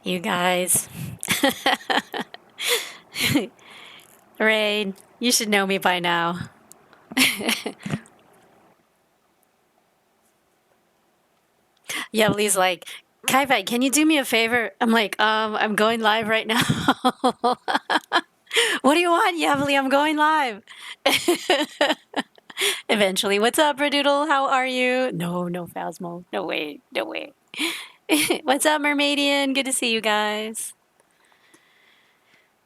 You guys. Rain, you should know me by now. Yevli's like, Kai, can you do me a favor? I'm like, I'm going live right now. What do you want, Yevli? I'm going live. Eventually, what's up, Radoodle? How are you? No, Phasmo. No way, no way. What's up, Mermaidian? Good to see you guys.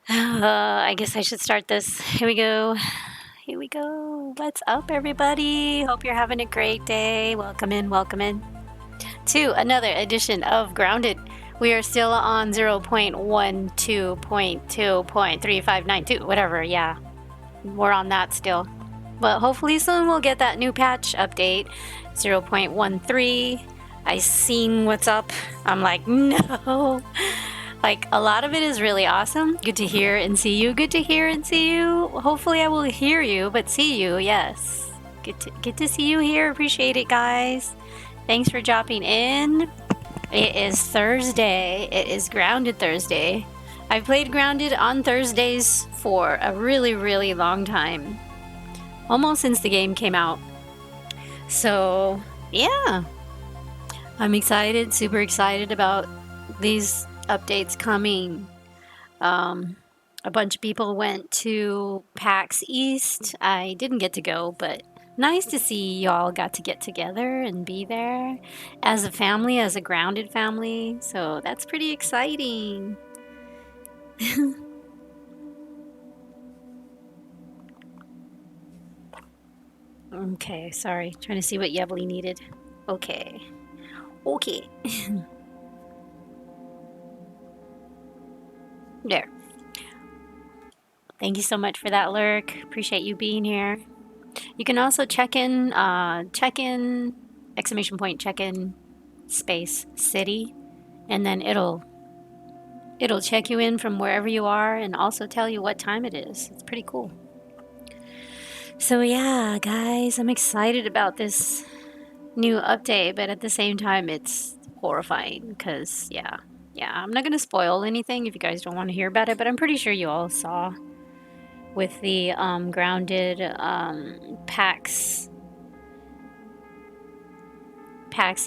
I guess I should start this. Here we go. Here we go. What's up, everybody? Hope you're having a great day. Welcome in to another edition of Grounded. We are still on 0.12.2.3592, whatever, yeah. We're on that still. But hopefully soon we'll get that new patch update, 0.13. I seen what's up. I'm like, no. Like, a lot of it is really awesome. Good to hear and see you. Good to hear and see you. Hopefully I will hear you, but see you, yes. Good to see you here. Appreciate it, guys. Thanks for dropping in. It is Thursday. It is Grounded Thursday. I've played Grounded on Thursdays for a really, really long time. Almost since the game came out. So, yeah. I'm excited, super excited about these updates coming. A bunch of people went to PAX East. I didn't get to go, but nice to see y'all got to get together and be there as a family, as a grounded family. So that's pretty exciting. Okay, sorry. Trying to see what Yevli needed. Okay. There. Thank you so much for that, Lurk. Appreciate you being here. You can also check in, exclamation point, check in, space, city, and then it'll check you in from wherever you are and also tell you what time it is. It's pretty cool. So yeah, guys, I'm excited about this new update, but at the same time, it's horrifying because, yeah, I'm not going to spoil anything if you guys don't want to hear about it, but I'm pretty sure you all saw with the Grounded PAX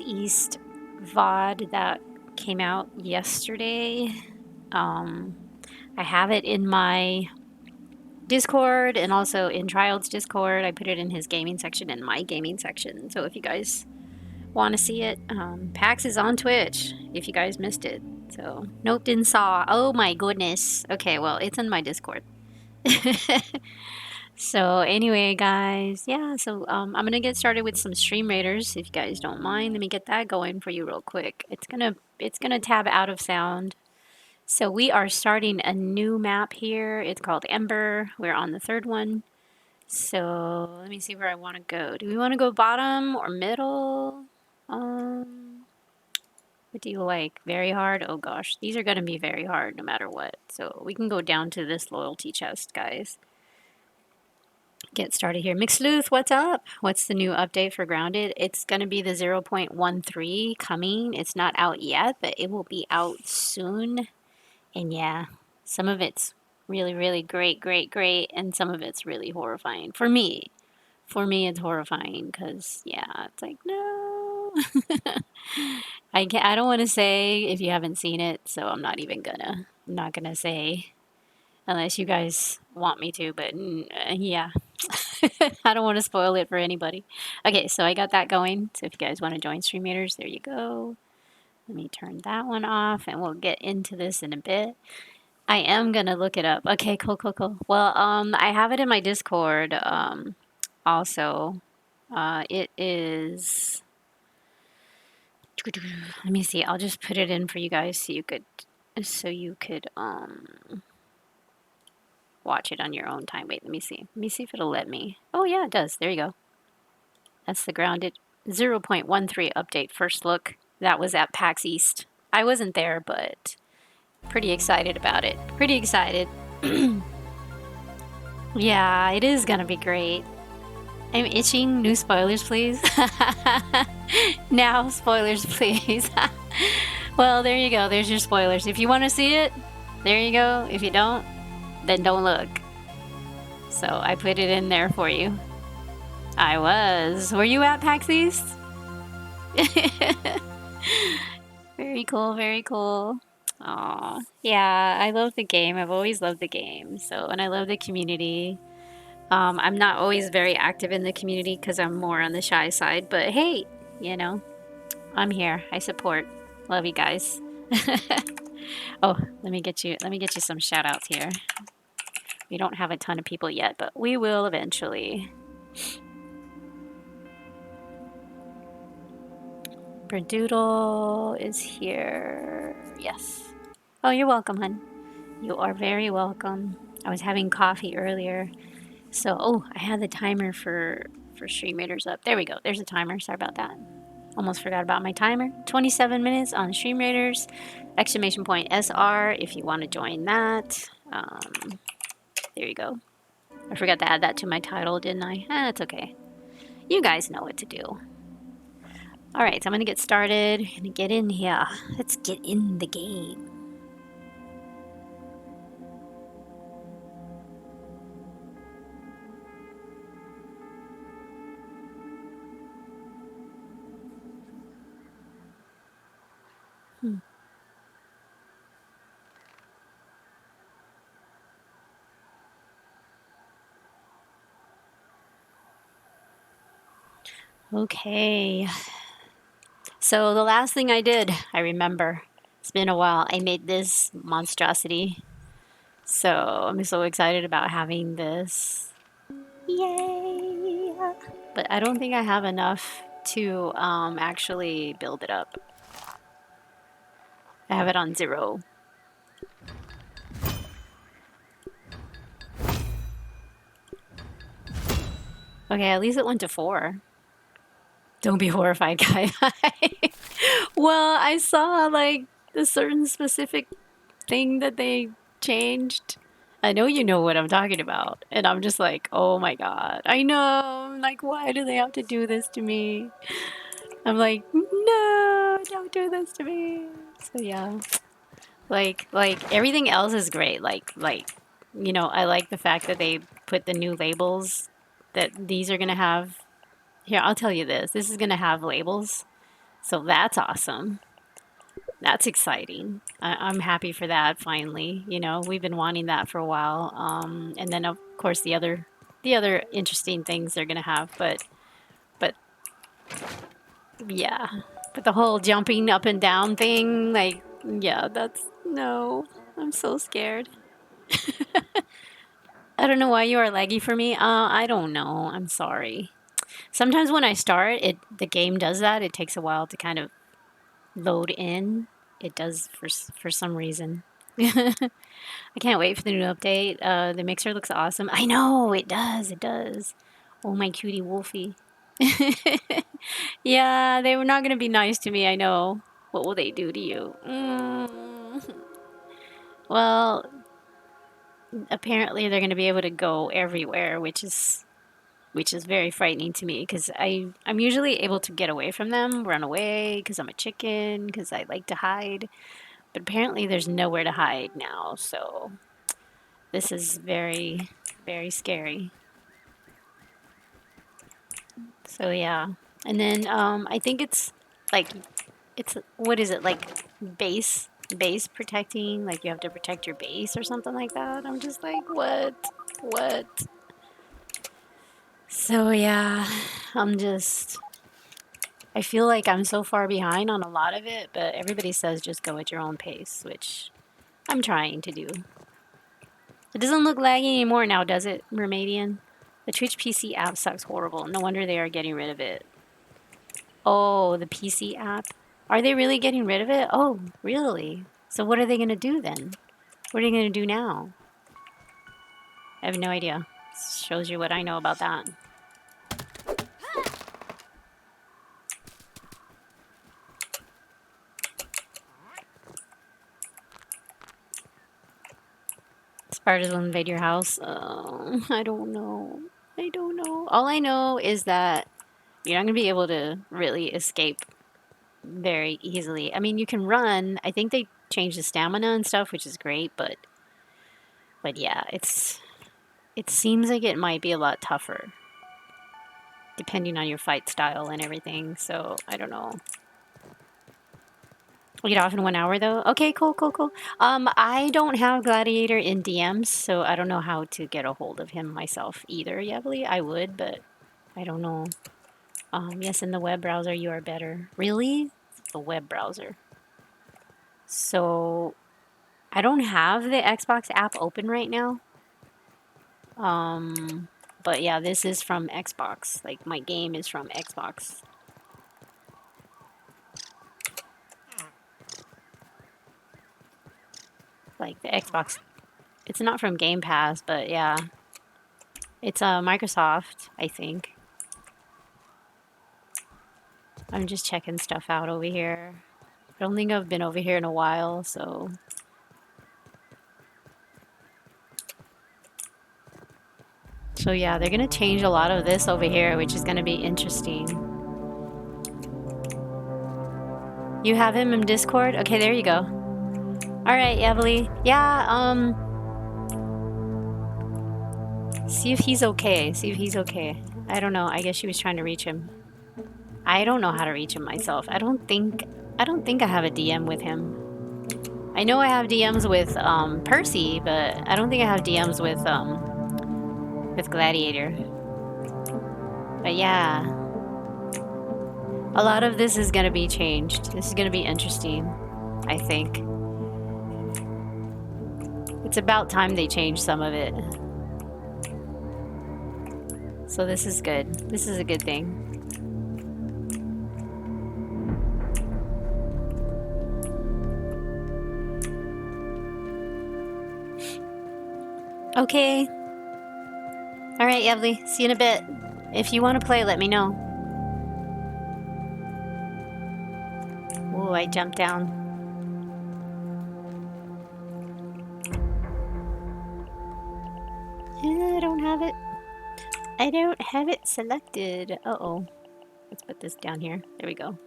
East VOD that came out yesterday. I have it in my Discord and also in Child's Discord. I put it in his gaming section and my gaming section. So if you guys want to see it, PAX is on Twitch if you guys missed it. So, nope, didn't saw. Oh my goodness. Okay, well, it's in my Discord. So anyway, guys, yeah, so I'm going to get started with some Stream Raiders if you guys don't mind. Let me get that going for you real quick. It's going to tab out of sound. So we are starting a new map here. It's called Ember. We're on the third one. So let me see where I want to go. Do we want to go bottom or middle? What do you like? Very hard? Oh gosh, these are going to be very hard no matter what. So we can go down to this loyalty chest, guys. Get started here. McSleuth, what's up? What's the new update for Grounded? It's going to be the 0.13 coming. It's not out yet, but it will be out soon. And yeah, some of it's really, really great, and some of it's really horrifying. For me, it's horrifying because, yeah, it's like, no. I don't want to say if you haven't seen it, so I'm not going to say unless you guys want me to, but yeah. I don't want to spoil it for anybody. Okay, so I got that going. So if you guys want to join Stream Raiders, there you go. Let me turn that one off and we'll get into this in a bit. I am going to look it up. Okay, cool. Well, I have it in my Discord also. It is... Let me see. I'll just put it in for you guys so you could watch it on your own time. Wait, let me see. Let me see if it'll let me. Oh, yeah, it does. There you go. That's the Grounded 0.13 update first look. That was at PAX East. I wasn't there, but pretty excited about it. Pretty excited. Yeah, it is gonna be great. I'm itching. New spoilers, please. Now, spoilers, please. Well, there you go. There's your spoilers. If you want to see it, there you go. If you don't, then don't look. So I put it in there for you. I was. Were you at PAX East? Very cool, very cool. Aw. Yeah, I love the game. I've always loved the game. So, and I love the community. I'm not always very active in the community because I'm more on the shy side, but hey, you know, I'm here. I support. Love you guys. Oh, let me get you some shout outs here. We don't have a ton of people yet, but we will eventually. Berdoodle is here. Yes. Oh, you're welcome, hun. You are very welcome. I was having coffee earlier. So, oh, I had the timer for Stream Raiders up. There we go. There's a timer. Sorry about that. Almost forgot about my timer. 27 minutes on Stream Raiders. Exclamation point SR if you want to join that. There you go. I forgot to add that to my title, didn't I? It's okay. You guys know what to do. All right, so I'm going to get started. I'm going to get in here. Let's get in the game. Okay. So the last thing I did, I remember, it's been a while, I made this monstrosity. So I'm so excited about having this. Yay! But I don't think I have enough to actually build it up. I have it on 0. Okay, at least it went to 4. Don't be horrified, guy. Well, I saw like a certain specific thing that they changed. I know you know what I'm talking about. And I'm just like, oh my god. I know. Like, why do they have to do this to me? I'm like, no, don't do this to me. So yeah. Like everything else is great. You know, I like the fact that they put the new labels that these are gonna have. Here, I'll tell you this. This is gonna have labels. So that's awesome. That's exciting. I'm happy for that finally. You know, we've been wanting that for a while. And then of course the other interesting things they're gonna have, but yeah. But the whole jumping up and down thing, like, yeah, that's no. I'm so scared. I don't know why you are laggy for me. I don't know. I'm sorry. Sometimes when I start, the game does that. It takes a while to kind of load in. It does for some reason. I can't wait for the new update. The mixer looks awesome. I know it does. It does. Oh my cutie Wolfie. Yeah, they were not gonna be nice to me. I know. What will they do to you? Well, apparently they're gonna be able to go everywhere, which is very frightening to me because I'm usually able to get away from them, run away because I'm a chicken because I like to hide. But apparently there's nowhere to hide now, so this is very, very scary. So yeah. And then I think it's like what is it, like base protecting, like you have to protect your base or something like that. I'm just like, what? So yeah, I feel like I'm so far behind on a lot of it, but everybody says just go at your own pace, which I'm trying to do. It doesn't look laggy anymore now, does it, Mermaidian? The Twitch PC app sucks horrible. No wonder they are getting rid of it. Oh, the PC app? Are they really getting rid of it? Oh, really? So what are they going to do then? What are they going to do now? I have no idea. Shows you what I know about that. Spiders will invade your house. I don't know. All I know is that you're not going to be able to really escape very easily. I mean, you can run. I think they changed the stamina and stuff, which is great, but yeah, it seems like it might be a lot tougher depending on your fight style and everything. So, I don't know. We get off in 1 hour though. Okay, cool, cool, cool. I don't have Gladiator in DMs, so I don't know how to get a hold of him myself either, Yevly. I would, but I don't know. Yes, in the web browser you are better. Really? The web browser. So I don't have the Xbox app open right now. But yeah, this is from Xbox. Like my game is from Xbox. Like the Xbox. It's not from Game Pass, but yeah. It's Microsoft, I think. I'm just checking stuff out over here. I don't think I've been over here in a while, so. So yeah, they're gonna change a lot of this over here, which is gonna be interesting. You have him in Discord? Okay, there you go. Alright, Yevly. Yeah, see if he's okay. See if he's okay. I don't know. I guess she was trying to reach him. I don't know how to reach him myself. I don't think I have a DM with him. I know I have DMs with Percy, but I don't think I have DMs with Gladiator. But yeah. A lot of this is gonna be changed. This is gonna be interesting, I think. It's about time they change some of it. So this is good. This is a good thing. Okay. Alright, Yevly. See you in a bit. If you want to play, let me know. Ooh, I jumped down. I don't have it. I don't have it selected. Uh-oh. Let's put this down here. There we go.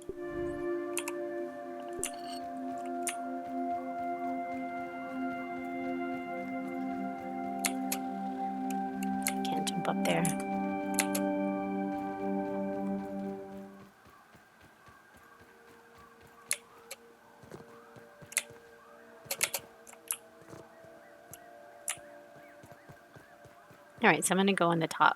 Can't jump up there. Alright, so I'm going to go on the top.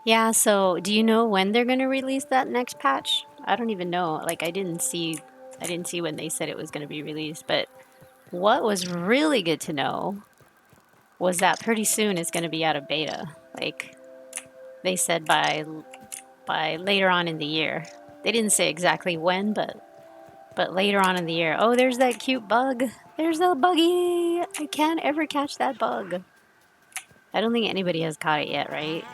Yeah, so do you know when they're going to release that next patch? I don't even know. Like I didn't see when they said it was going to be released, but what was really good to know was that pretty soon it's going to be out of beta. Like they said by later on in the year. They didn't say exactly when, but later on in the year. Oh, there's that cute bug. There's a buggy. I can't ever catch that bug. I don't think anybody has caught it yet, right?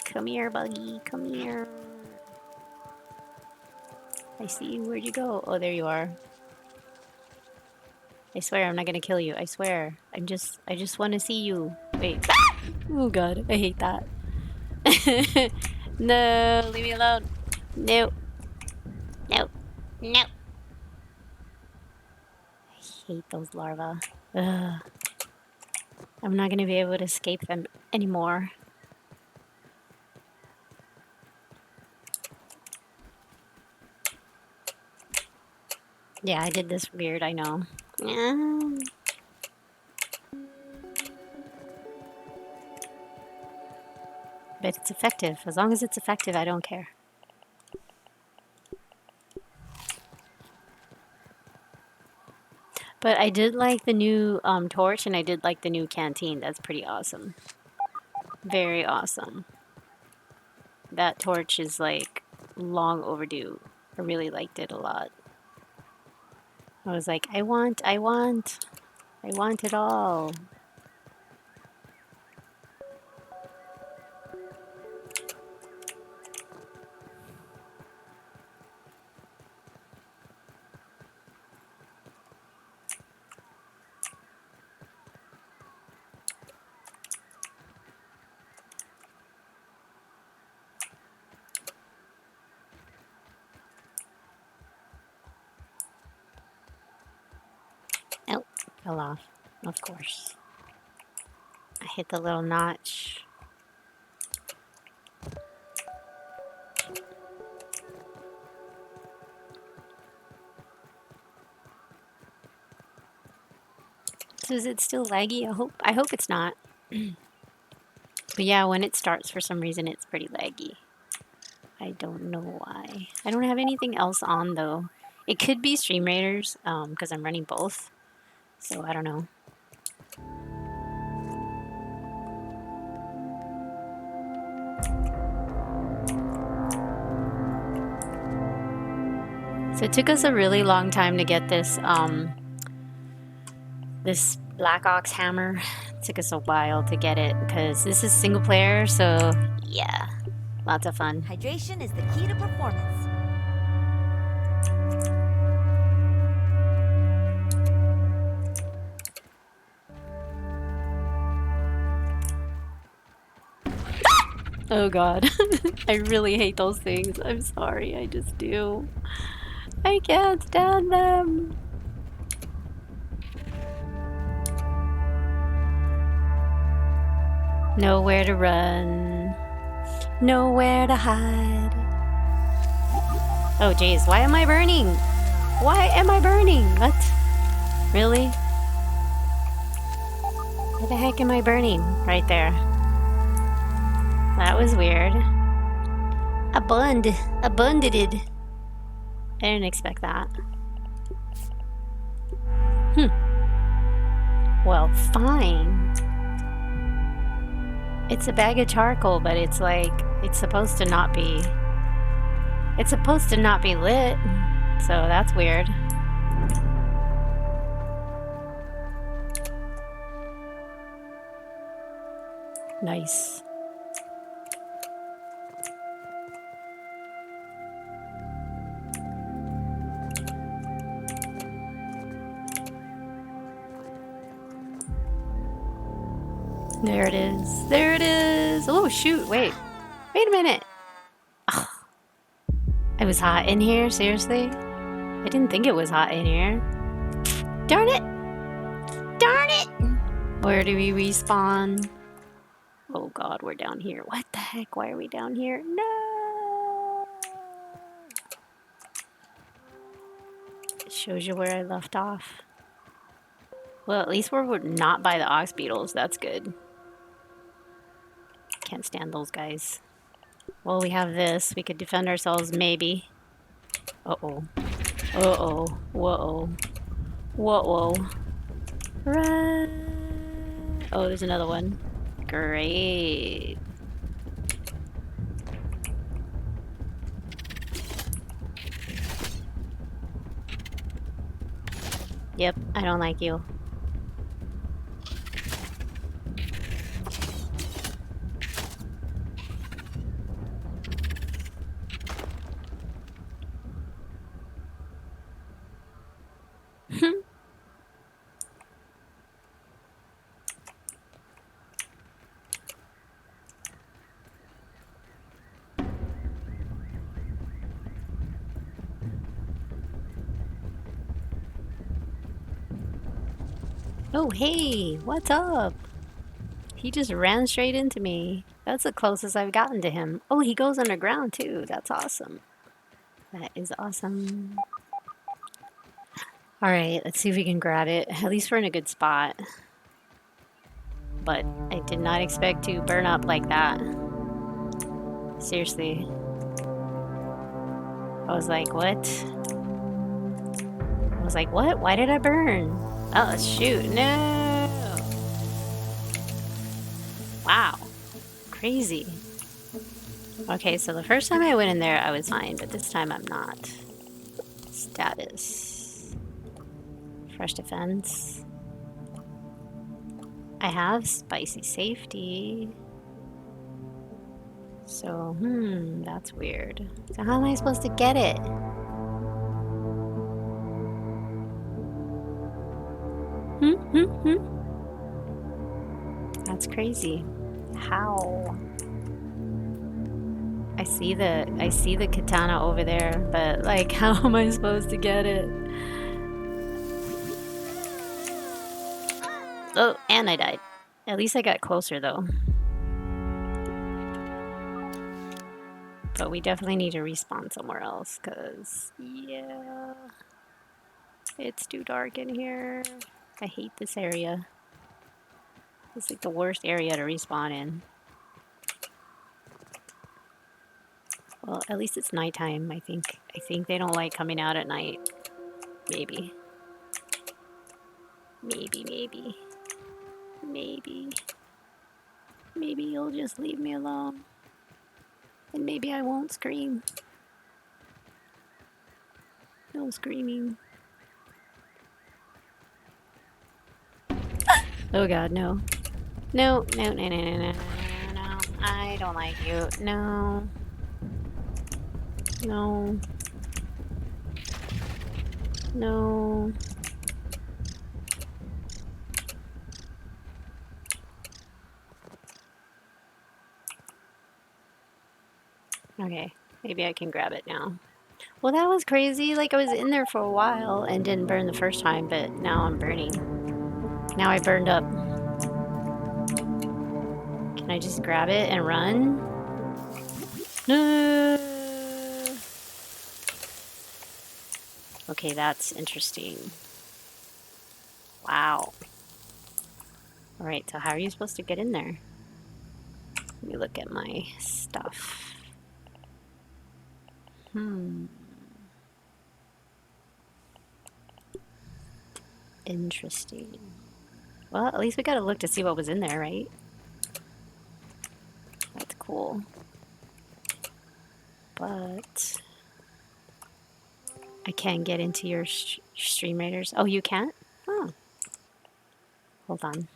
Come here, buggy. Come here. I see you. Where'd you go? Oh, there you are. I swear I'm not gonna kill you. I swear. I just want to see you. Wait. Oh god, I hate that. No, leave me alone. No. No. No. I hate those larvae. Ugh. I'm not gonna be able to escape them anymore. Yeah, I did this weird, I know. But it's effective. As long as it's effective, I don't care. But I did like the new torch, and I did like the new canteen. That's pretty awesome. Very awesome. That torch is like long overdue. I really liked it a lot. I was like, I want it all. Fell off, of course. I hit the little notch. So is it still laggy? I hope it's not. But yeah, when it starts, for some reason, it's pretty laggy. I don't know why. I don't have anything else on, though. It could be Stream Raiders, because I'm running both. So I don't know. So it took us a really long time to get this, this Black Ox hammer. It took us a while to get it, because this is single player, so yeah. Lots of fun. Hydration is the key to performance. Oh god. I really hate those things. I'm sorry, I just do. I can't stand them. Nowhere to run. Nowhere to hide. Oh jeez, why am I burning? Why am I burning? What? Really? Why the heck am I burning? Right there. That was weird. Abunded. I didn't expect that. Well, fine. It's a bag of charcoal, but it's like, it's supposed to not be... It's supposed to not be lit. So that's weird. Nice. There it is. There it is. Oh, shoot. Wait. Wait a minute. Oh. It was hot in here? Seriously? I didn't think it was hot in here. Darn it. Darn it. Where do we respawn? Oh, God. We're down here. What the heck? Why are we down here? No. It shows you where I left off. Well, at least we're not by the ox beetles. That's good. Can't stand those guys. Well, we have this. We could defend ourselves, maybe. Uh-oh. Uh-oh. Whoa. Whoa. Run. Oh, there's another one. Great. Yep, I don't like you. Oh, hey, what's up? He just ran straight into me. That's the closest I've gotten to him. Oh, he goes underground too. That's awesome. That is awesome. Alright, let's see if we can grab it. At least we're in a good spot. But I did not expect to burn up like that. Seriously. I was like, what? I was like, what? Why did I burn? Oh, shoot. No! Wow. Crazy. Okay, so the first time I went in there, I was fine, but this time I'm not. Status. Fresh defense. I have spicy safety. So, that's weird. So how am I supposed to get it? That's crazy. How? I see the katana over there, but like, how am I supposed to get it? And I died. At least I got closer though. But we definitely need to respawn somewhere else, because, yeah, it's too dark in here. I hate this area. It's like the worst area to respawn in. Well, at least it's nighttime, I think. I think they don't like coming out at night. Maybe. Maybe, maybe. Maybe. Maybe you'll just leave me alone. And maybe I won't scream. No screaming. Oh god, no. No, no, no, no, no, no, no, no. I don't like you. No. No. No. Okay, maybe I can grab it now. Well, that was crazy. Like, I was in there for a while and didn't burn the first time, but now I'm burning. Now I burned up. Can I just grab it and run? No. Okay, that's interesting. Wow. Alright, so how are you supposed to get in there? Let me look at my stuff. Interesting. Well, at least we got to look to see what was in there, right? That's cool. But I can't get into your Stream Raiders. Oh, you can't? Oh. Hold on.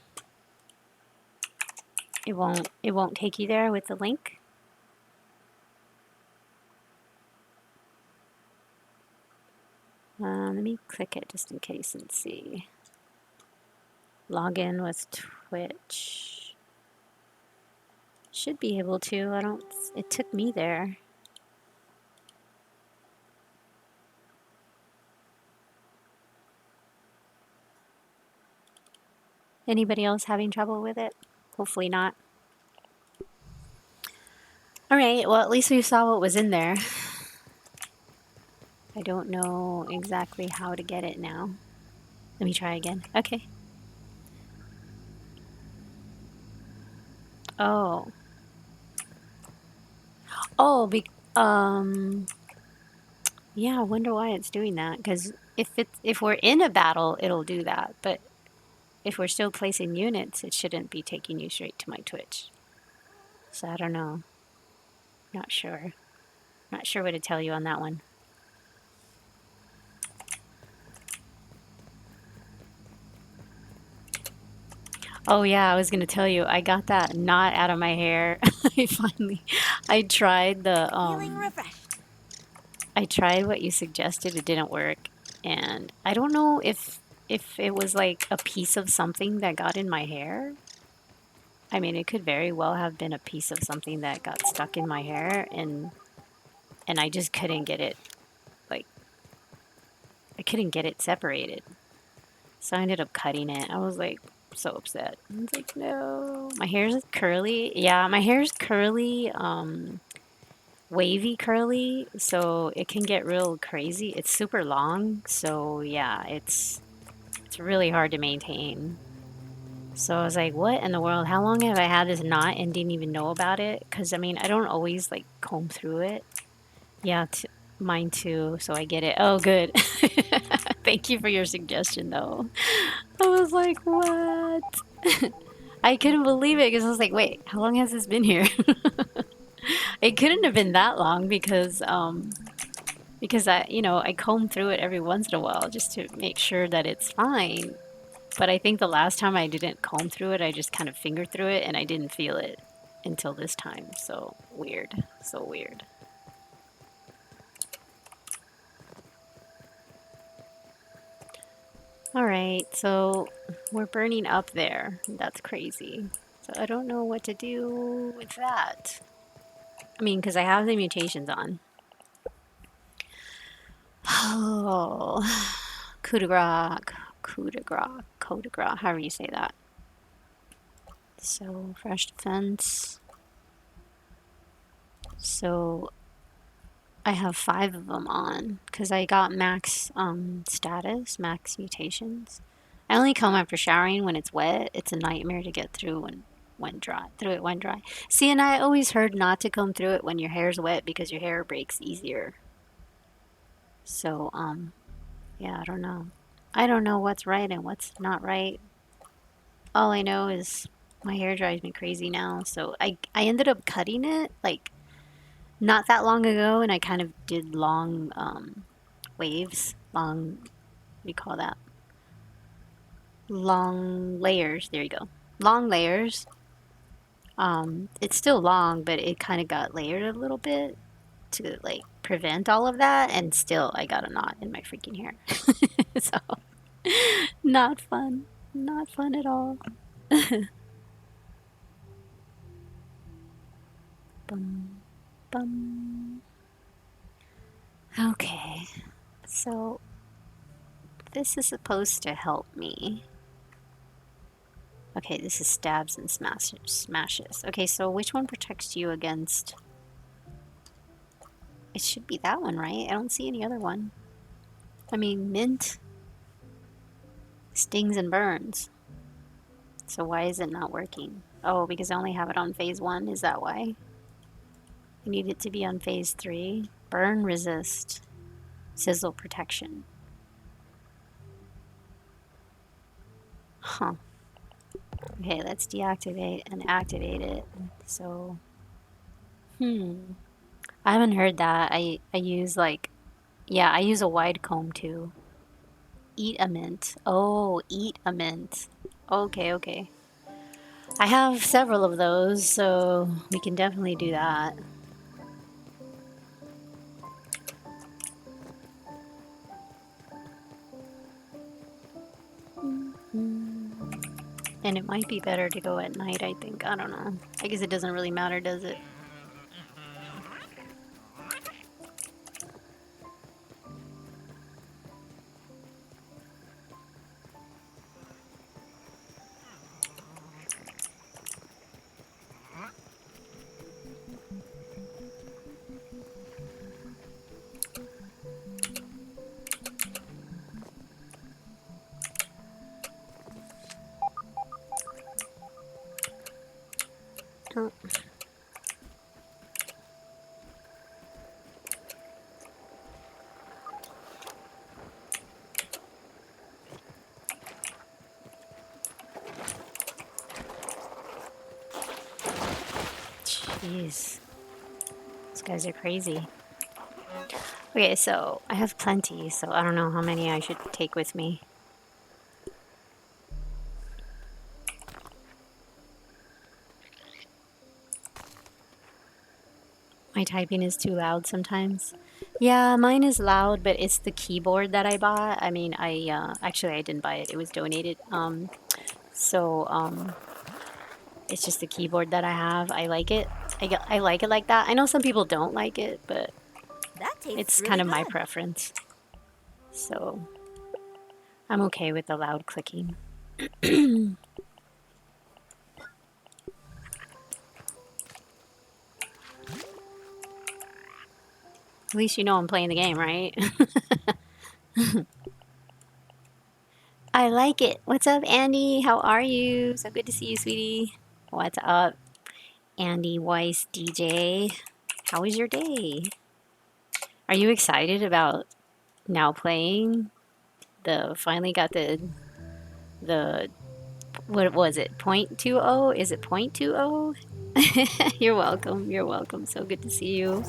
It won't take you there with the link? Let me click it just in case and see. Log in with Twitch. Should be able to. It took me there. Anybody else having trouble with it? Hopefully not. Alright, well, at least we saw what was in there. I don't know exactly how to get it now. Let me try again. Okay. Oh. Oh, yeah, I wonder why it's doing that. Because if we're in a battle, it'll do that. But if we're still placing units, it shouldn't be taking you straight to my Twitch. So I don't know. Not sure. Not sure what to tell you on that one. Oh yeah, I was gonna tell you, I got that knot out of my hair. I tried Feeling refreshed. I tried what you suggested, it didn't work. And I don't know if it was like a piece of something that got in my hair. I mean, it could very well have been a piece of something that got stuck in my hair and I just couldn't get it, like, I couldn't get it separated. So I ended up cutting it. I was like so upset. I was like, no. My hair's curly. Yeah, my hair's curly, wavy curly, so it can get real crazy. It's super long, so yeah, it's really hard to maintain. So I was like, what in the world? How long have I had this knot and didn't even know about it? Because, I mean, I don't always, like, comb through it. Yeah, mine too, so I get it. Oh, good. Thank you for your suggestion, though. I was like, what? I couldn't believe it because I was like, wait, how long has this been here? It couldn't have been that long because I comb through it every once in a while just to make sure that it's fine. But I think the last time I didn't comb through it, I just kind of fingered through it and I didn't feel it until this time. So weird. So weird. Alright, so we're burning up there. That's crazy. So I don't know what to do with that. I mean, because I have the mutations on. Oh, coup de grace, however you say that. So fresh defense. So I have 5 of them on because I got max status, max mutations. I only come after showering when it's wet. It's a nightmare to get through when dry. Through it when dry. See, and I always heard not to comb through it when your hair's wet because your hair breaks easier. So yeah, I don't know. I don't know what's right and what's not right. All I know is my hair drives me crazy now. So I ended up cutting it like not that long ago, and I kind of did long waves, long, what do you call that? Long layers. There you go. Long layers. It's still long, but it kind of got layered a little bit to like prevent all of that, and still I got a knot in my freaking hair. So not fun. Not fun at all. Bum, bum. Okay, so this is supposed to help me. Okay, this is stabs and smashes. Okay, so which one protects you against? It should be that one, right? I don't see any other one. I mean, mint, stings, and burns. So why is it not working? Oh, because I only have it on phase 1. Is that why? I need it to be on phase 3. Burn resist. Sizzle protection. Huh. Okay, let's deactivate and activate it. So, I haven't heard that. I use like, yeah, I use a wide comb too. Eat a mint. Oh, eat a mint. Okay, okay. I have several of those, so we can definitely do that. And it might be better to go at night, I think. I don't know. I guess it doesn't really matter, does it? Oh. Jeez. These guys are crazy. Okay, so I have plenty, so I don't know how many I should take with me. My typing is too loud sometimes. Yeah, mine is loud, but it's the keyboard that I bought. I mean, actually I didn't buy it. It was donated. It's just the keyboard that I have. I like it. I like it like that. I know some people don't like it, but That tastes it's really kind of my good. preference. So I'm okay with the loud clicking. At least you know I'm playing the game, right? I like it. What's up, Andy? How are you? So good to see you, sweetie. What's up, Andy Weiss DJ? How was your day? Are you excited about now playing? Finally got the what was it? 0.20? Is it 0.20? You're welcome. You're welcome. So good to see you.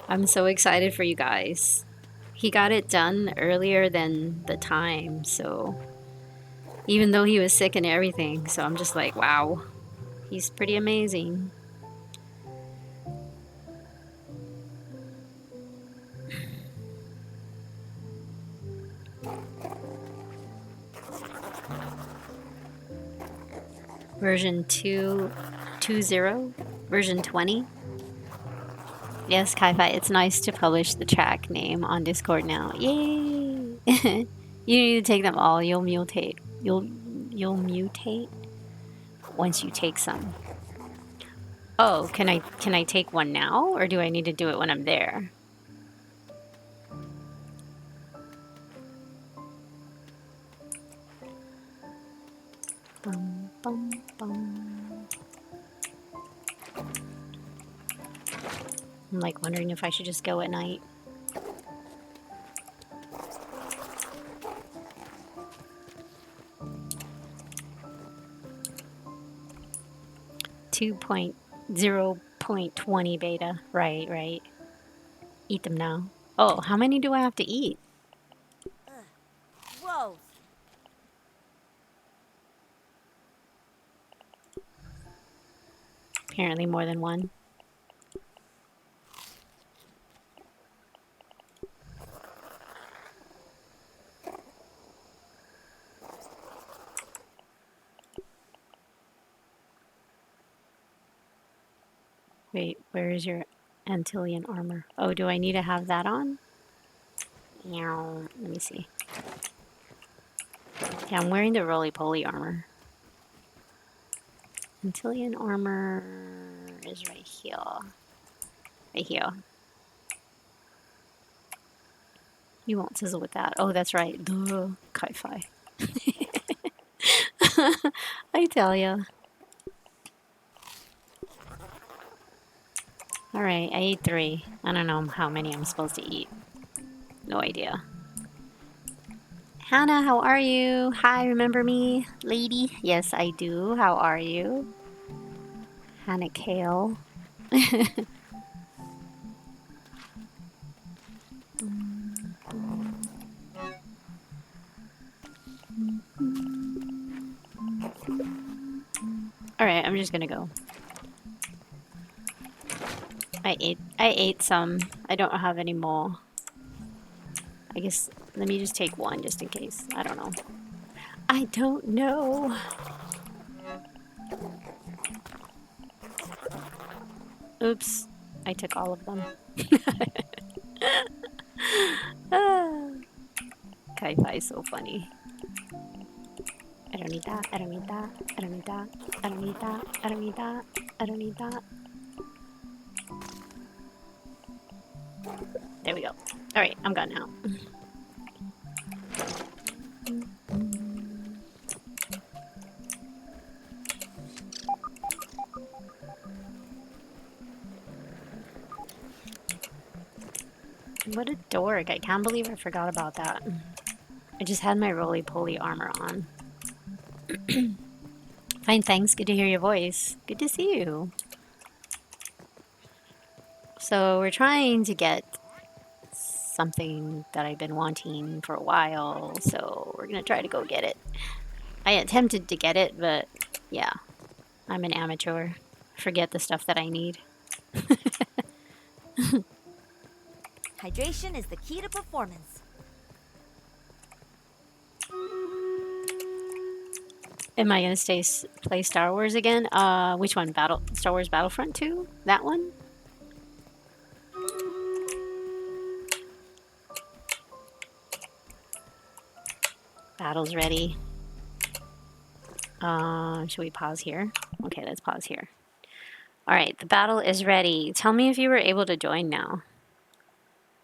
I'm so excited for you guys. He got it done earlier than the time, so even though he was sick and everything, so I'm just like, wow, he's pretty amazing. Version 2.20, version 20. Yes, Kai-Fi, it's nice to publish the track name on Discord now. Yay! You need to take them all. You'll mutate. You'll mutate once you take some. Oh, can I take one now, or do I need to do it when I'm there? Bum, bum, bum. I'm like wondering if I should just go at night. Two point 0.20 beta. Right. Eat them now. Oh, how many do I have to eat? Whoa. Apparently more than one. Wait, where is your Antillean armor? Oh, do I need to have that on? Meow. Let me see. Yeah, I'm wearing the roly-poly armor. Antillean armor is right here. Right here. You won't sizzle with that. Oh, that's right. Duh. Kai-Fi. I tell ya. Alright, I ate 3. I don't know how many I'm supposed to eat. No idea. Hannah, how are you? Hi, remember me? Lady? Yes, I do. How are you? Hannah Kale. Alright, I'm just gonna go. I ate some. I don't have any more. I guess let me just take one just in case. I don't know. I don't know. Oops. I took all of them. Kai-Fi is so funny. I don't need that. I don't need that. I don't need that. I don't need that. I don't need that. I don't need that. There we go. Alright, I'm gone now. What a dork. I can't believe I forgot about that. I just had my roly-poly armor on. Fine, thanks. Good to hear your voice. Good to see you. So we're trying to get something that I've been wanting for a while, so we're gonna try to go get it. I attempted to get it, but yeah, I'm an amateur. Forget the stuff that I need. Hydration is the key to performance. Am I gonna play Star Wars again? Which one? Star Wars Battlefront 2? That one? Battle's ready. Should we pause here? Okay, let's pause here. Alright, the battle is ready. Tell me if you were able to join now.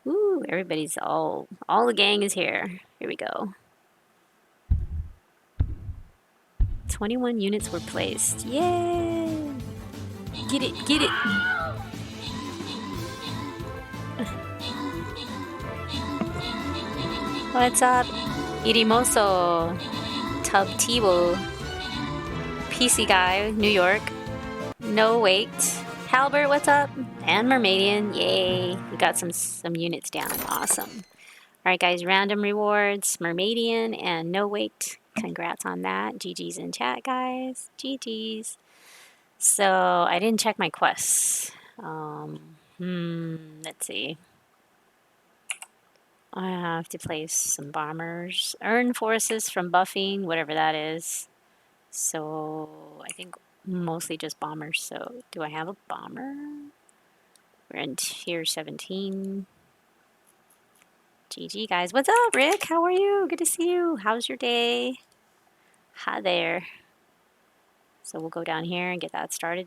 Ooh, everybody's all the gang is here. Here we go. 21 units were placed. Yay! Get it, get it! What's up? Irimoso, Tub Tibo, PC Guy, New York, No Wait, Halbert, what's up? And Mermaidian, yay! We got some units down, awesome. Alright guys, random rewards, Mermaidian and No Wait. Congrats on that. GG's in chat, guys. GG's. So, I didn't check my quests. Let's see. I have to place some bombers. Earn forces from buffing, whatever that is. So, I think mostly just bombers. So, do I have a bomber? We're in tier 17. GG, guys. What's up, Rick? How are you? Good to see you. How's your day? Hi there. So we'll go down here and get that started.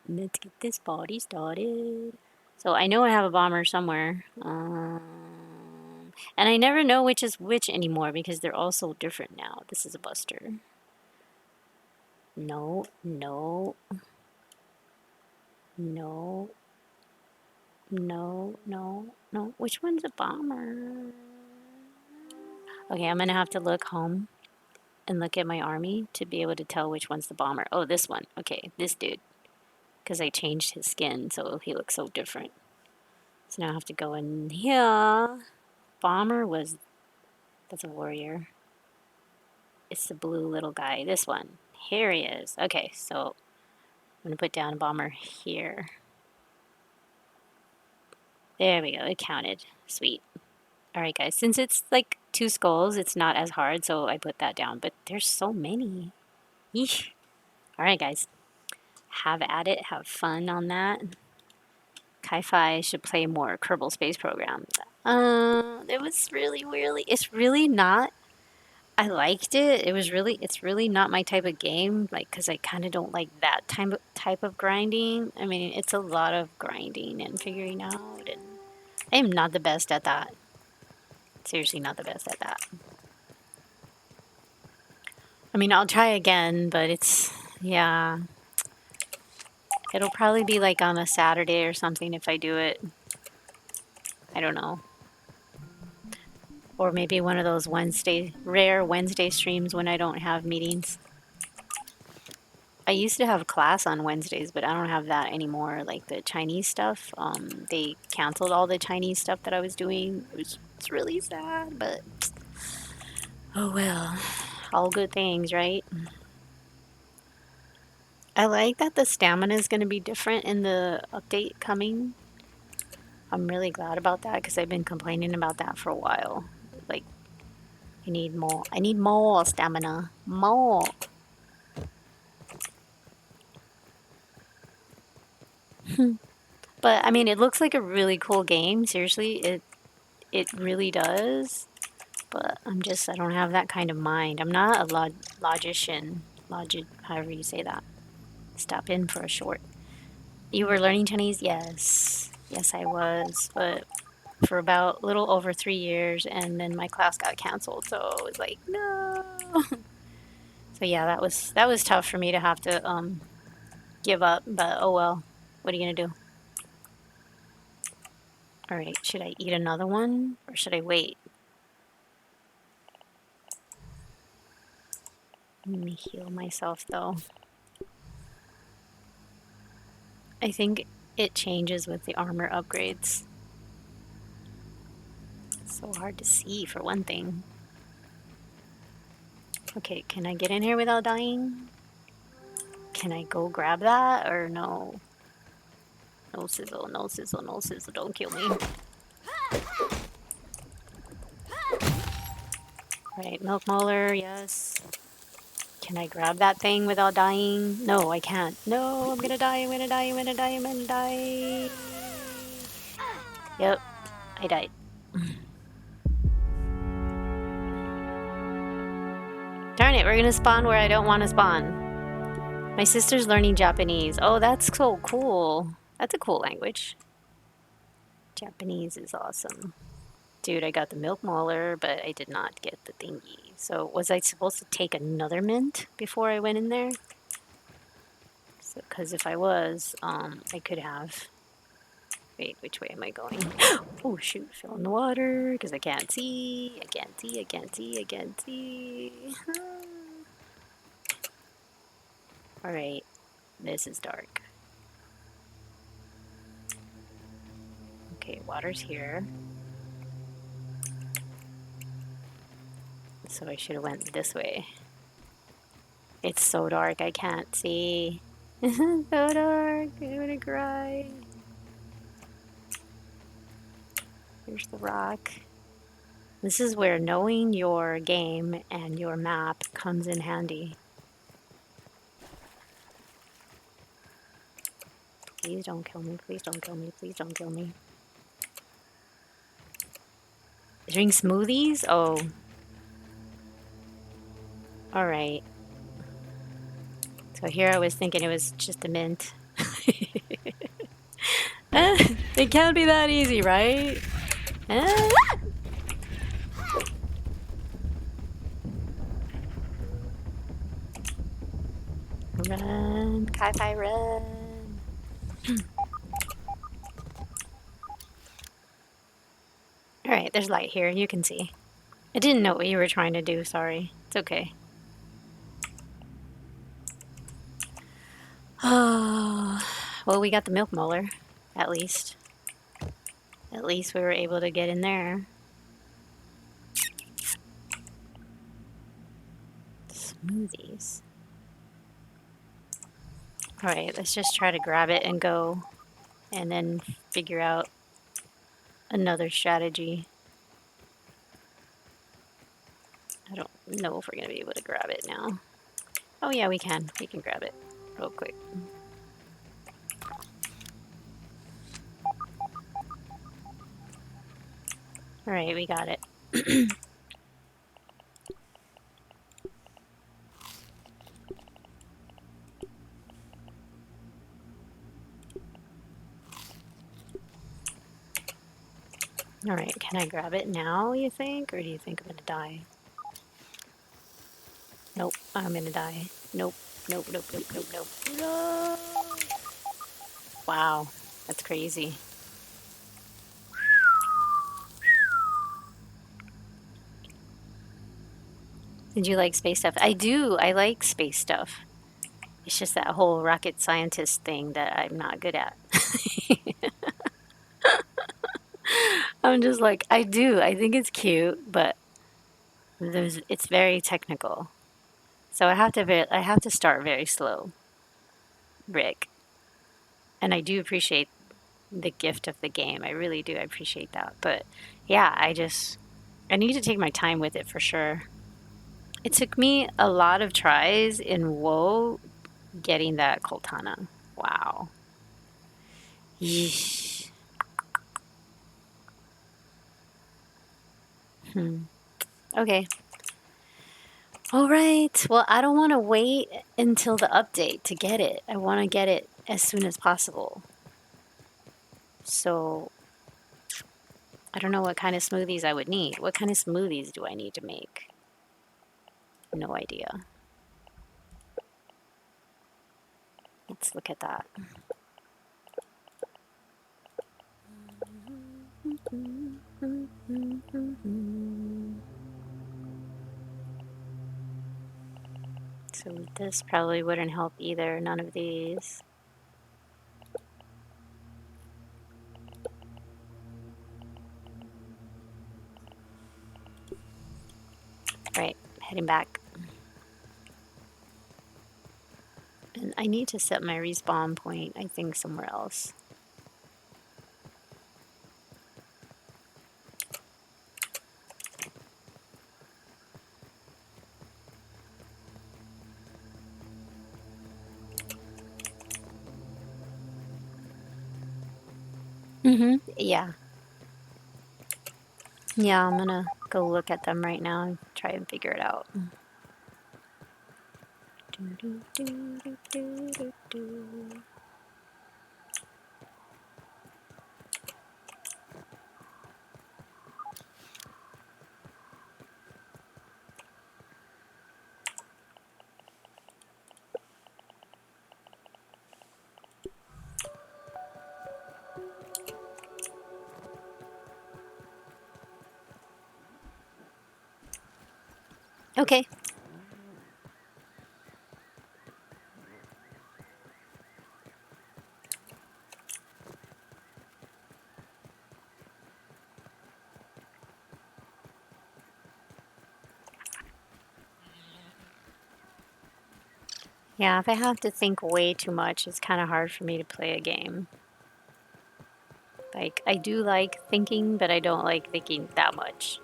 Let's get this party started. So I know I have a bomber somewhere. And I never know which is which anymore because they're all so different now. This is a buster. No, no, no, no, no, no. Which one's a bomber? Okay, I'm gonna have to look home and look at my army to be able to tell which one's the bomber. Oh, this one. Okay, this dude. Because I changed his skin, so he looks so different. So now I have to go in here. Bomber was... That's a warrior. It's the blue little guy. This one. Here he is. Okay, so I'm going to put down a bomber here. There we go. It counted. Sweet. Alright, guys. Since it's like 2 skulls, it's not as hard, so I put that down. But there's so many. Yeesh. Alright, guys. Have at it. Have fun on that. Kai-Fi should play more Kerbal Space Program. It was really, it's really not. I liked it. It's really not my type of game. Like, cause I kind of don't like that type of grinding. I mean, it's a lot of grinding and figuring out, and I am not the best at that. Seriously, not the best at that. I mean, I'll try again, but yeah. It'll probably be like on a Saturday or something if I do it. I don't know. Or maybe one of those rare Wednesday streams when I don't have meetings. I used to have class on Wednesdays, but I don't have that anymore. Like the Chinese stuff, they canceled all the Chinese stuff that I was doing. It's really sad, but oh well. All good things, right? I like that the stamina is going to be different in the update coming. I'm really glad about that because I've been complaining about that for a while. Like, I need more. I need more stamina. More. But I mean, it looks like a really cool game. Seriously, it really does. But I don't have that kind of mind. I'm not a logician. However you say that. Stop in for a short. You were learning Chinese? Yes. Yes, I was. But for about a little over 3 years, and then my class got canceled. So it was like, no. So yeah, that was tough for me to have to give up. But oh well. What are you gonna do? All right. Should I eat another one or should I wait? Let me heal myself though. I think it changes with the armor upgrades. It's so hard to see for one thing. Okay, can I get in here without dying? Can I go grab that or no? No sizzle, no sizzle, no sizzle, don't kill me. Right, milk molar, yes. Can I grab that thing without dying? No, I can't. No, I'm gonna die, I'm gonna die, I'm gonna die, I'm gonna die. Yep, I died. Darn it, we're gonna spawn where I don't want to spawn. My sister's learning Japanese. Oh, that's so cool. That's a cool language. Japanese is awesome. Dude, I got the milk molar, but I did not get the thingy. So was I supposed to take another mint before I went in there? Because if I was, I could have. Wait, which way am I going? Oh shoot, fell in the water because I can't see. I can't see, I can't see, I can't see. Alright, this is dark. Okay, water's here. So I should have went this way. It's so dark, I can't see. So dark, I'm gonna cry. Here's the rock. This is where knowing your game and your map comes in handy. Please don't kill me, please don't kill me, please don't kill me. Drink smoothies? Oh. Alright. So here I was thinking it was just a mint. It can't be that easy, right? Run, Kai-Fi, run. Alright, there's light here, you can see. I didn't know what you were trying to do, sorry. It's okay. Oh, well, we got the milk molar, at least. At least we were able to get in there. Smoothies. Alright, let's just try to grab it and go, and then figure out another strategy. I don't know if we're going to be able to grab it now. Oh yeah, we can. We can grab it real quick. Alright, we got it. Alright, can I grab it now, you think? Or do you think I'm gonna die? Nope, I'm gonna die. Nope, nope, nope, nope, nope, nope. No! Wow, that's crazy. Did you like space stuff? I do, I like space stuff. It's just that whole rocket scientist thing that I'm not good at. I'm just like, I think it's cute, but it's very technical. So I have to start very slow, Rick. And I do appreciate the gift of the game. I really do. I appreciate that. But yeah, I need to take my time with it for sure. It took me a lot of tries in WoW getting that Coltana. Wow. Yeesh. Okay. All right. Well, I don't want to wait until the update to get it. I want to get it as soon as possible. So I don't know what kind of smoothies I would need. What kind of smoothies do I need to make? No idea. Let's look at that. So this probably wouldn't help either, none of these. Right, heading back. And I need to set my respawn point, I think, somewhere else. Yeah. Yeah, I'm gonna go look at them right now and try and figure it out. Okay. Yeah, if I have to think way too much, it's kind of hard for me to play a game. Like, I do like thinking, but I don't like thinking that much.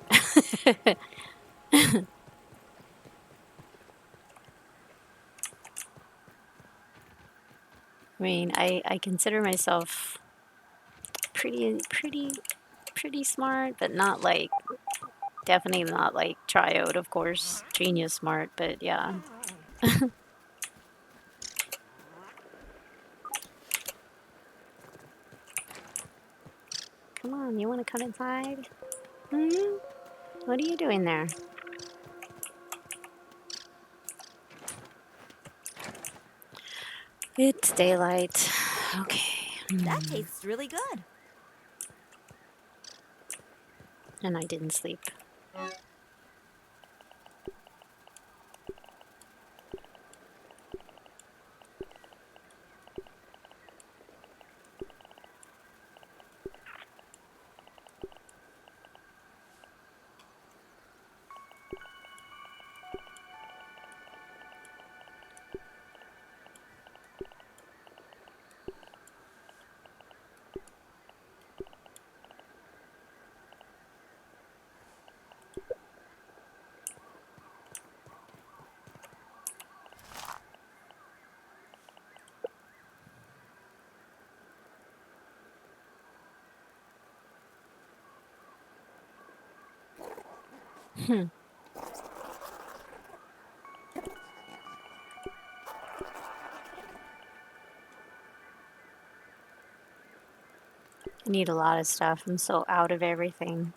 I mean, I consider myself pretty smart, but not like definitely not like Triode, of course. Genius smart, but yeah. Come on, you want to come inside? Hmm? What are you doing there? It's daylight. Okay. That tastes really good. And I didn't sleep. I need a lot of stuff. I'm so out of everything.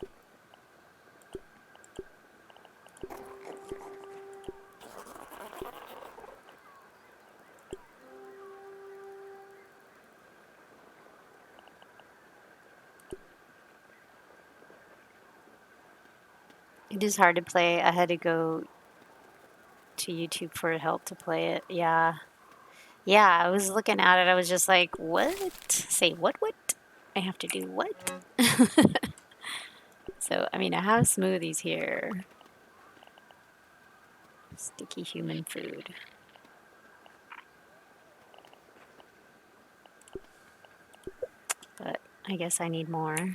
It is hard to play. I had to go to YouTube for help to play it. Yeah. Yeah, I was looking at it. I was just like, what? Say what? I have to do what? So, I mean, I have smoothies here. Sticky human food. But I guess I need more.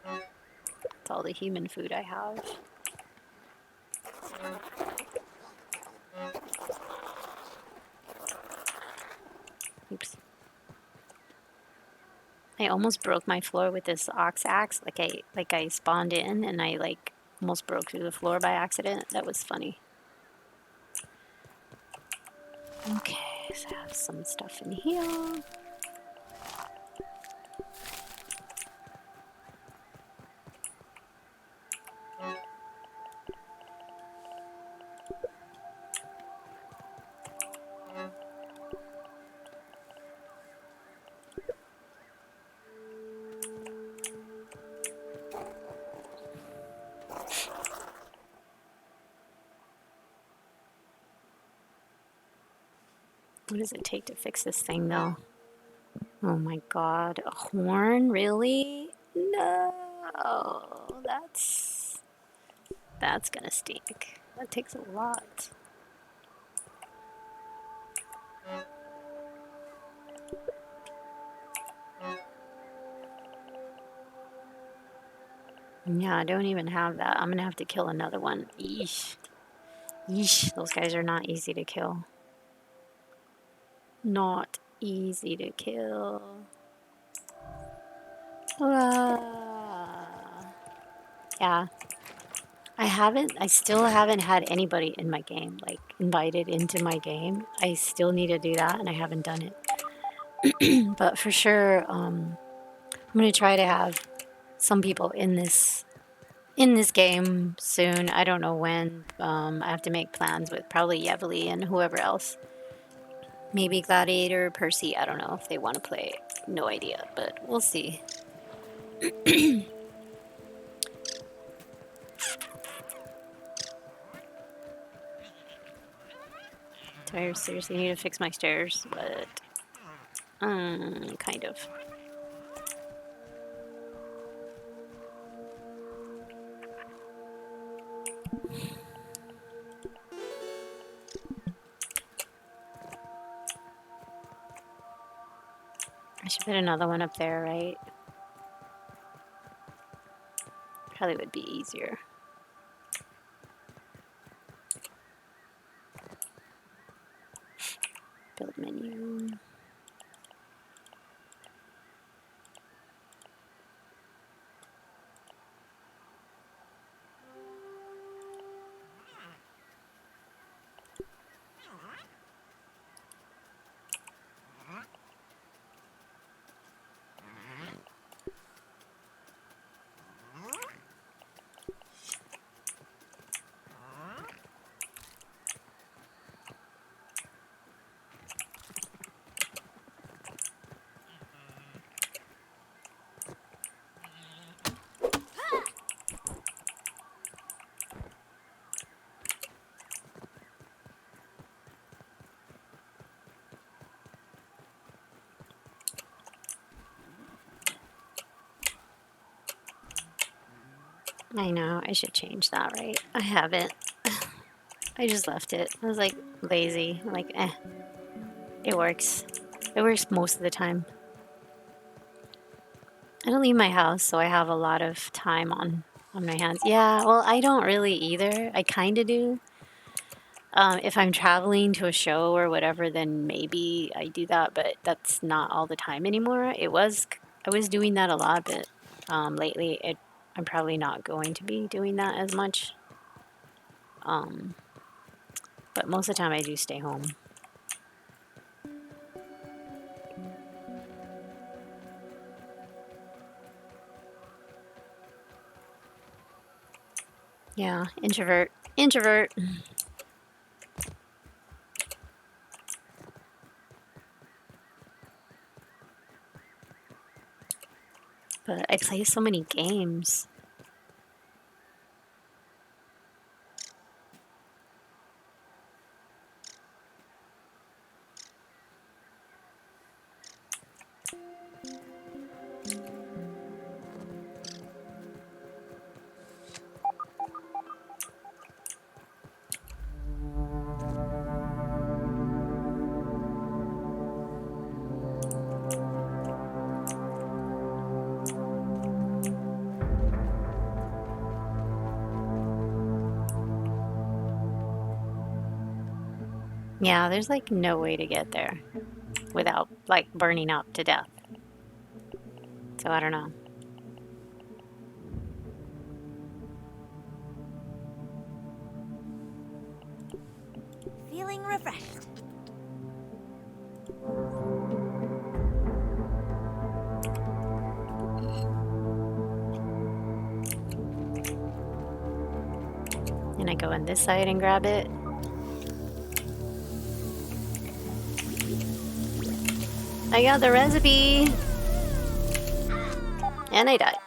That's all the human food I have. Oops. I almost broke my floor with this ox axe. Like I spawned in and I like almost broke through the floor by accident. That was funny. Okay, so I have some stuff in here. What does it take to fix this thing, though? Oh my god, a horn? Really? No, that's gonna stink. That takes a lot. Yeah, I don't even have that. I'm gonna have to kill another one. Yeesh. Yeesh, those guys are not easy to kill. Not easy to kill. Yeah. I still haven't had anybody in my game, like, invited into my game. I still need to do that, and I haven't done it. But for sure, I'm gonna try to have some people in this game soon. I don't know when. I have to make plans with probably Yevely and whoever else. Maybe Gladiator, Percy. I don't know if they want to play. No idea, but we'll see. Do I seriously need to fix my stairs? But, kind of. I should put another one up there, right? Probably would be easier. Build menu. I know, I should change that, right? I haven't. I just left it. I was like lazy. I'm like, it works. It works most of the time. I don't leave my house, so I have a lot of time on my hands. Yeah, well, I don't really either. I kind of do. If I'm traveling to a show or whatever, then maybe I do that, but that's not all the time anymore. I was doing that a lot, but lately I'm probably not going to be doing that as much. But most of the time I do stay home. Yeah, introvert. Introvert. But I play so many games. Yeah, there's like no way to get there without like burning up to death. So I don't know. Feeling refreshed. And I go on this side and grab it. I got the recipe! And I died.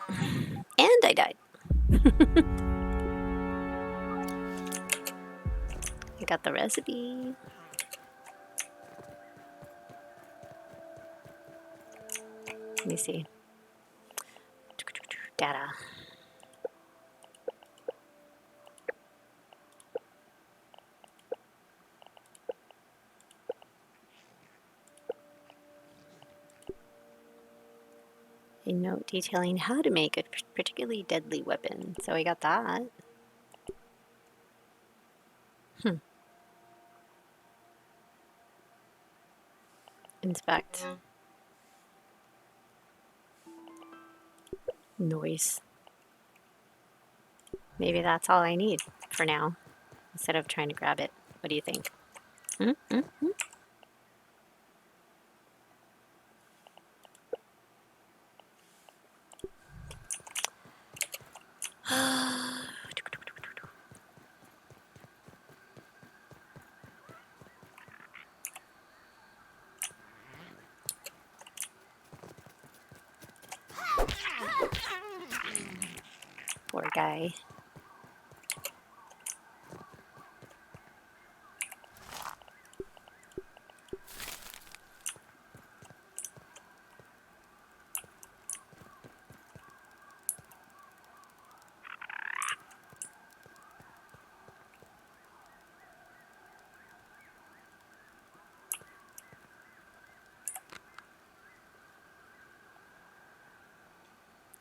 And I died. I got the recipe. Let me see. Data. A note detailing how to make a particularly deadly weapon. So I got that. Inspect. Noise. Maybe that's all I need for now, instead of trying to grab it. What do you think? Poor guy.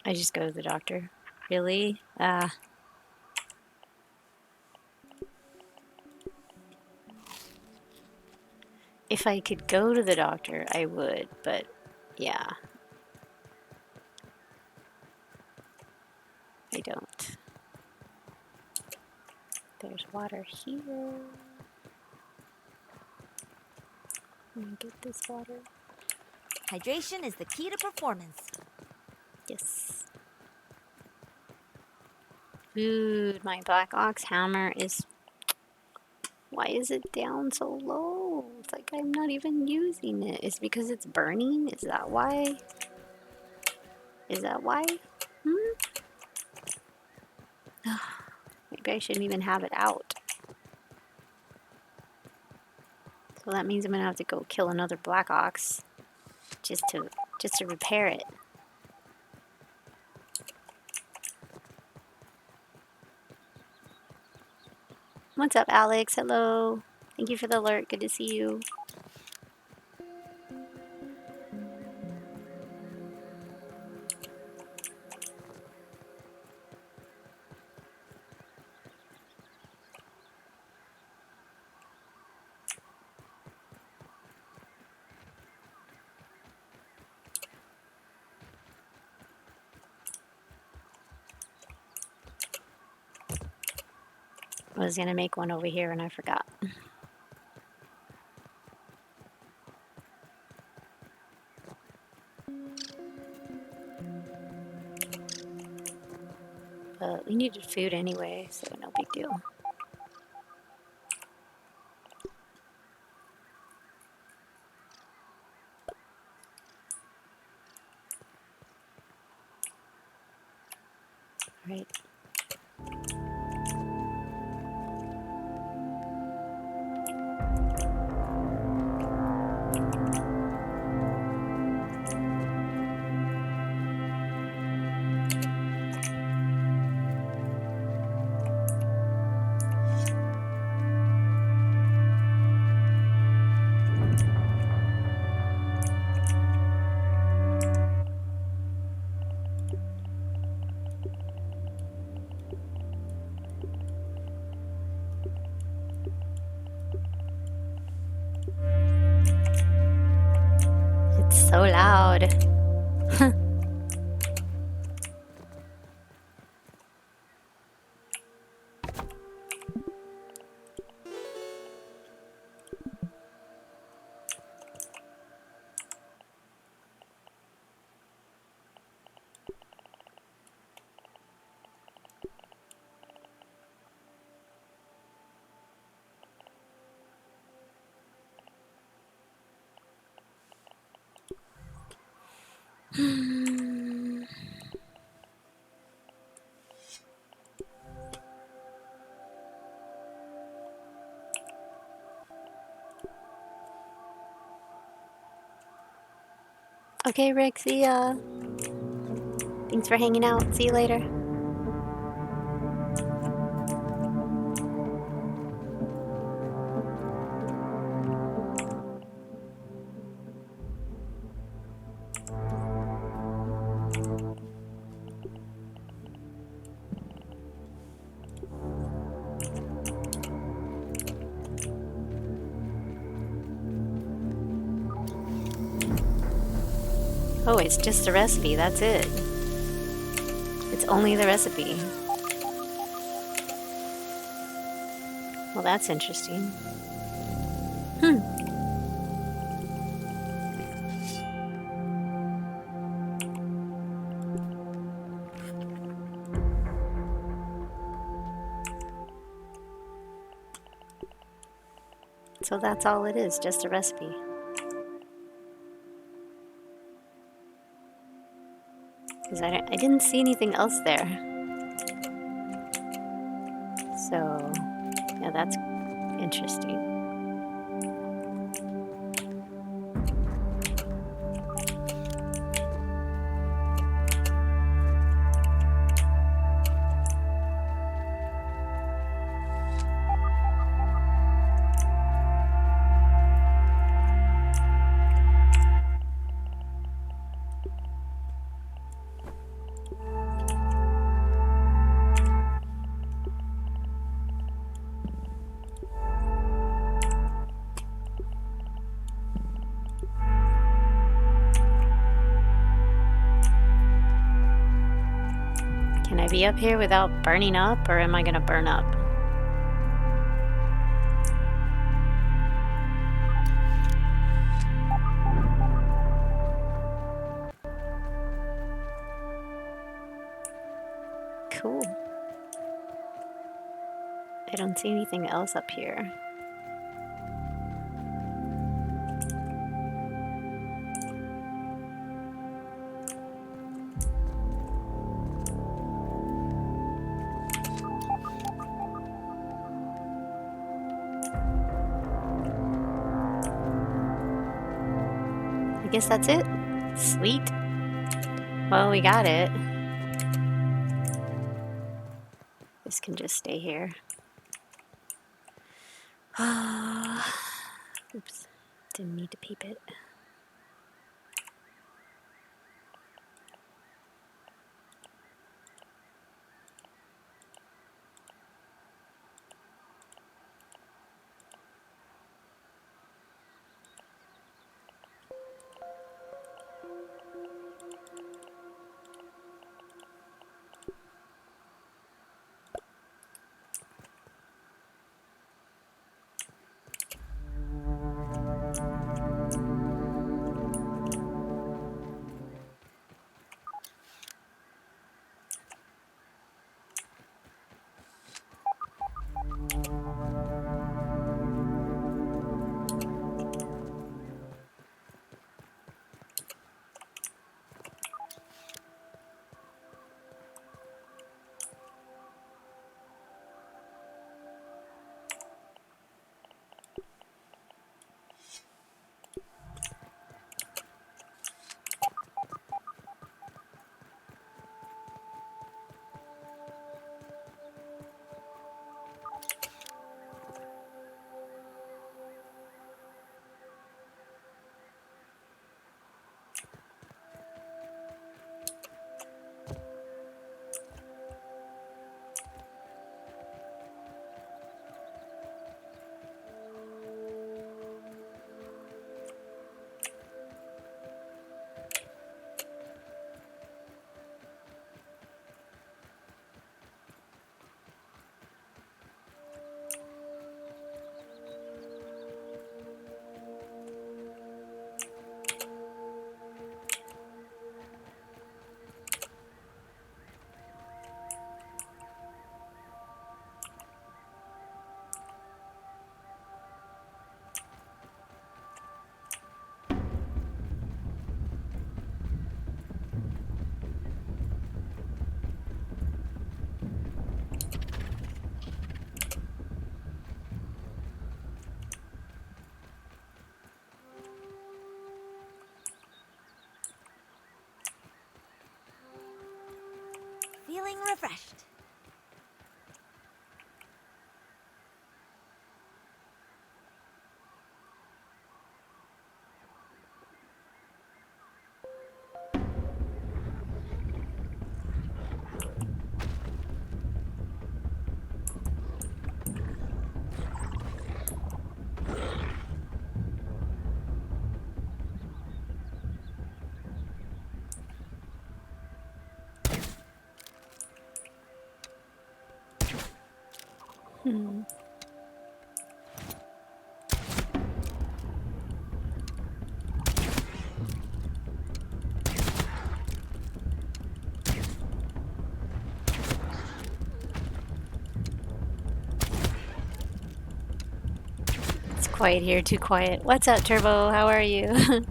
I just go to the doctor. Really? If I could go to the doctor, I would, but yeah. I don't. There's water here. Let me get this water. Hydration is the key to performance. Yes. Food. My Black Ox hammer is... Why is it down so low? It's like I'm not even using it. It's because it's burning? Is that why? Is that why? Maybe I shouldn't even have it out. So that means I'm gonna have to go kill another Black Ox just to repair it. What's up, Alex? Hello. Thank you for the alert. Good to see you. I was gonna make one over here and I forgot. But we needed food anyway, so no big deal. Right. It's so loud. Okay, Rick, see ya. Thanks for hanging out. See you later. Oh, it's just the recipe, that's it. It's only the recipe. Well, that's interesting. So that's all it is, just a recipe. Because I didn't see anything else there. So, yeah, that's interesting. Can I be up here without burning up, or am I gonna burn up? Cool. I don't see anything else up here. I guess that's it. Sweet. Well, we got it. This can just stay here. Oops. Didn't need to peep it. Feeling refreshed. Hmm. It's quiet here, too quiet. What's up, Turbo? How are you?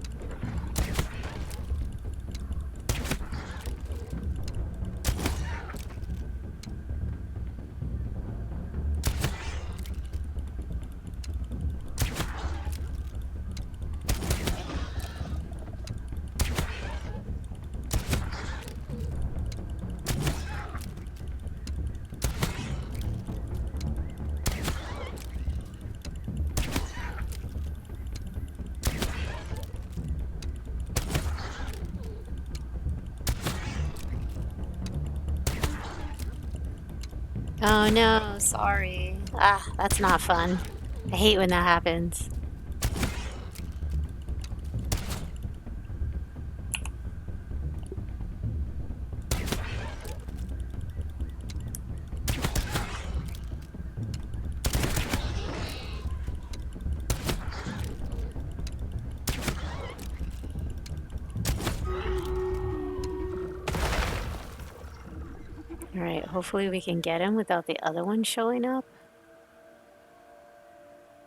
Oh no, sorry. Ah, that's not fun. I hate when that happens. Alright, hopefully we can get him without the other one showing up.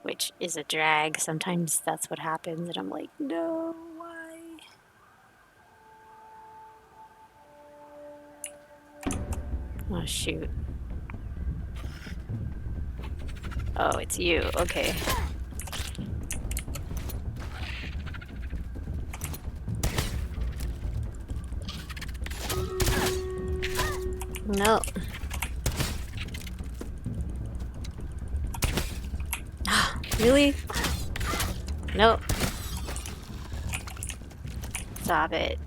Which is a drag. Sometimes that's what happens, and I'm like, no, why? Oh, shoot. Oh, it's you. Okay. No. Really? Nope. Stop it.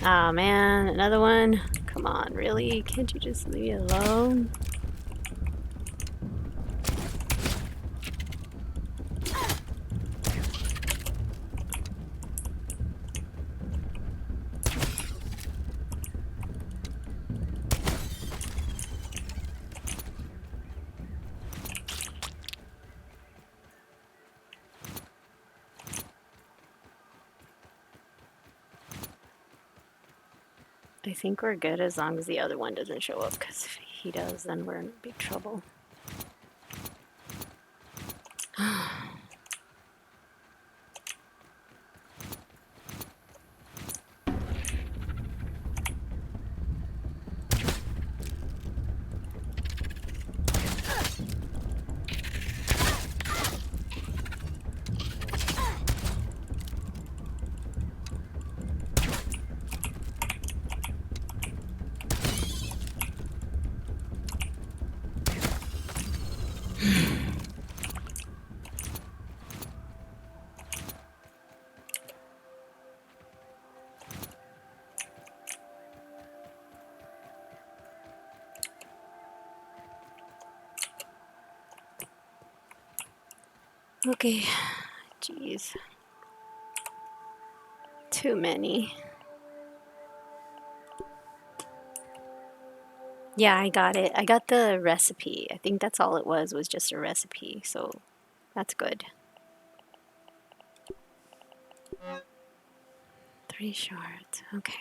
Oh man, another one? Come on, really? Can't you just leave me alone? I think we're good as long as the other one doesn't show up, because if he does, then we're in big trouble. Okay, jeez. Too many. Yeah, I got it. I got the recipe. I think that's all it was just a recipe, so that's good. 3 shards, okay.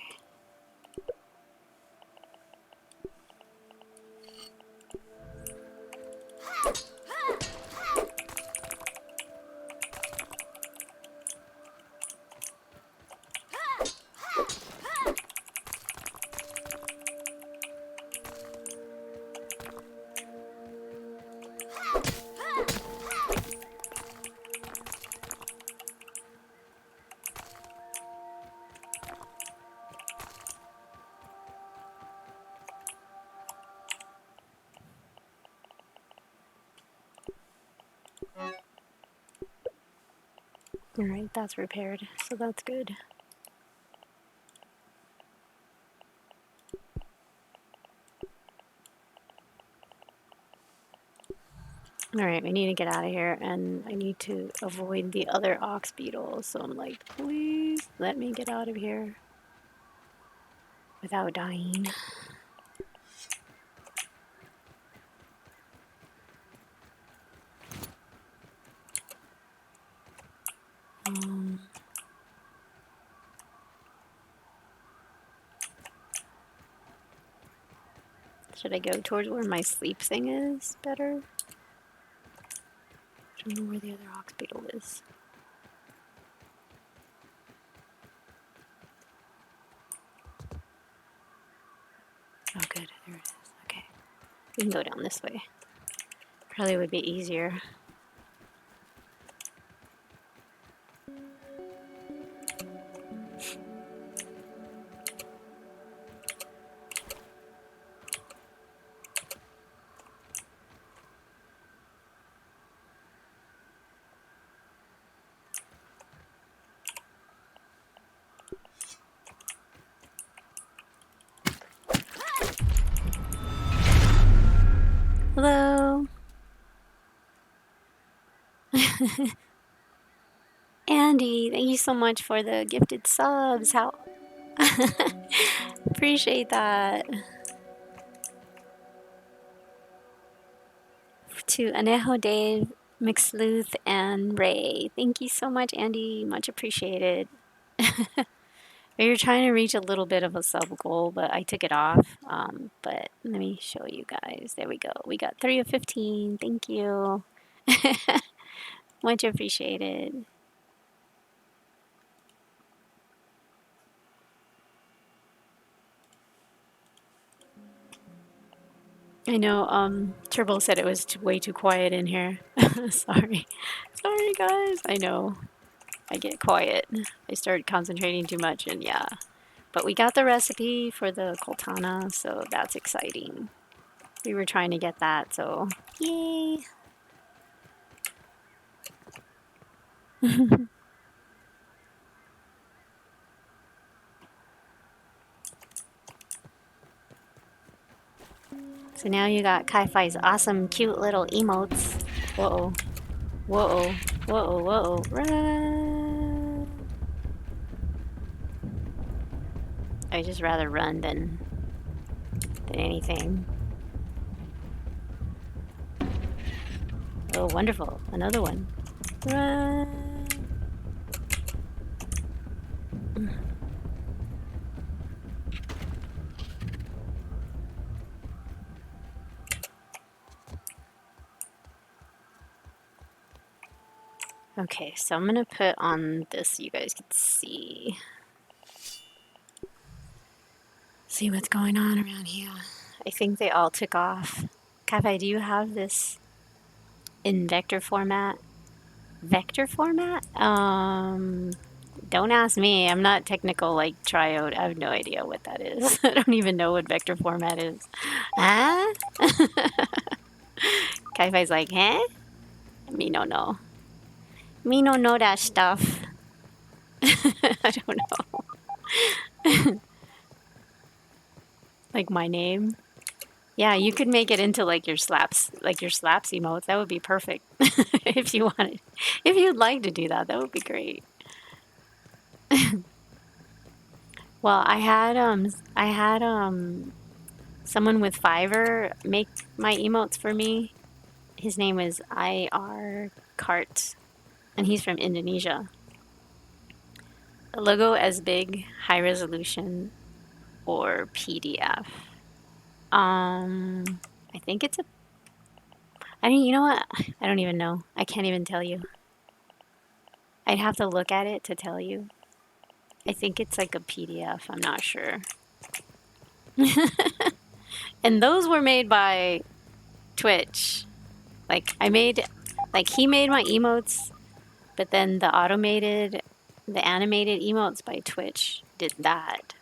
Alright, that's repaired, so that's good. Alright, we need to get out of here, and I need to avoid the other ox beetles, so I'm like, please let me get out of here without dying. Should I go towards where my sleep thing is better? I don't know where the other ox beetle is. Oh good, there it is. Okay. We can go down this way. Probably would be easier. Hello. Andy, thank you so much for the gifted subs. How appreciate that. To Anejo, Dave, McSleuth, and Ray. Thank you so much, Andy. Much appreciated. We were trying to reach a little bit of a sub goal, but I took it off. But let me show you guys. There we go. We got 3 of 15. Thank you. Much appreciated. I know, Turbo said it was way too quiet in here. Sorry. Sorry, guys. I know. I get quiet. I start concentrating too much, and yeah. But we got the recipe for the Coltana, so that's exciting. We were trying to get that, so yay! So now you got Kai-Fi's awesome, cute little emotes. Whoa. Whoa. Whoa. Whoa. Run! I just rather run than anything. Oh, wonderful. Another one. Run! Okay, so I'm gonna put on this so you guys can see. See what's going on around here. I think they all took off. Kai-Fi, do you have this in vector format? Vector format? Don't ask me. I'm not technical like Triode. I have no idea what that is. I don't even know what vector format is. Huh? Kai-Fi's like, huh? Me no know. Me no know that stuff. I don't know. Like my name. Yeah, you could make it into like your slaps emotes. That would be perfect. If you wanted. If you'd like to do that, that would be great. Well, I had someone with Fiverr make my emotes for me. His name is IR Cart, and he's from Indonesia. A logo as big, high resolution, or PDF. I think it's a. I mean, you know what? I don't even know. I can't even tell you. I'd have to look at it to tell you. I think it's like a PDF. I'm not sure. And those were made by Twitch. Like he made my emotes, but then the animated emotes by Twitch did that.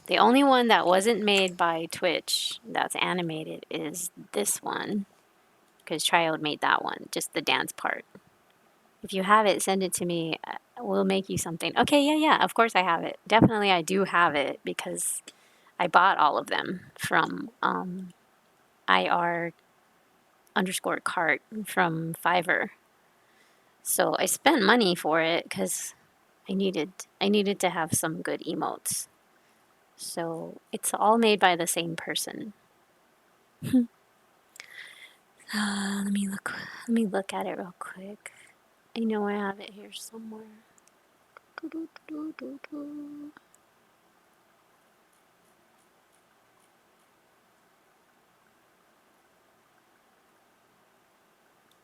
The only one that wasn't made by Twitch that's animated is this one, because Triode made that one, just the dance part. If you have it, send it to me. We'll make you something. Okay, yeah, of course I have it. Definitely I do have it because I bought all of them from IR_cart from Fiverr. So I spent money for it because I needed to have some good emotes. So it's all made by the same person. Let me look at it real quick. I know I have it here somewhere.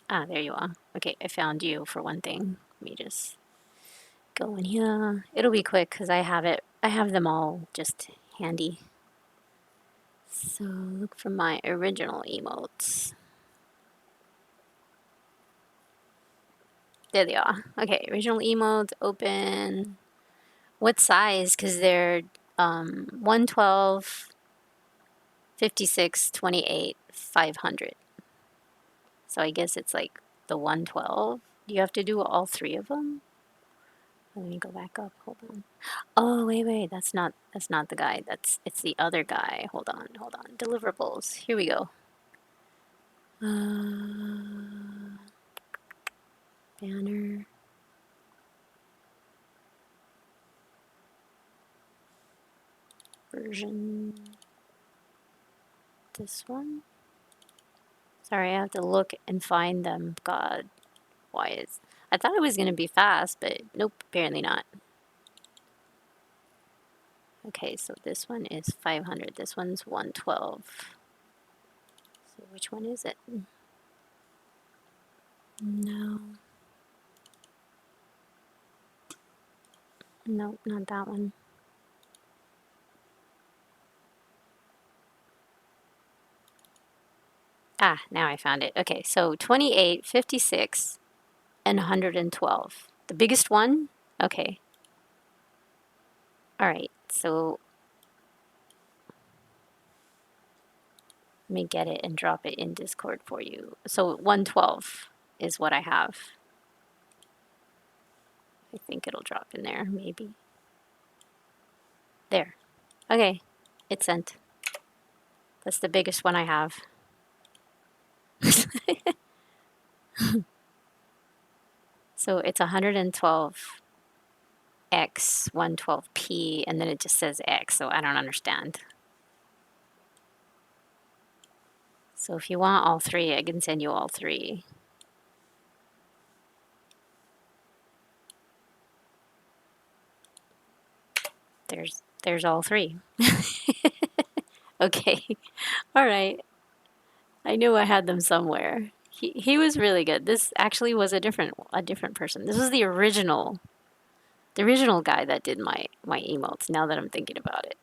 Ah, there you are. Okay, I found you for one thing. Let me just go in here. It'll be quick because I have them all just handy. So look for my original emotes. There they are. Okay, original emotes, open. What size? Because they're 112, 56, 28, 500. So I guess it's like the 112. Do you have to do all three of them? Let me go back up. Hold on. Oh, wait. That's not the guy. It's the other guy. Hold on. Deliverables. Here we go. Banner. Version. This one. Sorry, I have to look and find them. God, I thought it was going to be fast, but nope, apparently not. Okay, so this one is 500. This one's 112. So which one is it? No. Nope, not that one. Ah, now I found it. Okay, so 28, 56, and 112. The biggest one? Okay. All right, so Let me get it and drop it in Discord for you. So 112 is what I have. I think it'll drop in there, maybe. There. Okay, it's sent. That's the biggest one I have. So it's 112 X 112p, and then it just says X, so I don't understand. So if you want all three, I can send you all three. There's all three. Okay. All right. I knew I had them somewhere. He was really good. This actually was a different person. This was the original guy that did my emotes, now that I'm thinking about it.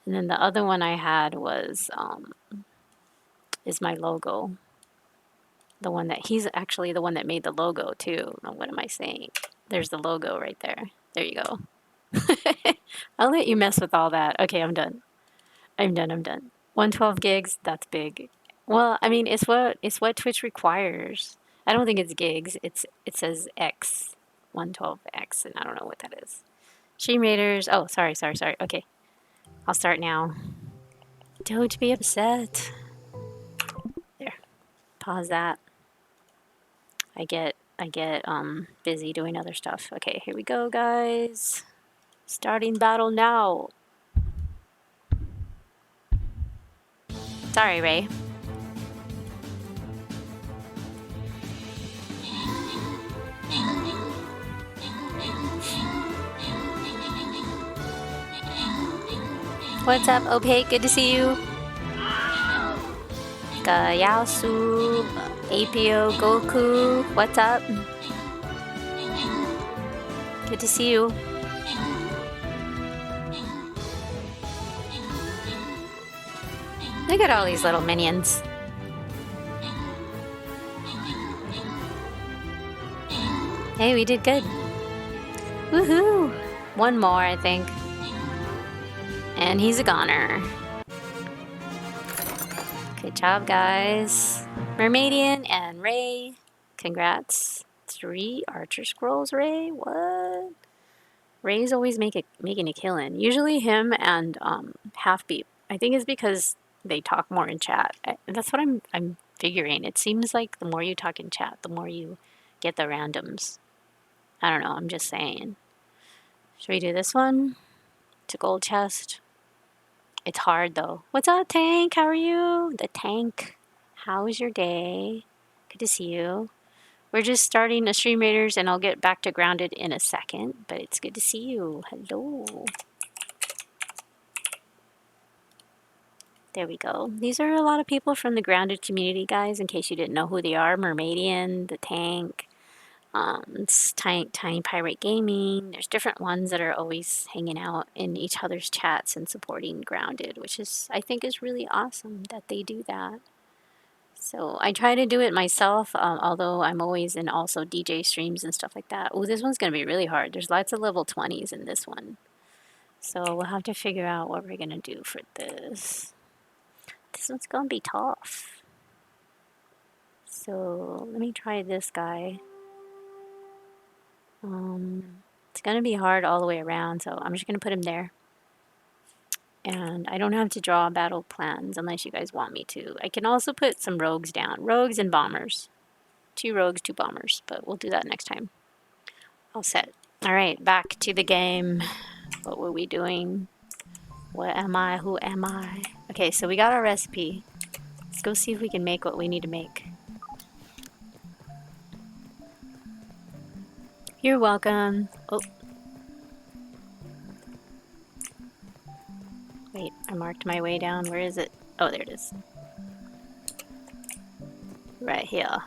And then the other one I had was is my logo. The one that he's actually the one that made the logo too. Oh, what am I saying? There's the logo right there. There you go. I'll let you mess with all that. Okay, I'm done. 112 gigs, that's big. Well, I mean, it's what Twitch requires. I don't think it's gigs. It says X, 112X, and I don't know what that is. Stream Raiders. Oh, sorry. Okay, I'll start now. Don't be upset. There. Pause that. I get busy doing other stuff. Okay, here we go, guys. Starting battle now. Sorry, Ray. What's up, Opaque? Good to see you. Gayasu, APO, Goku. What's up? Good to see you. Look at all these little minions. Hey, we did good. Woohoo! One more, I think. And he's a goner. Good job, guys. Mermaidian and Ray. Congrats. 3 Archer Scrolls, Ray? What? Ray's always making a killing. Usually him and Halfbeat. I think it's because they talk more in chat. That's what I'm figuring. It seems like the more you talk in chat, the more you get the randoms. I don't know, I'm just saying. Should we do this one? It's a gold chest. It's hard though. What's up, Tank? How are you? The Tank. How was your day? Good to see you. We're just starting a Stream Raiders and I'll get back to Grounded in a second, but it's good to see you. Hello. There we go. These are a lot of people from the Grounded community, guys, in case you didn't know who they are. Mermaidian, the Tank, Tiny Pirate Gaming. There's different ones that are always hanging out in each other's chats and supporting Grounded, which is, I think, is really awesome that they do that. So I try to do it myself, although I'm always in also DJ streams and stuff like that. Oh, this one's going to be really hard. There's lots of level 20s in this one. So we'll have to figure out what we're going to do for this. This one's going to be tough. So let me try this guy. It's going to be hard all the way around, so I'm just going to put him there. And I don't have to draw battle plans unless you guys want me to. I can also put some rogues down. Rogues and bombers. 2 rogues, 2 bombers. But we'll do that next time. All set. Alright, back to the game. What were we doing? What am I? Who am I? Okay, so we got our recipe. Let's go see if we can make what we need to make. You're welcome. Oh. Wait, I marked my way down. Where is it? Oh, there it is. Right here.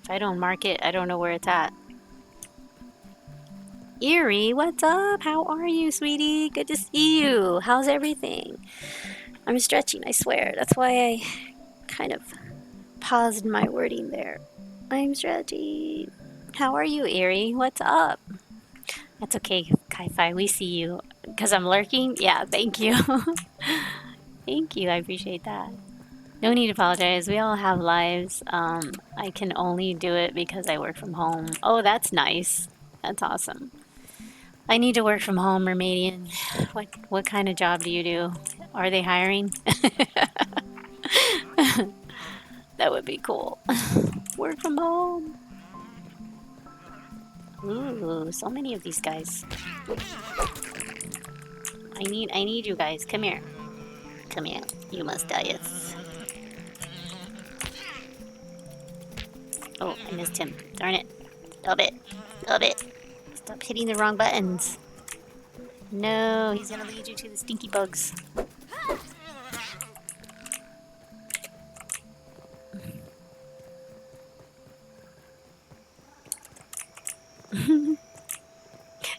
If I don't mark it, I don't know where it's at. Erie, what's up? How are you, sweetie? Good to see you. How's everything? I'm stretching, I swear. That's why I kind of paused my wording there. I'm stretching. How are you, Erie? What's up? That's okay, Kai-Fi. We see you. Because I'm lurking? Yeah, thank you. Thank you. I appreciate that. No need to apologize. We all have lives. I can only do it because I work from home. Oh, that's nice. That's awesome. I need to work from home, Mermaidian. What kind of job do you do? Are they hiring? That would be cool. Work from home. Ooh, so many of these guys. I need you guys. Come here. Come here. You must die. Yes. Oh, I missed him. Darn it. Stop it. Stop it. Stop hitting the wrong buttons. No, he's gonna lead you to the stinky bugs.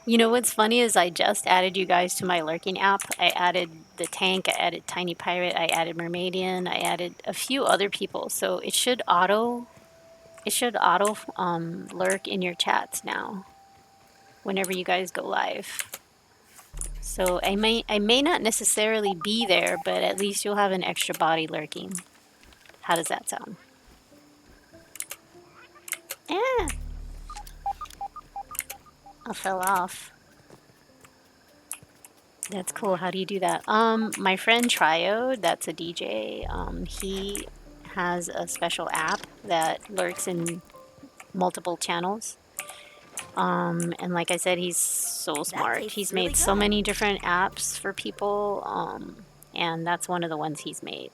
You know what's funny is I just added you guys to my lurking app. I added the tank, I added Tiny Pirate, I added Mermaidian, I added a few other people. So it should auto lurk in your chats now whenever you guys go live. So I may not necessarily be there, but at least you'll have an extra body lurking. How does that sound? Yeah. I fell off. That's cool. How do you do that? My friend Triode, that's a DJ. He has a special app that lurks in multiple channels. And like I said, he's so smart. He's made so many different apps for people. And that's one of the ones he's made.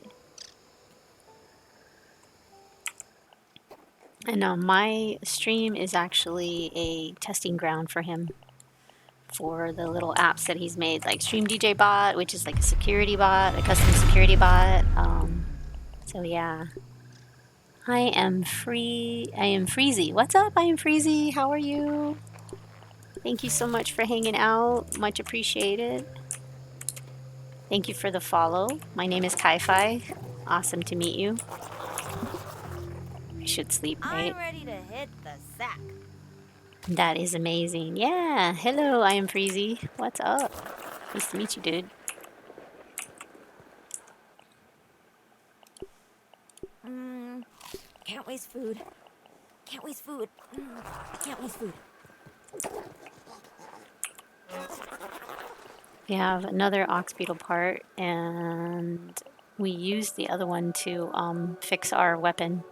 And my stream is actually a testing ground for him for the little apps that he's made, like Stream DJ Bot, which is like a security bot, a custom security bot. So yeah. I am Freezy. What's up? I am Freezy. How are you? Thank you so much for hanging out. Much appreciated. Thank you for the follow. My name is Kai-Fi. Awesome to meet you. I should sleep, right? I'm ready to hit the sack. That is amazing. Yeah. Hello, I am Freezy. What's up? Nice to meet you, dude. Can't waste food. Can't waste food. Can't waste food. We have another ox beetle part, and we used the other one to fix our weapon.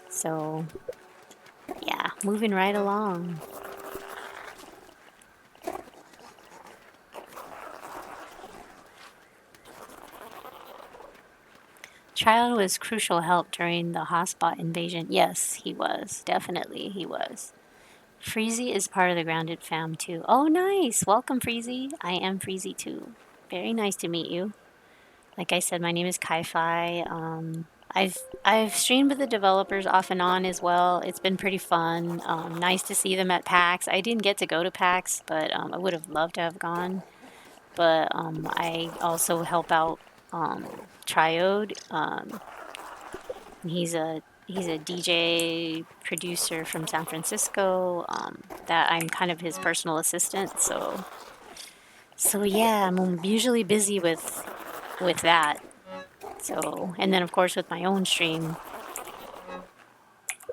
So, yeah, moving right along. Trial was crucial help during the hotspot invasion. Yes, he was. Definitely, he was. Freezy is part of the Grounded fam too. Oh, nice. Welcome, Freezy. I am Freezy too. Very nice to meet you. Like I said, my name is Kai-Fi. I've streamed with the developers off and on as well. It's been pretty fun. Nice to see them at PAX. I didn't get to go to PAX, but I would have loved to have gone. But I also help out Triode. He's a DJ producer from San Francisco. That I'm kind of his personal assistant. So yeah, I'm usually busy with that. So, and then of course with my own stream.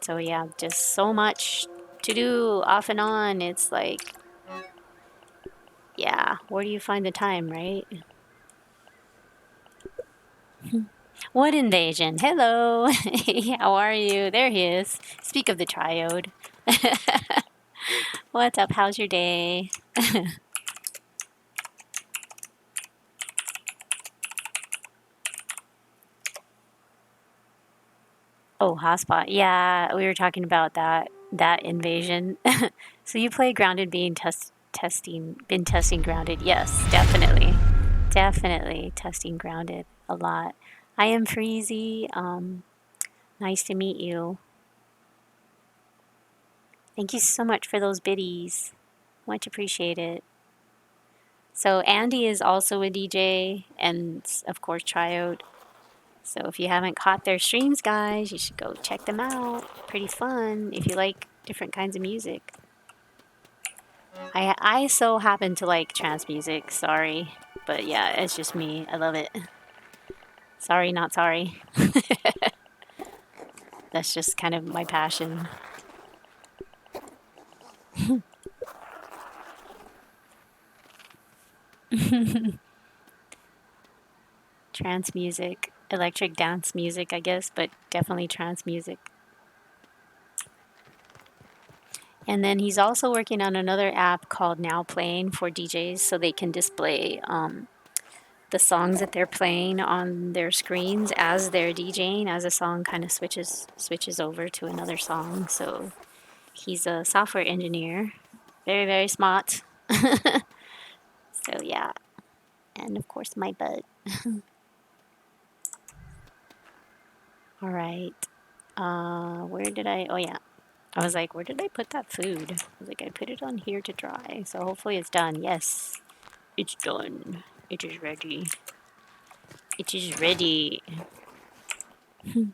So yeah, just so much to do off and on. It's like, yeah, where do you find the time, right? What invasion? Hello. How are you? There he is. Speak of the Triode. What's up? How's your day? Oh, hotspot. Yeah, we were talking about that invasion. So you play Grounded, been testing Grounded. Yes, definitely. Definitely testing Grounded a lot. I am Freezy. Nice to meet you. Thank you so much for those biddies. Much appreciated. So Andy is also a DJ and of course Triode. So if you haven't caught their streams, guys, you should go check them out. Pretty fun if you like different kinds of music. I so happen to like trance music, sorry. But yeah, it's just me. I love it. Sorry, not sorry. That's just kind of my passion. Trance music, electric dance music, I guess, but definitely trance music. And then he's also working on another app called Now Playing for DJs so they can display the songs that they're playing on their screens as they're DJing, as a song kind of switches over to another song. So he's a software engineer, very, very smart. So yeah, and of course my butt. All right. Where did I? Oh yeah, I was like, where did I put that food? I was like, I put it on here to dry. So hopefully it's done. Yes, it's done. It is ready. It is ready. Ugh.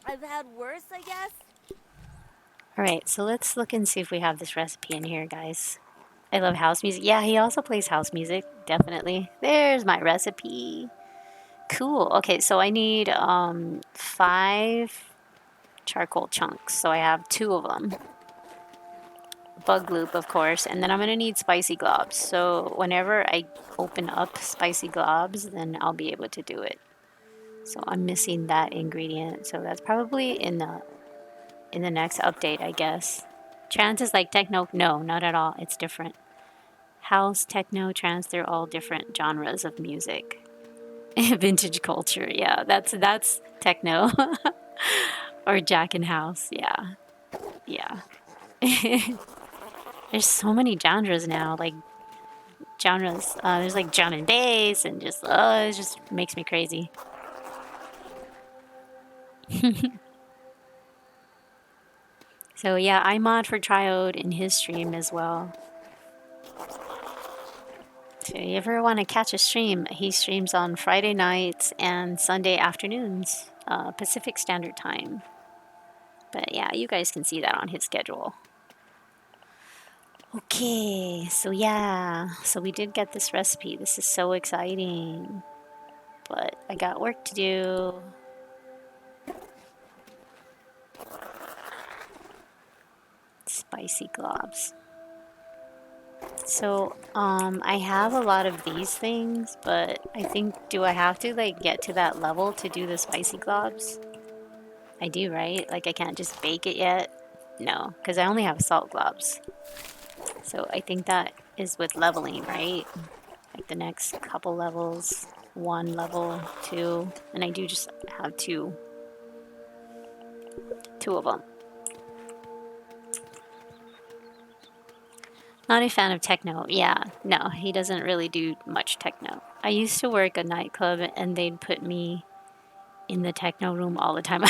I've had worse, I guess. All right, so let's look and see if we have this recipe in here, guys. I love house music. Yeah, he also plays house music, definitely. There's my recipe. Cool. Okay, so I need 5 charcoal chunks. So I have 2 of them. Bug loop, of course, and then I'm gonna need spicy globs. So whenever I open up spicy globs, then I'll be able to do it. So I'm missing that ingredient. So that's probably in the next update, I guess. Trance is like techno? No, not at all. It's different. House, techno, trance, they're all different genres of music. Vintage culture, yeah, that's techno. Or Jack and House, yeah. Yeah. There's so many genres now, like genres. There's like drum and bass and just it just makes me crazy. So yeah, I mod for Triode in his stream as well. So if you ever want to catch a stream, he streams on Friday nights and Sunday afternoons, Pacific Standard Time. But yeah, you guys can see that on his schedule. Okay, so yeah, so we did get this recipe. This is so exciting. But I got work to do. Spicy globs. So, I have a lot of these things, but I think, do I have to like get to that level to do the spicy globs? I do, right? Like I can't just bake it yet? No, because I only have salt globs. So I think that is with leveling, right? Like the next couple levels, 1 level, 2, and I do just have two of them. Not a fan of techno. Yeah, no, he doesn't really do much techno. I used to work a nightclub and they'd put me in the techno room all the time.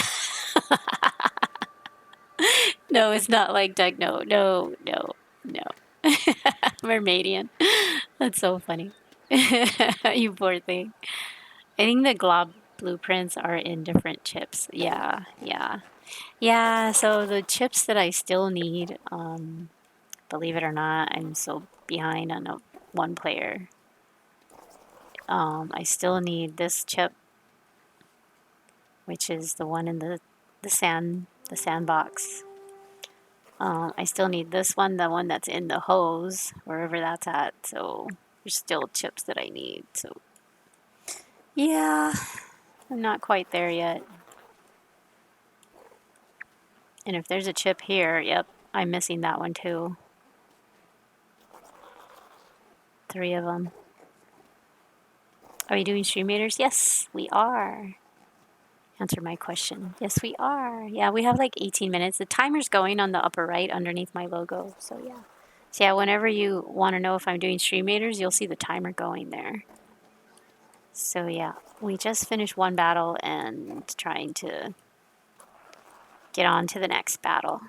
No, it's not like techno. No, no, no. Mermaidian. That's so funny. You poor thing. I think the glob blueprints are in different chips. Yeah, yeah. Yeah, so the chips that I still need, believe it or not, I'm so behind on a 1 player. I still need this chip, which is the one in the sandbox. I still need this one, the one that's in the hose, wherever that's at. So there's still chips that I need. So yeah, I'm not quite there yet. And if there's a chip here, yep, I'm missing that one too. 3 of them. Are we doing stream meters? Yes, we are. Answer my question. Yes, we are. Yeah, we have like 18 minutes. The timer's going on the upper right underneath my logo. So yeah. So yeah, whenever you want to know if I'm doing stream meters, you'll see the timer going there. So yeah, we just finished 1 battle and trying to get on to the next battle.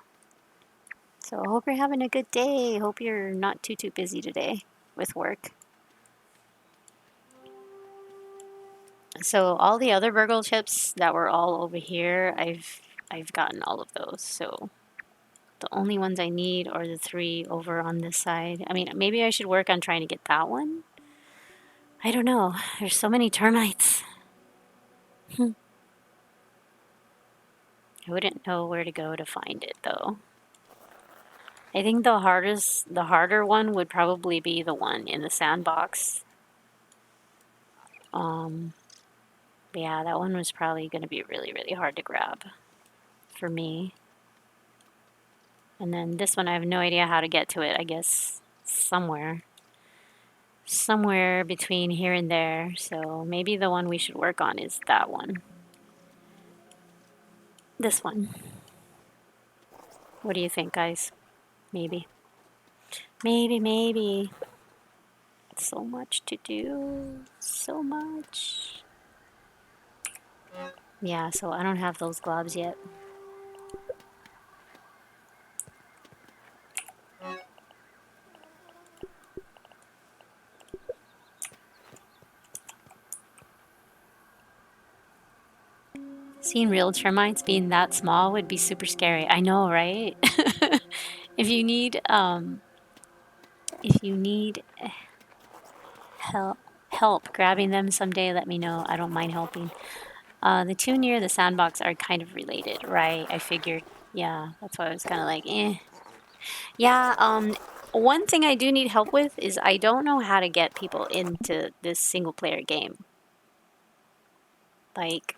So I hope you're having a good day. Hope you're not too busy today with work. So all the other Burgle chips that were all over here, I've gotten all of those. So the only ones I need are the 3 over on this side. I mean, maybe I should work on trying to get that one. I don't know. There's so many termites. I wouldn't know where to go to find it though. I think the harder one would probably be the one in the sandbox. Yeah, that one was probably going to be really, really hard to grab for me. And then this one, I have no idea how to get to it. I guess somewhere between here and there. So maybe the one we should work on is that one. This one. What do you think, guys? Maybe. Maybe. So much to do. So much. Yeah, so I don't have those gloves yet. Seeing real termites being that small would be super scary. I know, right? If you need help grabbing them someday, let me know. I don't mind helping. The two near the sandbox are kind of related, right? I figured. Yeah, that's why I was kind of like, eh. Yeah, one thing I do need help with is I don't know how to get people into this single player game. Like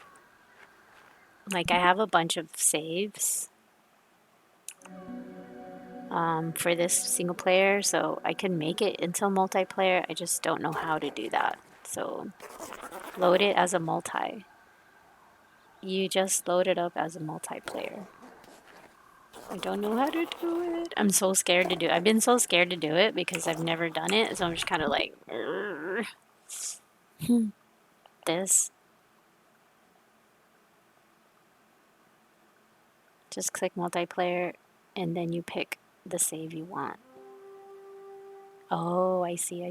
I have a bunch of saves for this single player, so I can make it into multiplayer. I just don't know how to do that. So load it as a multi. You just load it up as a multiplayer. I don't know how to do it. I'm so scared to do it. I've been so scared to do it because I've never done it, so I'm just kind of like, this. Just click multiplayer, and then you pick the save you want. Oh, I see.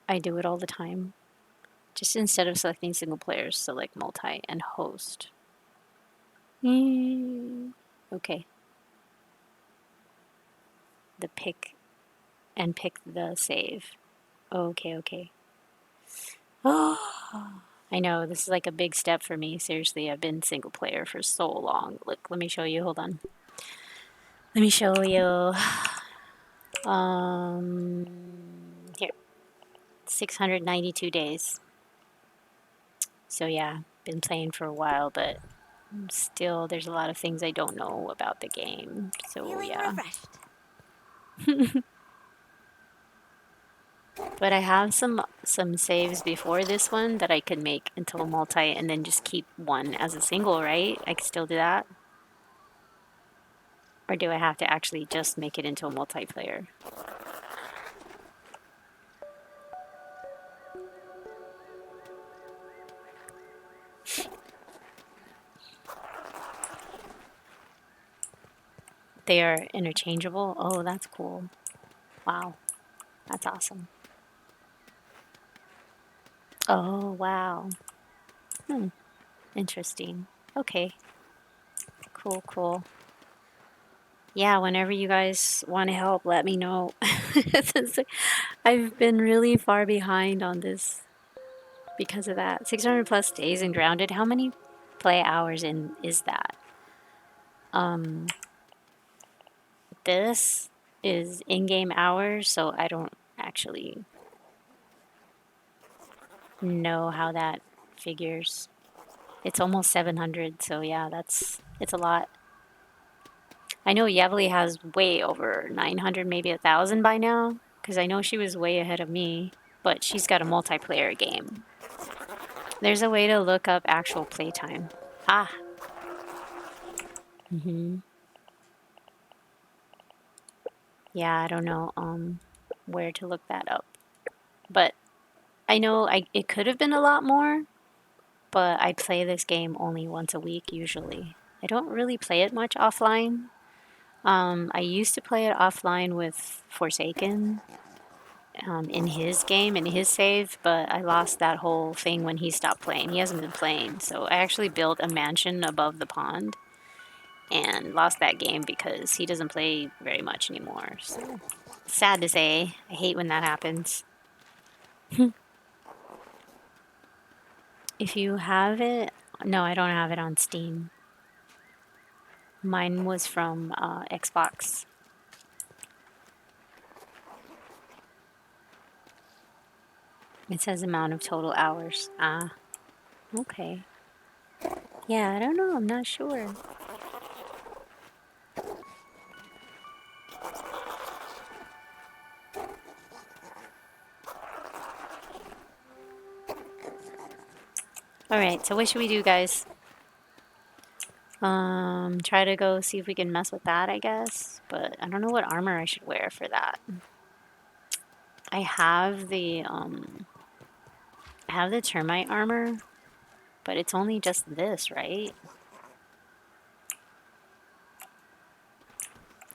I do it all the time. Just instead of selecting single players, select multi and host. Okay. Pick the save. Okay. Oh, I know, this is like a big step for me. Seriously, I've been single player for so long. Look, let me show you. Hold on. Let me show you. Here. 692 days. So yeah, been playing for a while, but still there's a lot of things I don't know about the game. So Feeling yeah. refreshed. But I have some saves before this one that I could make into a multi and then just keep one as a single, right? I could still do that. Or do I have to actually just make it into a multiplayer? They are interchangeable? Oh, that's cool. Wow. That's awesome. Oh, wow. Interesting. Okay. Cool. Yeah, whenever you guys want to help, let me know. I've been really far behind on this because of that. 600 plus days in Grounded. How many play hours in is that? This is in-game hours, so I don't actually know how that figures. It's almost 700, so yeah, it's a lot. I know Yevly has way over 900, maybe 1,000 by now, because I know she was way ahead of me, but she's got a multiplayer game. There's a way to look up actual playtime. Ah. Yeah, I don't know where to look that up. But I know it could have been a lot more, but I play this game only once a week usually. I don't really play it much offline. I used to play it offline with Forsaken in his game, in his save, but I lost that whole thing when he stopped playing. He hasn't been playing, so I actually built a mansion above the pond and lost that game because he doesn't play very much anymore. So sad to say. I hate when that happens. If you have it, no, I don't have it on Steam. Mine was from Xbox. It says amount of total hours. Ah, okay. Yeah, I don't know. I'm not sure. Alright, so what should we do, guys? Try to go see if we can mess with that, I guess. But I don't know what armor I should wear for that. I have the termite armor, but it's only just this, right?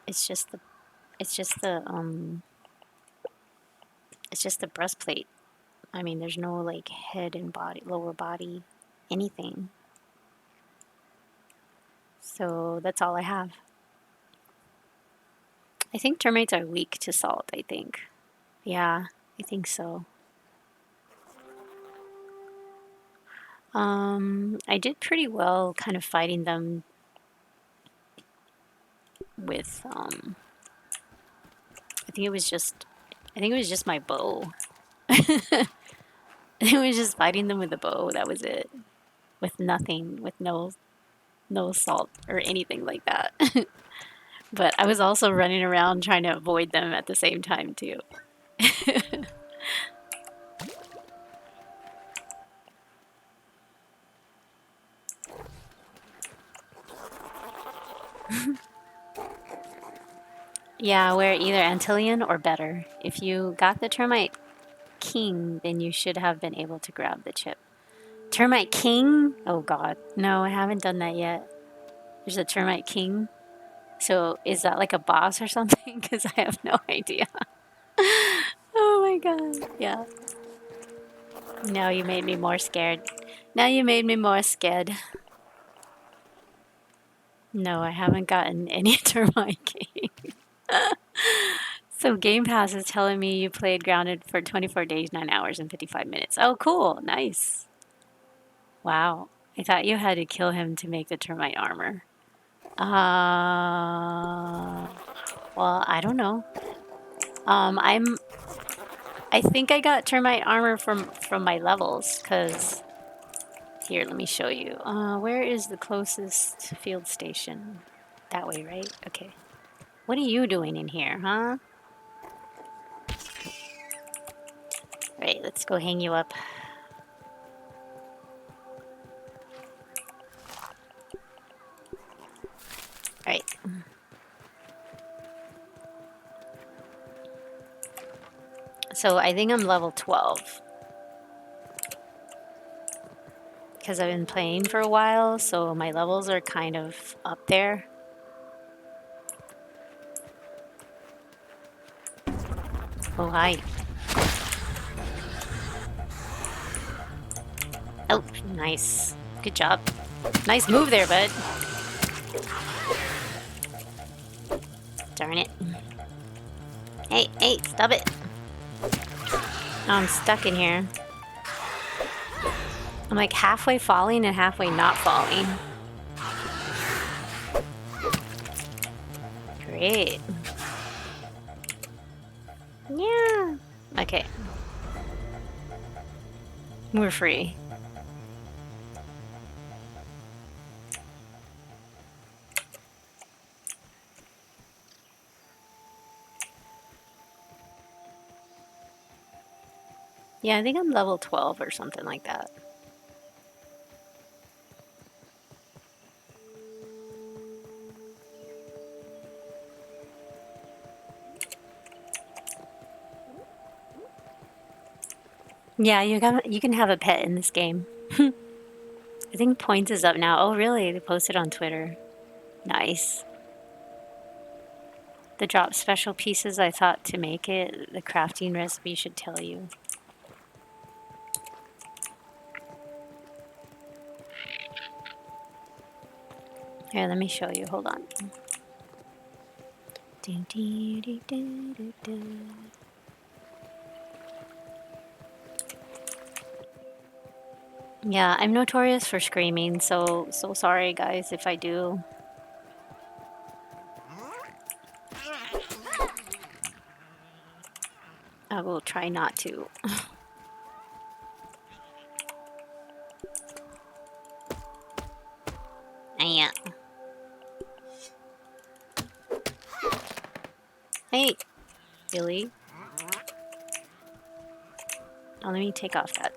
It's just the it's just the breastplate. I mean, there's no like head and body, lower body, anything. So that's all I have. I think termites are weak to salt, I think. Yeah, I think so. I did pretty well kind of fighting them with I think it was just my bow. It was just fighting them with the bow, that was it. With nothing, with no salt or anything like that. But I was also running around trying to avoid them at the same time too. Yeah, we're either Antillean or better. If you got the Termite King, then you should have been able to grab the chip. Termite King? Oh god. No, I haven't done that yet. There's a Termite King. So is that like a boss or something? Because I have no idea. Oh my god. Yeah. Now you made me more scared. Now you made me more scared. No, I haven't gotten any Termite King. So Game Pass is telling me you played Grounded for 24 days, 9 hours, and 55 minutes. Oh, cool. Nice. Wow. I thought you had to kill him to make the termite armor. Well, I don't know. I think I got termite armor from my levels, because here, let me show you. Where is the closest field station? That way, right? Okay. What are you doing in here, huh? Right, let's go hang you up. Alright. So I think I'm level 12. Because I've been playing for a while, so my levels are kind of up there. Oh, hi. Oh, nice. Good job. Nice move there, bud. Darn it. Hey, hey, stop it. Oh, I'm stuck in here. I'm like halfway falling and halfway not falling. Great. Yeah. Okay. We're free. Yeah, I think I'm level 12 or something like that. Yeah, you can have a pet in this game. I think Points is up now. Oh, really? They posted on Twitter. Nice. The drop special pieces I thought to make it. The crafting recipe should tell you. Here, let me show you. Hold on. Yeah, I'm notorious for screaming, so sorry guys if I do. I will try not to. Yeah. Hey, Billy. Oh, let me take off that.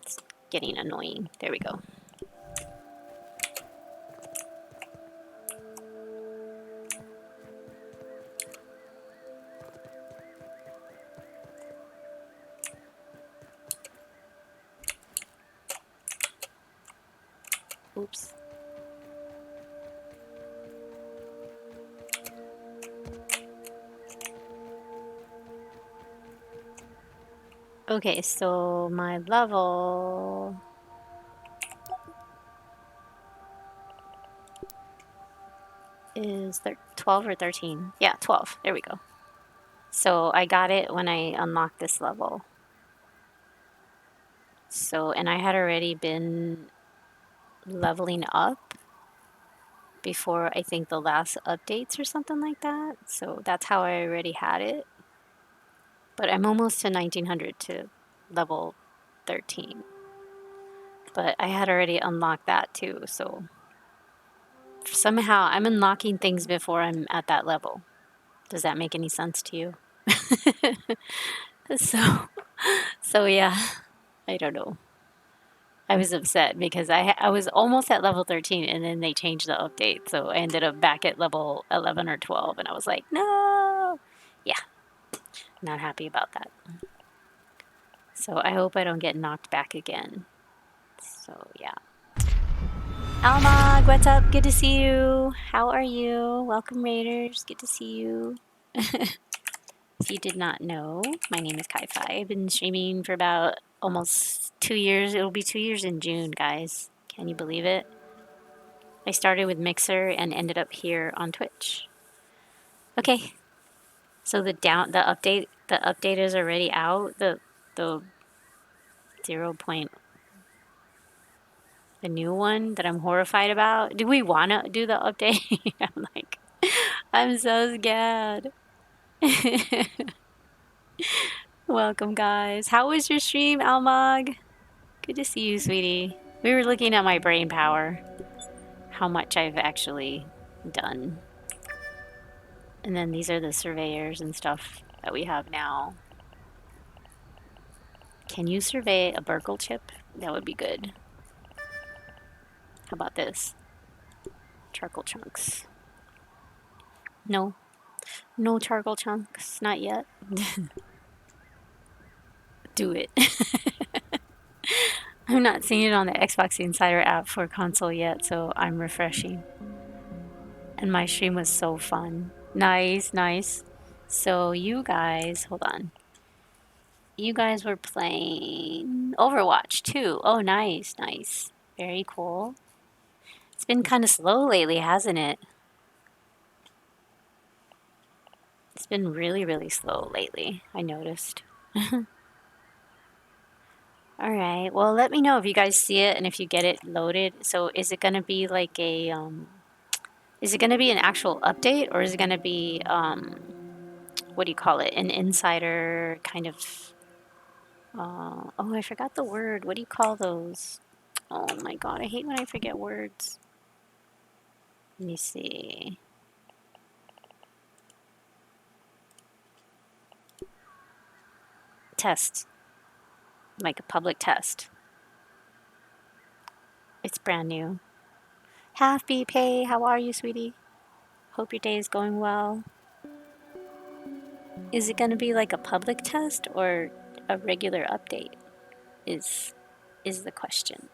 It's getting annoying. There we go. Oops. Okay, so my level is 12 or 13. Yeah, 12. There we go. So I got it when I unlocked this level. So, and I had already been leveling up before I think the last updates or something like that. So that's how I already had it. But I'm almost to 1900 to level 13. But I had already unlocked that too. So somehow I'm unlocking things before I'm at that level. Does that make any sense to you? So yeah, I don't know. I was upset because I was almost at level 13 and then they changed the update. So I ended up back at level 11 or 12 and I was like, no. Yeah, not happy about that. So I hope I don't get knocked back again. So yeah. Almog, what's up? Good to see you. How are you? Welcome, Raiders. Good to see you. If you did not know, my name is Kai-Fi. I've been streaming for about almost 2 years. It'll be 2 years in June, guys. Can you believe it? I started with Mixer and ended up here on Twitch. Okay. So the update is already out. The 0. The new one that I'm horrified about. Do we want to do the update? I'm like, I'm so scared. Welcome, guys. How was your stream, Almog? Good to see you, sweetie. We were looking at my brain power, how much I've actually done. And then these are the surveyors and stuff that we have now. Can you survey a Burgle chip? That would be good. How about this? Charcoal chunks. No. No charcoal chunks. Not yet. Do it. I'm not seeing it on the Xbox Insider app for console yet, so I'm refreshing. And my stream was so fun. Nice, nice. So you guys, hold on. You guys were playing Overwatch too. Oh, nice, nice. Very cool. It's been kind of slow lately, hasn't it? It's been really, really slow lately, I noticed. All right. Well, let me know if you guys see it and if you get it loaded. So is it going to be like a is it going to be an actual update or is it going to be what do you call it? An insider kind of oh, I forgot the word. What do you call those? Oh my god, I hate when I forget words. Let me see. Test. Like a public test. It's brand new. Happy Pay, how are you, sweetie? Hope your day is going well. Is it going to be like a public test or a regular update? Is the question.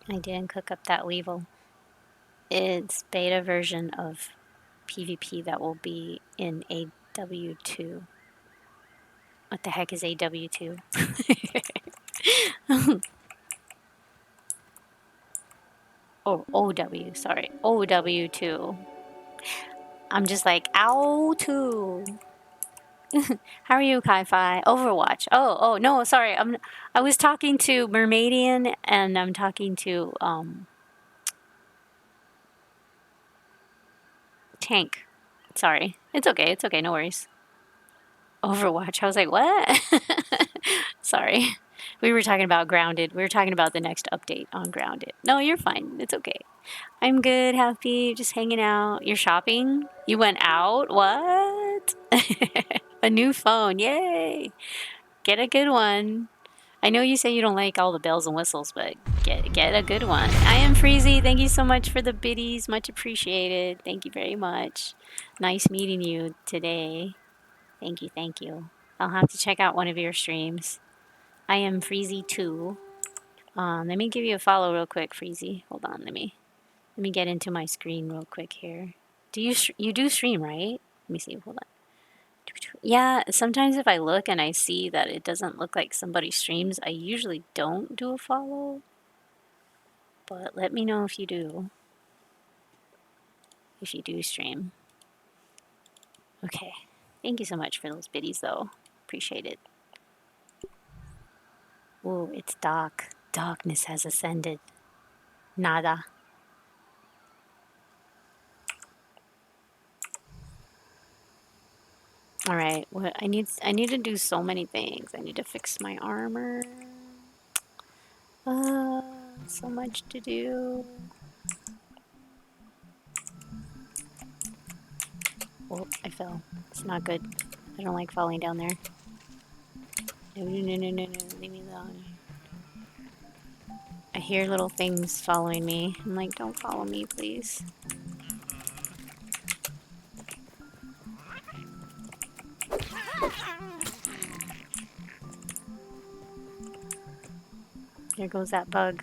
I didn't cook up that Weevil. It's beta version of PvP that will be in AW2. What the heck is AW2? Oh, OW, sorry. OW2. I'm just like, ow too. How are you, Kai-Fi? Overwatch. Oh, no, sorry. I was talking to Mermaidian and I'm talking to Tank. Sorry. It's okay, no worries. Overwatch. I was like, what? Sorry. We were talking about Grounded. We were talking about the next update on Grounded. No, you're fine. It's okay. I'm good, happy, just hanging out. You're shopping? You went out? What? A new phone. Yay. Get a good one. I know you say you don't like all the bells and whistles, but get a good one. I am Freezy. Thank you so much for the biddies. Much appreciated. Thank you very much. Nice meeting you today. Thank you, thank you. I'll have to check out one of your streams. I am Freezy too. Let me give you a follow real quick, Freezy. Hold on, let me get into my screen real quick here. Do you do stream, right? Let me see. Hold on. Yeah, sometimes if I look and I see that it doesn't look like somebody streams, I usually don't do a follow. But let me know if you do. If you do stream. Okay. Thank you so much for those biddies though. Appreciate it. Ooh, it's dark. Darkness has ascended. Nada. All right. What I need to do so many things. I need to fix my armor. So much to do. Oh, I fell. It's not good. I don't like falling down there. No. Leave me alone. I hear little things following me. I'm like, don't follow me, please. There goes that bug.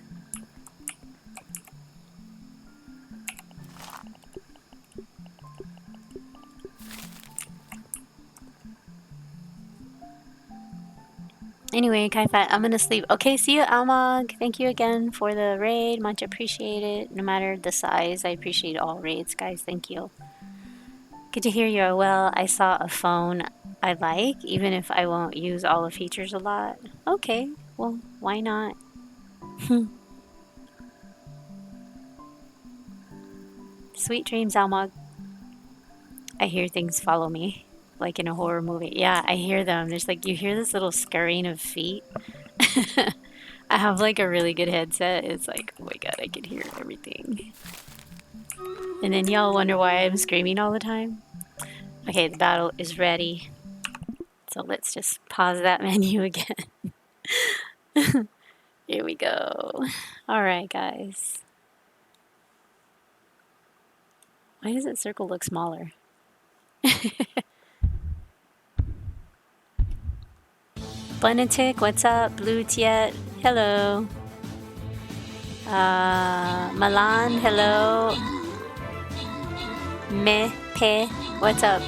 Anyway, Kai-Fat, I'm gonna sleep. Okay, see you, Almog. Thank you again for the raid. Much appreciated. No matter the size, I appreciate all raids, guys. Thank you. Good to hear you're well. I saw a phone I like, even if I won't use all the features a lot. Okay, well, why not? Sweet dreams, Almog. I hear things follow me, like in a horror movie. Yeah, I hear them. There's like, you hear this little scurrying of feet. I have like a really good headset. It's like, oh my god, I can hear everything. And then y'all wonder why I'm screaming all the time. Okay, the battle is ready. So let's just pause that menu again. Here we go. Alright, guys. Why does that circle look smaller? Bunatic, what's up? Blue Tiet, hello. Milan, hello. Me, Pe, what's up?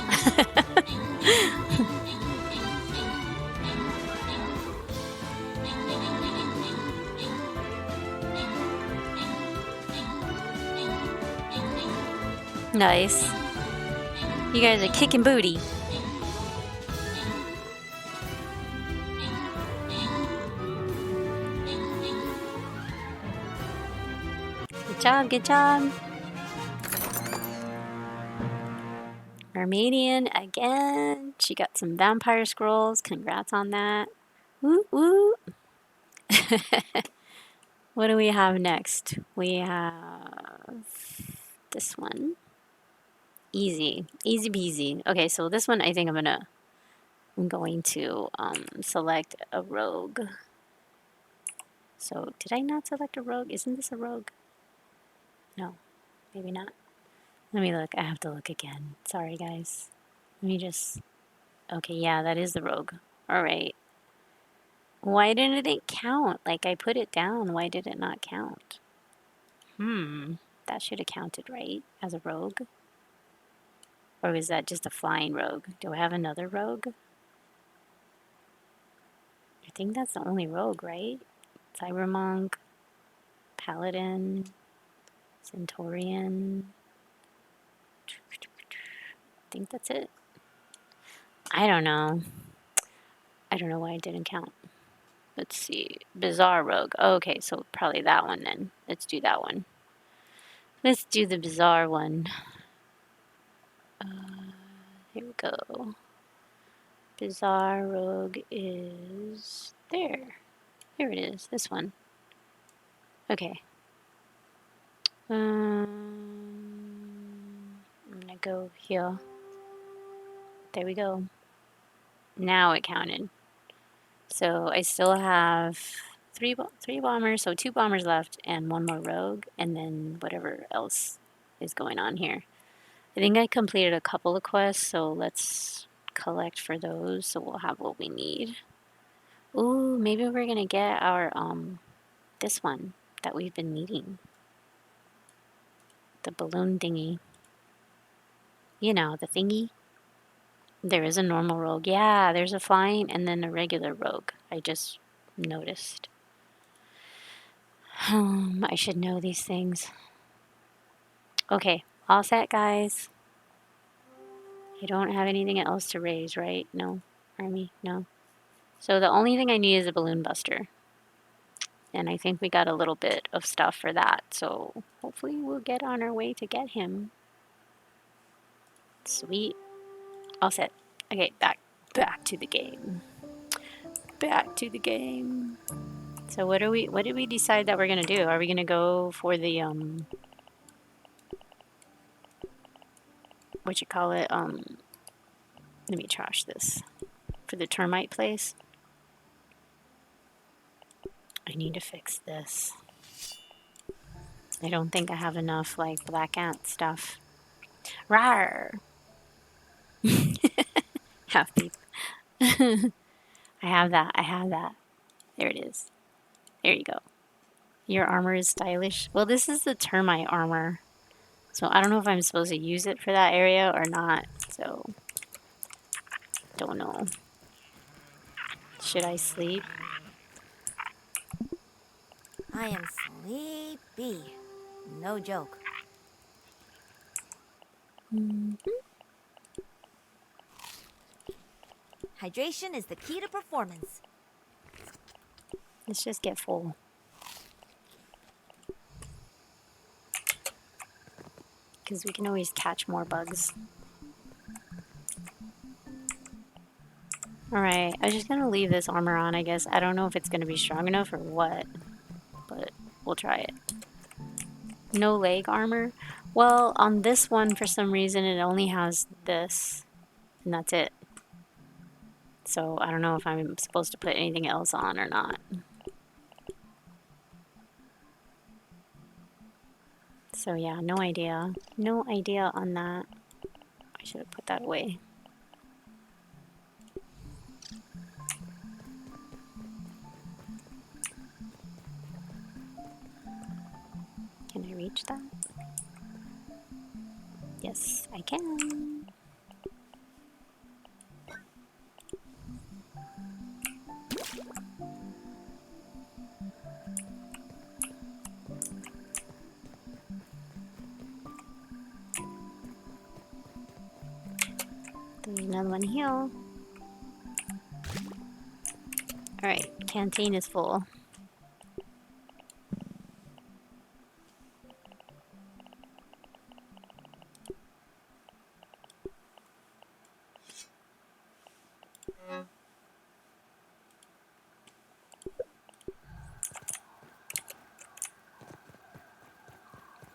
Nice. You guys are kicking booty. Good job, good job. Mermaidian again. She got some vampire scrolls. Congrats on that. Woo woo. What do we have next? We have this one. Easy. Easy peasy. Okay, so this one I think I'm going to select a rogue. So did I not select a rogue? Isn't this a rogue? No, maybe not. Let me look. I have to look again. Sorry, guys. Let me just... Okay, yeah, that is the rogue. Alright. Why didn't it count? Like, I put it down. Why did it not count? That should have counted, right? As a rogue? Or was that just a flying rogue? Do I have another rogue? I think that's the only rogue, right? Cybermonk, Paladin, Centaurian. think that's it. I don't know. I don't know why it didn't count. Let's see. Bizarre Rogue. Okay, so probably that one then. Let's do that one. Let's do the bizarre one. Here we go. Bizarre Rogue is there. Here it is. This one. Okay. I'm gonna go here. There we go. Now it counted. So I still have three bombers, so 2 bombers left, and 1 more rogue, and then whatever else is going on here. I think I completed a couple of quests, so let's collect for those, so we'll have what we need. Ooh, maybe we're gonna get our this one that we've been needing. The balloon thingy. You know, the thingy. There is a normal rogue. Yeah, there's a flying and then a regular rogue. I just noticed. I should know these things. Okay, all set, guys. I don't have anything else to raise, right? No. Army? No. So the only thing I need is a balloon buster. And I think we got a little bit of stuff for that. So hopefully we'll get on our way to get him. Sweet. All set. Okay, back to the game. Back to the game. So what did we decide that we're gonna do? Are we gonna go for the what you call it? Let me trash this. For the termite place. I need to fix this. I don't think I have enough like black ant stuff. Rawr! Half beep. I have that. I have that. There it is. There you go. Your armor is stylish. Well, this is the termite armor. So I don't know if I'm supposed to use it for that area or not. So, don't know. Should I sleep? I am sleepy. No joke. Hydration is the key to performance. Let's just get full. Because we can always catch more bugs. Alright, I'm just gonna leave this armor on, I guess. I don't know if it's gonna be strong enough or what. But we'll try it. No leg armor? Well, on this one, for some reason, it only has this. And that's it. So I don't know if I'm supposed to put anything else on or not. So yeah, no idea. No idea on that. I should have put that away. Can I reach that? Yes, I can. There's another one here. Alright, canteen is full.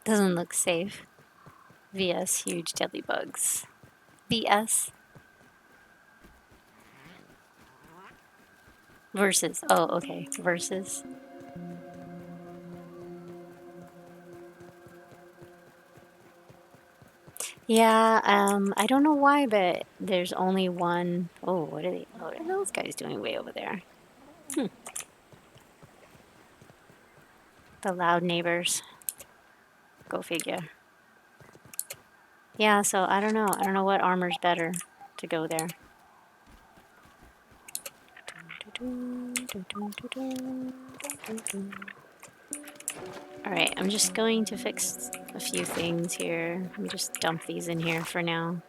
Doesn't look safe. VS huge deadly bugs. VS. Versus. Oh, okay. Versus. Yeah, I don't know why, but there's only one. Oh, what are those guys doing way over there? The loud neighbors. Go figure. Yeah, so I don't know. I don't know what armor's better to go there. Alright, I'm just going to fix a few things here. Let me just dump these in here for now.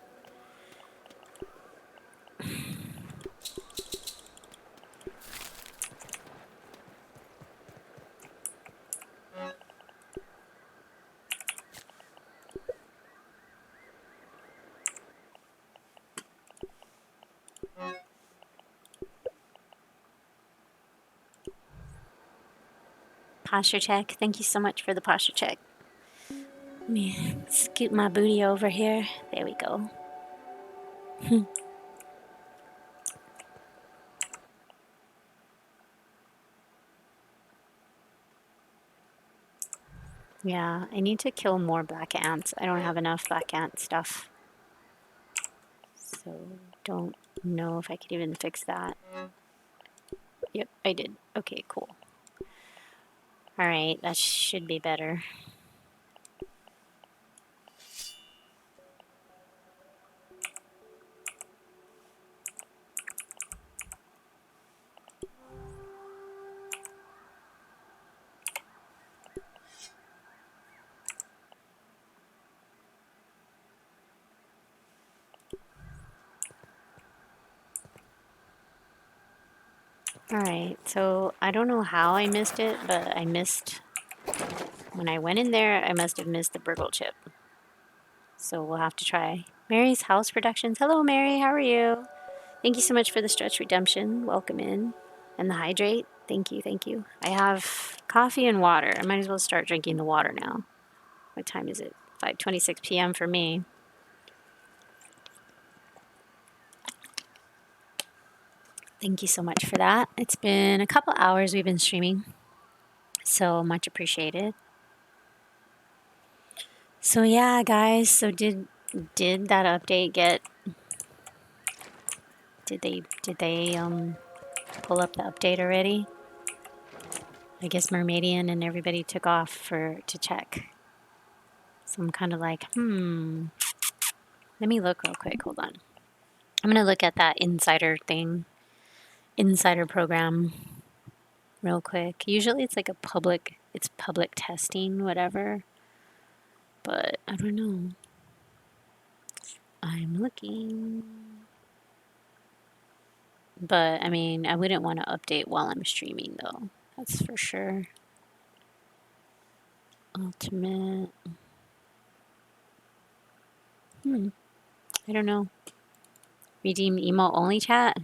Posture check. Thank you so much for the posture check. Let me scoot my booty over here. There we go. Yeah, I need to kill more black ants. I don't have enough black ant stuff. So, don't know if I could even fix that. Yep, I did. Okay, cool. Alright, that should be better. Alright, so I don't know how I missed it, but I missed... When I went in there, I must have missed the burgle chip. So we'll have to try. Mary's House Productions. Hello, Mary. How are you? Thank you so much for the stretch redemption. Welcome in. And the hydrate. Thank you, thank you. I have coffee and water. I might as well start drinking the water now. What time is it? 5:26 p.m. for me. Thank you so much for that. It's been a couple hours we've been streaming. So much appreciated. So yeah, guys. So did that update get... Did they pull up the update already? I guess Mermaidian and everybody took off to check. So I'm kind of like, Let me look real quick. Hold on. I'm going to look at that insider program real quick. Usually it's like public testing, whatever. But I don't know. I'm looking. But I mean, I wouldn't want to update while I'm streaming though. That's for sure. Ultimate. I don't know. Redeem emote only chat?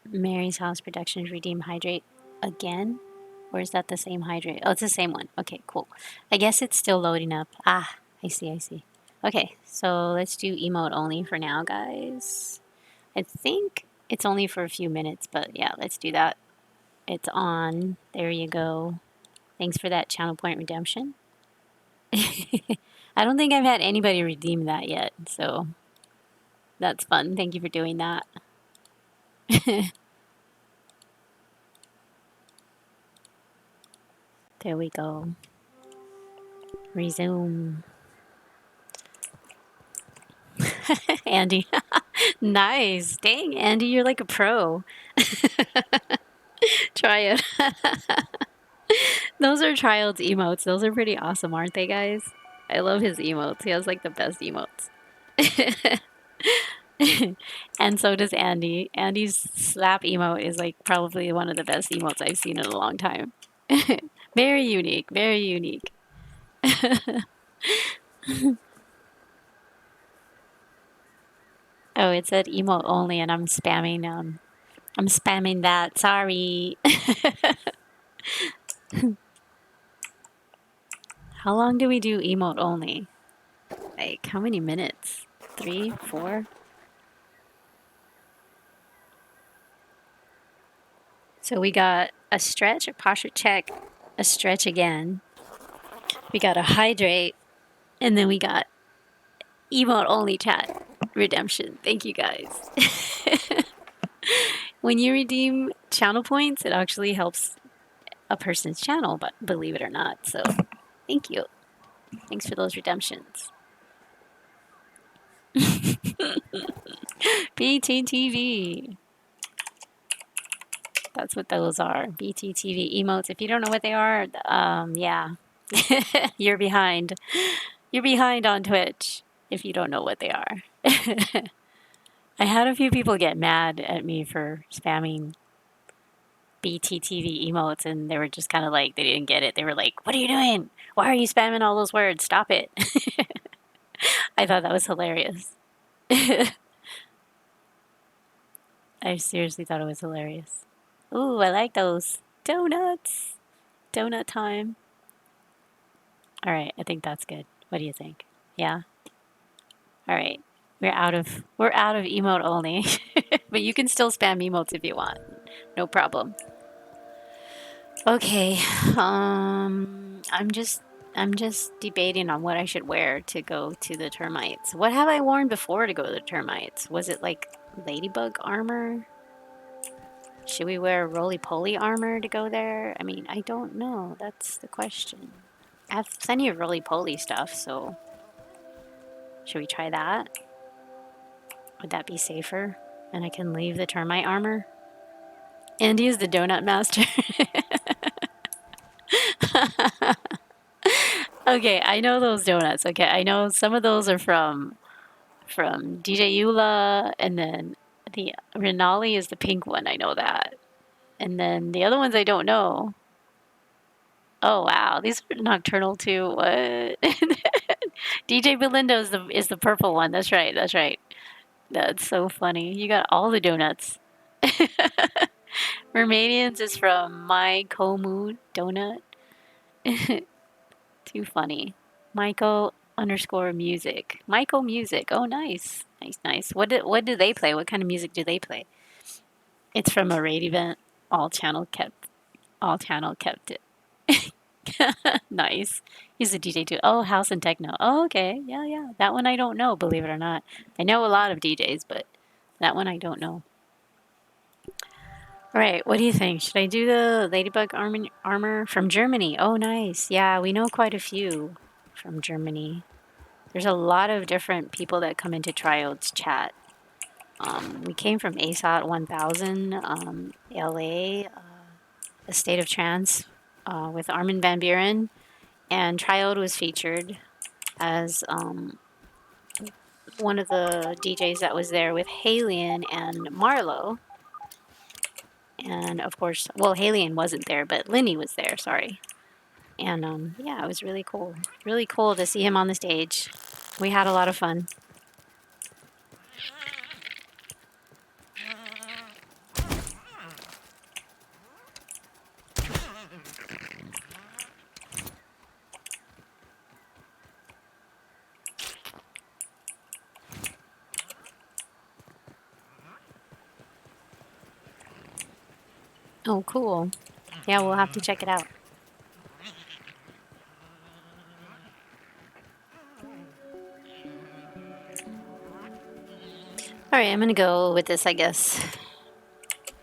Mary's House Productions redeem hydrate again? Or is that the same hydrate? Oh, it's the same one. Okay, cool. I guess it's still loading up. Ah, I see. Okay, so let's do emote only for now, guys. I think it's only for a few minutes, but yeah, let's do that. It's on. There you go. Thanks for that channel point redemption. I don't think I've had anybody redeem that yet, so that's fun. Thank you for doing that. There we go. Resume. Andy. Nice. Dang, Andy, you're like a pro. Try it. Those are Child's emotes. Those are pretty awesome, aren't they, guys? I love his emotes. He has like the best emotes. And so does Andy. Andy's slap emote is like probably one of the best emotes I've seen in a long time. Very unique. Very unique. Oh, it said emote only, and I'm spamming. I'm spamming that. Sorry. How long do we do emote only? Like, how many minutes? 3, 4? So we got a stretch, a posture check, a stretch again. We got a hydrate, and then we got emote only chat redemption. Thank you, guys. When you redeem channel points, it actually helps a person's channel, but believe it or not. So thank you. Thanks for those redemptions. BTTV. That's what those are. BTTV emotes. If you don't know what they are, yeah. You're behind. You're behind on Twitch if you don't know what they are. I had a few people get mad at me for spamming BTTV emotes, and they were just kind of like, they didn't get it. They were like, what are you doing? Why are you spamming all those words? Stop it. I thought that was hilarious. I seriously thought it was hilarious. Ooh, I like those donuts. Donut time. All right, I think that's good. What do you think? Yeah. All right. We're out of emote only. But you can still spam emotes if you want. No problem. Okay. I'm just debating on what I should wear to go to the termites. What have I worn before to go to the termites? Was it like ladybug armor? Should we wear roly-poly armor to go there? I mean, I don't know. That's the question. I have plenty of roly-poly stuff, so should we try that? Would that be safer? And I can leave the termite armor? Andy is the donut master. Okay, I know those donuts. Okay, I know some of those are from DJ Eula, and then the Renali is the pink one. I know that, and then the other ones I don't know. Oh wow, these are nocturnal too. What? DJ Belinda is the purple one. That's right. That's right. That's so funny. You got all the donuts. Mermaidians is from My Komu Donut. Too funny. Michael underscore music. Michael music. Oh, nice, nice, nice. What do they play? What kind of music do they play? It's from a raid event. All channel kept. All channel kept it. Nice. He's a DJ too. Oh, house and techno. Oh, okay. Yeah, yeah. That one I don't know. Believe it or not. I know a lot of DJs, but that one I don't know. All right. What do you think? Should I do the ladybug armor from Germany? Oh, nice. Yeah, we know quite a few from Germany. There's a lot of different people that come into Triode's chat. We came from ASOT 1000, LA, A State of Trance, with Armin van Buren, and Triode was featured as one of the DJs that was there with Halion and Marlo. And of course, well, Halion wasn't there, but Linny was there, sorry. And yeah, it was really cool. Really cool to see him on the stage. We had a lot of fun. Oh, cool. Yeah, we'll have to check it out. All right, I'm gonna go with this, I guess.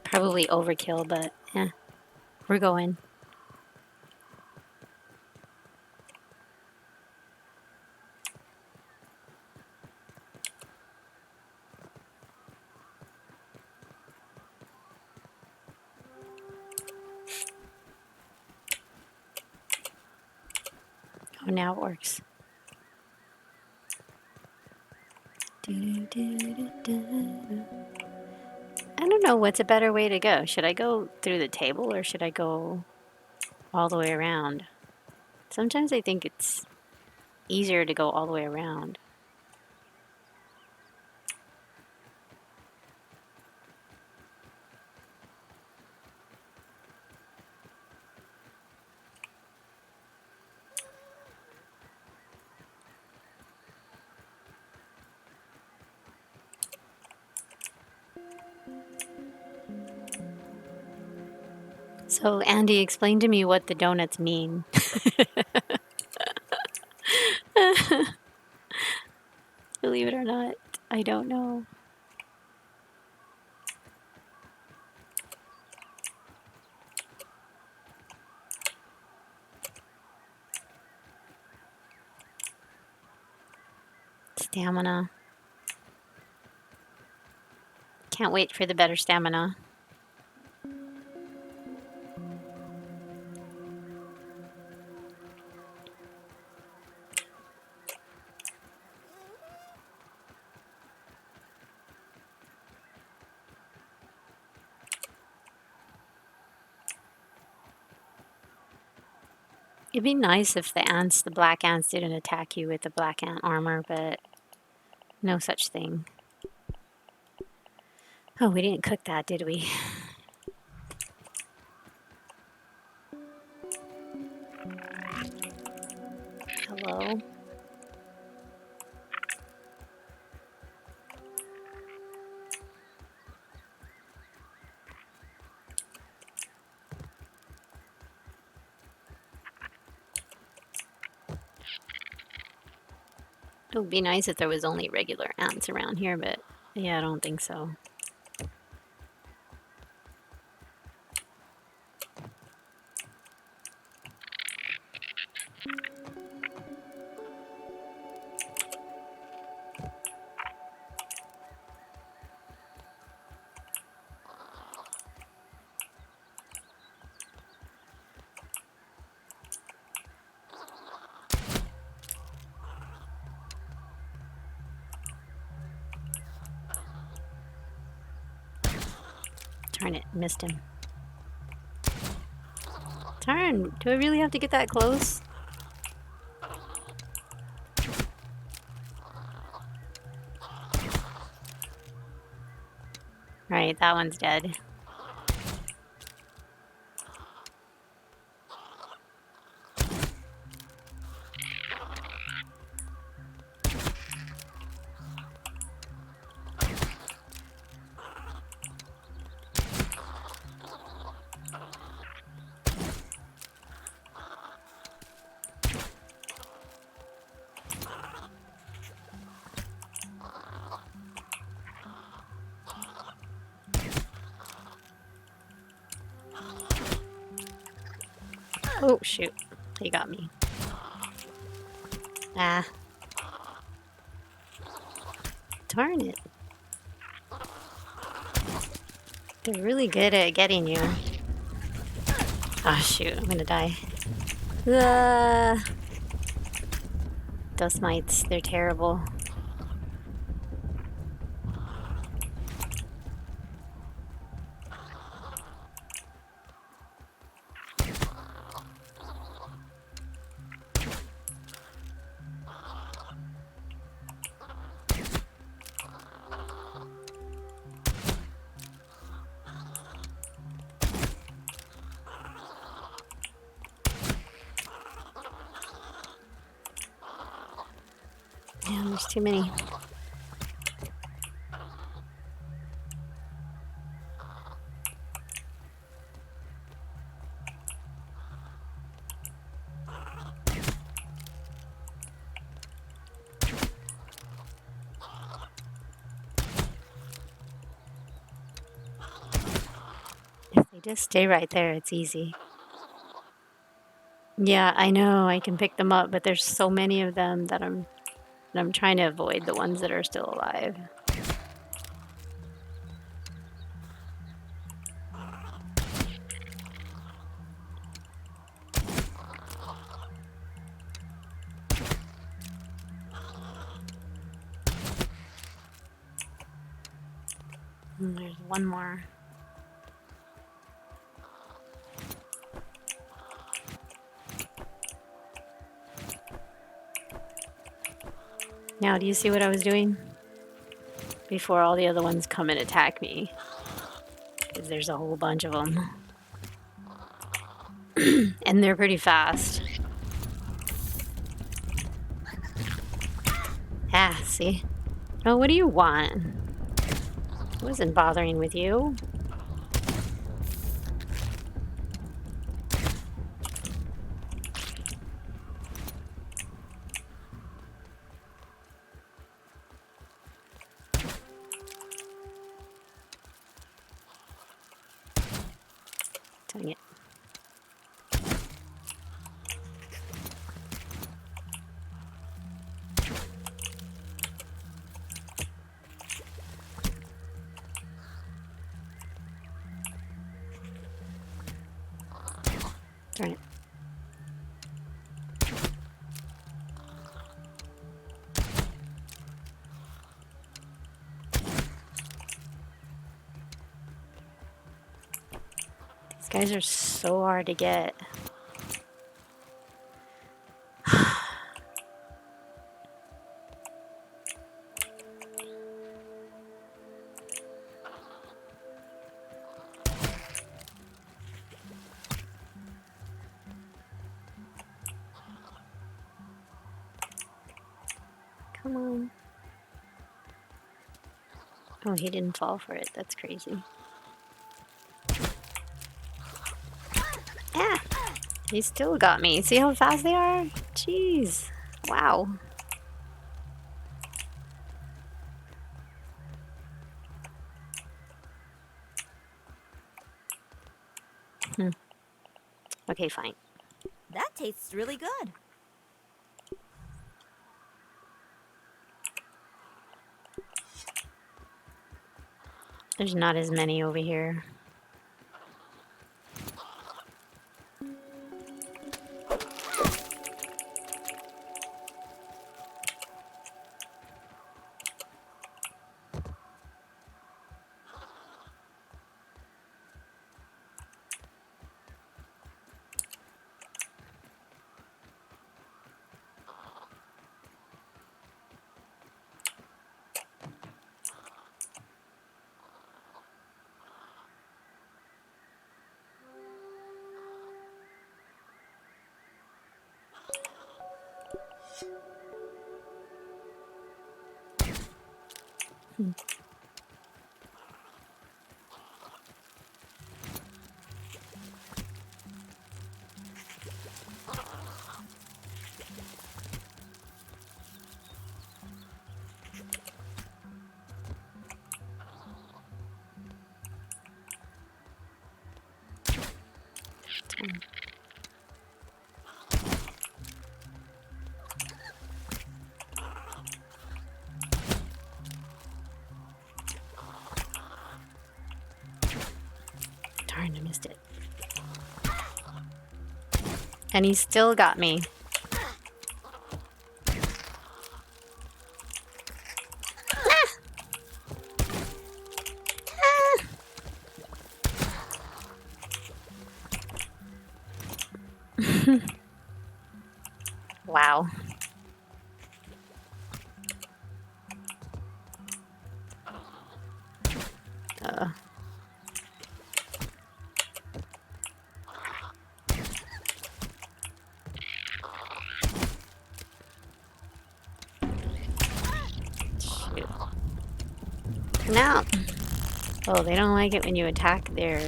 Probably overkill, but yeah, we're going. Oh, now it works. I don't know what's a better way to go. Should I go through the table or should I go all the way around? Sometimes I think it's easier to go all the way around. So, Andy, explain to me what the donuts mean. Believe it or not, I don't know. Stamina. Can't wait for the better stamina. It'd be nice if the black ants didn't attack you with the black ant armor, but no such thing. Oh, we didn't cook that, did we? Hello? It would be nice if there was only regular ants around here, but yeah, I don't think so. Darn it, missed him. Darn, do I really have to get that close? Right, that one's dead. Oh, shoot. He got me. Ah. Darn it. They're really good at getting you. Oh, shoot. I'm gonna die. Dust mites. They're terrible. Yeah, there's too many. If they just stay right there, it's easy. Yeah, I know I can pick them up, but there's so many of them that I'm trying to avoid the ones that are still alive. And there's one more. Now, do you see what I was doing? Before all the other ones come and attack me. Because there's a whole bunch of them. And they're pretty fast. Ah, see? Oh, what do you want? I wasn't bothering with you. Dang it. Darn it. These guys are so hard to get. Come on. Oh, he didn't fall for it. That's crazy. Ah! He still got me. See how fast they are? Jeez. Wow. Okay, fine. That tastes really good. There's not as many over here. Darn, I missed it. And he still got me. Wow. Shoot. No. Oh, they don't like it when you attack their...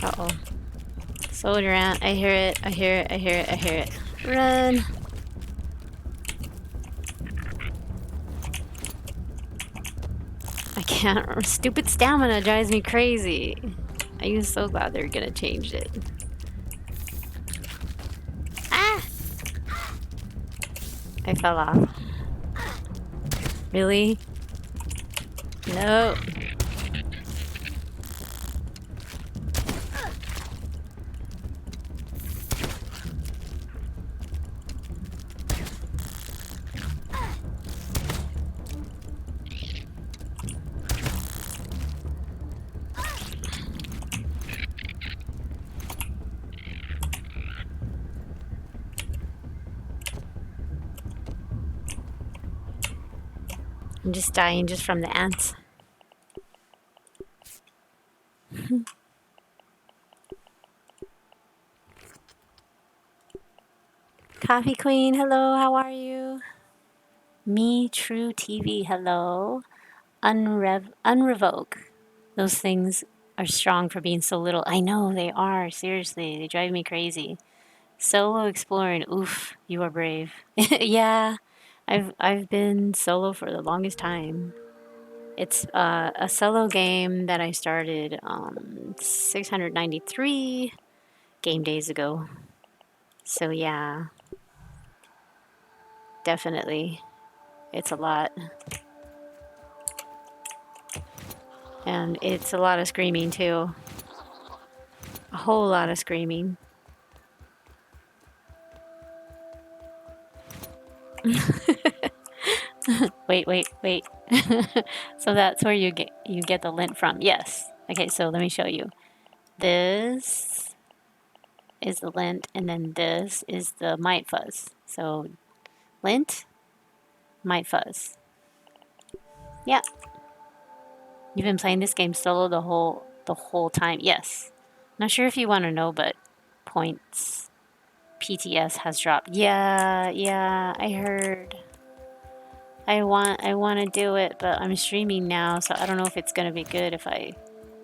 Uh-oh. Slow it around. I hear it. I hear it. I hear it. I hear it. Run. I can't. Stupid stamina drives me crazy. I was so glad they're gonna change it. Ah! I fell off. Really? No. I'm just dying just from the ants. Coffee Queen, hello, how are you? Me True TV, hello. Unrevoke. Those things are strong for being so little. I know they are, seriously. They drive me crazy. Solo exploring, oof, you are brave. Yeah, I've been solo for the longest time. It's a solo game that I started 693 game days ago. So yeah, definitely. It's a lot. And it's a lot of screaming too. A whole lot of screaming. Wait. So that's where you get the lint from. Yes. Okay, so let me show you. This is the lint, and then this is the Might Fuzz. So lint, Might Fuzz. Yep. You've been playing this game solo the whole time. Yes. Not sure if you want to know, but points PTS has dropped. Yeah, I heard. I want to do it, but I'm streaming now, so I don't know if it's gonna be good if I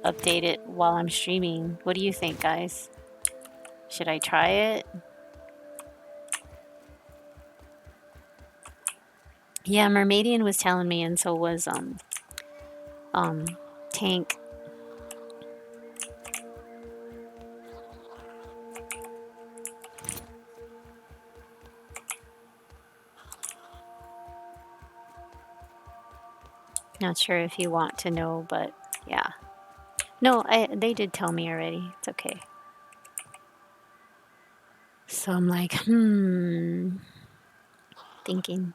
update it while I'm streaming. What do you think, guys? Should I try it? Yeah, Mermaidian was telling me, and so was Tank. Not sure if you want to know, but yeah. No, they did tell me already. It's okay. So I'm like, thinking.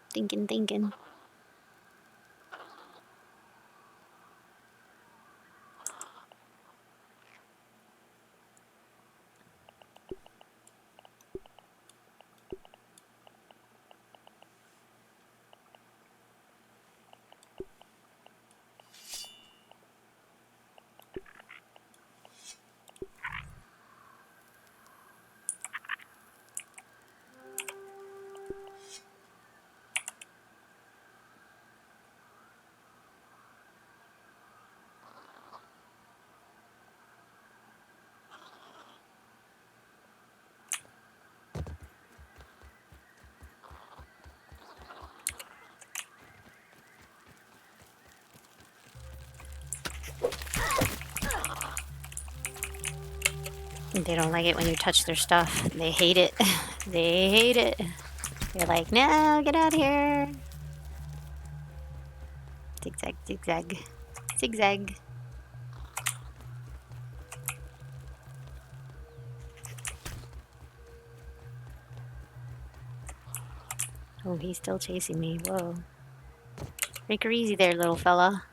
They don't like it when you touch their stuff. They hate it. They hate it. They're like, no, get out of here. Zigzag, zigzag, zigzag. Oh, he's still chasing me. Whoa. Take her easy there, little fella.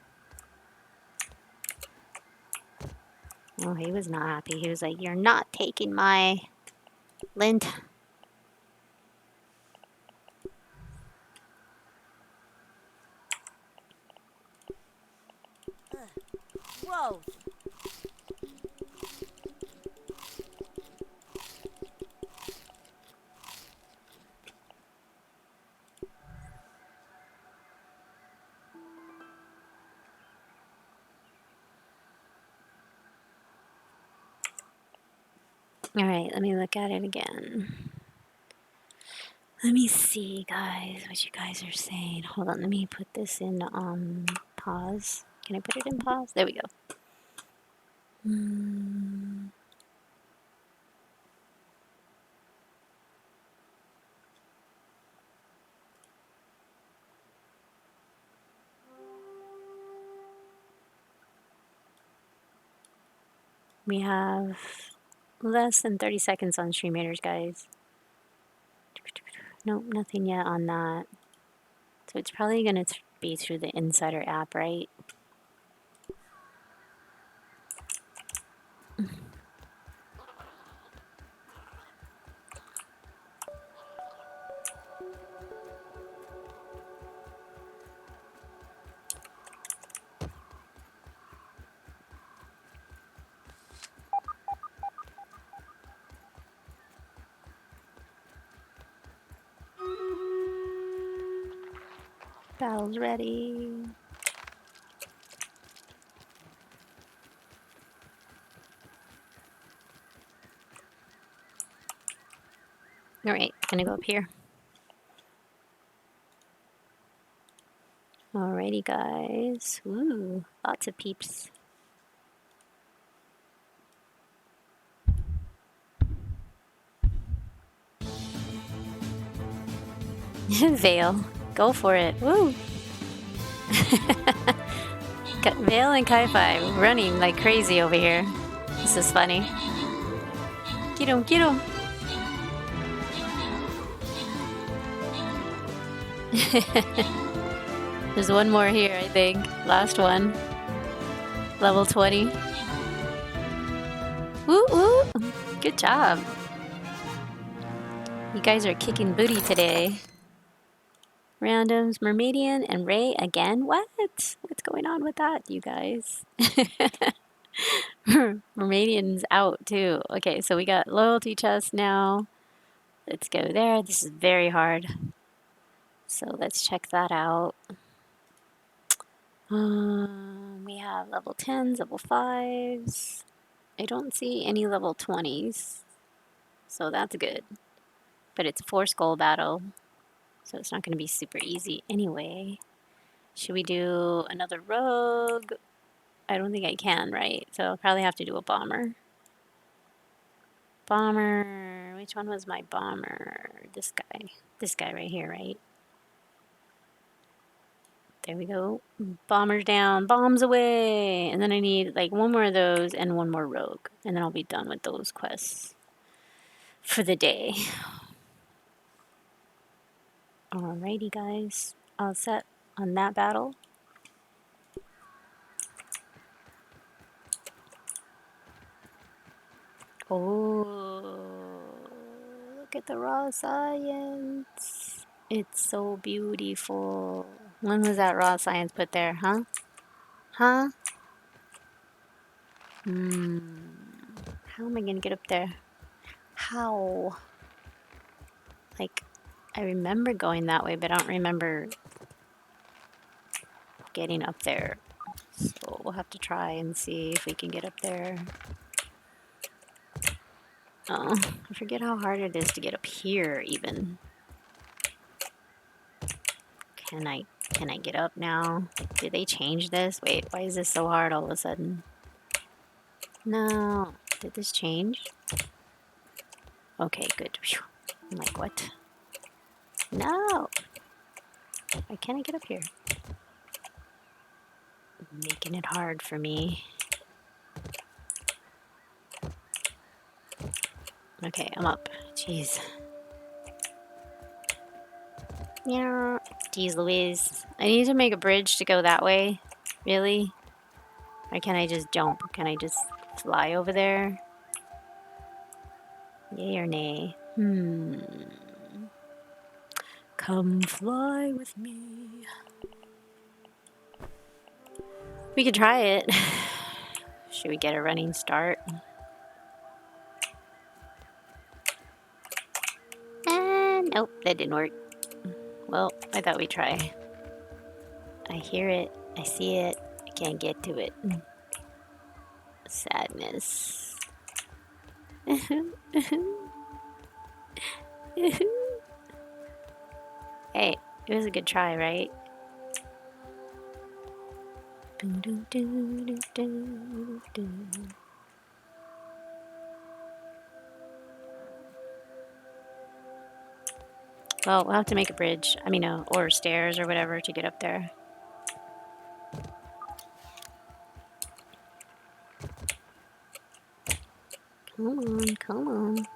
Oh, he was not happy. He was like, you're not taking my lint. Whoa. Alright, let me look at it again. Let me see, guys, what you guys are saying. Hold on, let me put this in pause. Can I put it in pause? There we go. We have less than 30 seconds on StreamYarders, guys. Nope, nothing yet on that. So it's probably going to be through the Insider app, right? Battle's ready. Alright, gonna go up here. Alrighty, guys. Ooh, lots of peeps. Vale, go for it. Woo! Vale and Kai-Fi running like crazy over here. This is funny. Get him, get him! There's one more here, I think. Last one. Level 20. Woo woo! Good job. You guys are kicking booty today. Randoms, Mermaidian, and Ray again? What? What's going on with that, you guys? Mermaidian's out too. Okay, so we got loyalty chest now. Let's go there. This is very hard. So let's check that out. We have level 10s, level 5s. I don't see any level 20s. So that's good. But it's a 4 skull battle. So it's not going to be super easy anyway. Should we do another rogue? I don't think I can, right? So I'll probably have to do a bomber. Bomber. Which one was my bomber? This guy. This guy right here, right? There we go. Bombers down. Bombs away. And then I need like one more of those and one more rogue. And then I'll be done with those quests for the day. Alrighty, guys. All set on that battle. Oh, look at the raw science. It's so beautiful. When was that raw science put there, huh? Huh? How am I gonna get up there? How? Like, I remember going that way, but I don't remember getting up there. So we'll have to try and see if we can get up there. Oh, I forget how hard it is to get up here, even. Can I get up now? Did they change this? Wait, why is this so hard all of a sudden? No. Did this change? Okay, good. Whew. I'm like, what? No! Why can't I get up here? Making it hard for me. Okay, I'm up. Jeez. Yeah. Jeez Louise. I need to make a bridge to go that way. Really? Or can I just jump? Can I just fly over there? Yay or nay? Come fly with me. We could try it. Should we get a running start? Nope, that didn't work. Well, I thought we'd try. I hear it. I see it. I can't get to it. Sadness. Hey, it was a good try, right? Well, we'll have to make a bridge. I mean, or stairs or whatever to get up there. Come on, come on.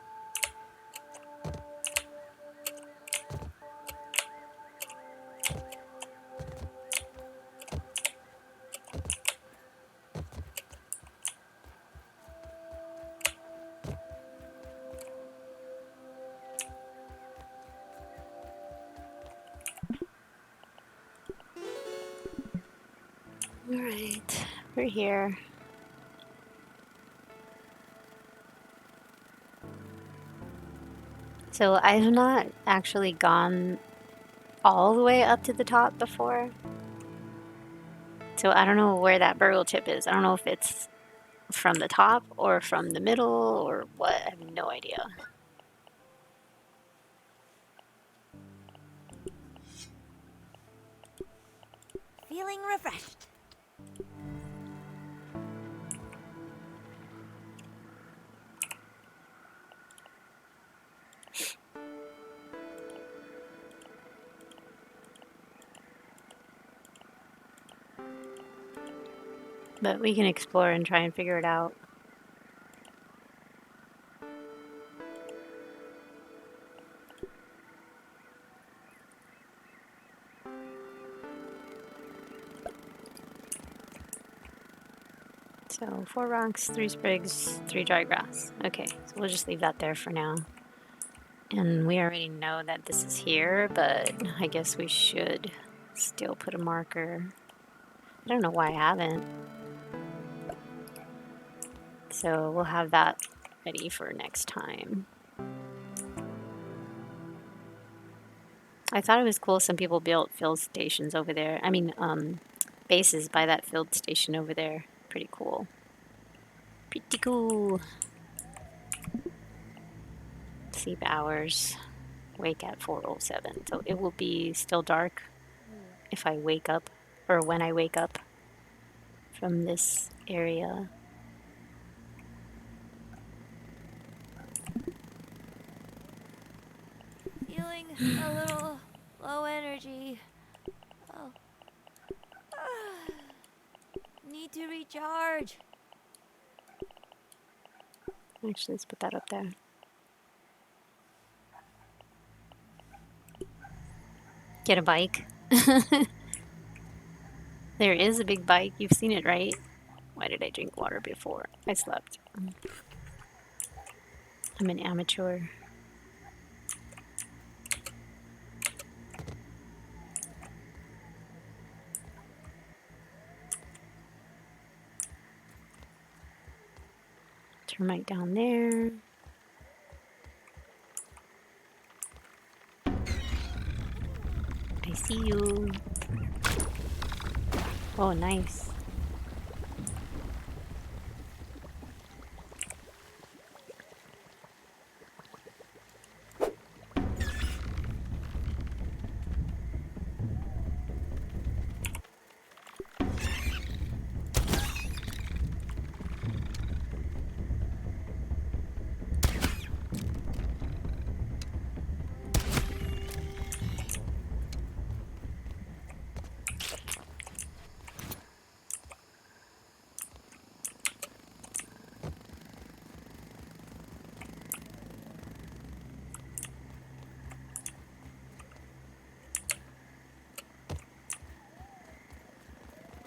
Alright, we're here. So I've not actually gone all the way up to the top before. So I don't know where that burial chip is. I don't know if it's from the top or from the middle or what. I have no idea. Feeling refreshed. But we can explore and try and figure it out. So 4 rocks, 3 sprigs, 3 dry grass. Okay, so we'll just leave that there for now. And we already know that this is here, but I guess we should still put a marker. I don't know why I haven't. So we'll have that ready for next time. I thought it was cool some people built field stations over there. I mean, bases by that field station over there. Pretty cool. Pretty cool. Sleep hours. Wake at 4:07. So it will be still dark if I wake up, or when I wake up from this area. Feeling a little low energy. Oh. Need to recharge. Actually, let's put that up there. Get a bike. There is a big bike. You've seen it, right? Why did I drink water before? I slept. I'm an amateur. Termite down there. I see you. Oh, nice.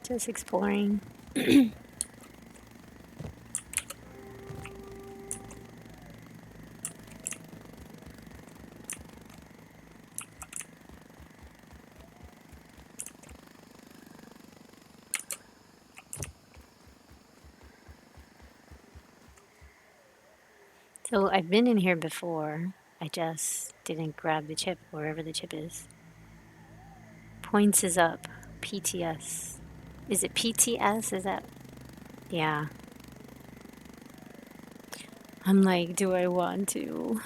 Just exploring. So I've been in here before. I just didn't grab the chip, wherever the chip is. Points is up. PTS. Is it PTS? Is that? Yeah. I'm like, do I want to?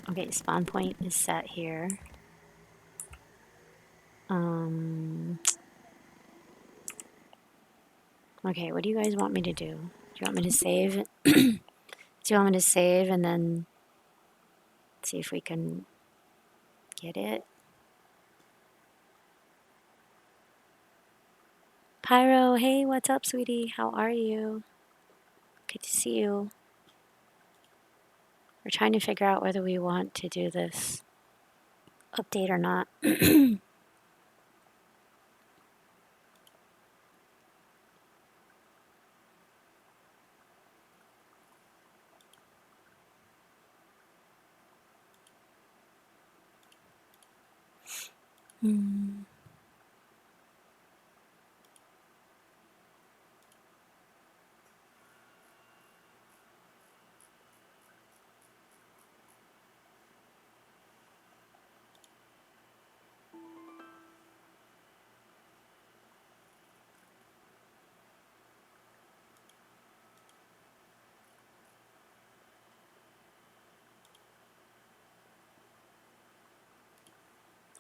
Okay, spawn point is set here. Okay, what do you guys want me to do? Do you want me to save? Do you want me to save and then see if we can get it? Pyro, hey, what's up, sweetie? How are you? Good to see you. We're trying to figure out whether we want to do this update or not.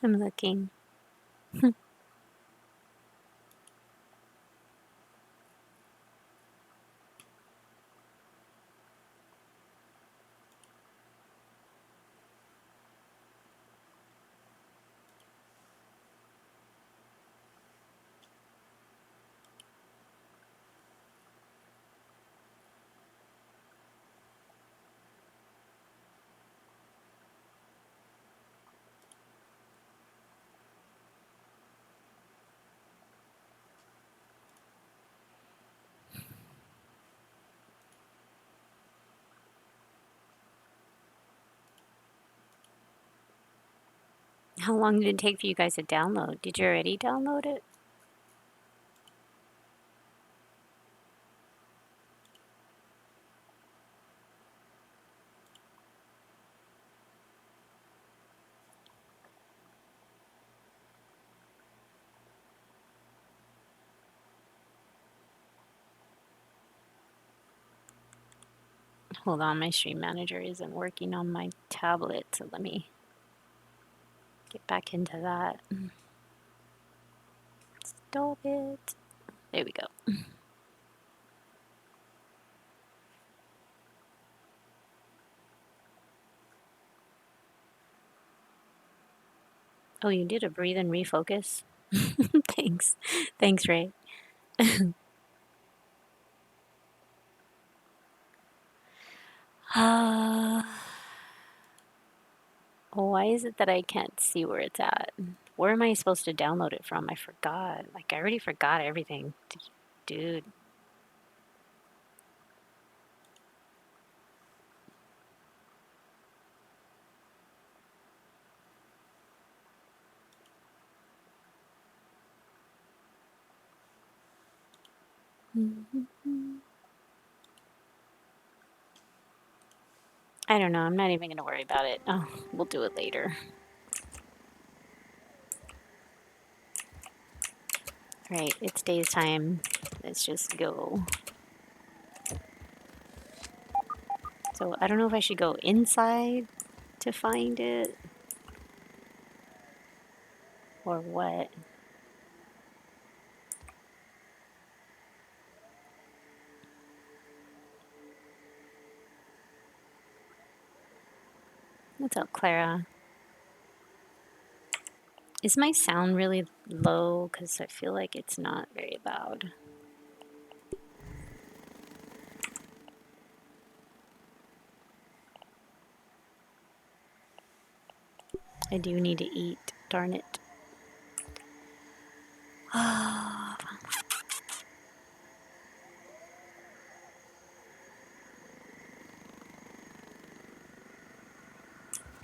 I'm looking. How long did it take for you guys to download? Did you already download it? Hold on, my stream manager isn't working on my tablet, so let me get back into that. Stop it. There we go. Oh, you did a breathe and refocus? Thanks. Thanks, Ray. Why is it that I can't see where it's at? Where am I supposed to download it from? I forgot. Like, I already forgot everything. Dude. I don't know. I'm not even going to worry about it. Oh, we'll do it later. Right, it's day's time. Let's just go. So I don't know if I should go inside to find it or what. What's up, Clara? Is my sound really low? Because I feel like it's not very loud. I do need to eat, darn it.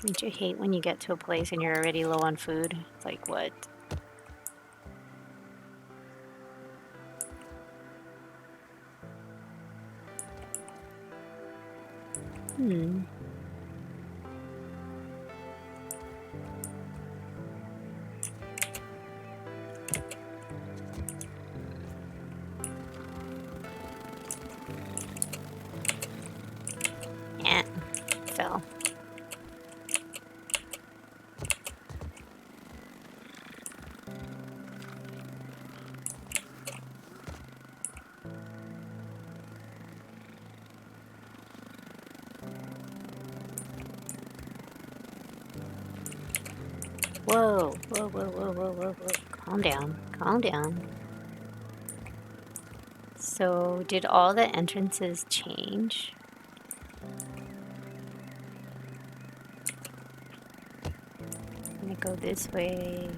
Don't you hate when you get to a place and you're already low on food? It's like, what? Eh, fell. Whoa, whoa, whoa, whoa, whoa, whoa, whoa. Calm down, calm down. So, did all the entrances change? I'm gonna go this way.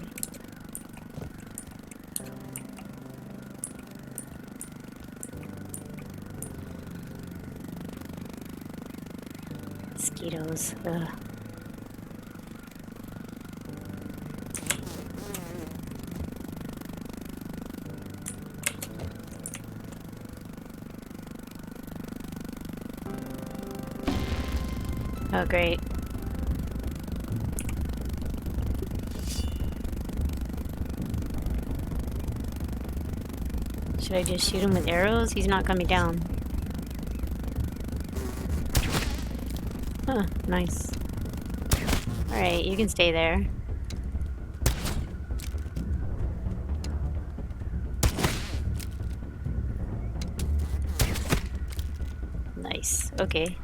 Mosquitoes. Ugh. Oh, great. Should I just shoot him with arrows? He's not coming down. Huh, nice. Alright, you can stay there. Nice, okay.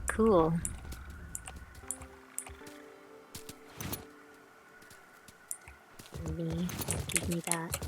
Cool. Give me that.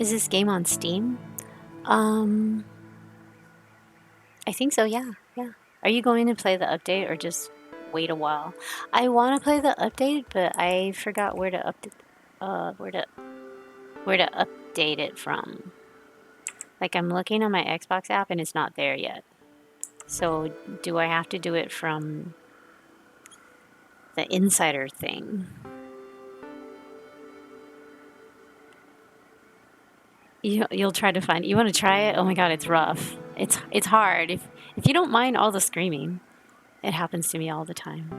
Is this game on Steam? I think so, yeah. Are you going to play the update or just wait a while? I want to play the update, but I forgot where to update where to update it from. Like, I'm looking on my Xbox app and it's not there yet. So, do I have to do it from the insider thing? You'll try to find. You want to try it? Oh my god, it's rough. It's hard. If you don't mind all the screaming, it happens to me all the time.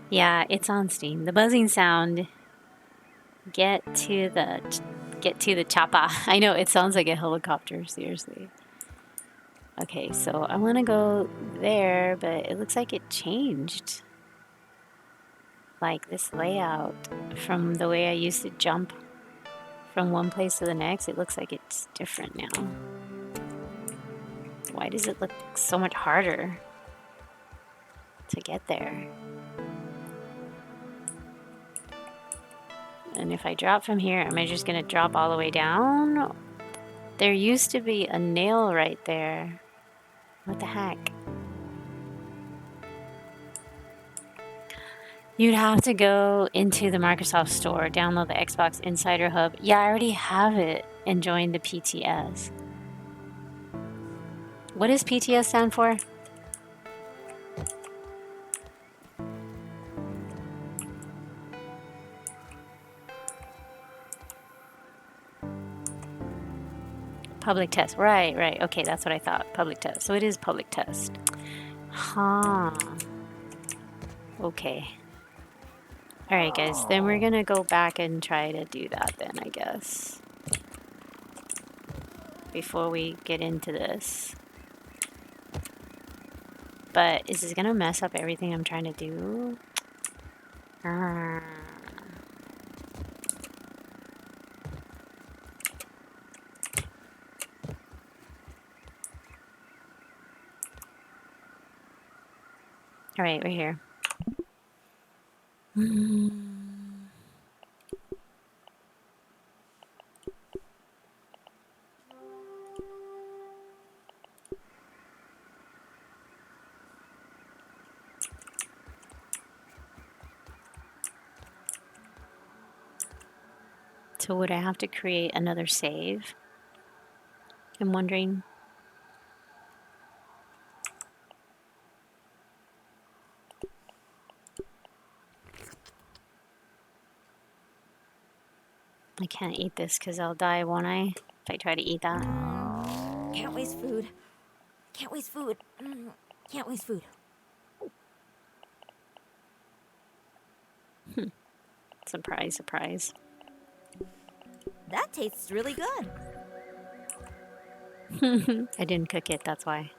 Yeah, it's on Steam. The buzzing sound. Get to the chopper. I know it sounds like a helicopter. Seriously. Okay, so I want to go there, but it looks like it changed. Like this layout from the way I used to jump from one place to the next, it looks like it's different now. Why does it look so much harder to get there? And if I drop from here, am I just gonna drop all the way down? There used to be a nail right there. What the heck? You'd have to go into the Microsoft Store, download the Xbox Insider Hub. Yeah, I already have it and join the PTS. What does PTS stand for? Public test. Right. Okay, that's what I thought. Public test. So it is public test. Huh. Okay. Alright, guys. Then we're gonna go back and try to do that then, I guess. Before we get into this. But is this gonna mess up everything I'm trying to do? Alright, we're here. So would I have to create another save? I'm wondering. I can't eat this because I'll die, won't I? If I try to eat that. Can't waste food. Can't waste food. Can't waste food. Surprise, surprise. That tastes really good. I didn't cook it, that's why.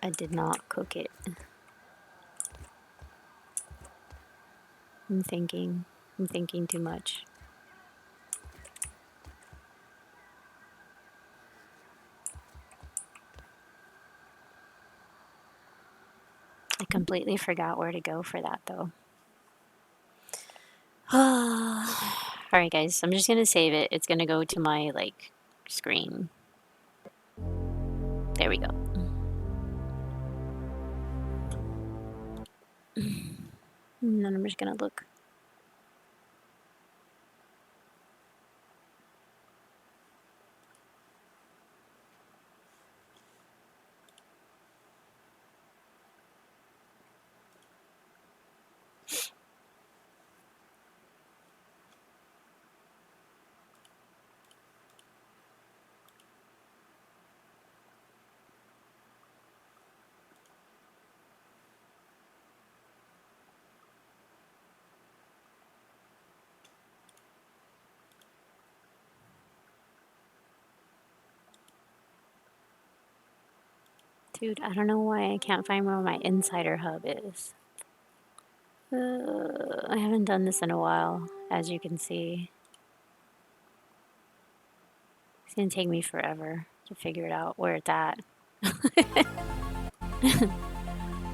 I did not cook it. I'm thinking too much. I completely forgot where to go for that though. Alright guys, I'm just gonna save it. It's gonna go to my screen. There we go. And then I'm just gonna look. Dude, I don't know why I can't find where my insider hub is. I haven't done this in a while, as you can see. It's gonna take me forever to figure it out where it's at.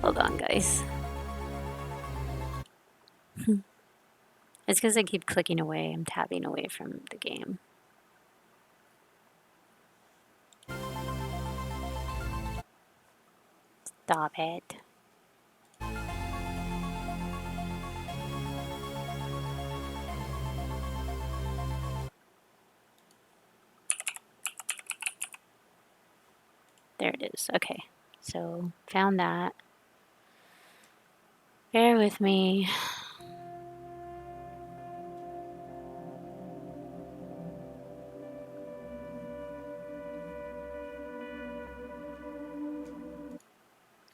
Hold on, guys. It's because I keep clicking away. I'm tabbing away from the game. Stop it. There it is. Okay. So, found that. Bear with me.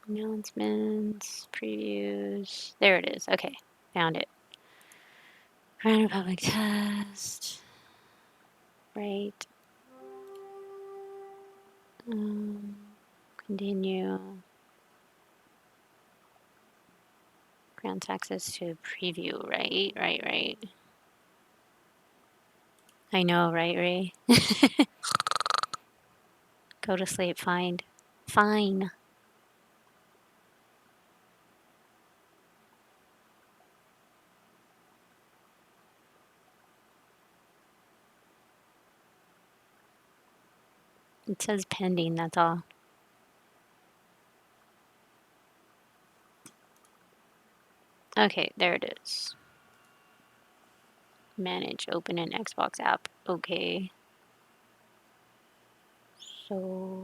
Announcements, previews. There it is. Okay. Found it. Random public test. Right. Continue. Grants access to preview. Right. I know, right, Ray? Go to sleep. Fine. It says pending, that's all. Okay, there it is. Manage, open an Xbox app. Okay. So...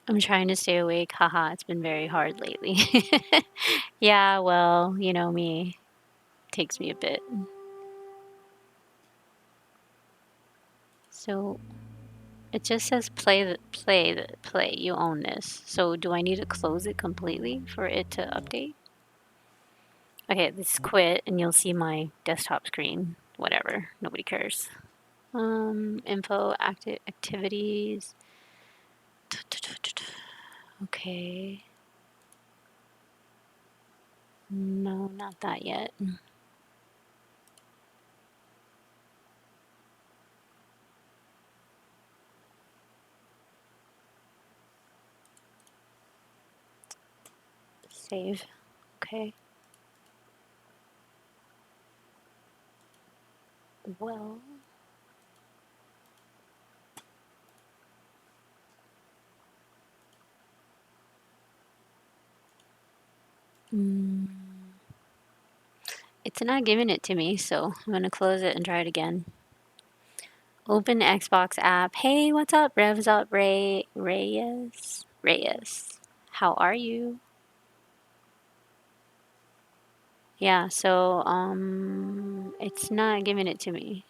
I'm trying to stay awake. Haha, it's been very hard lately. Yeah, well, you know me. Takes me a bit. So it just says play. You own this. So do I need to close it completely for it to update? Okay, let's quit and you'll see my desktop screen. Whatever. Nobody cares. Info, activities. Okay. No, not that yet. Save. Okay. Well. It's not giving it to me, so I'm gonna close it and try it again. Open Xbox app. Hey, what's up? Revs up, Reyes. How are you? Yeah, so it's not giving it to me.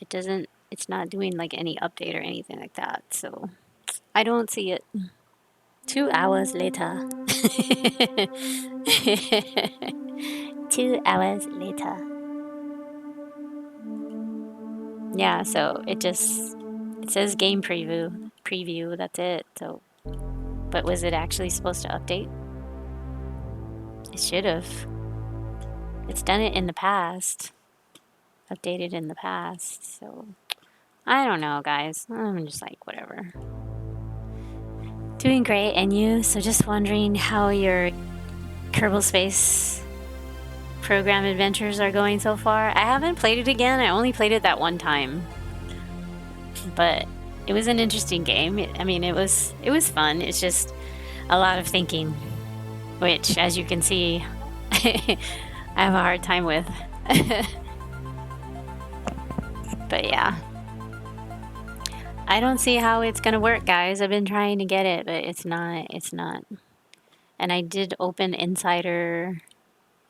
It's not doing like any update or anything like that, so I don't see it. 2 hours later. 2 hours later. Yeah, so it says game preview, that's it. So, but was it actually supposed to update? It should have. It's done it in the past. Updated in the past, so I don't know, guys. I'm just like, whatever. Doing great, and you? So just wondering how your Kerbal Space program adventures are going so far. I haven't played it again. I only played it that one time. But it was an interesting game. I mean, it was fun. It's just a lot of thinking, which, as you can see, I have a hard time with. But yeah. I don't see how it's gonna work, guys. I've been trying to get it, but it's not. And I did open Insider.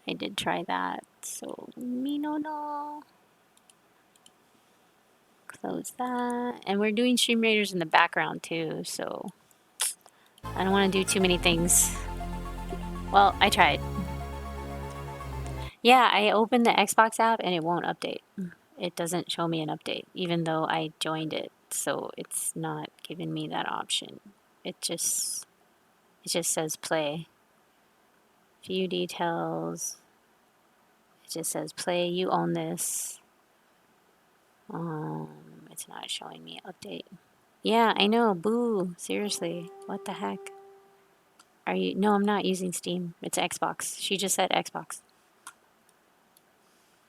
I did try that. So, no. Close that. And we're doing Stream Raiders in the background too, so I don't want to do too many things. Well, I tried. Yeah, I opened the Xbox app and it won't update. It doesn't show me an update, even though I joined it. So it's not giving me that option. It just says play. View details. It just says play. You own this. It's not showing me update. Yeah, I know. Boo. Seriously. What the heck? Are you? No, I'm not using Steam. It's Xbox. She just said Xbox.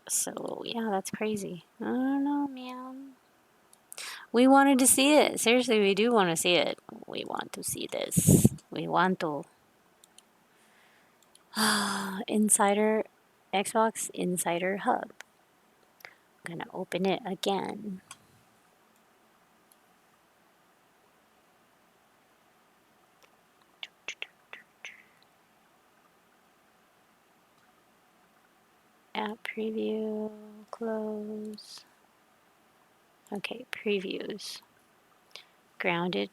So, yeah, that's crazy. I don't know, man. We wanted to see it. Seriously, we do want to see it. We want to see this. We want to. Insider, Xbox Insider Hub. I'm gonna open it again. App preview, close. Okay, previews. Grounded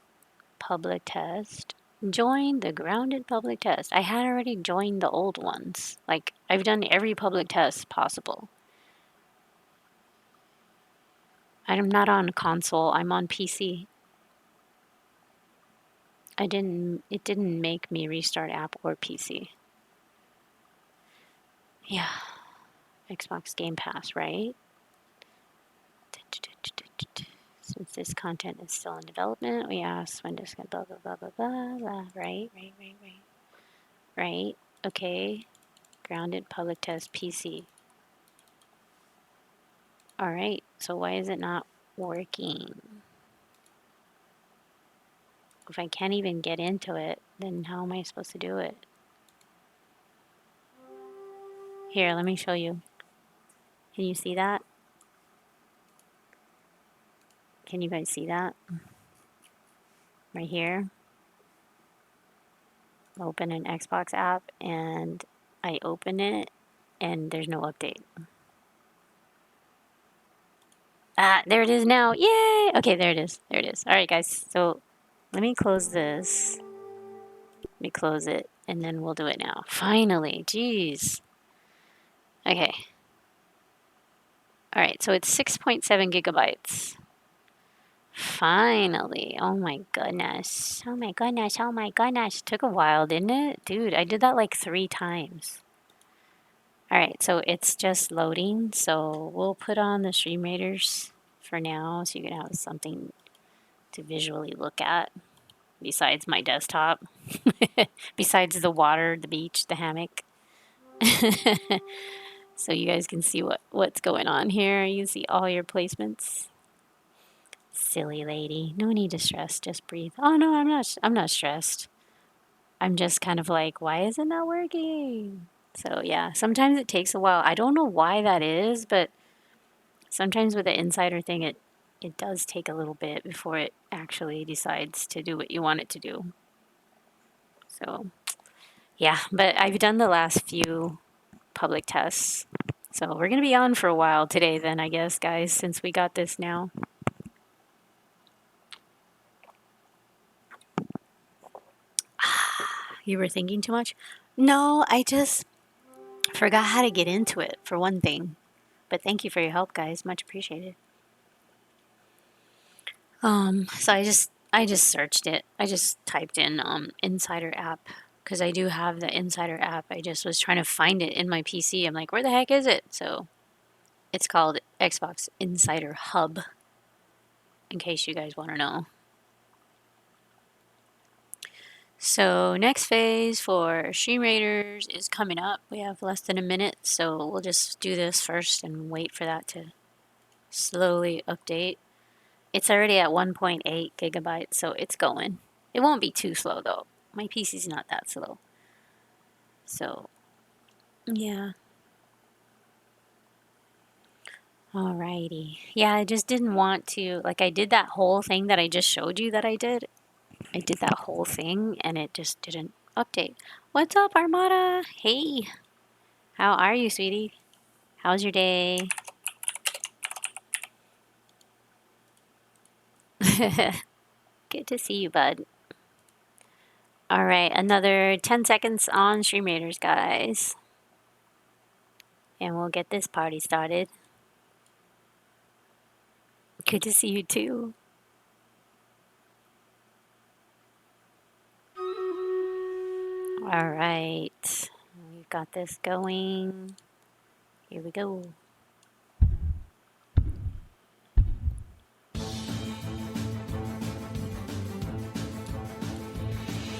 public test. Join the grounded public test. I had already joined the old ones. Like, I've done every public test possible. I'm not on console, I'm on PC. It didn't make me restart app or PC. Yeah. Xbox Game Pass, right? Since this content is still in development, we ask when to blah blah blah blah blah blah. Right. Right. Okay. Grounded public test PC. All right. So why is it not working? If I can't even get into it, then how am I supposed to do it? Here, let me show you. Can you see that? Can you guys see that? Right here. Open an Xbox app and I open it and there's no update. Ah, there it is now. Yay! Okay, there it is. There it is. All right, guys. So let me close this. Let me close it and then we'll do it now. Finally. Jeez. Okay. All right, so it's 6.7 gigabytes. Finally. Oh my goodness. Oh my goodness. Oh my goodness. Took a while, didn't it? Dude, I did that like 3 times. All right, so it's just loading. So we'll put on the Stream Raiders for now so you can have something to visually look at besides my desktop, besides the water, the beach, the hammock. So you guys can see what's going on here. You see all your placements. Silly lady. No need to stress. Just breathe. Oh no, I'm not stressed. I'm just kind of like, why isn't that working? So yeah, sometimes it takes a while. I don't know why that is, but sometimes with the insider thing it does take a little bit before it actually decides to do what you want it to do. So yeah, but I've done the last few public tests. So we're going to be on for a while today then, I guess, guys, since we got this now. You were thinking too much? No, I just forgot how to get into it, for one thing. But thank you for your help, guys. Much appreciated. So I just searched it. I just typed in Insider app because I do have the Insider app. I just was trying to find it in my PC. I'm like, where the heck is it? So it's called Xbox Insider Hub, in case you guys want to know. So next phase for Stream Raiders is coming up. We have less than a minute, so we'll just do this first and wait for that to slowly update. It's already at 1.8 gigabytes, so it's going. It won't be too slow though. My PC's not that slow. So, yeah. Alrighty. Yeah, I just didn't want to, like, I did that whole thing that I just showed you that I did. I did that whole thing and it just didn't update. What's up, Armada? Hey. How are you, sweetie? How's your day? Good to see you, bud. All right, another 10 seconds on Stream Raiders, guys. And we'll get this party started. Good to see you, too. All right, we've got this going. Here we go.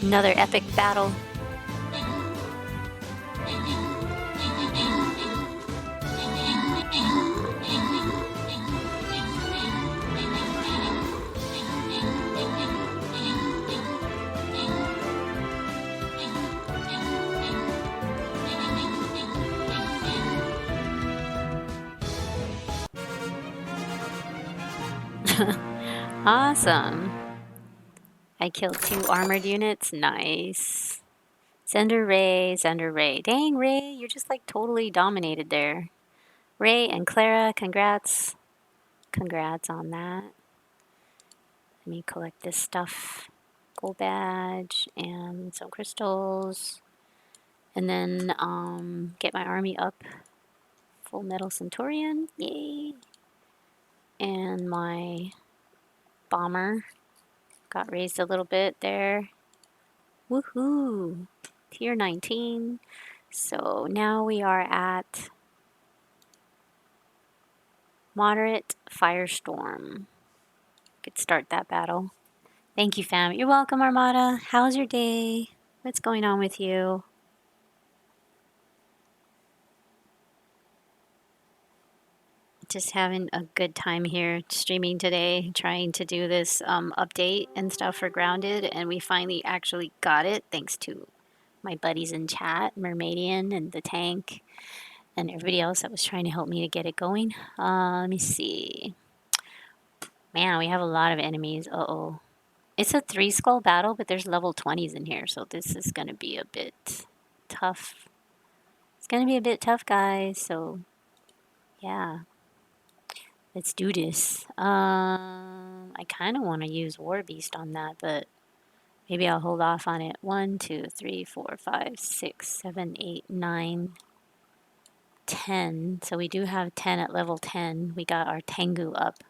Another epic battle. Awesome. I killed 2 armored units. Nice. Zender Ray, Zender Ray. Dang, Ray, you're just like totally dominated there. Ray and Clara, congrats. Congrats on that. Let me collect this stuff. Gold badge and some crystals. And then get my army up. Full Metal Centurion. Yay. And my bomber got raised a little bit there. Woohoo! Tier 19. So now we are at Moderate Firestorm. Could start that battle. Thank you, fam. You're welcome, Armada. How's your day? What's going on with you? Just having a good time here streaming today, trying to do this update and stuff for Grounded, and we finally actually got it thanks to my buddies in chat, Mermaidian and the Tank, and everybody else that was trying to help me to get it going. Let me see. Man, we have a lot of enemies. Uh-oh. It's a 3-skull battle, but there's level 20s in here, so this is going to be a bit tough. It's going to be a bit tough, guys, so yeah. Let's do this. I kind of want to use War Beast on that, but maybe I'll hold off on it. 1, 2, 3, 4, 5, 6, 7, 8, 9, 10. So we do have 10 at level 10. We got our Tengu up.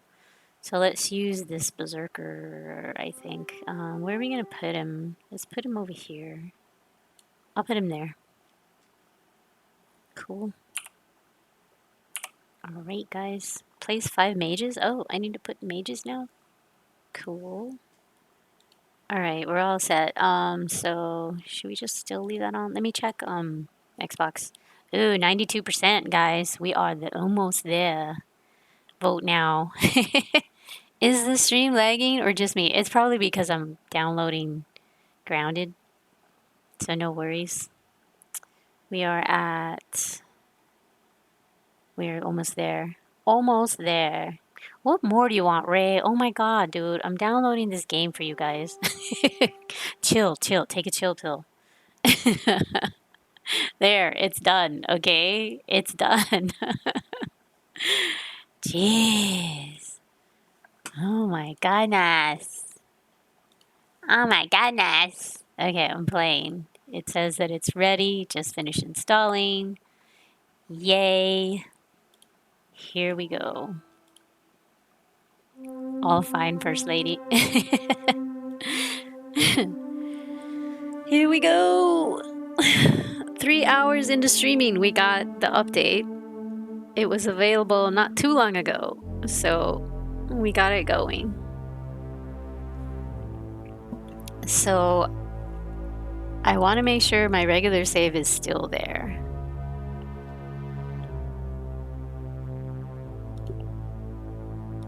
So let's use this Berserker, I think. Where are we going to put him? Let's put him over here. I'll put him there. Cool. Alright, guys. Place 5 mages. Oh, I need to put mages now? Cool. Alright, we're all set. So should we just still leave that on? Let me check Xbox. Ooh, 92%, guys. We are almost there. Vote now. Is the stream lagging or just me? It's probably because I'm downloading Grounded. So no worries. We're almost there. Almost there. What more do you want, Ray? Oh my god, dude. I'm downloading this game for you guys. Chill. Take a chill pill. There, it's done, okay? It's done. Jeez. Oh my goodness. Oh my goodness. Okay, I'm playing. It says that it's ready. Just finished installing. Yay. Here we go. All fine, First Lady. Here we go. 3 hours into streaming, we got the update. It was available not too long ago, so we got it going. So I want to make sure my regular save is still there.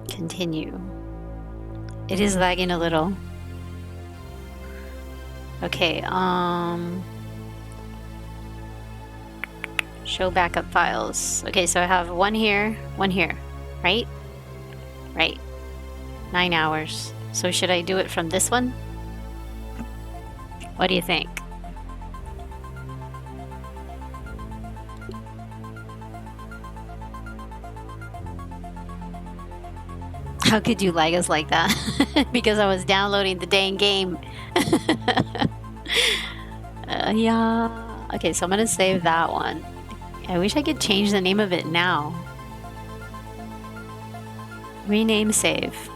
Continue. It is lagging a little. Okay, show backup files. Okay, so I have one here, right? Right. 9 hours. So should I do it from this one? What do you think? How could you lag us like that? Because I was downloading the dang game. Yeah. Okay, so I'm gonna save that one. I wish I could change the name of it now. Rename save.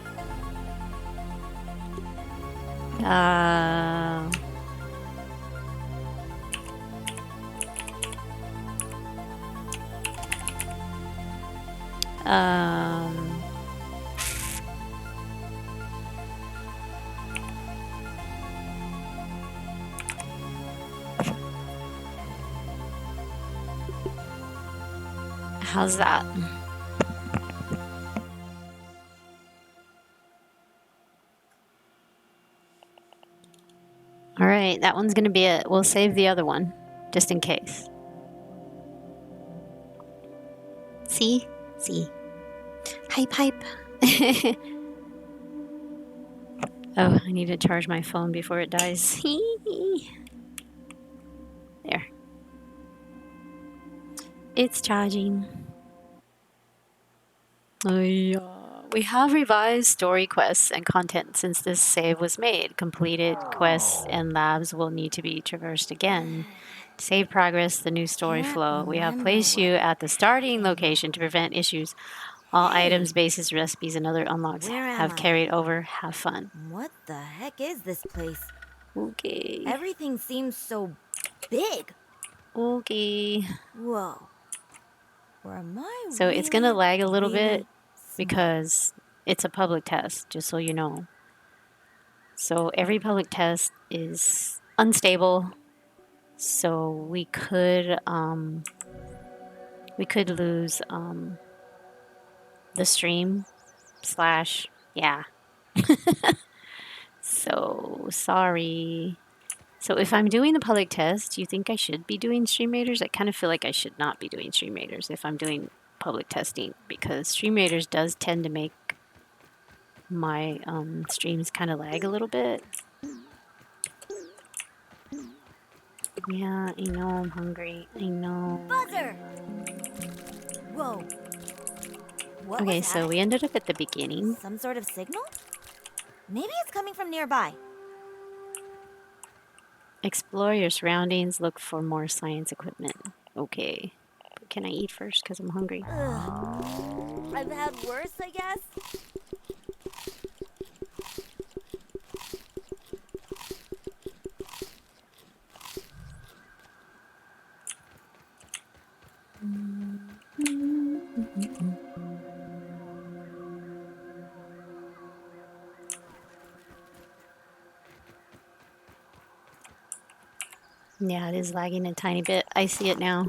How's that? All right, that one's gonna be it. We'll save the other one, just in case. See? See. Hype, hype. Oh, I need to charge my phone before it dies. There. It's charging. Oh, yeah. We have revised story quests and content since this save was made. Completed quests and labs will need to be traversed again. To save progress, the new story Can't flow. We have remember placed you what- at the starting location to prevent issues. All Hey. items, bases, recipes, and other unlocks Where am have I? carried over. Have fun. What the heck is this place? Okay. Everything seems so big. Okay. Whoa. Or am I So it's gonna really, lag a little really bit small? because it's a public test, just so you know. So every public test is unstable. So we could lose the stream slash yeah. So sorry. So if I'm doing the public test, do you think I should be doing Stream Raiders? I kind of feel like I should not be doing Stream Raiders if I'm doing public testing because Stream Raiders does tend to make my streams kind of lag a little bit. Yeah, I know I'm hungry. I know. Buzzer! Whoa. What Okay, was so that? we ended up at the beginning. Some sort of signal? Maybe it's coming from nearby. Explore your surroundings, look for more science equipment. Okay. Can I eat first? Because I'm hungry. Ugh. I've had worse, I guess. Yeah, it is lagging a tiny bit. I see it now.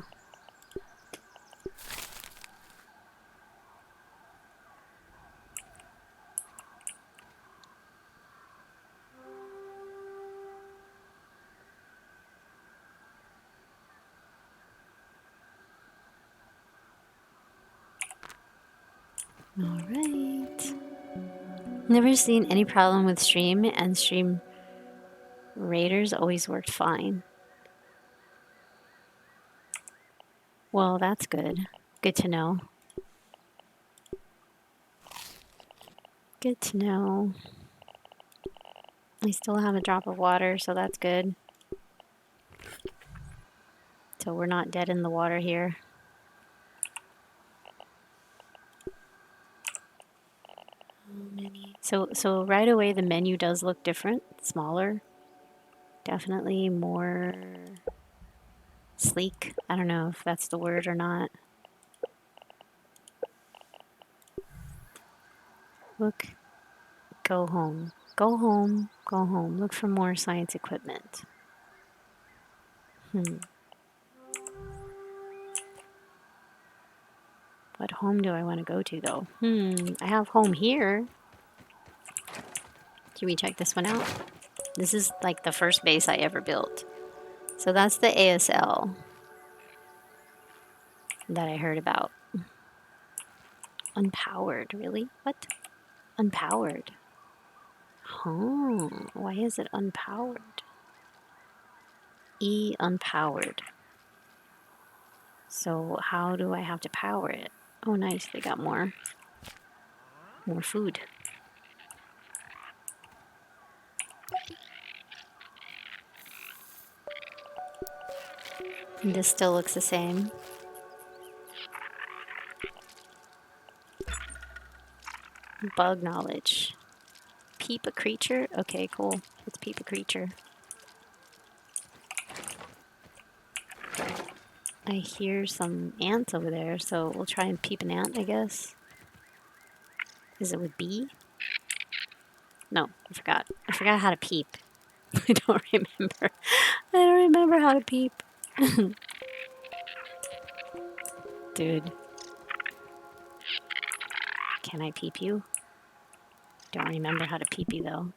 Alright. Never seen any problem with stream, and Stream Raiders always worked fine. Well, that's good. Good to know. Good to know. I still have a drop of water, so that's good. So we're not dead in the water here. So right away the menu does look different, smaller. Definitely more sleek. I don't know if that's the word or not. Look, go home. Go home, go home. Look for more science equipment. What home do I want to go to though? I have home here. Can we check this one out? This is like the first base I ever built. So that's the ASL that I heard about. Unpowered, really? What? Unpowered. Huh, why is it unpowered? E unpowered. So how do I have to power it? Oh nice, they got more food. And this still looks the same. Bug knowledge. Peep a creature? Okay, cool. Let's peep a creature. I hear some ants over there, so we'll try and peep an ant, I guess. Is it with B? No, I forgot. I forgot how to peep. I don't remember. I don't remember how to peep. Dude. Can I peep you? Don't remember how to peep you though.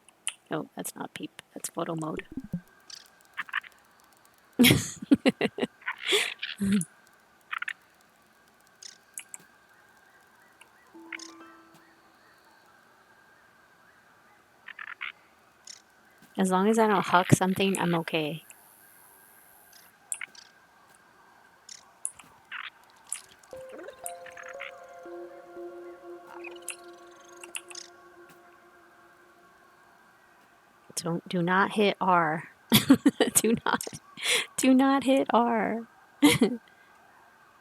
Oh, that's not peep. That's photo mode. As long as I don't huck something, I'm okay. Do not hit R. do not hit R.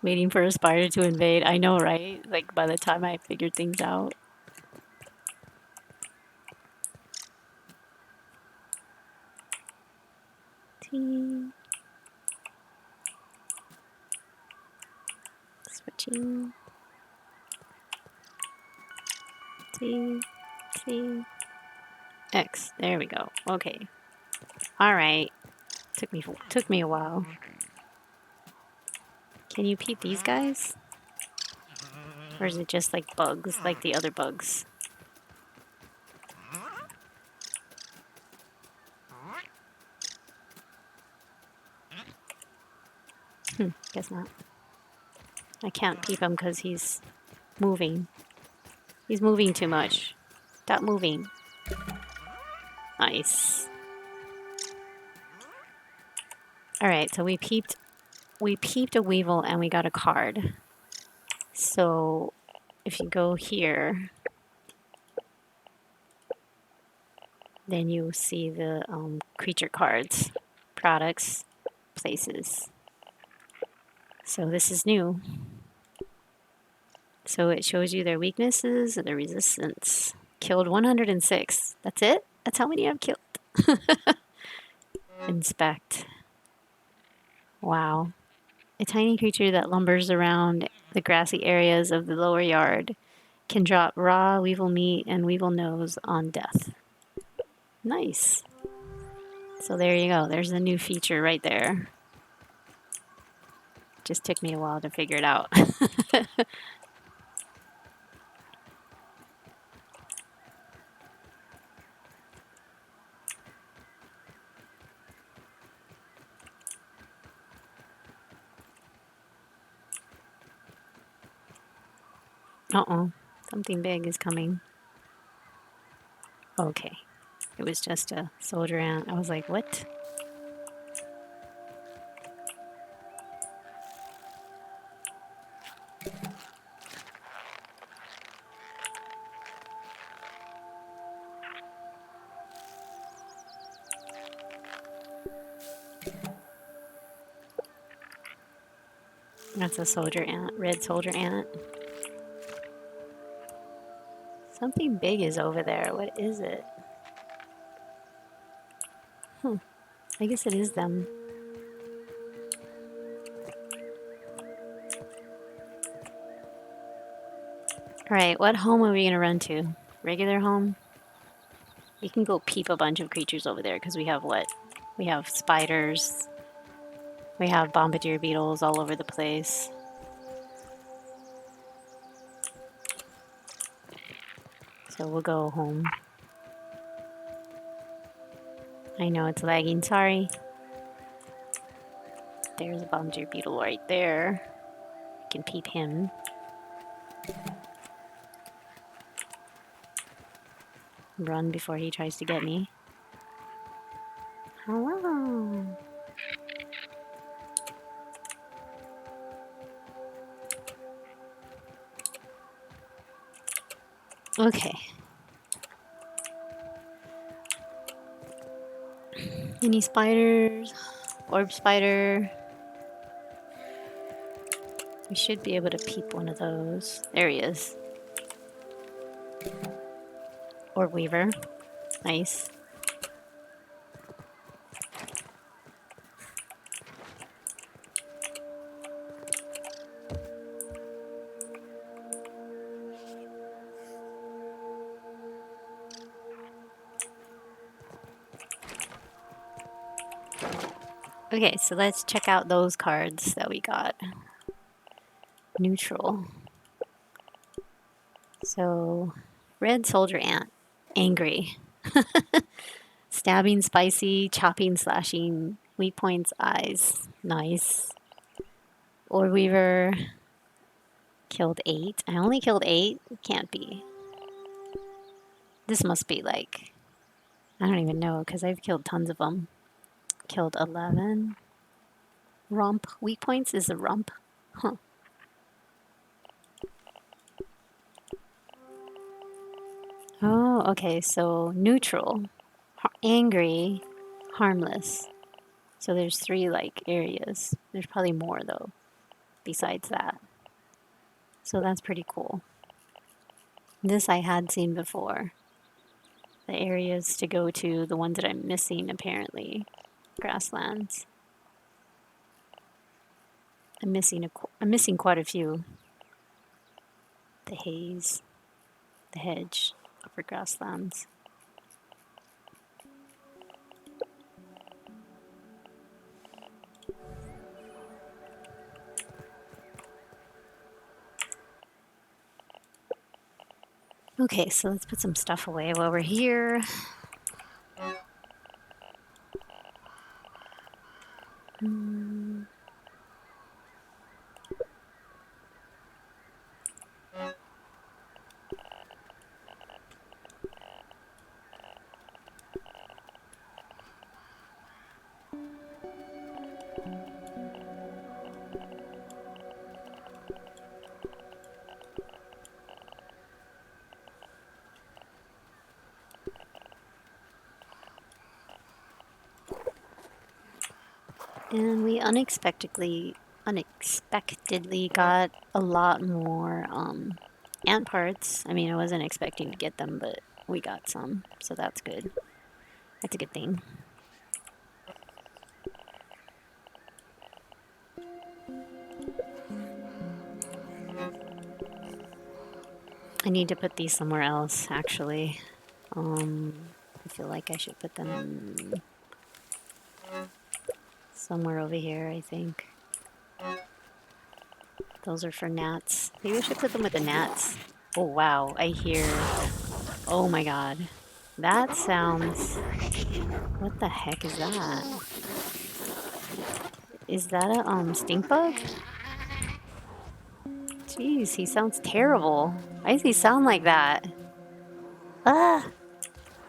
Waiting for a spider to invade. I know, right? Like by the time I figured things out. T. Switching. T. T. X. There we go. Okay. All right. Took me a while. Can you peep these guys? Or is it just like bugs, like the other bugs? Guess not. I can't peep him because he's moving. He's moving too much. Stop moving. Nice. Alright, so we peeped a weevil and we got a card. So if you go here, then you see the creature cards, products, places. So this is new. So it shows you their weaknesses and their resistance. Killed 106. That's it? That's how many I've killed. Inspect. Wow. A tiny creature that lumbers around the grassy areas of the lower yard can drop raw weevil meat and weevil nose on death. Nice. So there you go. There's a new feature right there. Just took me a while to figure it out. Uh-oh. Something big is coming. Okay. It was just a soldier ant. I was like, what? That's a soldier ant. Red soldier ant. Something big is over there. What is it? I guess it is them. Alright, what home are we going to run to? Regular home? We can go peep a bunch of creatures over there because we have what? We have spiders. We have bombardier beetles all over the place. So we'll go home. I know it's lagging, sorry. There's a bombardier beetle right there. We can peep him. Run before he tries to get me. Hello. Okay. Any spiders? Orb spider. We should be able to peep one of those. There he is. Orb weaver. Nice. Okay, so let's check out those cards that we got. Neutral. So So, red soldier ant, angry. Stabbing, spicy, chopping, slashing, weak points, eyes. Nice. Ore Weaver killed 8. I only killed 8? Can't be. This must be like, I don't even know because I've killed tons of them. Killed 11. Rump. Weak points is a rump. Huh. Oh, okay. So neutral, angry, harmless. So there's 3 like areas. There's probably more though, besides that. So that's pretty cool. This I had seen before. The areas to go to, the ones that I'm missing apparently. Grasslands. I'm missing quite a few. The haze, the hedge, upper grasslands. Okay, so let's put some stuff away while we're here. And we unexpectedly got a lot more ant parts. I mean, I wasn't expecting to get them, but we got some, so that's good. That's a good thing. I need to put these somewhere else, actually. I feel like I should put them somewhere over here, I think. Those are for gnats. Maybe I should put them with the gnats. Oh, wow. I hear... Oh, my God. That sounds... What the heck is that? Is that a stink bug? Jeez, he sounds terrible. Why does he sound like that? Ah!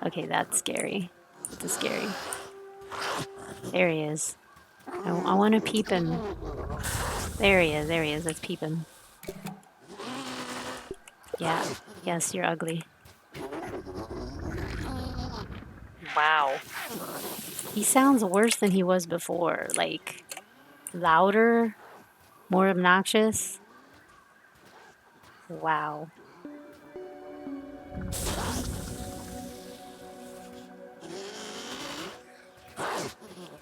Okay, that's scary. That's scary. There he is. I want to peep him. There he is. There he is. Let's peep him. Yeah. Yes, you're ugly. Wow. He sounds worse than he was before. Like, louder, more obnoxious. Wow.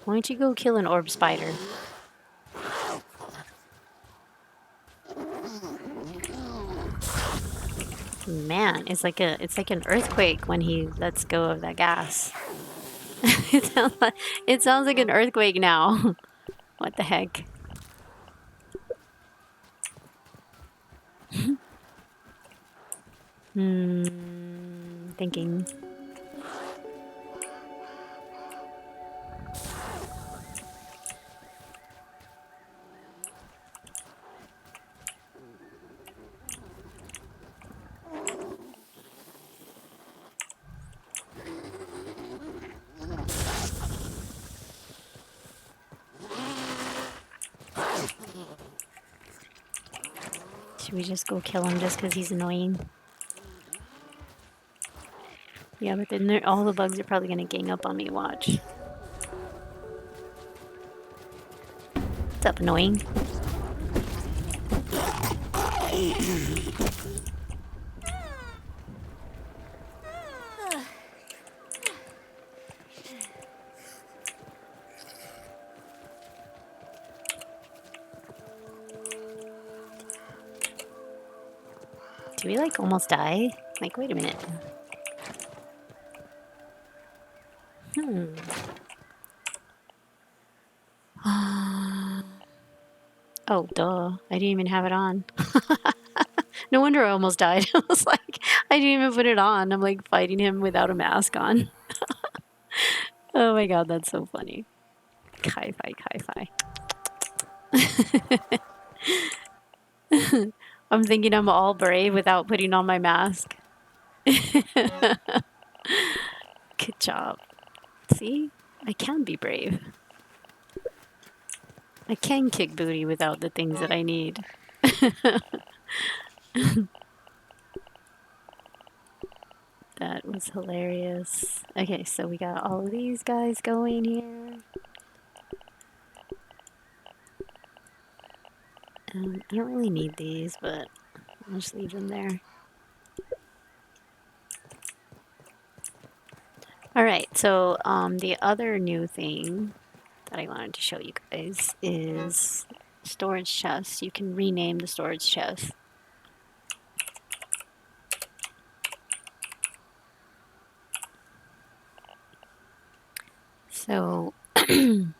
Why don't you go kill an orb spider? Man, it's like an earthquake when he lets go of that gas. It sounds like an earthquake now. What the heck? Thinking. Should we just go kill him just because he's annoying? Yeah, but then all the bugs are probably going to gang up on me, watch. What's up, annoying? Do we like almost die? Like, wait a minute. Oh, duh. I didn't even have it on. No wonder I almost died. I was like, I didn't even put it on. I'm like fighting him without a mask on. Oh my god, that's so funny. Kai fi, kai fi. I'm thinking I'm all brave without putting on my mask. Good job. See? I can be brave. I can kick booty without the things that I need. That was hilarious. Okay, so we got all of these guys going here. I don't really need these, but I'll just leave them there. Alright, so the other new thing that I wanted to show you guys is storage chests. You can rename the storage chest. So you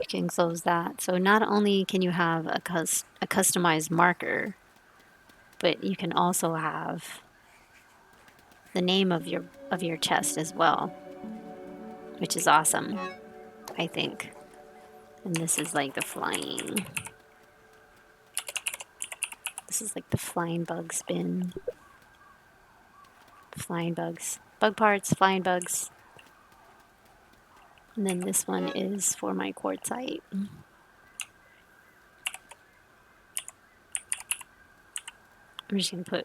can close that. So not only can you have a customized marker, but you can also have the name of your chest as well, which is awesome, I think. And this is like the flying. This is like the flying bug spin. Flying bugs. Bug parts, flying bugs. And then this one is for my quartzite. I'm just gonna put,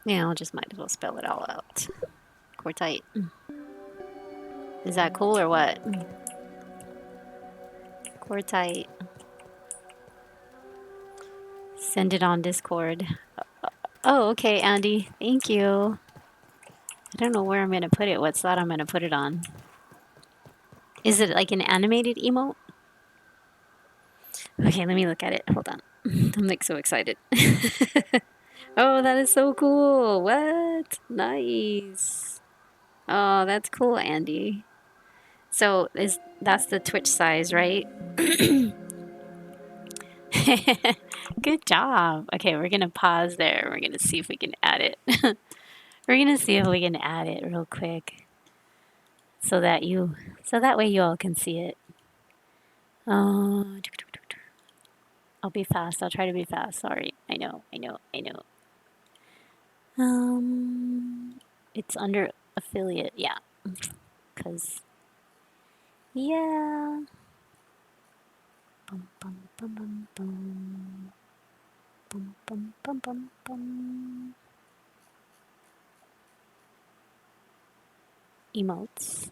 yeah, I'll just might as well spell it all out. Quartzite. Is that cool or what? Quartzite. Send it on Discord. Oh, okay, Andy. Thank you. I don't know where I'm gonna put it. What slot I'm gonna put it on. Is it like an animated emote? Okay, let me look at it. Hold on. I'm like so excited. Oh, that is so cool. What? Nice. Oh, that's cool, Andy. So that's the Twitch size, right? Good job. Okay, we're gonna pause there. We're gonna see if we can add it. We're gonna see if we can add it real quick, so that way you all can see it. I'll be fast. I'll try to be fast. Sorry. I know. It's under affiliate. Yeah, cause yeah. Bum, bum, bum, bum, bum. Bum, bum, bum, bum, bum. Emotes.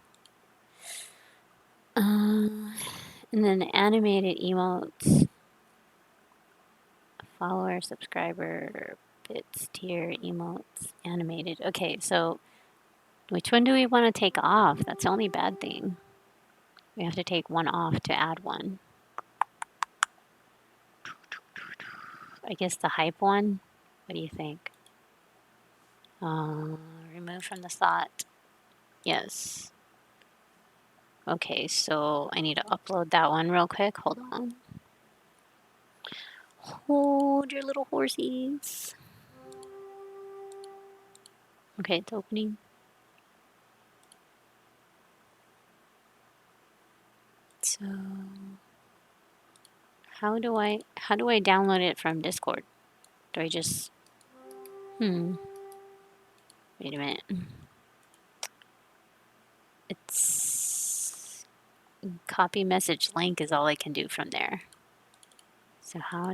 And then animated emotes. Follower, subscriber, bits, tier, emotes, animated. Okay, so which one do we want to take off? That's the only bad thing. We have to take one off to add one. I guess the hype one? What do you think? Remove from the slot. Yes. Okay, so I need to upload that one real quick. Hold on. Hold your little horsies. Okay, it's opening. So how do I download it from Discord? Do I just wait a minute. It's copy message link is all I can do from there. So how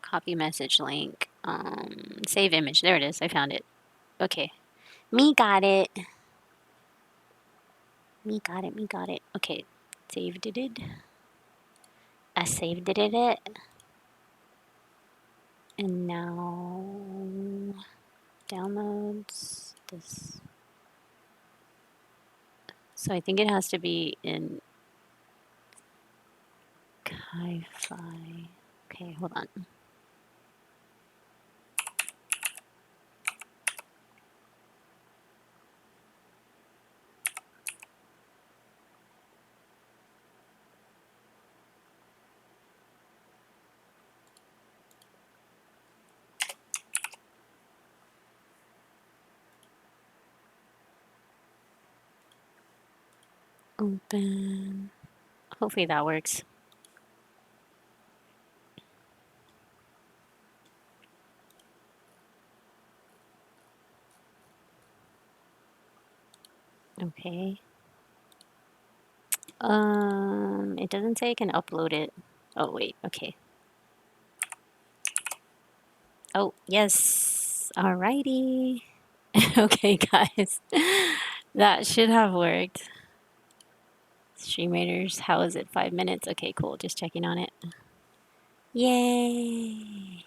copy message link, save image. There it is. I found it. Okay. Me got it. Okay. Saved it. I saved it. And now downloads this. So I think it has to be in Ki-Fi. Okay, hold on. Open. Hopefully that works. Okay. It doesn't say I can upload it. Oh, wait. Okay. Oh, yes. Alrighty. Okay, guys. That should have worked. Stream Raiders, how is it? 5 minutes? Okay, cool. Just checking on it. Yay.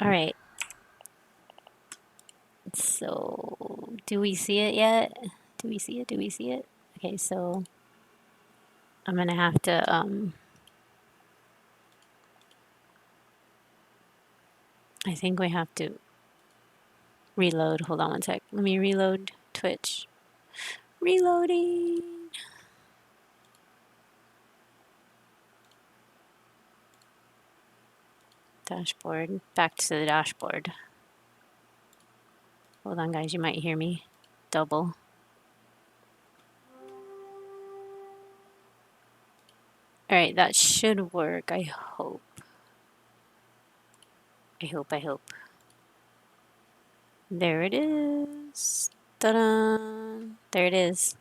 Alright. So, do we see it yet? Do we see it? Do we see it? Okay, so I'm gonna have to, I think we have to reload. Hold on one sec. Let me reload Twitch. Reloading. Dashboard. Back to the dashboard. Hold on, guys. You might hear me double. Alright, that should work. I hope. I hope. There it is. Ta-da! There it is.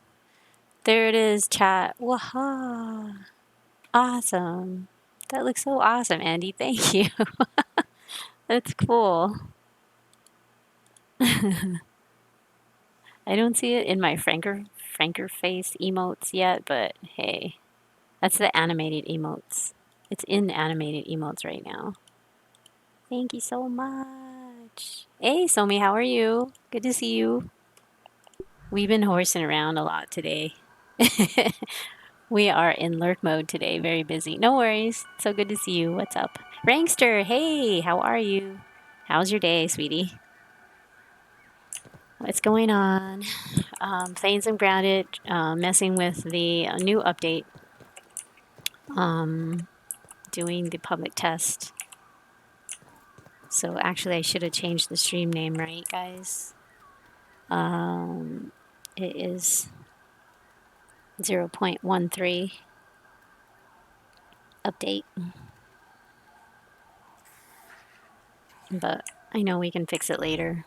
There it is, chat. Waha! Awesome. That looks so awesome, Andy. Thank you. That's cool. I don't see it in my Franker face emotes yet, but hey, that's the animated emotes. It's in animated emotes right now. Thank you so much. Hey, Somi, how are you? Good to see you. We've been horsing around a lot today. We are in lurk mode today, very busy. No worries. So good to see you. What's up? Rankster, hey, how are you? How's your day, sweetie? What's going on? Playing some Grounded, messing with the new update, doing the public test. So actually, I should have changed the stream name, right, guys? It is 0.13 update. But I know we can fix it later.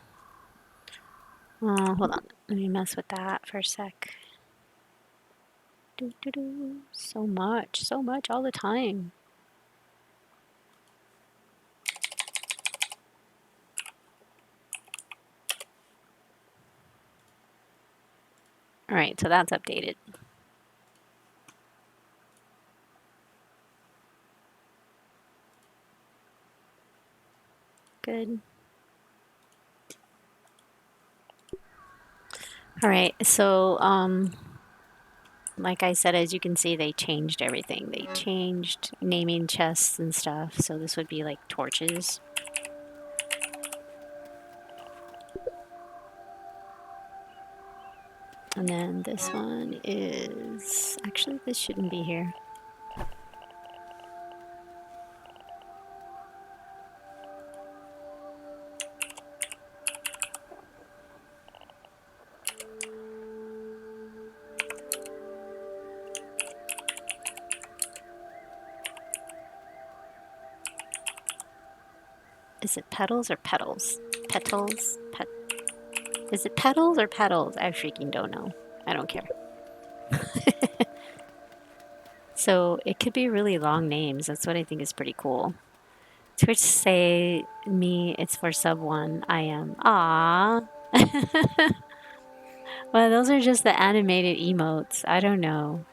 Hold on. Let me mess with that for a sec. So much all the time. All right, so that's updated. Good. All right, so like I said, as you can see, they changed everything. They changed naming chests and stuff. So this would be like torches. And then this one is, actually this shouldn't be here. Is it petals or petals? Petals? Is it petals or petals? I freaking don't know. I don't care. So it could be really long names. That's what I think is pretty cool. Twitch say me, it's for sub 1. I am. Aww. Well, those are just the animated emotes. I don't know.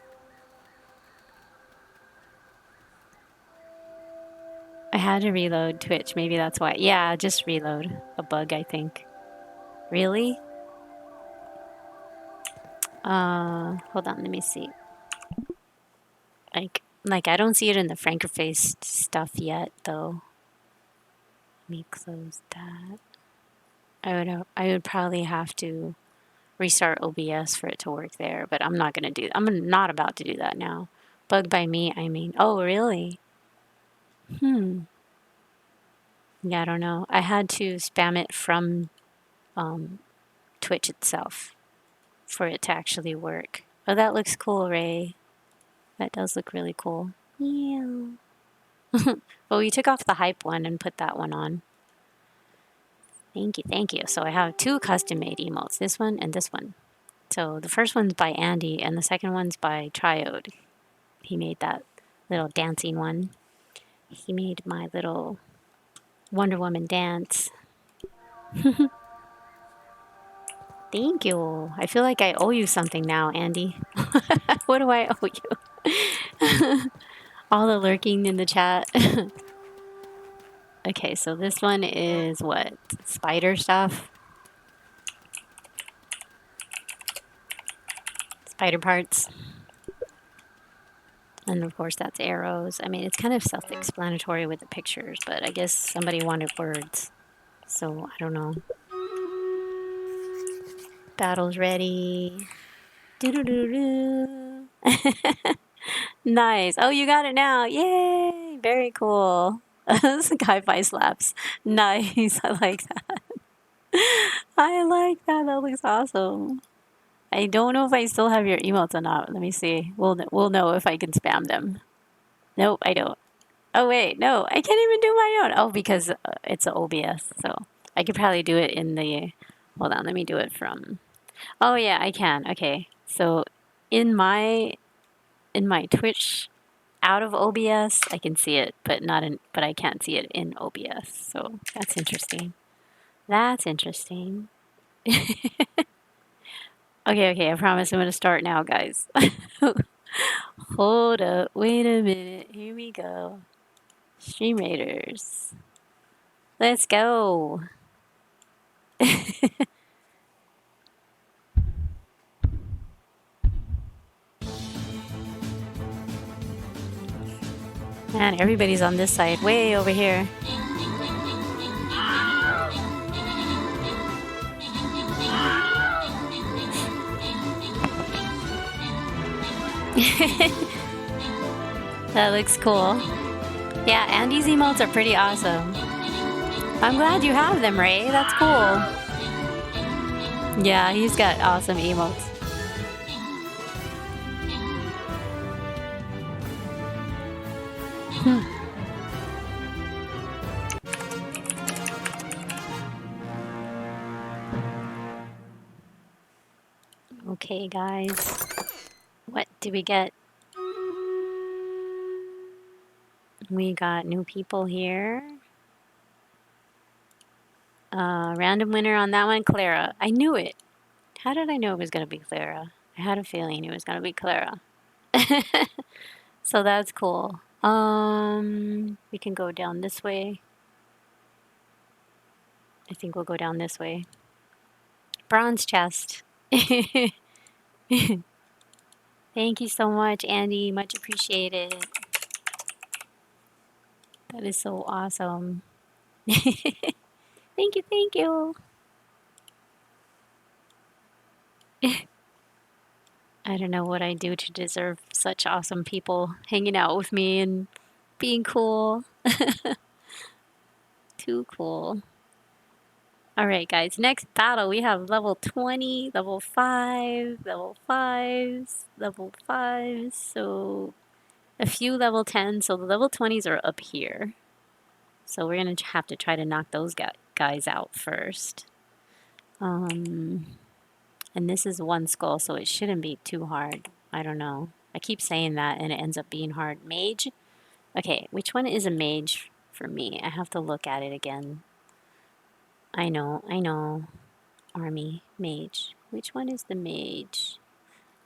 I had to reload Twitch. Maybe that's why. Yeah, just reload. A bug, I think. Really? Hold on. Let me see. Like I don't see it in the Frankerface stuff yet, though. Let me close that. I would probably have to restart OBS for it to work there, but I'm not gonna do. I'm not about to do that now. Bug by me, I mean. Oh, really? Yeah, I don't know. I had to spam it from Twitch itself. for it to actually work. Oh, that looks cool, Ray. That does look really cool. Yeah. Well, we took off the hype one and put that one on. Thank you, thank you. So I have two custom-made emotes, this one and this one. So the first one's by Andy, and the second one's by Triode. He made that little dancing one. He made my little Wonder Woman dance. Thank you. I feel like I owe you something now, Andy. What do I owe you? All the lurking in the chat. Okay, so this one is what? Spider stuff? Spider parts. And of course, that's arrows. I mean, it's kind of self explanatory with the pictures, but I guess somebody wanted words. So I don't know. Battle's ready. Doo-doo-doo-doo. Nice. Oh, you got it now. Yay. Very cool. Hi-fi slaps. Nice. I like that. I like that. That looks awesome. I don't know if I still have your emails or not. Let me see. We'll know if I can spam them. Nope, I don't. Oh wait, no, I can't even do my own. Oh, because it's an OBS, so I could probably do it in the. Hold on, let me do it from. Oh yeah, I can. Okay, so in my Twitch, out of OBS, I can see it, but not in. But I can't see it in OBS. So that's interesting. That's interesting. Okay, I promise I'm gonna start now, guys. Hold up, wait a minute. Here we go. Stream Raiders. Let's go. Man, everybody's on this side, way over here. That looks cool. Yeah, Andy's emotes are pretty awesome. I'm glad you have them, Ray. That's cool. Yeah, he's got awesome emotes. Okay, guys. What do we get? We got new people here. Random winner on that one, Clara. I knew it. How did I know it was going to be Clara? I had a feeling it was going to be Clara. So that's cool. We can go down this way. I think we'll go down this way. Bronze chest. Thank you so much, Andy. Much appreciated. That is so awesome. Thank you, thank you. I don't know what I do to deserve such awesome people hanging out with me and being cool. Too cool. Alright, guys. Next battle, we have level 20, level 5, level 5s, level 5s. So a few level 10s. So the level 20s are up here. So we're going to have to try to knock those guys out first. And this is one skull, so it shouldn't be too hard. I don't know. I keep saying that, and it ends up being hard. Mage? Okay, which one is a mage for me? I have to look at it again. I know. Army, mage. Which one is the mage?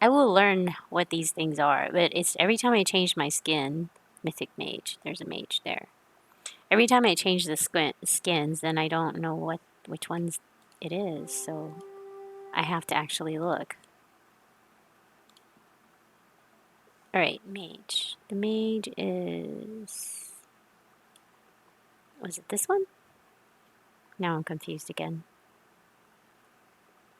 I will learn what these things are, but it's every time I change my skin, mythic mage, there's a mage there. Every time I change the skins, then I don't know which ones it is, so I have to actually look. Alright, mage. The mage is... Was it this one? Now I'm confused again.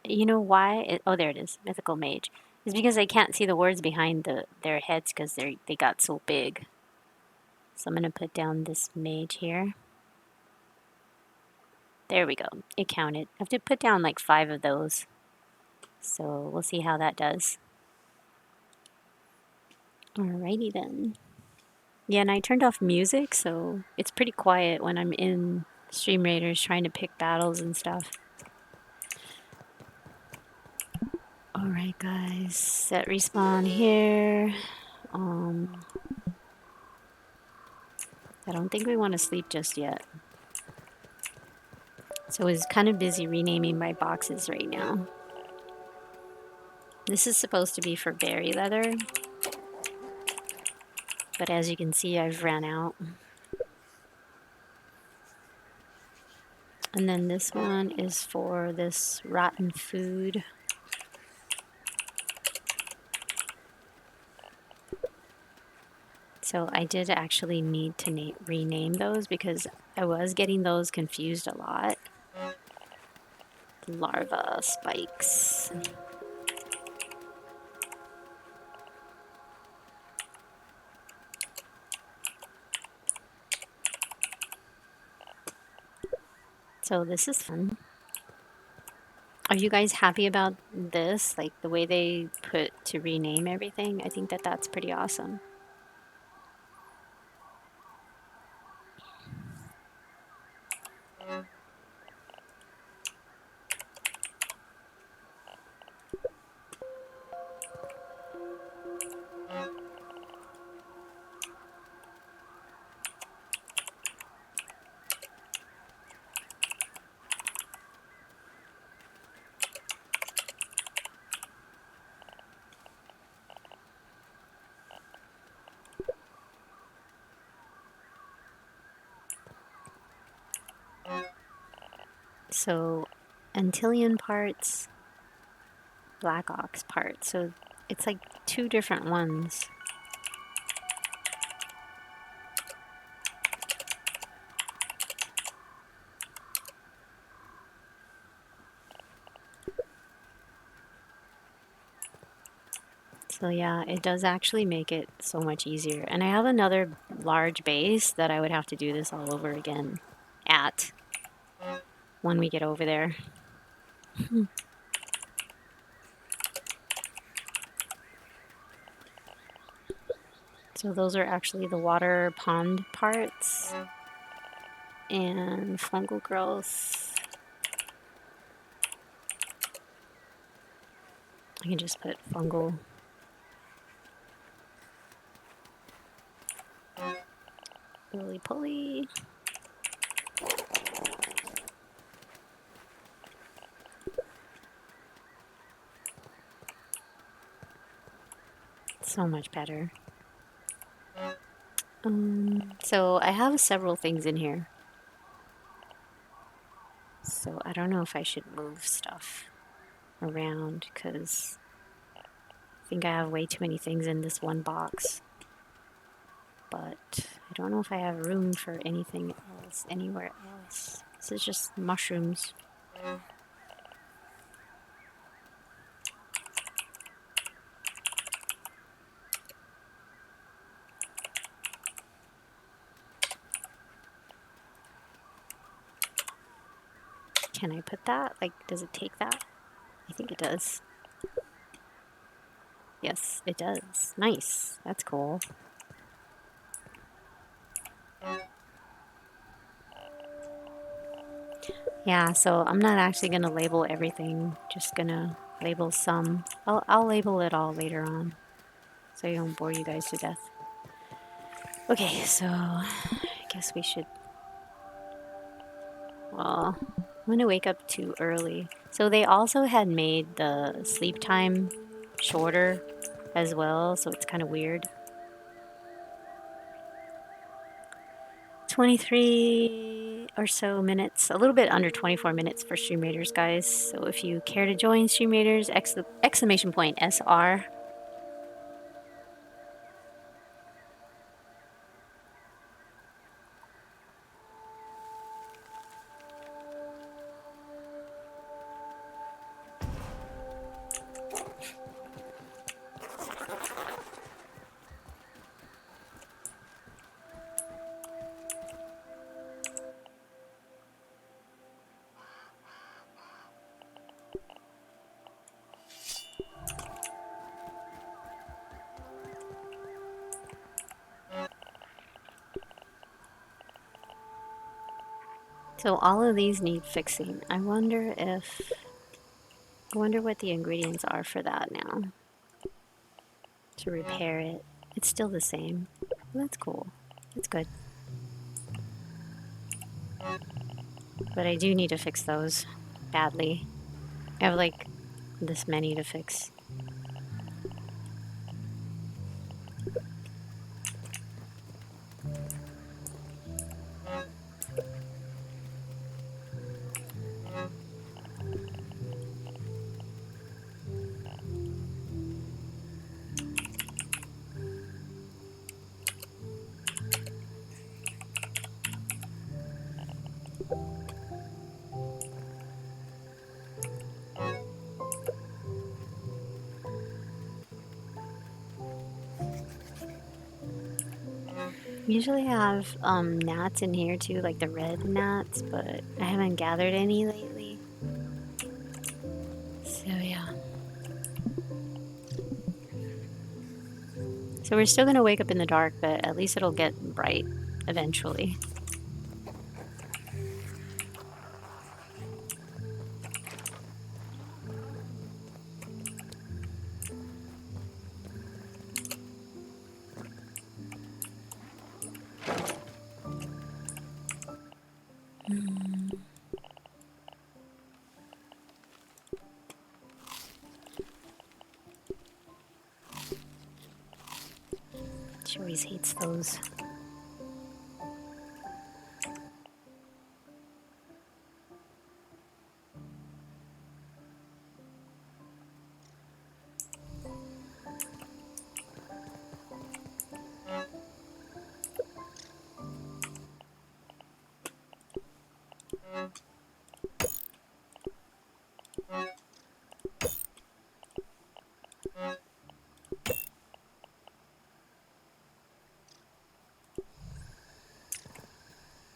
You know why? Oh, there it is. Mythical mage. It's because I can't see the words behind their heads because they got so big. So I'm going to put down this mage here. There we go. It counted. I have to put down like 5 of those. So we'll see how that does. Alrighty then. Yeah, and I turned off music, so it's pretty quiet when I'm in Stream Raiders trying to pick battles and stuff. Alright guys, set respawn here. I don't think we want to sleep just yet. So I was kind of busy renaming my boxes right now. This is supposed to be for berry leather, but as you can see, I've ran out. And then this one is for this rotten food. So I did actually need to rename those because I was getting those confused a lot. Larva spikes. So this is fun. Are you guys happy about this? Like the way they put to rename everything? I think that that's pretty awesome. So Antillean parts, Black Ox parts. So it's like two different ones. So yeah, it does actually make it so much easier. And I have another large base that I would have to do this all over again at when we get over there. So those are actually the water pond parts and fungal growth. I can just put fungal. Roly poly. So much better. So I have several things in here. So I don't know if I should move stuff around because I think I have way too many things in this one box. But I don't know if I have room for anything else anywhere else. This is just mushrooms. Can I put that? Like, does it take that? I think it does. Yes, it does. Nice. That's cool. Yeah, so I'm not actually going to label everything. Just going to label some. I'll label it all later on, so I don't bore you guys to death. Okay, so I guess we should... Well, I'm going to wake up too early. So they also had made the sleep time shorter as well, so it's kind of weird. 23 or so minutes, a little bit under 24 minutes for Stream Raiders, guys. So if you care to join Stream Raiders, exclamation point SR. So all of these need fixing. I wonder what the ingredients are for that now. To repair it. It's still the same. Well, that's cool. That's good. But I do need to fix those badly. I have like this many to fix. Usually I have gnats in here too, like the red gnats, but I haven't gathered any lately. So yeah. So we're still gonna wake up in the dark, but at least it'll get bright eventually. She always hates those.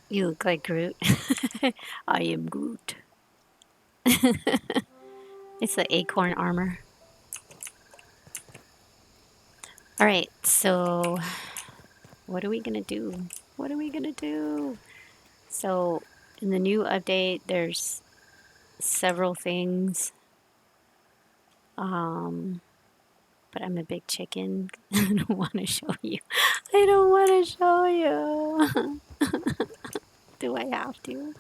You look like Groot. I am Groot. It's the acorn armor. Alright, so what are we gonna do? What are we gonna do? So in the new update, there's several things. But I'm a big chicken. I don't want to show you. I don't want to show you. Do I have to?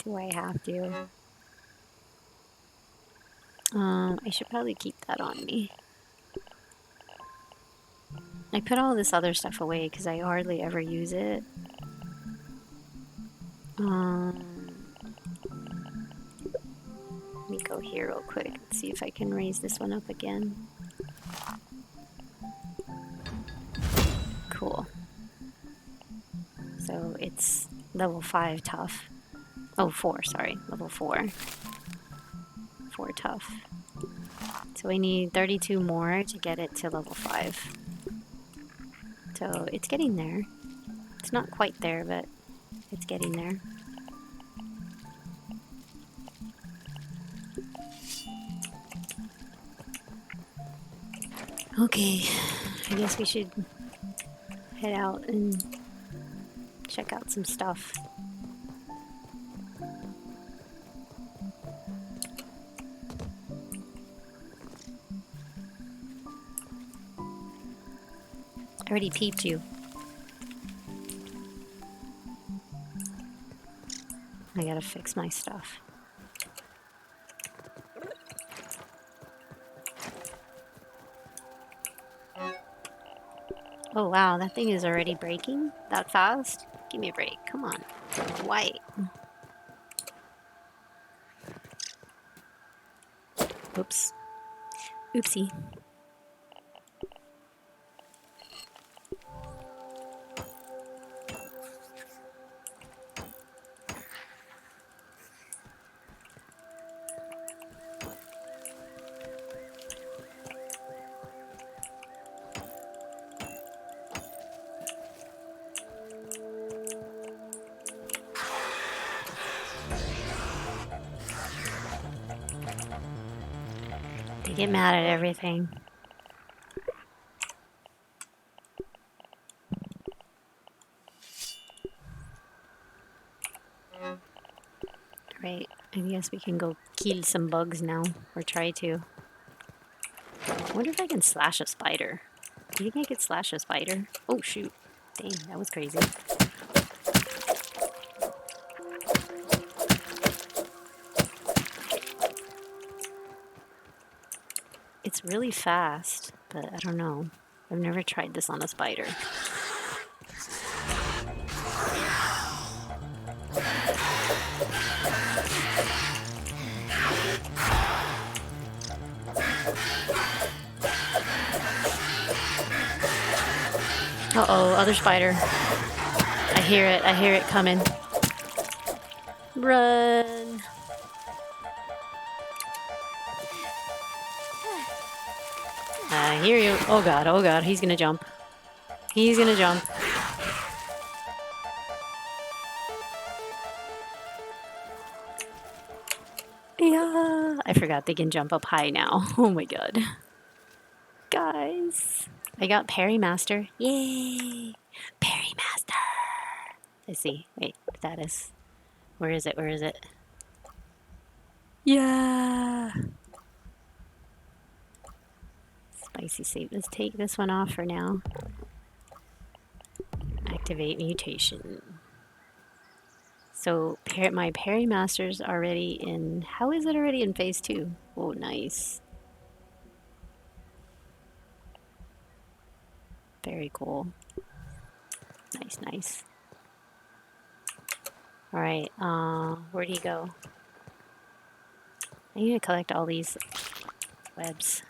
Do I have to? I should probably keep that on me. I put all this other stuff away because I hardly ever use it. Let me go here real quick and see if I can raise this one up again. Cool. So it's level 5 tough. Oh, 4, sorry. Level 4. 4 tough. So we need 32 more to get it to level 5. So it's getting there. It's not quite there, but it's getting there. Okay, I guess we should head out and check out some stuff. I already peeped you. I gotta fix my stuff. Oh wow, that thing is already breaking that fast? Give me a break, come on. White. Oops. Oopsie. They get mad at everything. I guess we can go kill some bugs now, or try to. I wonder if I can slash a spider. Do you think I could slash a spider? Oh shoot. Dang, that was crazy. It's really fast, but I don't know. I've never tried this on a spider. Uh-oh, other spider. I hear it coming. Run! I hear you. Oh god, he's gonna jump. He's gonna jump. Yeah, I forgot they can jump up high now. Oh my god. Guys, I got Parry Master. Yay! Parry Master! Let's see. Wait, status. Where is it? Where is it? Yeah! Spicy save. Let's take this one off for now. Activate mutation. So my Parry Master's already in... How is it already in phase 2? Oh, nice. Very cool. Nice, nice. Alright, where'd he go? I need to collect all these webs.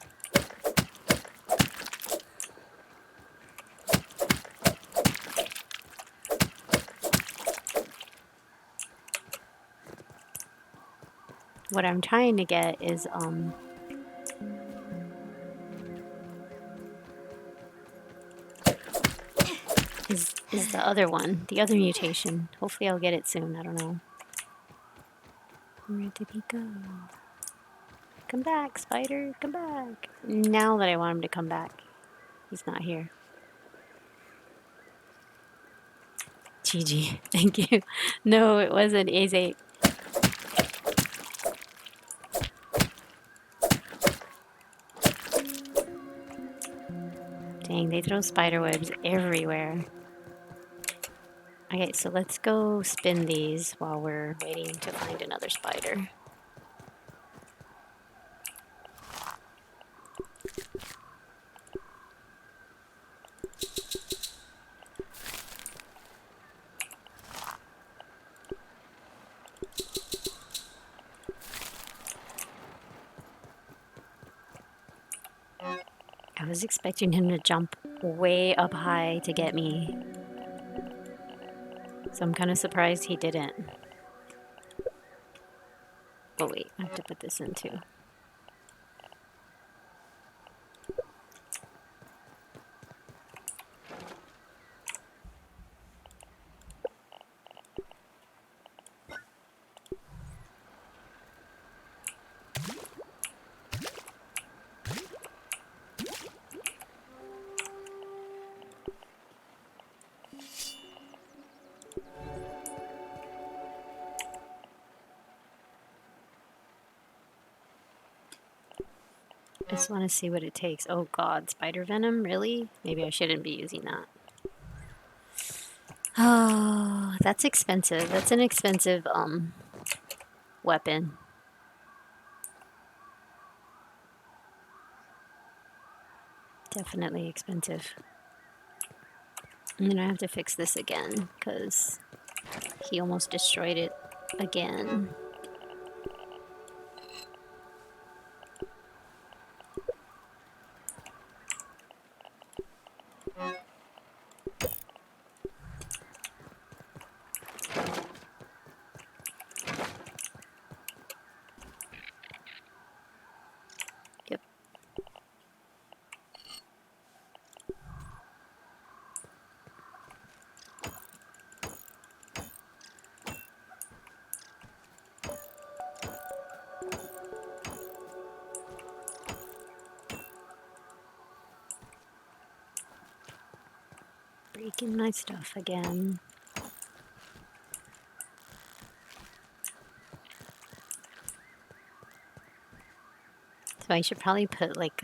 What I'm trying to get is the other one, the other mutation. Hopefully I'll get it soon, I don't know. Where did he go? Come back, spider, come back. Now that I want him to come back, he's not here. GG, thank you. No, it wasn't Aze. Dang, they throw spider webs everywhere. Okay, so let's go spin these while we're waiting to find another spider. I was expecting him to jump way up high to get me. So I'm kind of surprised he didn't. Oh wait, I have to put this in too. I just want to see what it takes. Oh god, spider venom? Really? Maybe I shouldn't be using that. Oh, that's expensive. That's an expensive, weapon. Definitely expensive. And then I have to fix this again, because he almost destroyed it again. Yep. Breaking my stuff again. So I should probably put like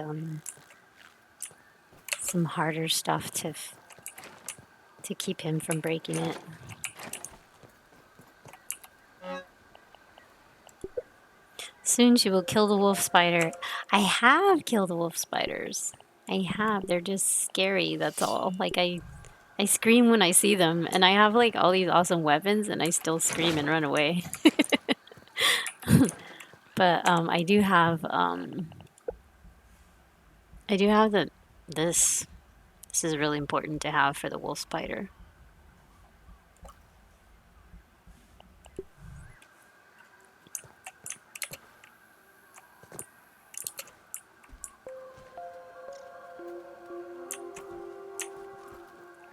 some harder stuff to keep him from breaking it. Soon she will kill the wolf spider. I have killed the wolf spiders. I have. They're just scary, that's all. Like I scream when I see them, and I have like all these awesome weapons, and I still scream and run away. But I do have this. This is really important to have for the wolf spider.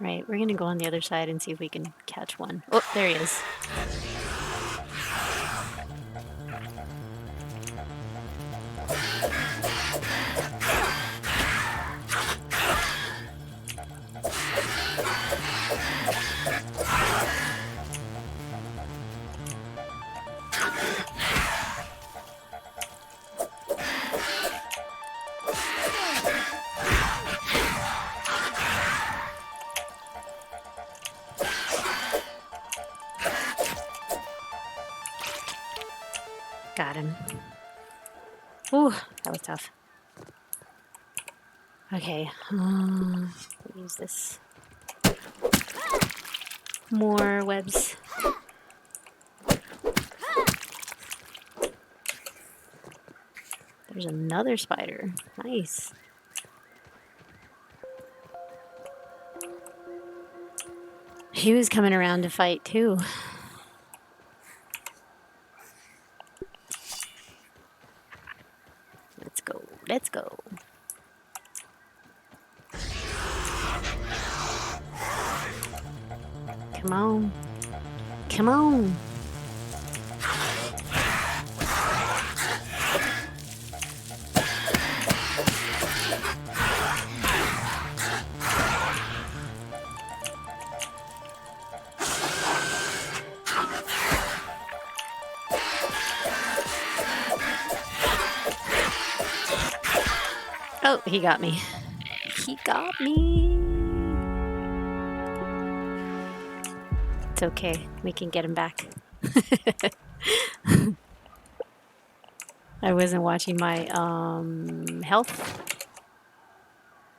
Right, we're gonna go on the other side and see if we can catch one. Oh, there he is. Got him. Ooh, that was tough. Okay, use this. More webs. There's another spider. Nice. He was coming around to fight too. Let's go. Let's go. Come on. Come on. Oh, he got me. He got me. It's okay. We can get him back. I wasn't watching my health.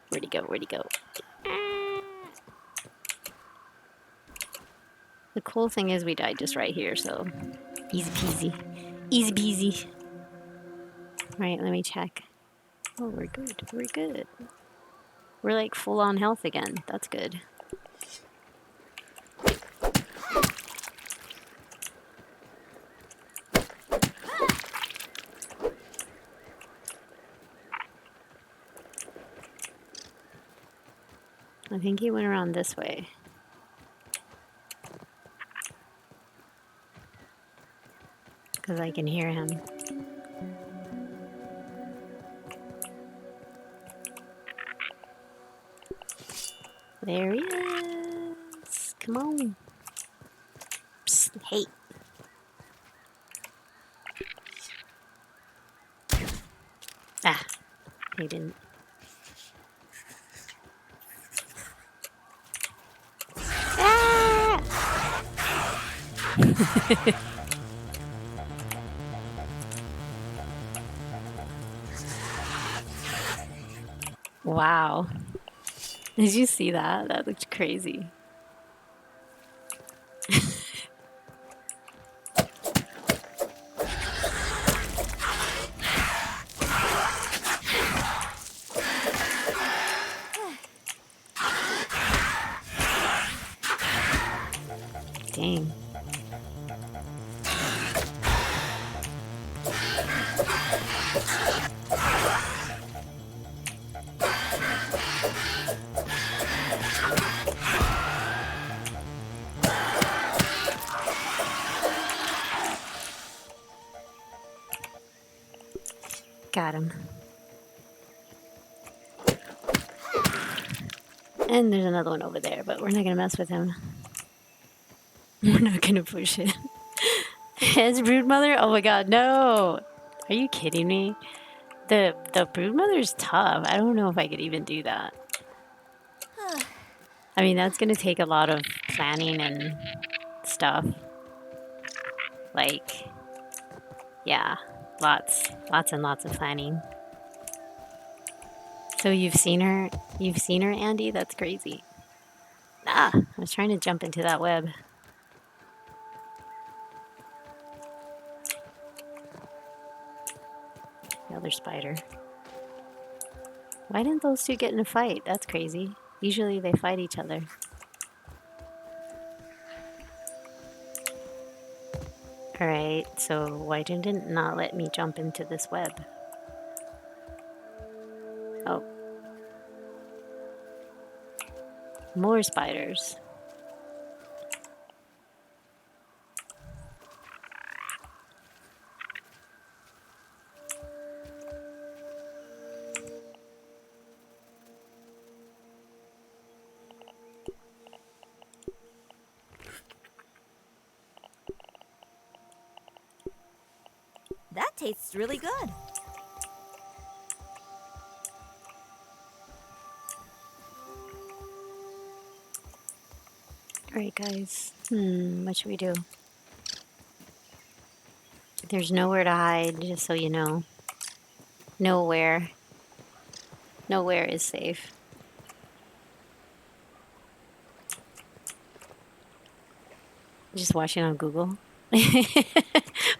Where'd he go? Where'd he go? The cool thing is we died just right here, so easy peasy. Easy peasy. Right, let me check. Oh, we're good. We're good. We're like full on health again. That's good. I think he went around this way. Because I can hear him. There he is. Come on. Psst, hey. Ah, he didn't. Ah! Wow. Did you see that? That looked crazy. Dang. Got him. And there's another one over there, but we're not gonna mess with him. We're not gonna push it. It's Brood Mother? Oh my god, no! Are you kidding me? The broodmother's tough. I don't know if I could even do that. I mean, that's gonna take a lot of planning and stuff. Like, yeah, lots and lots of planning. So you've seen her? You've seen her, Andy? That's crazy. Ah, I was trying to jump into that web. The other spider. Why didn't those two get in a fight? That's crazy. Usually they fight each other. Alright, so why didn't it not let me jump into this web? Oh. More spiders. That tastes really good. Alright, guys. What should we do? There's nowhere to hide, just so you know. Nowhere. Nowhere is safe. Just watching on Google.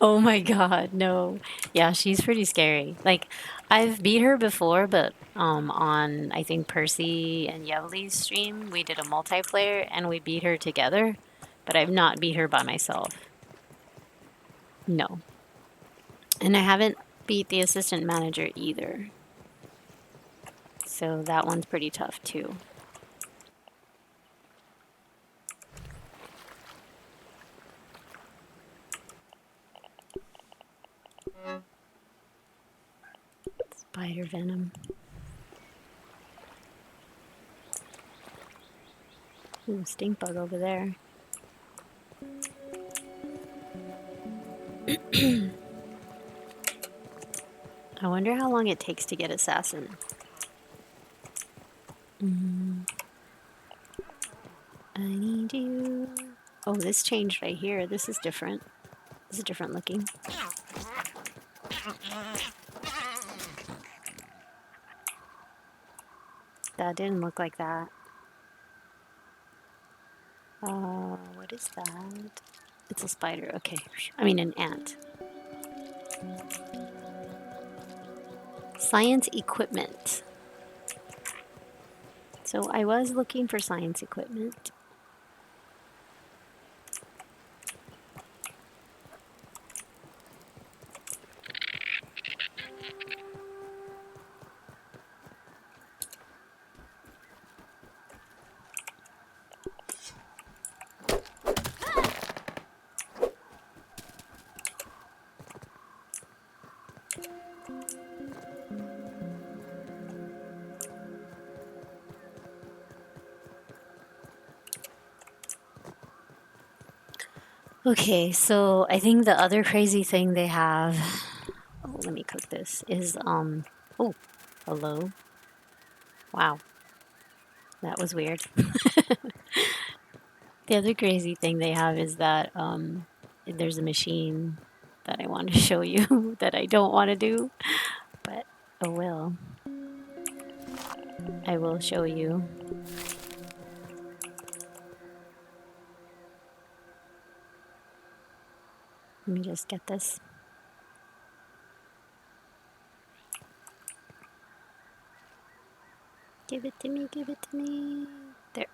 Oh my god, no. Yeah, she's pretty scary. Like, I've beat her before, but on I think Percy and Yevli's stream, we did a multiplayer and we beat her together, but I've not beat her by myself. No. And I haven't beat the assistant manager either. So that one's pretty tough too. Spider venom. Ooh, stink bug over there. I wonder how long it takes to get assassin. I need you. Oh, this changed right here. This is different. This is different looking. That didn't look like that. What is that? It's a spider. Okay. I mean, an ant. Science equipment. So I was looking for science equipment. Okay, so I think the other crazy thing they have, oh, let me cook this, is, oh, hello. Wow. That was weird. The other crazy thing they have is that, there's a machine that I want to show you that I don't want to do, but oh well. I will show you. Let me just get this. Give it to me, give it to me. There.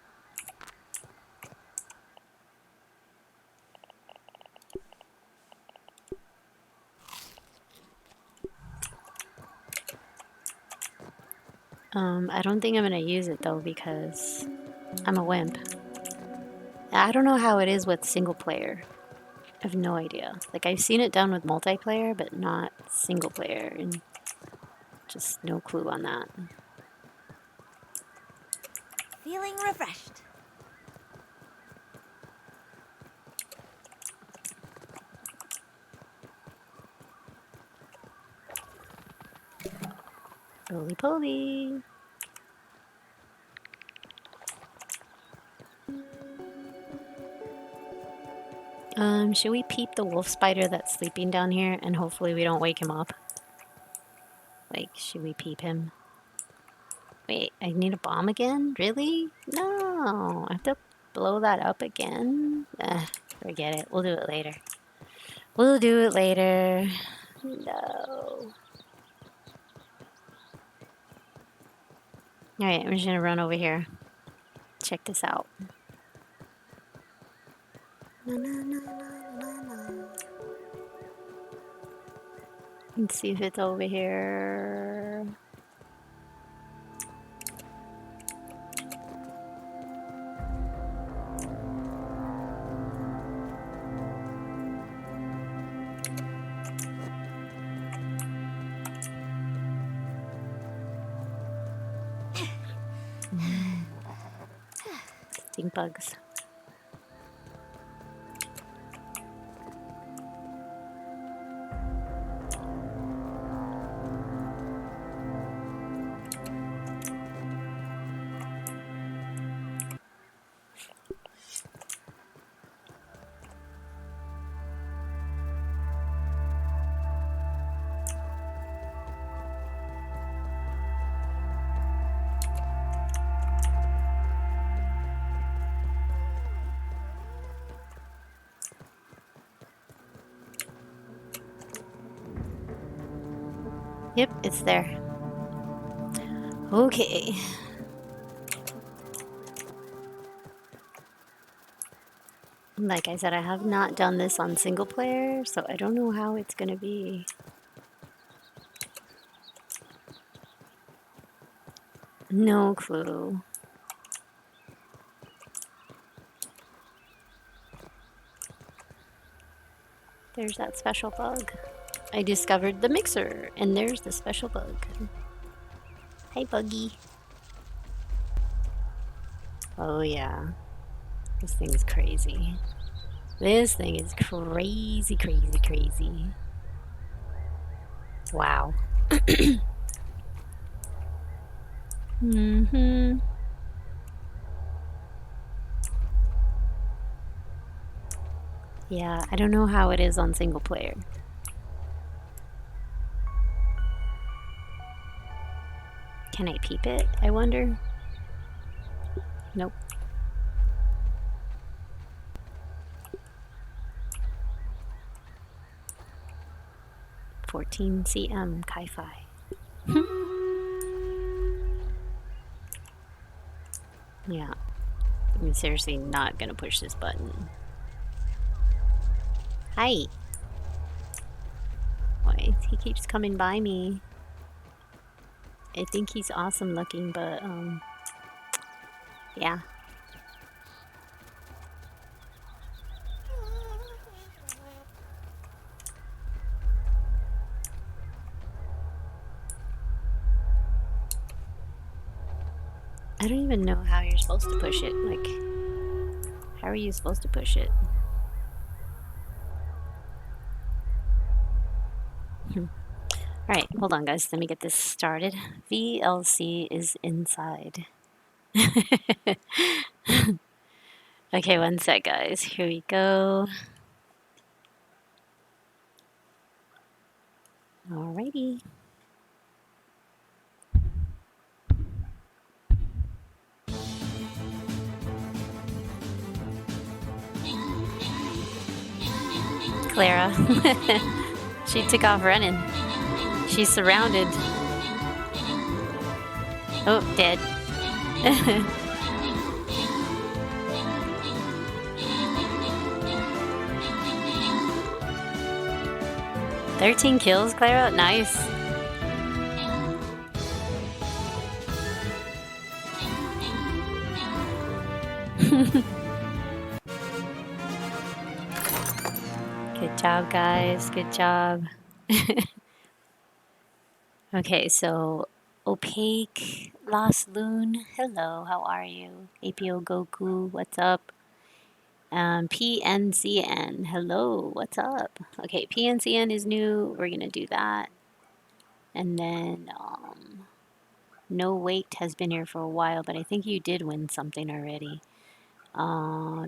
I don't think I'm gonna use it though because I'm a wimp. I don't know how it is with single player. I have no idea. Like I've seen it done with multiplayer, but not single player, and just no clue on that. Feeling refreshed. Roly poly. Should we peep the wolf spider that's sleeping down here and hopefully we don't wake him up? Like, should we peep him? Wait, I need a bomb again? Really? No, I have to blow that up again? Forget it. We'll do it later. We'll do it later. No. Alright, I'm just gonna run over here. Check this out. Let's see if it's over here. Stink bugs. Yep, it's there. Okay. Like I said, I have not done this on single player, so I don't know how it's gonna be. No clue. There's that special bug. I discovered the mixer, and there's the special bug. Hi, Buggy. Oh, yeah. This thing's crazy. This thing is crazy, crazy, crazy. Wow. Mm-hmm. Yeah, I don't know how it is on single player. Can I peep it, I wonder? Nope. "14 cm Ki-Fi." Yeah. I'm seriously not gonna push this button. Hi. Why? He keeps coming by me. I think he's awesome looking, but, yeah. I don't even know how you're supposed to push it. Like, how are you supposed to push it? Alright, hold on, guys. Let me get this started. VLC is inside. Okay, one sec, guys. Here we go. Alrighty. Clara. She took off running. She's surrounded. Oh, dead. "13 kills, Clara? Nice." Good job, guys. Good job. Okay, so Opaque, Lost Loon, hello, how are you? APO Goku, what's up? PNCN, hello, what's up? Okay, PNCN is new. We're gonna do that. And then, No Wait has been here for a while, but I think you did win something already. APO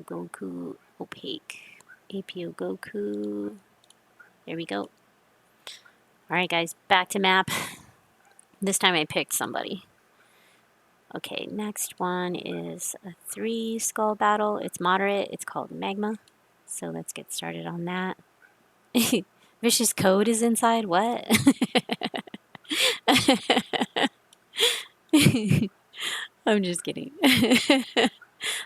Goku Opaque. APO Goku. There we go. Alright, guys, back to map. This time I picked somebody. Okay, next one is a 3 skull battle. It's moderate. It's called Magma. So let's get started on that. Vicious Code is inside? What? I'm just kidding.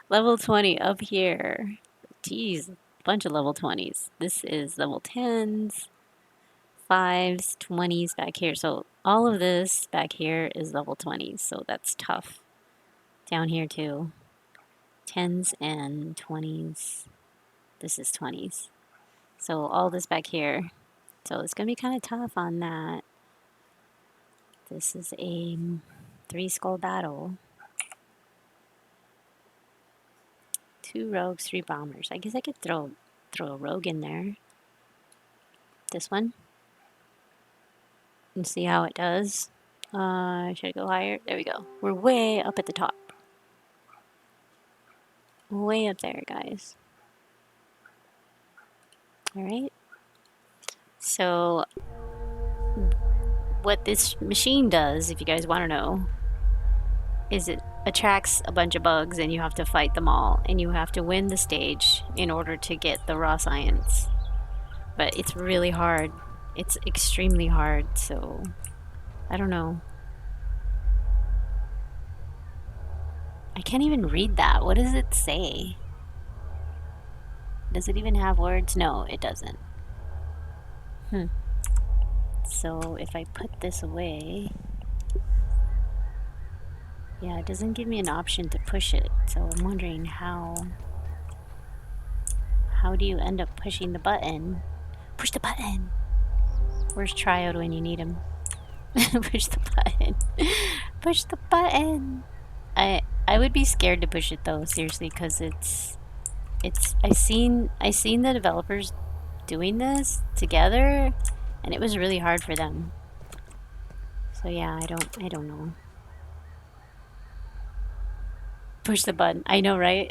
Level 20 up here. Jeez, bunch of level 20s. This is level 10s, 5s, 20s back here. So all of this back here is level 20s. So that's tough. Down here too. 10s and 20s. This is 20s. So all this back here. So it's going to be kind of tough on that. This is a 3 skull battle. 2 rogues, 3 bombers. I guess I could throw a rogue in there. This one. And see how it does. Should I go higher? There we go. We're way up at the top. Way up there, guys. Alright. So, what this machine does, if you guys want to know, is it attracts a bunch of bugs and you have to fight them all. And you have to win the stage in order to get the raw science. But it's really hard. It's extremely hard, so I don't know. I can't even read that. What does it say? Does it even have words? No, it doesn't. So if I put this away... Yeah, it doesn't give me an option to push it. So I'm wondering how do you end up pushing the button? Push the button! Where's Triode when you need him? Push the button. Push the button! I would be scared to push it though, seriously, because I seen the developers doing this together, and it was really hard for them. So yeah, I don't know. Push the button. I know, right?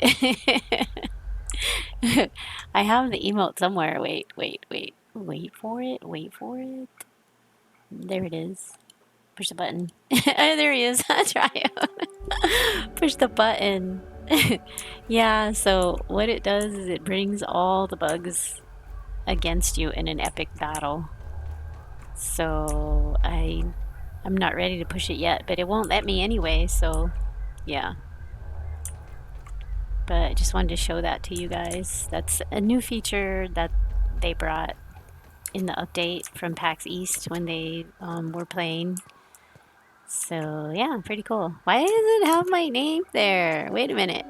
I have the emote somewhere. Wait for it. There it is. Push the button. There he is. Try it. Push the button. Yeah, so what it does is it brings all the bugs against you in an epic battle. So I'm not ready to push it yet, but it won't let me anyway, so yeah. But I just wanted to show that to you guys. That's a new feature that they brought in the update from PAX East when they were playing. So yeah, pretty cool. Why does it have my name there? Wait a minute.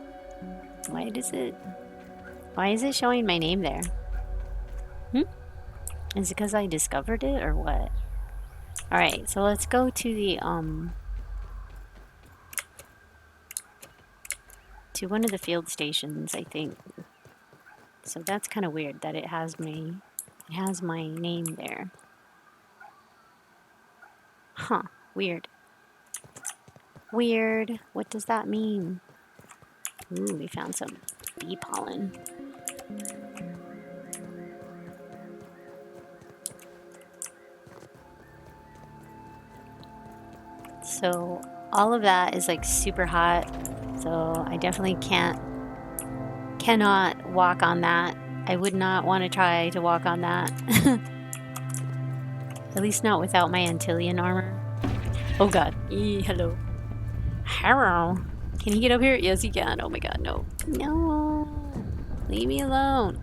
Why is it showing my name there? Is it because I discovered it or what? Alright, so let's go to the to one of the field stations, I think. So that's kind of weird that it has my name there. Huh, weird. Weird. What does that mean? Ooh, we found some bee pollen. So all of that is like super hot. So I definitely cannot walk on that. I would not want to try to walk on that. At least not without my Antillean armor. Oh god. Hello. Hello. Can he get up here? Yes, he can. Oh my god, no. No. Leave me alone.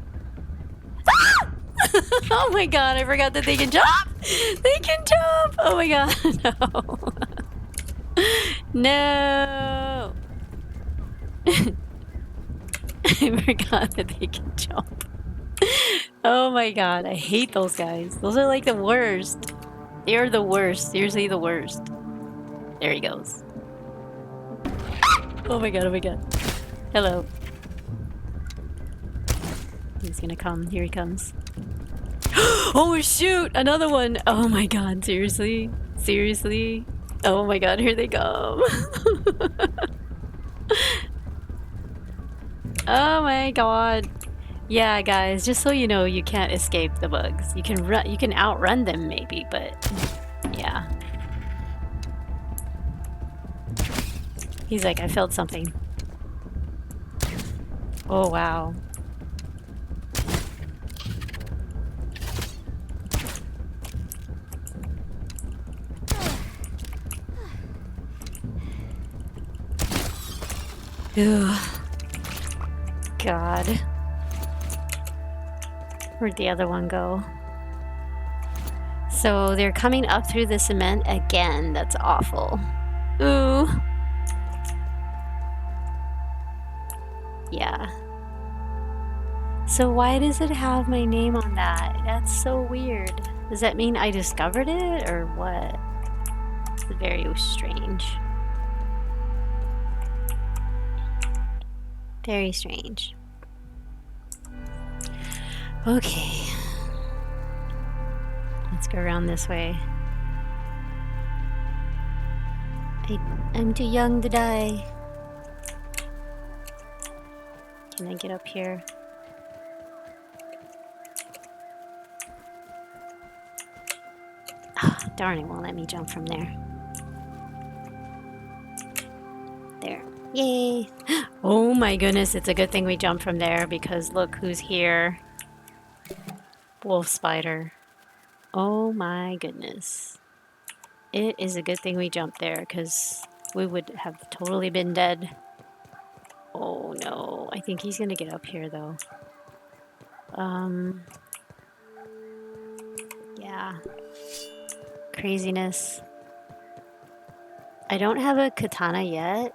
Ah! Oh my god, I forgot that they can jump! They can jump! Oh my god, no. No! I forgot that they can jump. Oh my god, I hate those guys. Those are like the worst. They are the worst. Seriously, the worst. There he goes. Oh my god, oh my god. Hello. He's gonna come. Here he comes. Oh shoot! Another one! Oh my god, seriously? Seriously? Oh my god, here they come. Oh my god. Yeah, guys, just so you know, you can't escape the bugs. You can run, you can outrun them maybe, but yeah. He's like, I felt something. Oh wow. Ugh. God. Where'd the other one go? So they're coming up through the cement again. That's awful. Ooh. Yeah. So why does it have my name on that? That's so weird. Does that mean I discovered it or what? It's very strange. Very strange. Okay. Let's go around this way. I'm too young to die. Can I get up here? Oh, darn, it won't let me jump from there. There. Yay! Oh my goodness, it's a good thing we jumped from there because look who's here. Wolf spider. Oh my goodness. It is a good thing we jumped there because we would have totally been dead. Oh no, I think he's gonna get up here though. Yeah. Craziness. I don't have a katana yet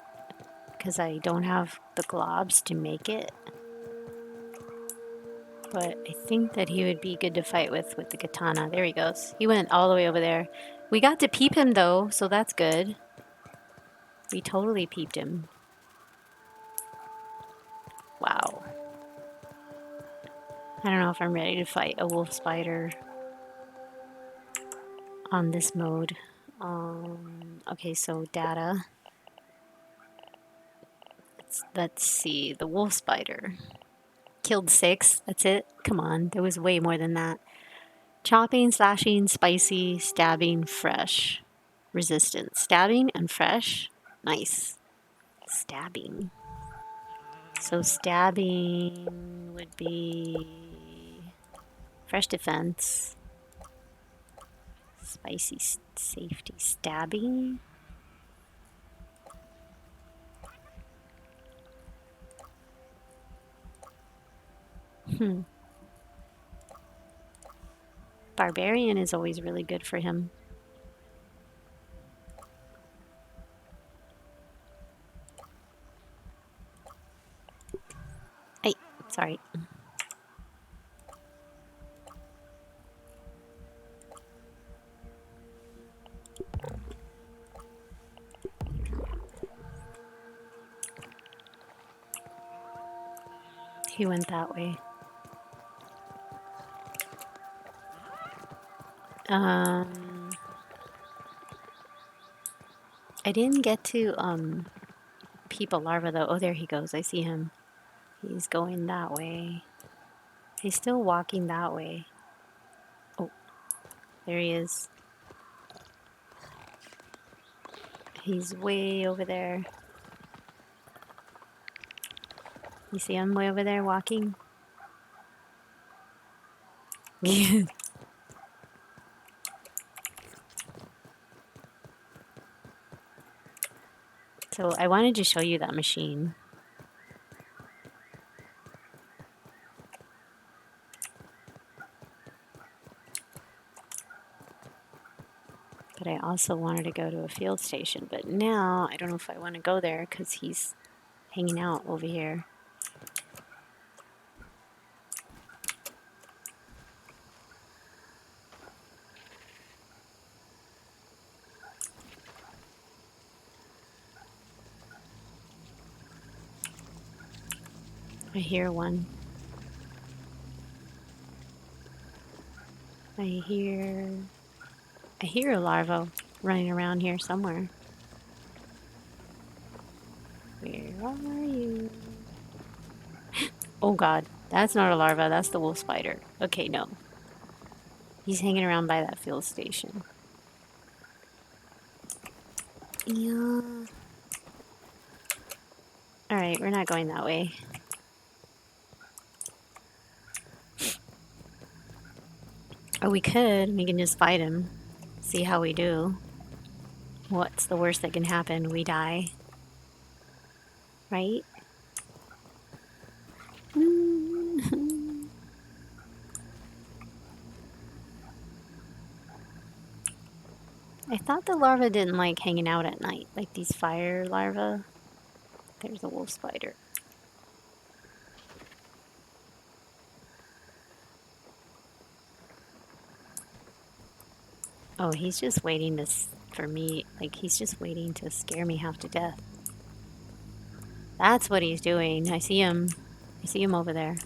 because I don't have the globs to make it. But I think that he would be good to fight with the katana. There he goes. He went all the way over there. We got to peep him though, so that's good. We totally peeped him. Wow. I don't know if I'm ready to fight a wolf spider on this mode. Okay, so data. Let's see. The wolf spider. Killed 6. That's it? Come on. There was way more than that. Chopping, slashing, spicy, stabbing, fresh. Resistance. Stabbing and fresh. Nice. Stabbing. So stabbing would be fresh defense. Spicy safety. Stabbing. Barbarian is always really good for him. Hey, sorry. He went that way. I didn't get to peep a larva though. Oh, there he goes. I see him. He's going that way. He's still walking that way. Oh, there he is. He's way over there. You see him way over there walking? So I wanted to show you that machine. But I also wanted to go to a field station. But now I don't know if I want to go there because he's hanging out over here. I hear one. I hear a larva running around here somewhere. Where are you? Oh god, that's not a larva, that's the wolf spider. Okay, no. He's hanging around by that fuel station. Yeah. Alright, we're not going that way. Or we could. We can just fight him. See how we do. What's the worst that can happen? We die. Right? I thought the larva didn't like hanging out at night. Like these fire larvae. There's a wolf spider. Oh, he's just waiting to for me. Like, he's just waiting to scare me half to death. That's what he's doing. I see him. I see him over there.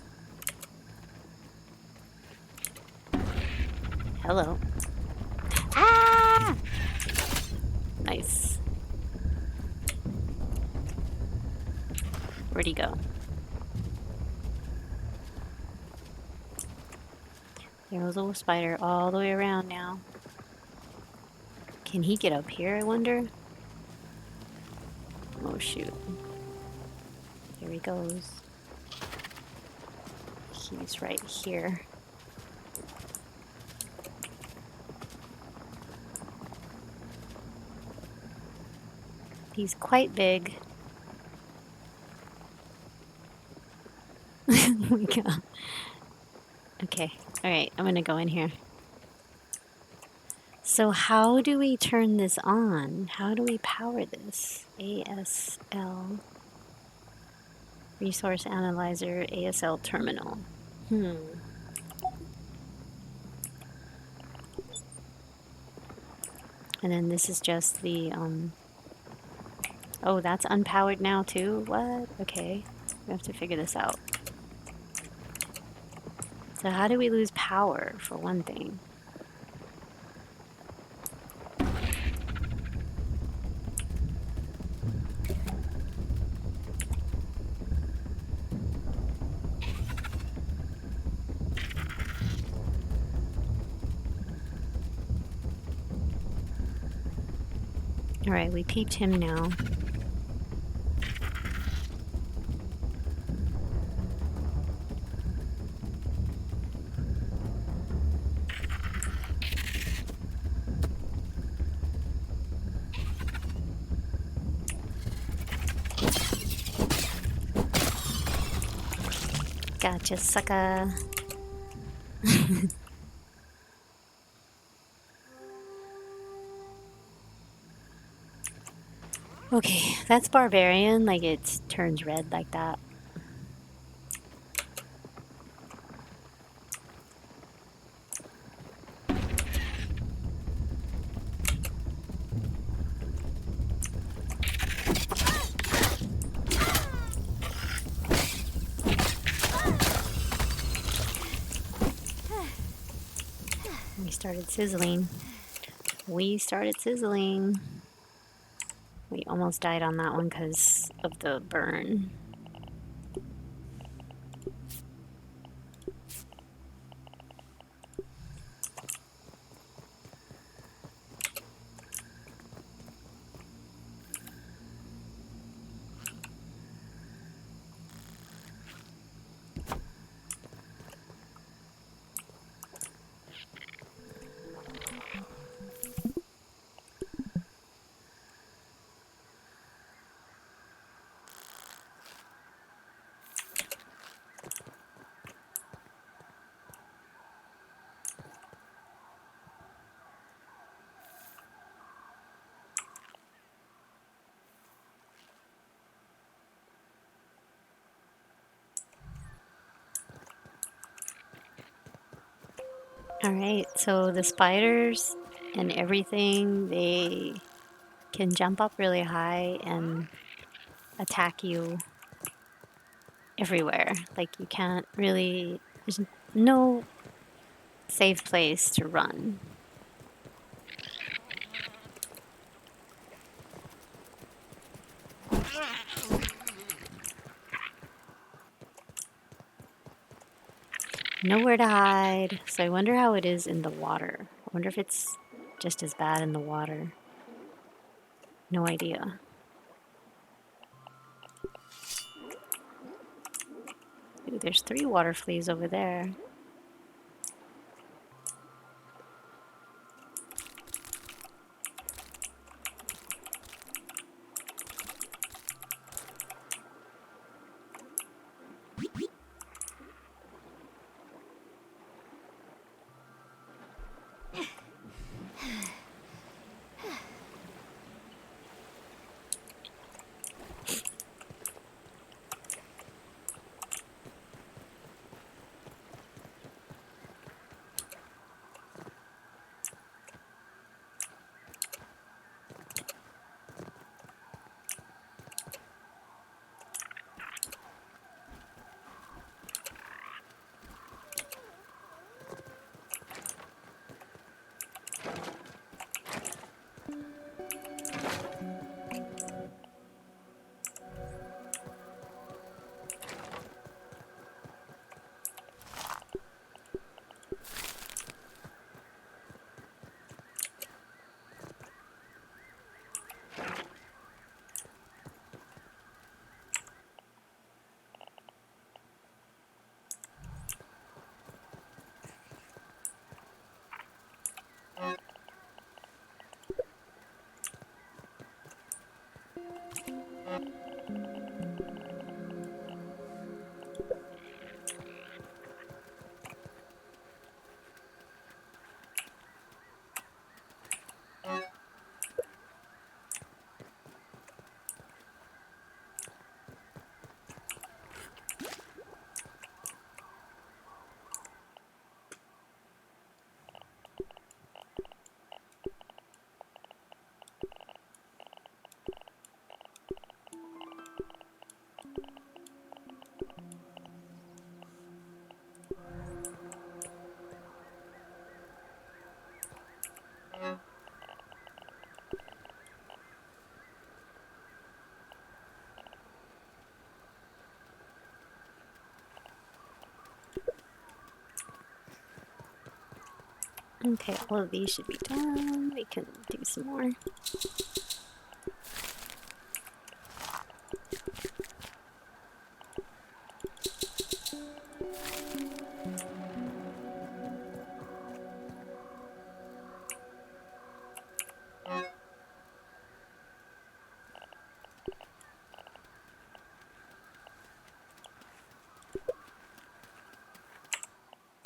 Hello. Ah! Nice. Where'd he go? There goes a wolf spider all the way around now. Can he get up here, I wonder? Oh, shoot. Here he goes. He's right here. He's quite big. Oh my god. Okay. Alright, I'm gonna go in here. So how do we turn this on? How do we power this? ASL. Resource Analyzer, ASL Terminal. And then this is just the, oh, that's unpowered now too? What? Okay. We have to figure this out. So how do we lose power, for one thing? Alright, we peeped him now. Gotcha, sucker. Okay, that's barbarian, like it turns red like that. We started sizzling. We started sizzling. We almost died on that one because of the burn. Alright, so the spiders and everything, they can jump up really high and attack you everywhere. Like, you can't really... There's no safe place to run. Nowhere to hide, so I wonder how it is in the water. I wonder if it's just as bad in the water. No idea. Ooh, there's 3 water fleas over there. Okay, all of these should be done. We can do some more.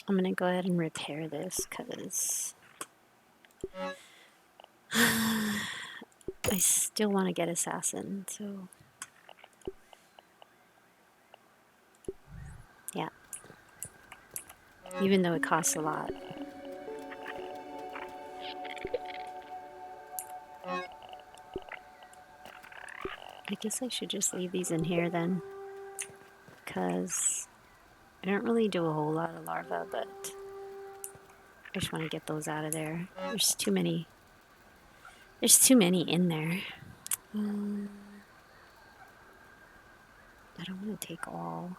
I'm gonna go ahead and repair this because I still want to get assassin, so yeah. Even though it costs a lot. I guess I should just leave these in here then, because I don't really do a whole lot of larvae, but I just want to get those out of there. There's too many. There's too many in there. I don't want to take all.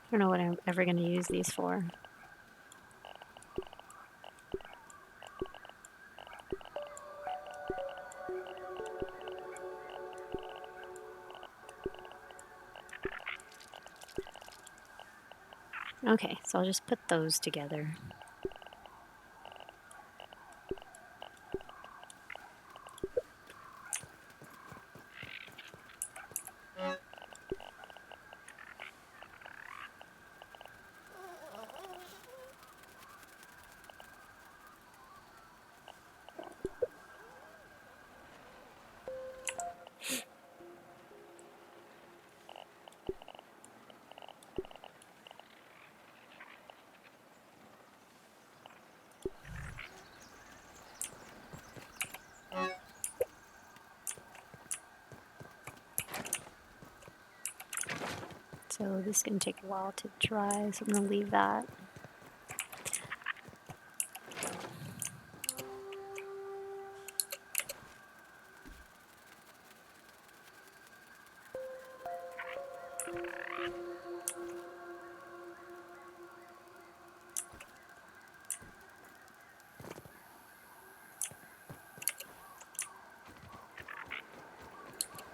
I don't know what I'm ever going to use these for. Okay, so I'll just put those together. So this is going to take a while to dry, so I'm going to leave that.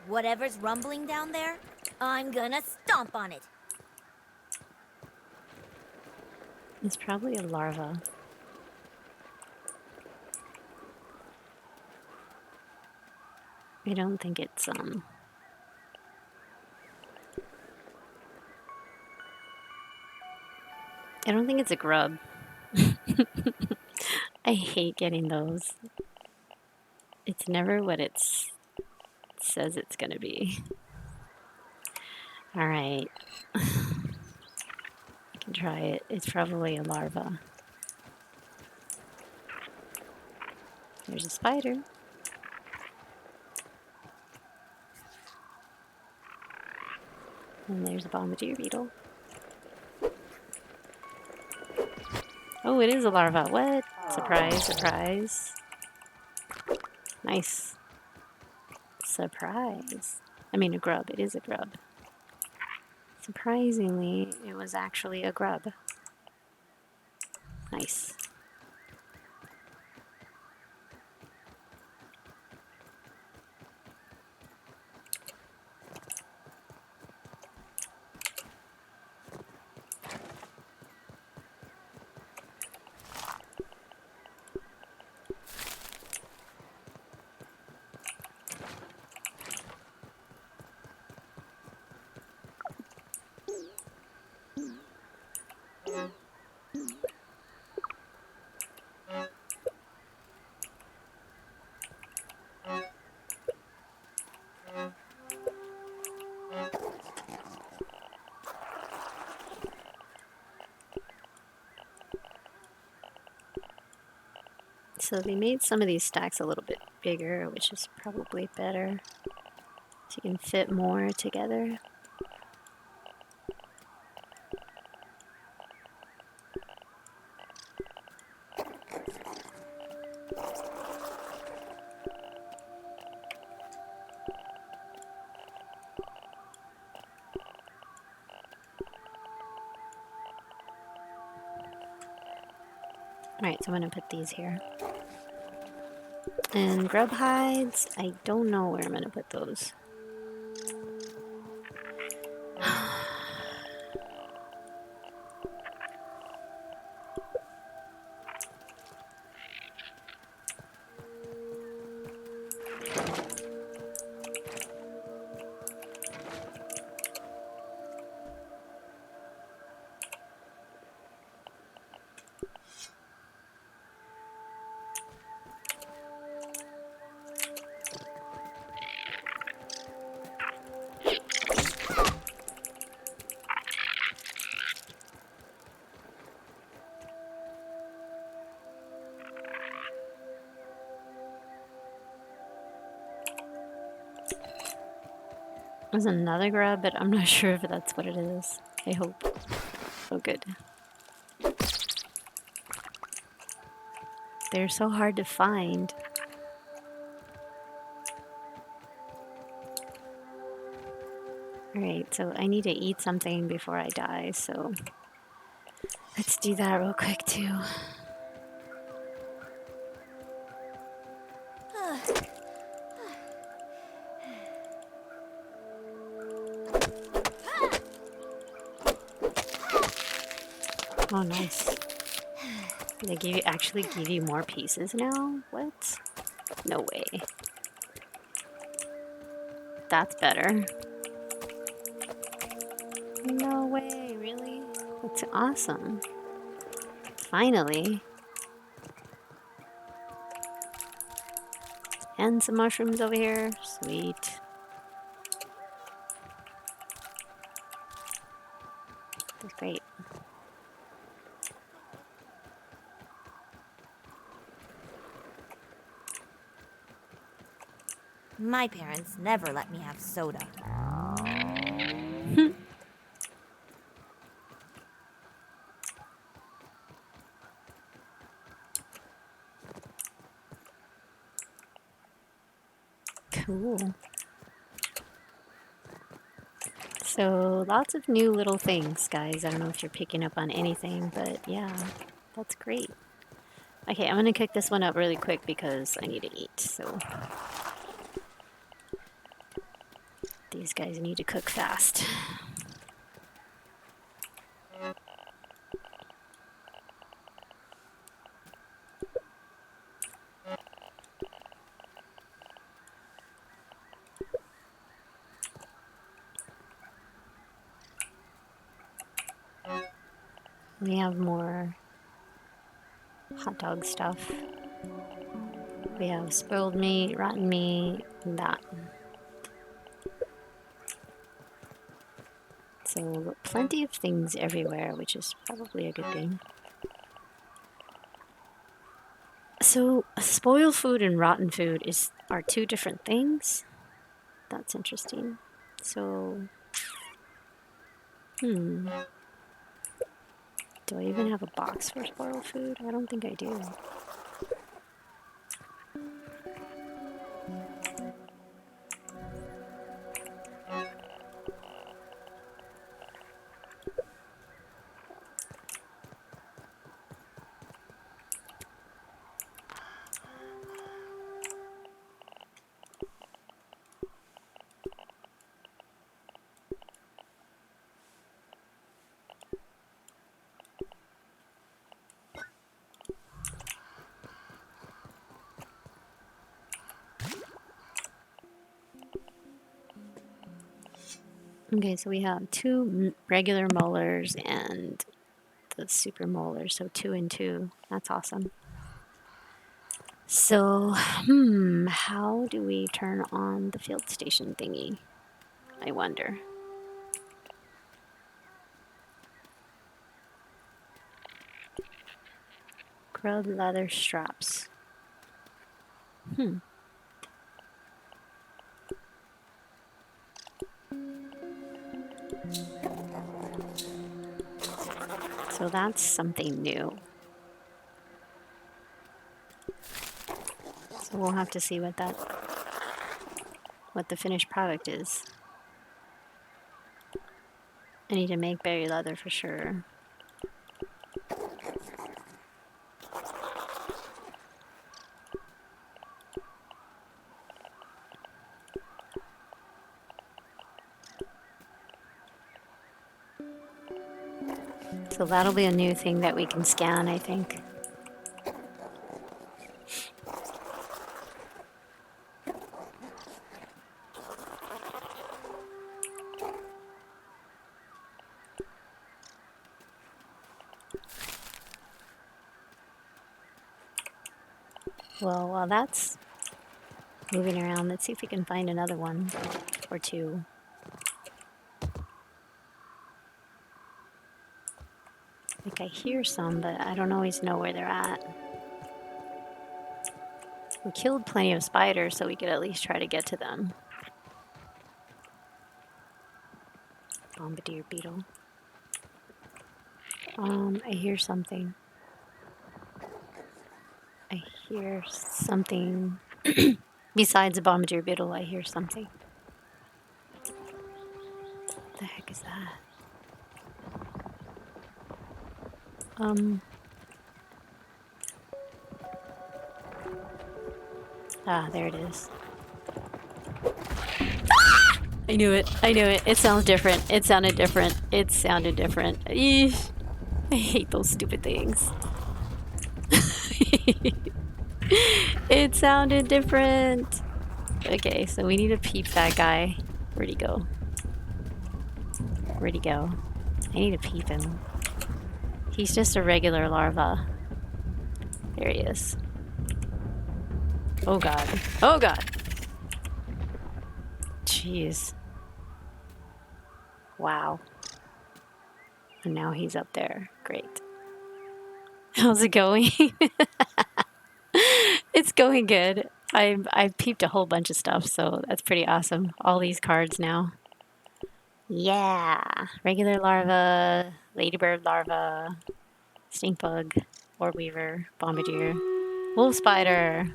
Whatever's rumbling down there, I'm gonna stomp on it. It's probably a larva. I don't think it's, I don't think it's a grub. I hate getting those. It's never what it says it's gonna be. Alright. I can try it. It's probably a larva. There's a spider. And there's a bombardier beetle. Oh, it is a larva. What? Surprise, surprise. Nice. Surprise. I mean, a grub. It is a grub. Surprisingly, it was actually a grub. Nice. So they made some of these stacks a little bit bigger, which is probably better. So you can fit more together. Alright, so I'm gonna put these here. And grub hides, I don't know where I'm gonna put those. There's another grub, but I'm not sure if that's what it is. I hope. Oh, good. They're so hard to find. Alright, so I need to eat something before I die, so let's do that real quick too. Oh, nice. They actually give you more pieces now? What? No way. That's better. No way, really? That's awesome. Finally. And some mushrooms over here. Sweet. That's great. My parents never let me have soda. Cool. So lots of new little things, guys. I don't know if you're picking up on anything, but yeah, that's great. Okay, I'm gonna cook this one up really quick because I need to eat, so these guys need to cook fast. We have more hot dog stuff. We have spoiled meat, rotten meat, and that. So plenty of things everywhere, which is probably a good thing. So spoiled food and rotten food are two different things. That's interesting. So, do I even have a box for spoiled food? I don't think I do. Okay, so we have two regular molars and the super molar, so 2 and 2. That's awesome. So, how do we turn on the field station thingy? I wonder. Grub leather straps. So that's something new. So we'll have to see what the finished product is. I need to make berry leather for sure. So that'll be a new thing that we can scan, I think. Well, while that's moving around, let's see if we can find another one or two. Like I hear some, but I don't always know where they're at. We killed plenty of spiders, so we could at least try to get to them. Bombardier beetle. I hear something. I hear something. Besides a bombardier beetle, I hear something. What the heck is that? Ah, there it is. Ah! I knew it. I knew it. It sounds different. It sounded different. It sounded different. Eesh. I hate those stupid things. It sounded different. Okay, so we need to peep that guy. Where'd he go? Where'd he go? I need to peep him. He's just a regular larva. There he is. Oh god. Oh god! Jeez. Wow. And now he's up there. Great. How's it going? It's going good. I've peeped a whole bunch of stuff, so that's pretty awesome. All these cards now. Yeah. Regular larva, ladybird larva, stink bug, orb weaver, bombardier, wolf spider.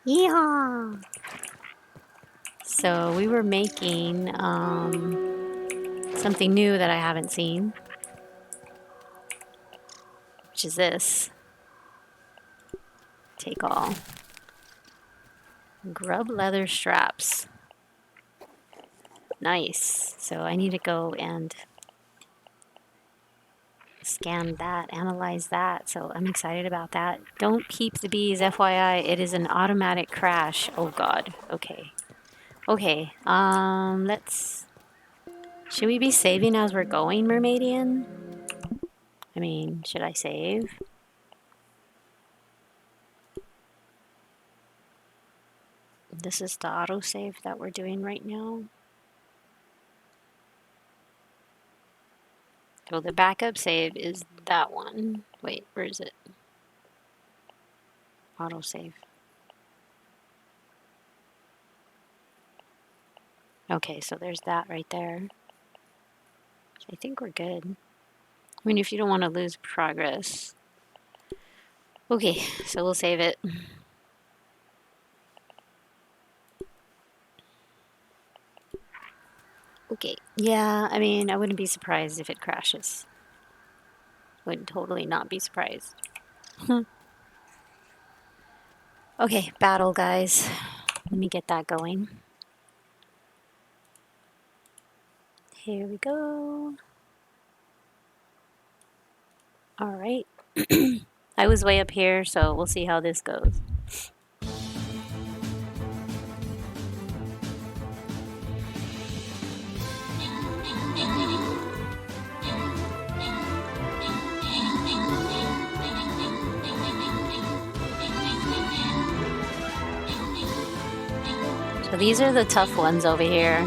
Yeehaw! So we were making something new that I haven't seen, which is this. Take all. Grub leather straps. Nice. So I need to go and scan that, analyze that. So I'm excited about that. Don't keep the bees, FYI. It is an automatic crash. Oh God. Okay. Okay. Let's. Should we be saving as we're going, Mermaidian? I mean, should I save? This is the autosave that we're doing right now. So the backup save is that one. Wait, where is it? Autosave. Okay, so there's that right there. I think we're good. I mean, if you don't want to lose progress. Okay, so we'll save it. Okay, yeah, I mean, I wouldn't be surprised if it crashes. Would totally not be surprised. Okay, battle, guys. Let me get that going. Here we go. All right. I was way up here, so we'll see how this goes. So these are the tough ones over here.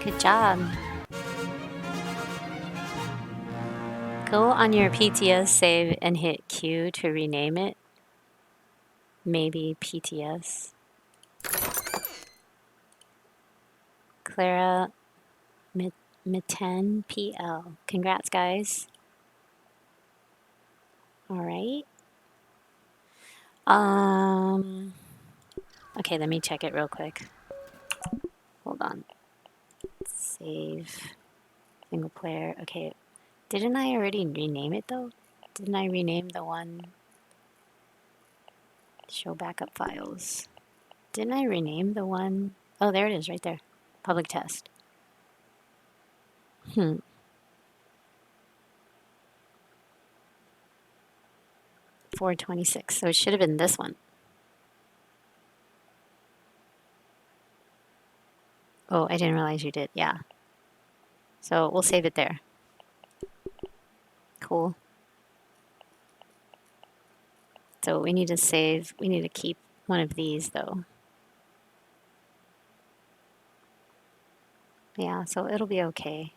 Good job. Go on your PTS save and hit Q to rename it. Maybe PTS. Clara Mitten PL. Congrats, guys. All right. Okay, let me check it real quick. Hold on. Save. Single player. Okay. Didn't I already rename it though? Didn't I rename the one? Show backup files. Didn't I rename the one? Oh, there it is right there. Public test. 426. So it should have been this one. Oh, I didn't realize you did. Yeah. So we'll save it there. Cool. So we need to save. We need to keep one of these though. Yeah, so it'll be okay.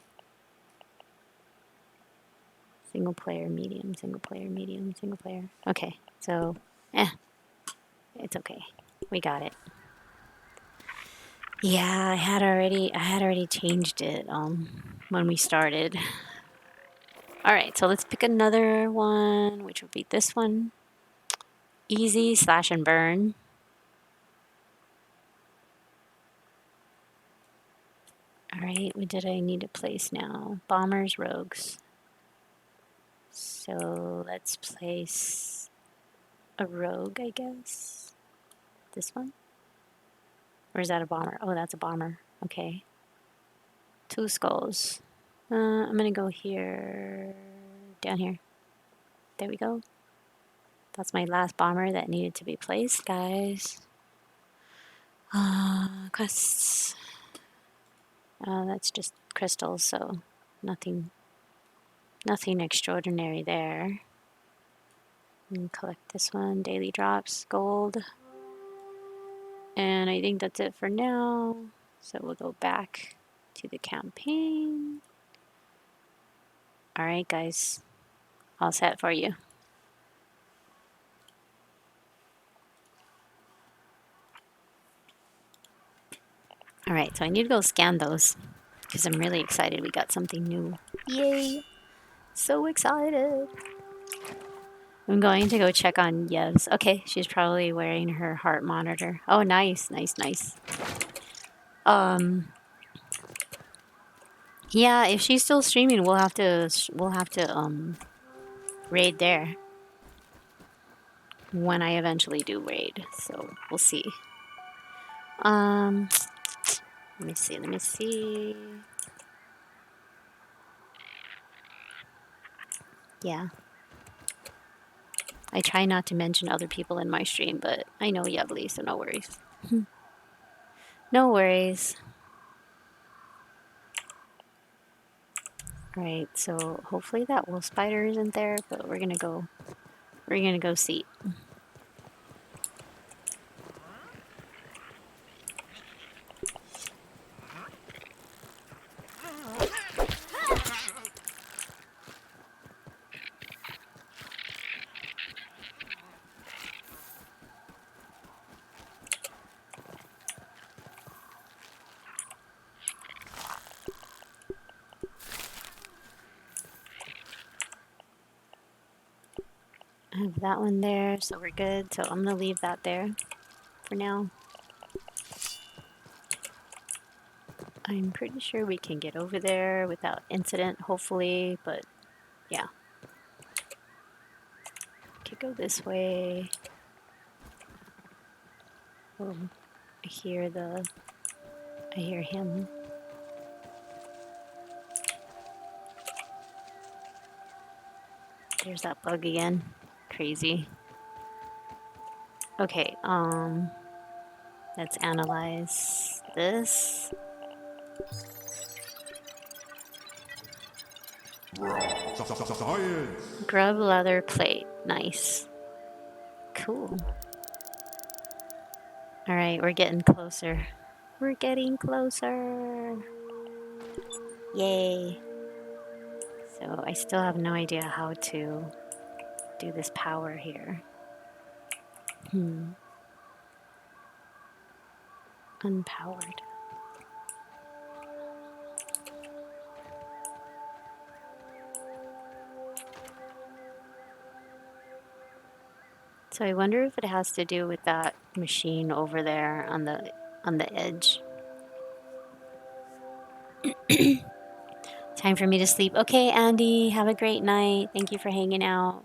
Single player, medium, single player, medium, single player. Okay, so, it's okay. We got it. Yeah, I had already changed it when we started. All right, so let's pick another one, which would be this one. Easy, slash and burn. All right, what did I need to place now? Bombers, rogues. So let's place a rogue, I guess. This one? Or is that a bomber? Oh, that's a bomber. Okay. 2 skulls. I'm gonna go here, down here. There we go. That's my last bomber that needed to be placed, guys. Quests. That's just crystals, so nothing extraordinary there. And collect this one, daily drops, gold. And I think that's it for now. So we'll go back to the campaign. All right, guys, all set for you. All right, so I need to go scan those. Because I'm really excited we got something new. Yay! So excited! I'm going to go check on Yev's. Okay, she's probably wearing her heart monitor. Oh, nice, nice, nice. Yeah, if she's still streaming, we'll have to raid there when I eventually do raid. So we'll see. Let me see. Let me see. Yeah. I try not to mention other people in my stream, but I know Yevly, so no worries. No worries. Alright, so hopefully that wolf spider isn't there, but we're gonna go see. I have that one there, so we're good. So I'm gonna leave that there for now. I'm pretty sure we can get over there without incident, hopefully, but yeah. Could go this way. Oh, I hear him. There's that bug again. Crazy. Okay, let's analyze this. Science. Grub leather plate. Nice. Cool. Alright, we're getting closer. We're getting closer. Yay. So I still have no idea how to do this power here. Unpowered. So I wonder if it has to do with that machine over there on the edge. Time for me to sleep. Okay, Andy, have a great night. Thank you for hanging out.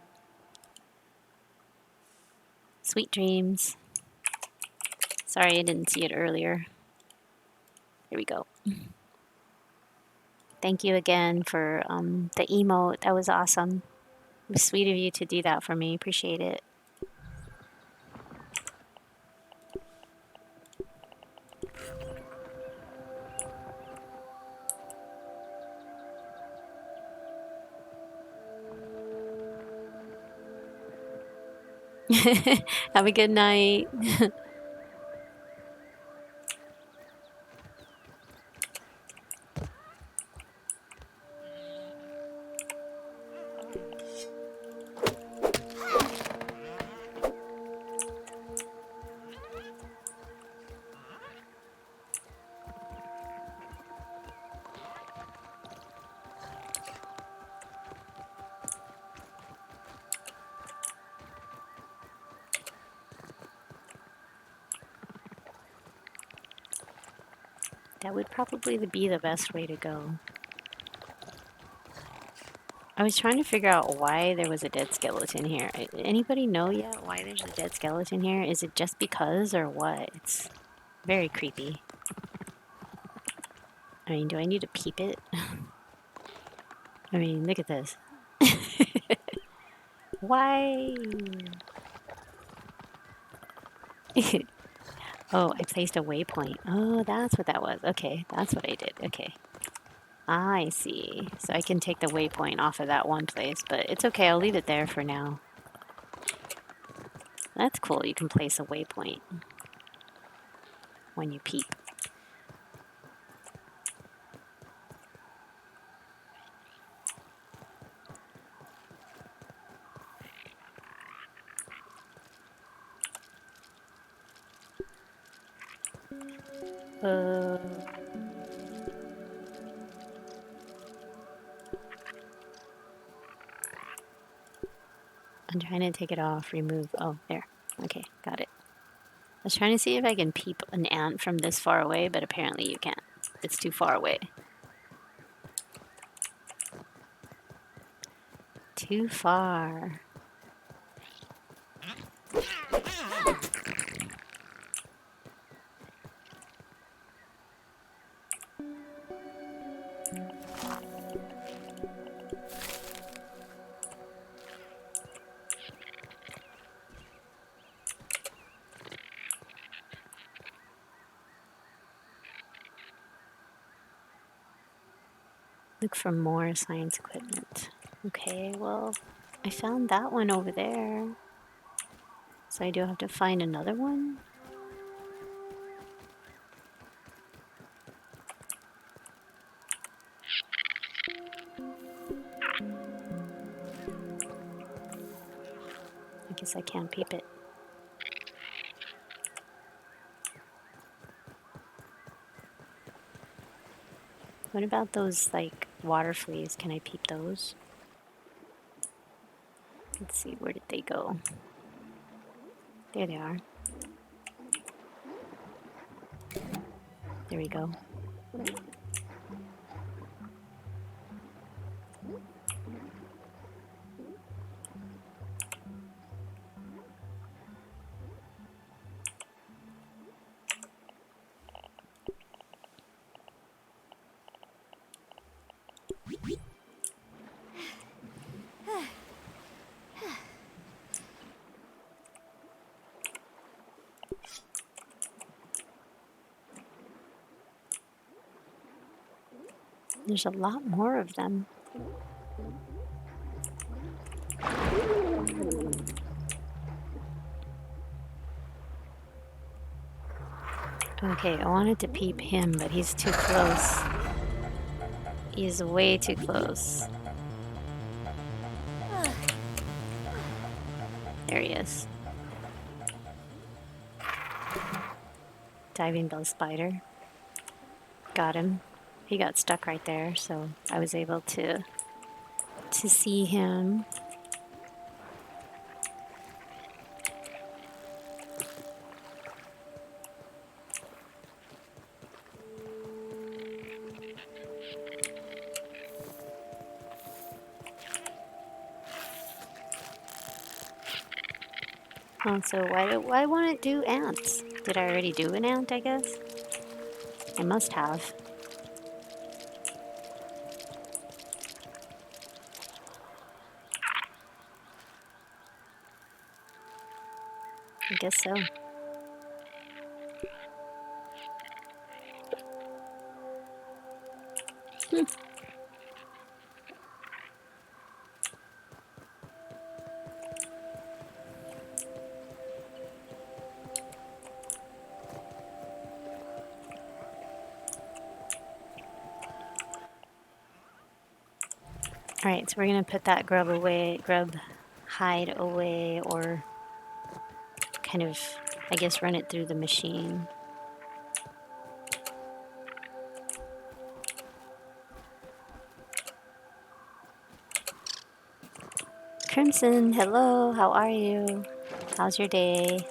Sweet dreams. Sorry I didn't see it earlier. Here we go. Thank you again for the emote. That was awesome. It was sweet of you to do that for me. Appreciate it. Have a good night. That would probably be the best way to go. I was trying to figure out why there was a dead skeleton here. Anybody know yet why there's a dead skeleton here? Is it just because or what? It's very creepy. I mean, do I need to peep it? I mean, look at this. Why? Oh, I placed a waypoint. Oh, that's what that was. Okay, that's what I did. Okay. I see. So I can take the waypoint off of that one place, but it's okay. I'll leave it there for now. That's cool. You can place a waypoint when you peep. I'm trying to take it off, remove. Oh, there. Okay, got it. I was trying to see if I can peep an ant from this far away, but apparently you can't. It's too far away. Too far. Look for more science equipment. Okay, well, I found that one over there. So I do have to find another one? I guess I can't peep it. What about those, like, water fleas? Can I peep those? Let's see, where did they go? There they are. There we go. There's a lot more of them. Okay, I wanted to peep him, but he's too close. He's way too close. There he is. Diving bell spider. Got him. He got stuck right there, so I was able to see him. Oh, so why won't it do ants? Did I already do an ant, I guess? I must have. I guess so. Alright, so we're gonna put that grub hide away, or kind of, I guess, run it through the machine. Crimson, hello, how are you? How's your day?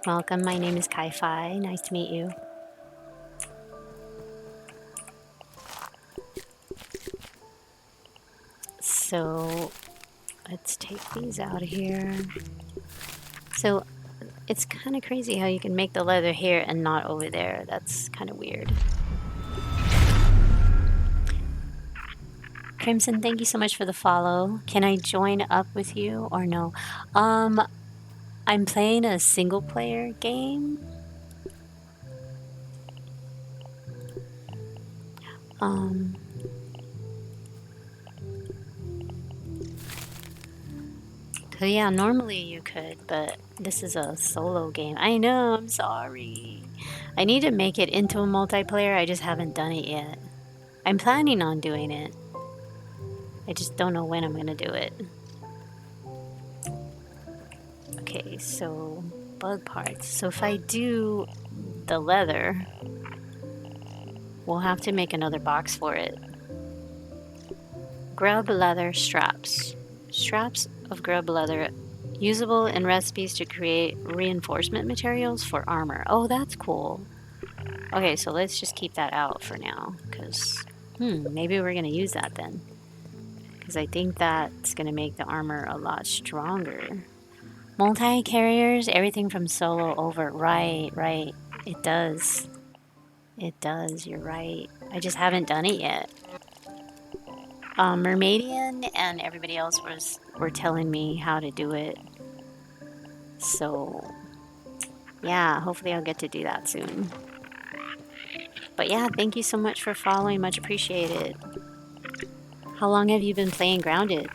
Welcome, my name is Kai-Fi, nice to meet you. So, let's take these out of here. So, it's kind of crazy how you can make the leather here and not over there. That's kind of weird. Crimson, thank you so much for the follow. Can I join up with you or no? I'm playing a single player game. So yeah, normally you could, but this is a solo game. I know, I'm sorry. I need to make it into a multiplayer, I just haven't done it yet. I'm planning on doing it. I just don't know when I'm gonna do it. Okay, so bug parts. So if I do the leather, we'll have to make another box for it. Grub leather straps. Straps of grub leather, usable in recipes to create reinforcement materials for armor. Oh, that's cool. Okay, so let's just keep that out for now, because maybe we're gonna use that then, because I think that's gonna make the armor a lot stronger. Multi-carriers, everything from solo over. Right. It does. It does, you're right. I just haven't done it yet. Mermaidian and everybody else were telling me how to do it. So, yeah, hopefully I'll get to do that soon. But yeah, thank you so much for following. Much appreciated. How long have you been playing Grounded?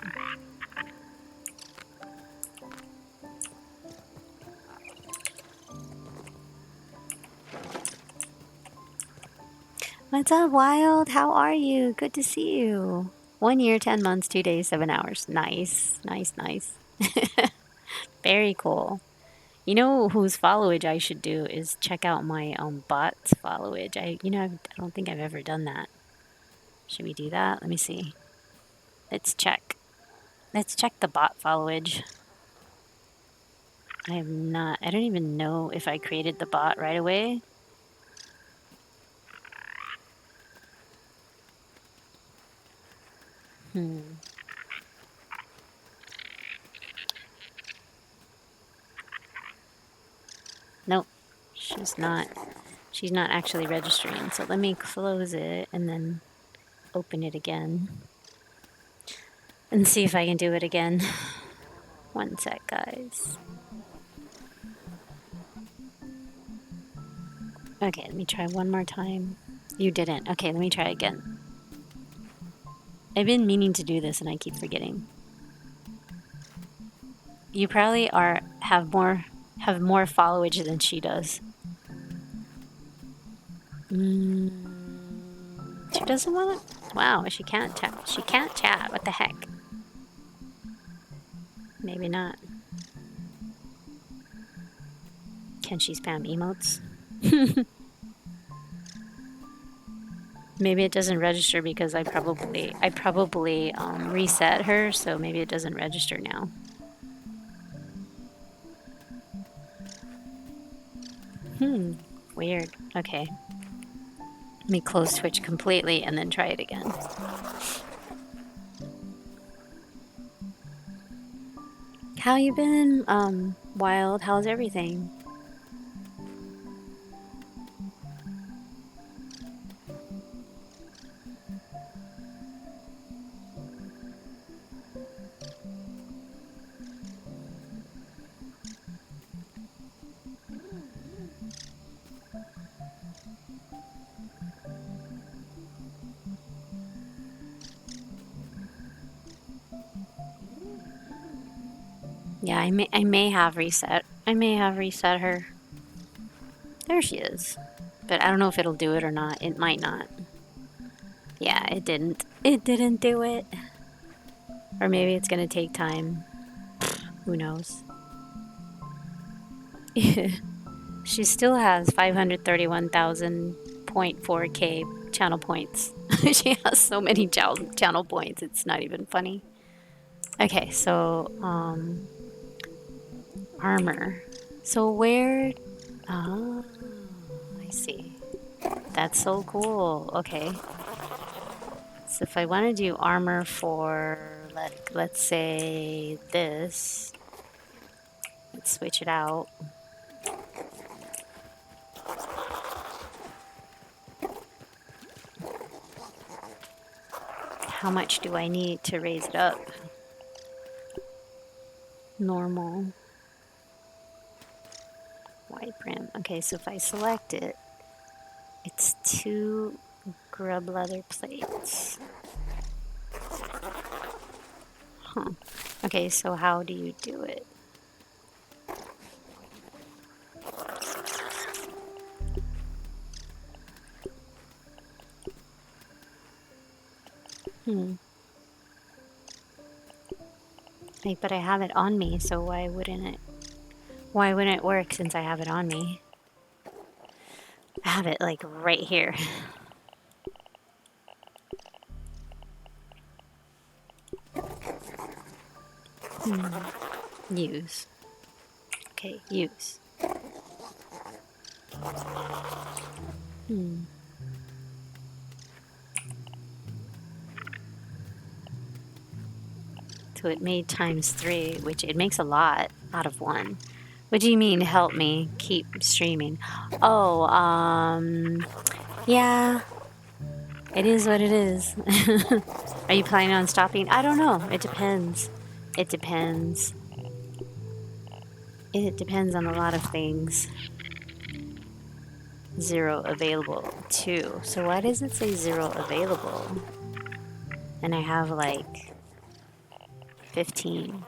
What's up, Wild? How are you? Good to see you. 1 year, 10 months, 2 days, 7 hours. Nice. Very cool. You know whose followage I should do is check out my bot's followage. I don't think I've ever done that. Should we do that? Let me see. Let's check. Let's check the bot followage. I don't even know if I created the bot right away. Nope. She's not actually registering. So let me close it and then open it again. And see if I can do it again. One sec, guys. Okay, let me try one more time. You didn't. Okay, let me try again. I've been meaning to do this and I keep forgetting. You probably have more followage than she does. She doesn't want to. Wow, she can't chat. She can't chat. What the heck? Maybe not. Can she spam emotes? Maybe it doesn't register because I probably reset her, so maybe it doesn't register now. Weird. Okay. Let me close Twitch completely and then try it again. How you been, Wild? How's everything? Yeah, I may have reset. I may have reset her. There she is. But I don't know if it'll do it or not. It might not. Yeah, it didn't. It didn't do it. Or maybe it's gonna take time. Who knows? She still has 531,000.4k channel points. She has so many channel points, it's not even funny. Okay, so, armor. So where... Oh, I see. That's so cool. Okay. So if I want to do armor for, let's say this, let's switch it out. How much do I need to raise it up? Normal. Wide brim. Okay, so if I select it, it's 2 grub leather plates. Huh. Okay, so how do you do it? But I have it on me, so why wouldn't it work since I have it on me? I have it like right here. Use. Okay, use. So it made ×3, which it makes a lot out of 1. What do you mean, help me keep streaming? Oh, yeah, it is what it is. Are you planning on stopping? I don't know. It depends. It depends. It depends on a lot of things. 0 available, 2. So why does it say 0 available? And I have like 15.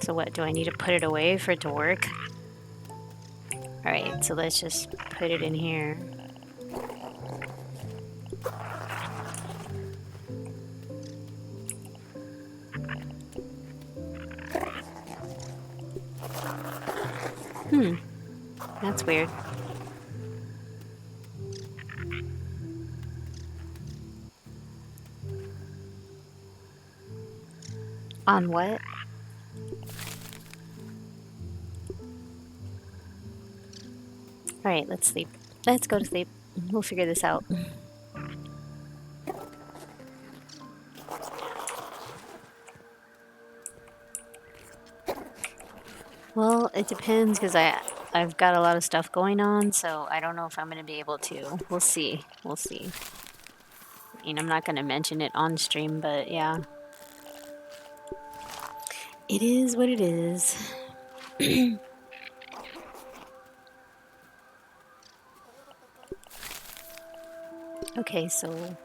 So what, do I need to put it away for it to work? Alright, so let's just put it in here. That's weird. On what? Alright, let's sleep. Let's go to sleep. We'll figure this out. Well, it depends because I've got a lot of stuff going on, so I don't know if I'm going to be able to. We'll see. We'll see. I mean, I'm not going to mention it on stream, but yeah. It is what it is. Okay, so...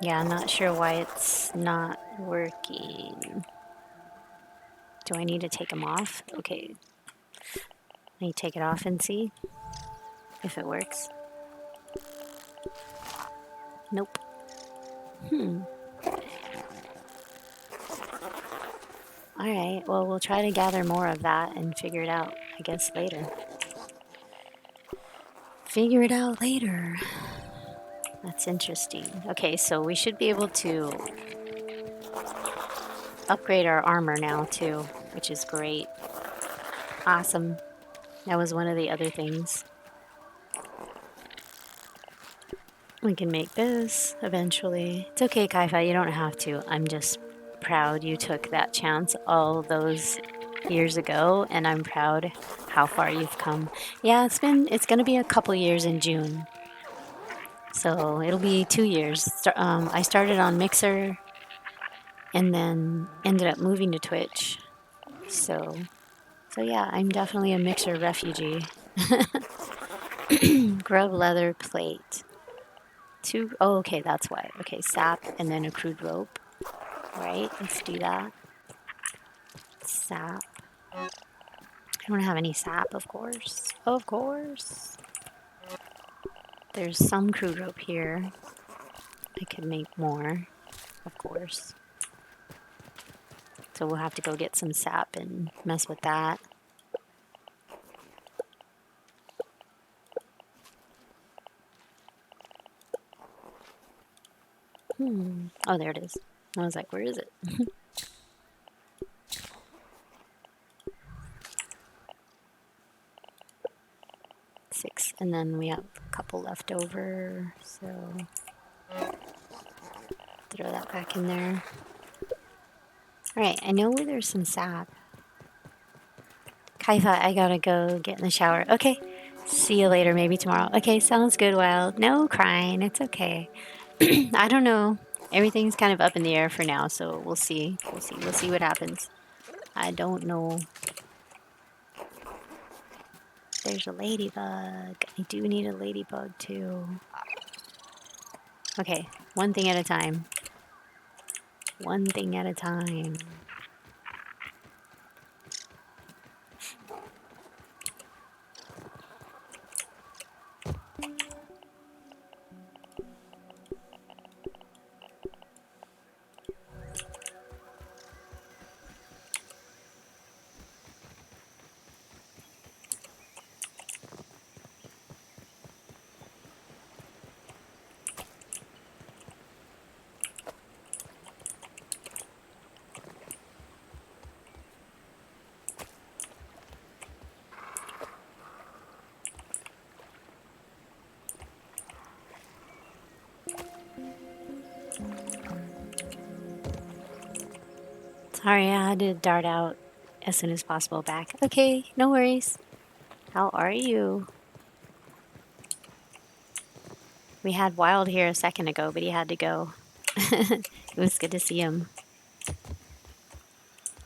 Yeah, I'm not sure why it's not working. Do I need to take them off? Okay. Let me take it off and see if it works. Nope. Alright, well, we'll try to gather more of that and figure it out, I guess, later. Figure it out later. That's interesting. Okay, so we should be able to upgrade our armor now, too, which is great. Awesome. That was one of the other things. We can make this eventually. It's okay, Kaifa, you don't have to. I'm just proud you took that chance all those years ago, and I'm proud how far you've come. Yeah, it's gonna be a couple years in June. So it'll be 2 years. I started on Mixer and then ended up moving to Twitch. So yeah, I'm definitely a Mixer refugee. Grub leather plate. Oh, okay, that's why. Okay, sap and then a crude rope. Right, let's do that. Sap. I don't have any sap, of course. Of course. There's some crude rope here. I could make more, of course. So we'll have to go get some sap and mess with that. Oh, there it is. I was like, where is it? 6, and then we have a couple left over, so throw that back in there. Alright, I know where there's some sap. Kaifa, I gotta go get in the shower. Okay, see you later, maybe tomorrow. Okay, sounds good, Wild. No crying, it's okay. I don't know. Everything's kind of up in the air for now, so we'll see. We'll see what happens. I don't know. There's a ladybug. I do need a ladybug too. Okay, one thing at a time. One thing at a time. Sorry, I had to dart out as soon as possible back. Okay, no worries. How are you? We had Wild here a second ago, but he had to go. It was good to see him.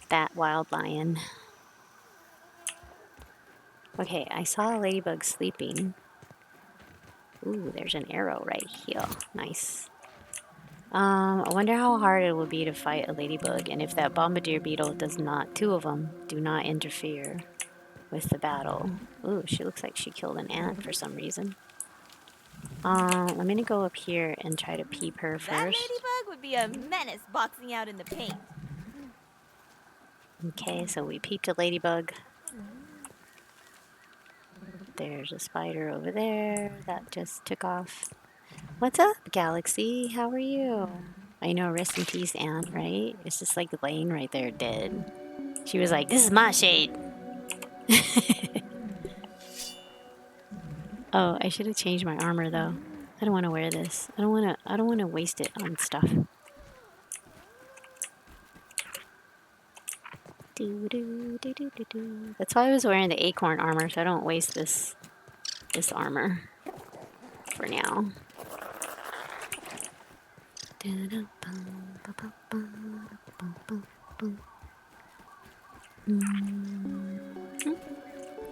That wild lion. Okay, I saw a ladybug sleeping. Ooh, there's an arrow right here. Nice. I wonder how hard it would be to fight a ladybug, and if that bombardier beetle does not, two of them, do not interfere with the battle. Ooh, she looks like she killed an ant for some reason. I'm gonna go up here and try to peep her That first. ladybug would be a menace boxing out in the paint. Okay, so we peeped a ladybug. There's a spider over there that just took off. What's up, Galaxy? How are you? I know, rest in peace, Ant, right? It's just like laying right there dead. She was like, this is my shade. Oh, I should have changed my armor though. I don't want to wear this. I don't want to waste it on stuff. That's why I was wearing the acorn armor, so I don't waste this armor for now.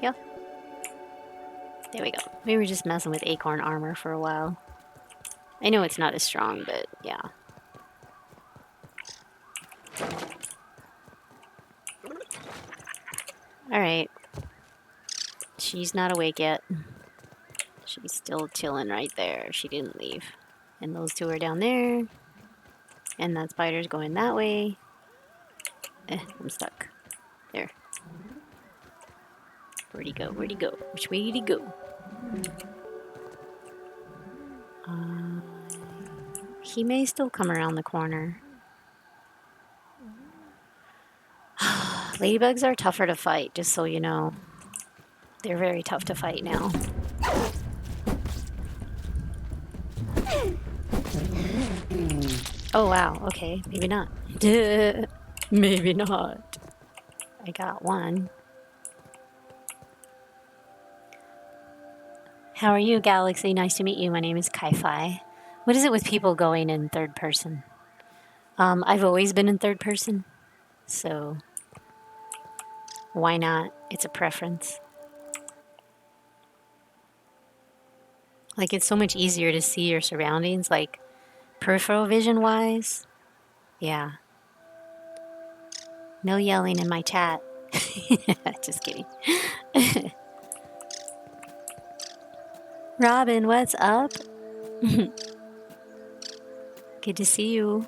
Yeah. There we go. We were just messing with acorn armor for a while. I know it's not as strong, but yeah. Alright. She's not awake yet. She's still chilling right there. She didn't leave. And those two are down there. And that spider's going that way. I'm stuck. There. Where'd he go? Where'd he go? Which way did he go? He may still come around the corner. Ladybugs are tougher to fight, just so you know. They're very tough to fight now. Oh wow, okay, maybe not. Maybe not. I got one. How are you, Galaxy? Nice to meet you. My name is Kai-Fi. What is it with people going in third person? I've always been in third person, so why not? It's a preference. Like, it's so much easier to see your surroundings, like, peripheral vision wise. Yeah. No yelling in my chat. Just kidding. Robin, what's up? Good to see you.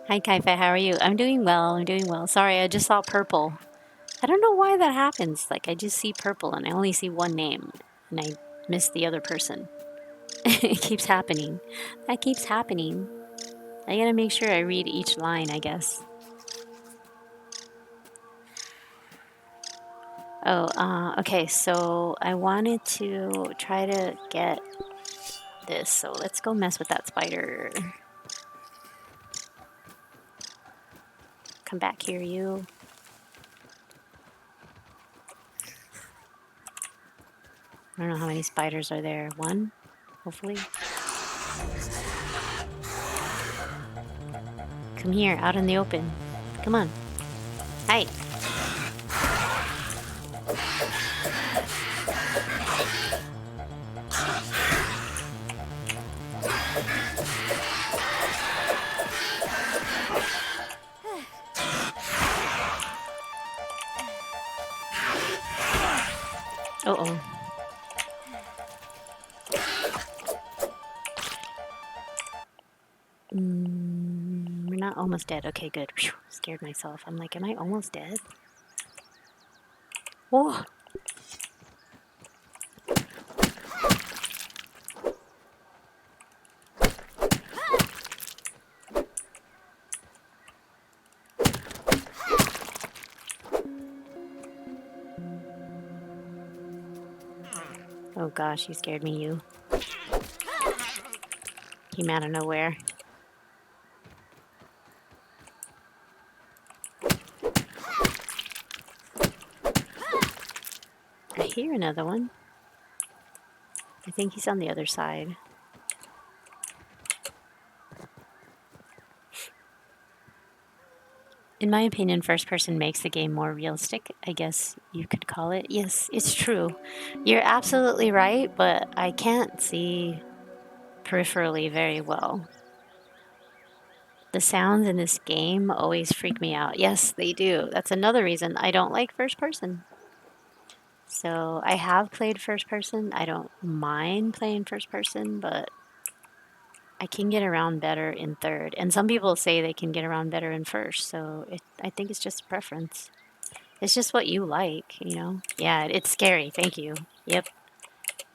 Hi, Kaifa, how are you? I'm doing well, I'm doing well. Sorry, I just saw purple. I don't know why that happens. Like, I just see purple and I only see one name. And I miss the other person. It keeps happening. That keeps happening. I gotta make sure I read each line, I guess. Oh, okay, so I wanted to try to get this, so let's go mess with that spider. Come back here, you. I don't know how many spiders are there. One, hopefully. Come here, out in the open. Come on. Hi. Uh-oh. We're not almost dead. Okay, good. Whew, scared myself. I'm like, am I almost dead? Whoa! Oh gosh, you scared me, you. Came out of nowhere. hear another one. I think he's on the other side. In my opinion, first person makes the game more realistic, I guess you could call it. Yes, it's true. You're absolutely right, but I can't see peripherally very well. The sounds in this game always freak me out. Yes, they do. That's another reason I don't like first person. So I have played first person. I don't mind playing first person, but I can get around better in third. And some people say they can get around better in first. So I think it's just a preference. It's just what you like, you know? Yeah, it's scary. Thank you. Yep.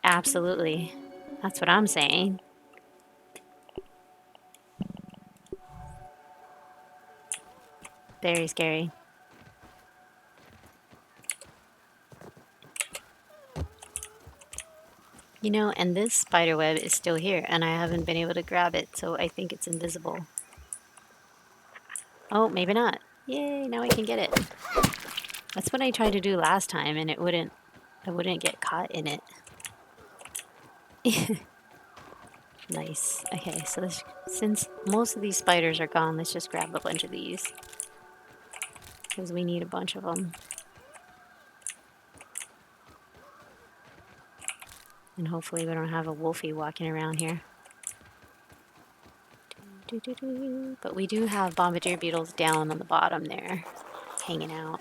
Absolutely. That's what I'm saying. Very scary. You know, and this spider web is still here, and I haven't been able to grab it, so I think it's invisible. Oh, maybe not. Yay, now I can get it. That's what I tried to do last time, and I wouldn't get caught in it. Nice. Okay, so since most of these spiders are gone, let's just grab a bunch of these. Because we need a bunch of them. And hopefully we don't have a wolfie walking around here. But we do have bombardier beetles down on the bottom there, hanging out.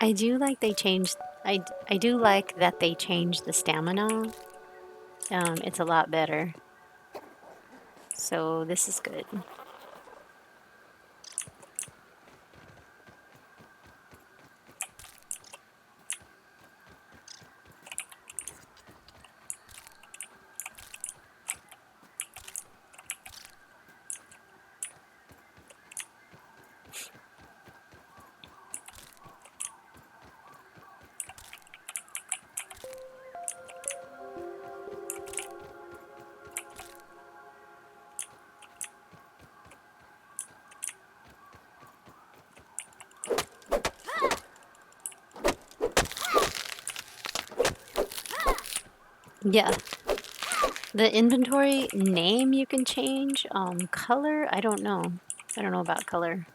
I do like they changed. I do like that they changed the stamina. It's a lot better. So this is good. Yeah. The inventory name you can change. Color, I don't know. I don't know about color.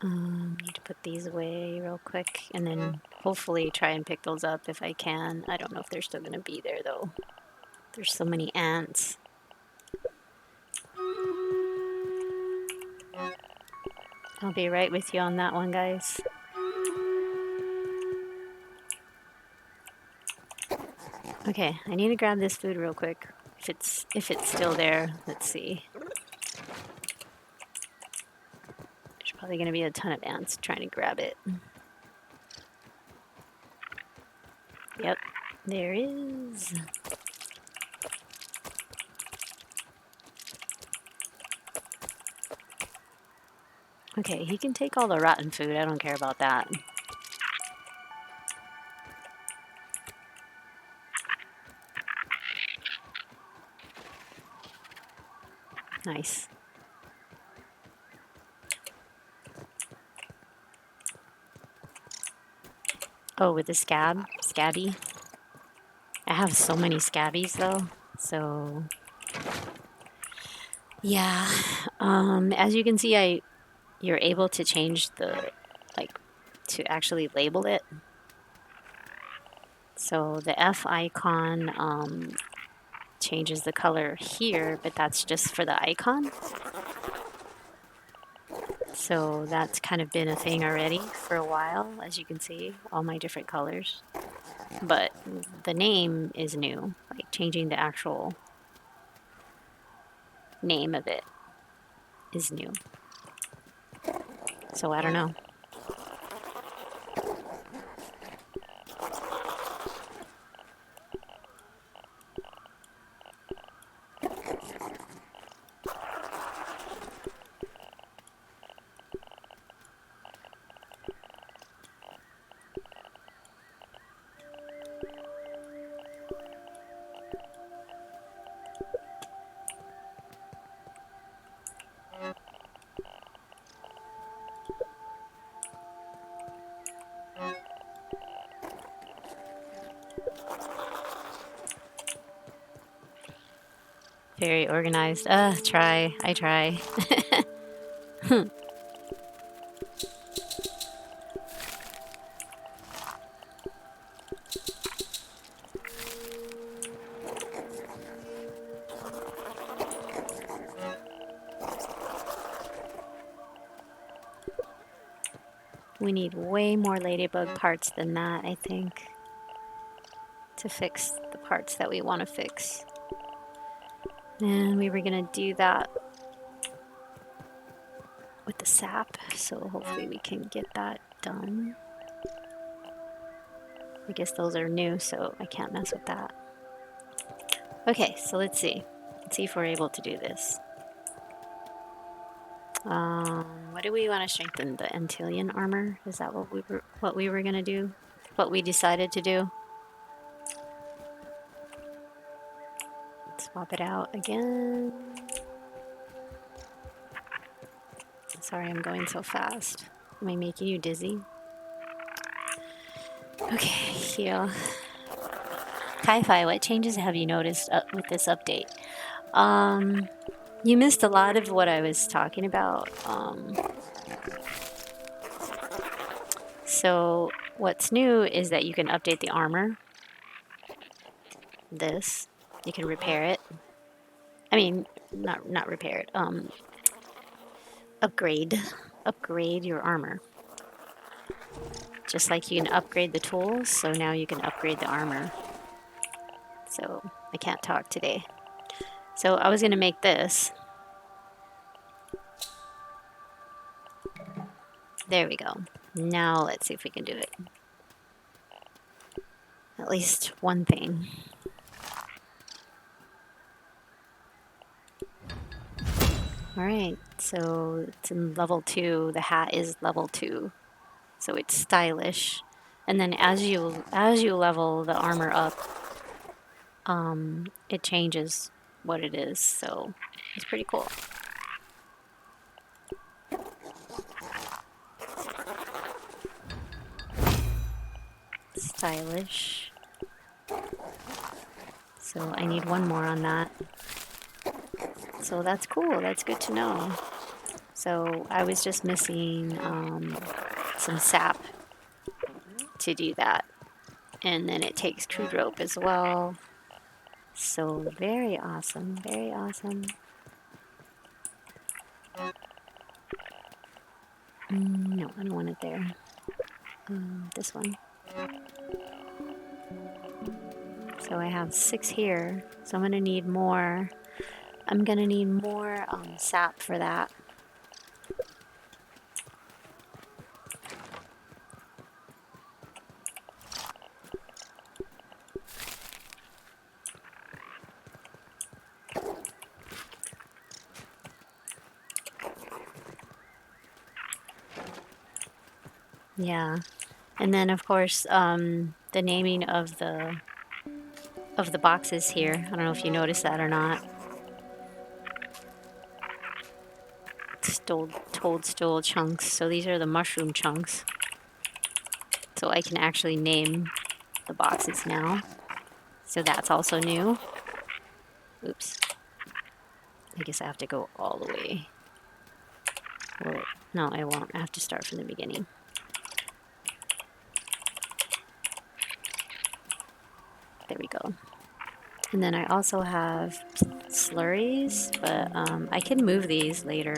Need to put these away real quick and then hopefully try and pick those up if I can. I don't know if they're still going to be there though. There's so many ants. I'll be right with you on that one, guys. Okay, I need to grab this food real quick. If it's still there, let's see. There's probably going to be a ton of ants trying to grab it. Yep, there is. Okay, he can take all the rotten food. I don't care about that. Nice. Oh, with the scabby. I have so many scabbies though, so yeah. As you can see, you're able to change to actually label it. So the F icon changes the color here, but that's just for the icon. So that's kind of been a thing already for a while, as you can see, all my different colors. But the name is new, like changing the actual name of it is new. So I don't know. Very organized. Try. I try. We need way more ladybug parts than that, I think, to fix the parts that we want to fix. And we were gonna do that with the sap, so hopefully we can get that done. I guess those are new, so I can't mess with that. Okay, so let's see. Let's see if we're able to do this. What do we want to strengthen? The Antillean armor? Is that what we were gonna do? What we decided to do? Swap it out again. Sorry, I'm going so fast. Am I making you dizzy? Okay, heal. Kai-Fi, what changes have you noticed with this update? You missed a lot of what I was talking about. So what's new is that you can update the armor. This, you can repair it. I mean, not repair it. Upgrade your armor. Just like you can upgrade the tools, so now you can upgrade the armor. So I can't talk today. So I was gonna make this. There we go. Now let's see if we can do it. At least one thing. Alright, so it's in level 2. The hat is level 2. So it's stylish. And then as you level the armor up, it changes what it is. So it's pretty cool. Stylish. So I need one more on that. So that's cool. That's good to know. So I was just missing some sap to do that. And then it takes crude rope as well. So very awesome. Very awesome. No, I don't want it there. This one. So I have 6 here. So I'm going to need more. I'm going to need more sap for that. Yeah. And then of course the naming of the boxes here. I don't know if you noticed that or not. Toadstool chunks. So these are the mushroom chunks. So I can actually name the boxes now. So that's also new. Oops. I guess I have to go all the way. Well, no, I won't. I have to start from the beginning. There we go. And then I also have slurries, but I can move these later.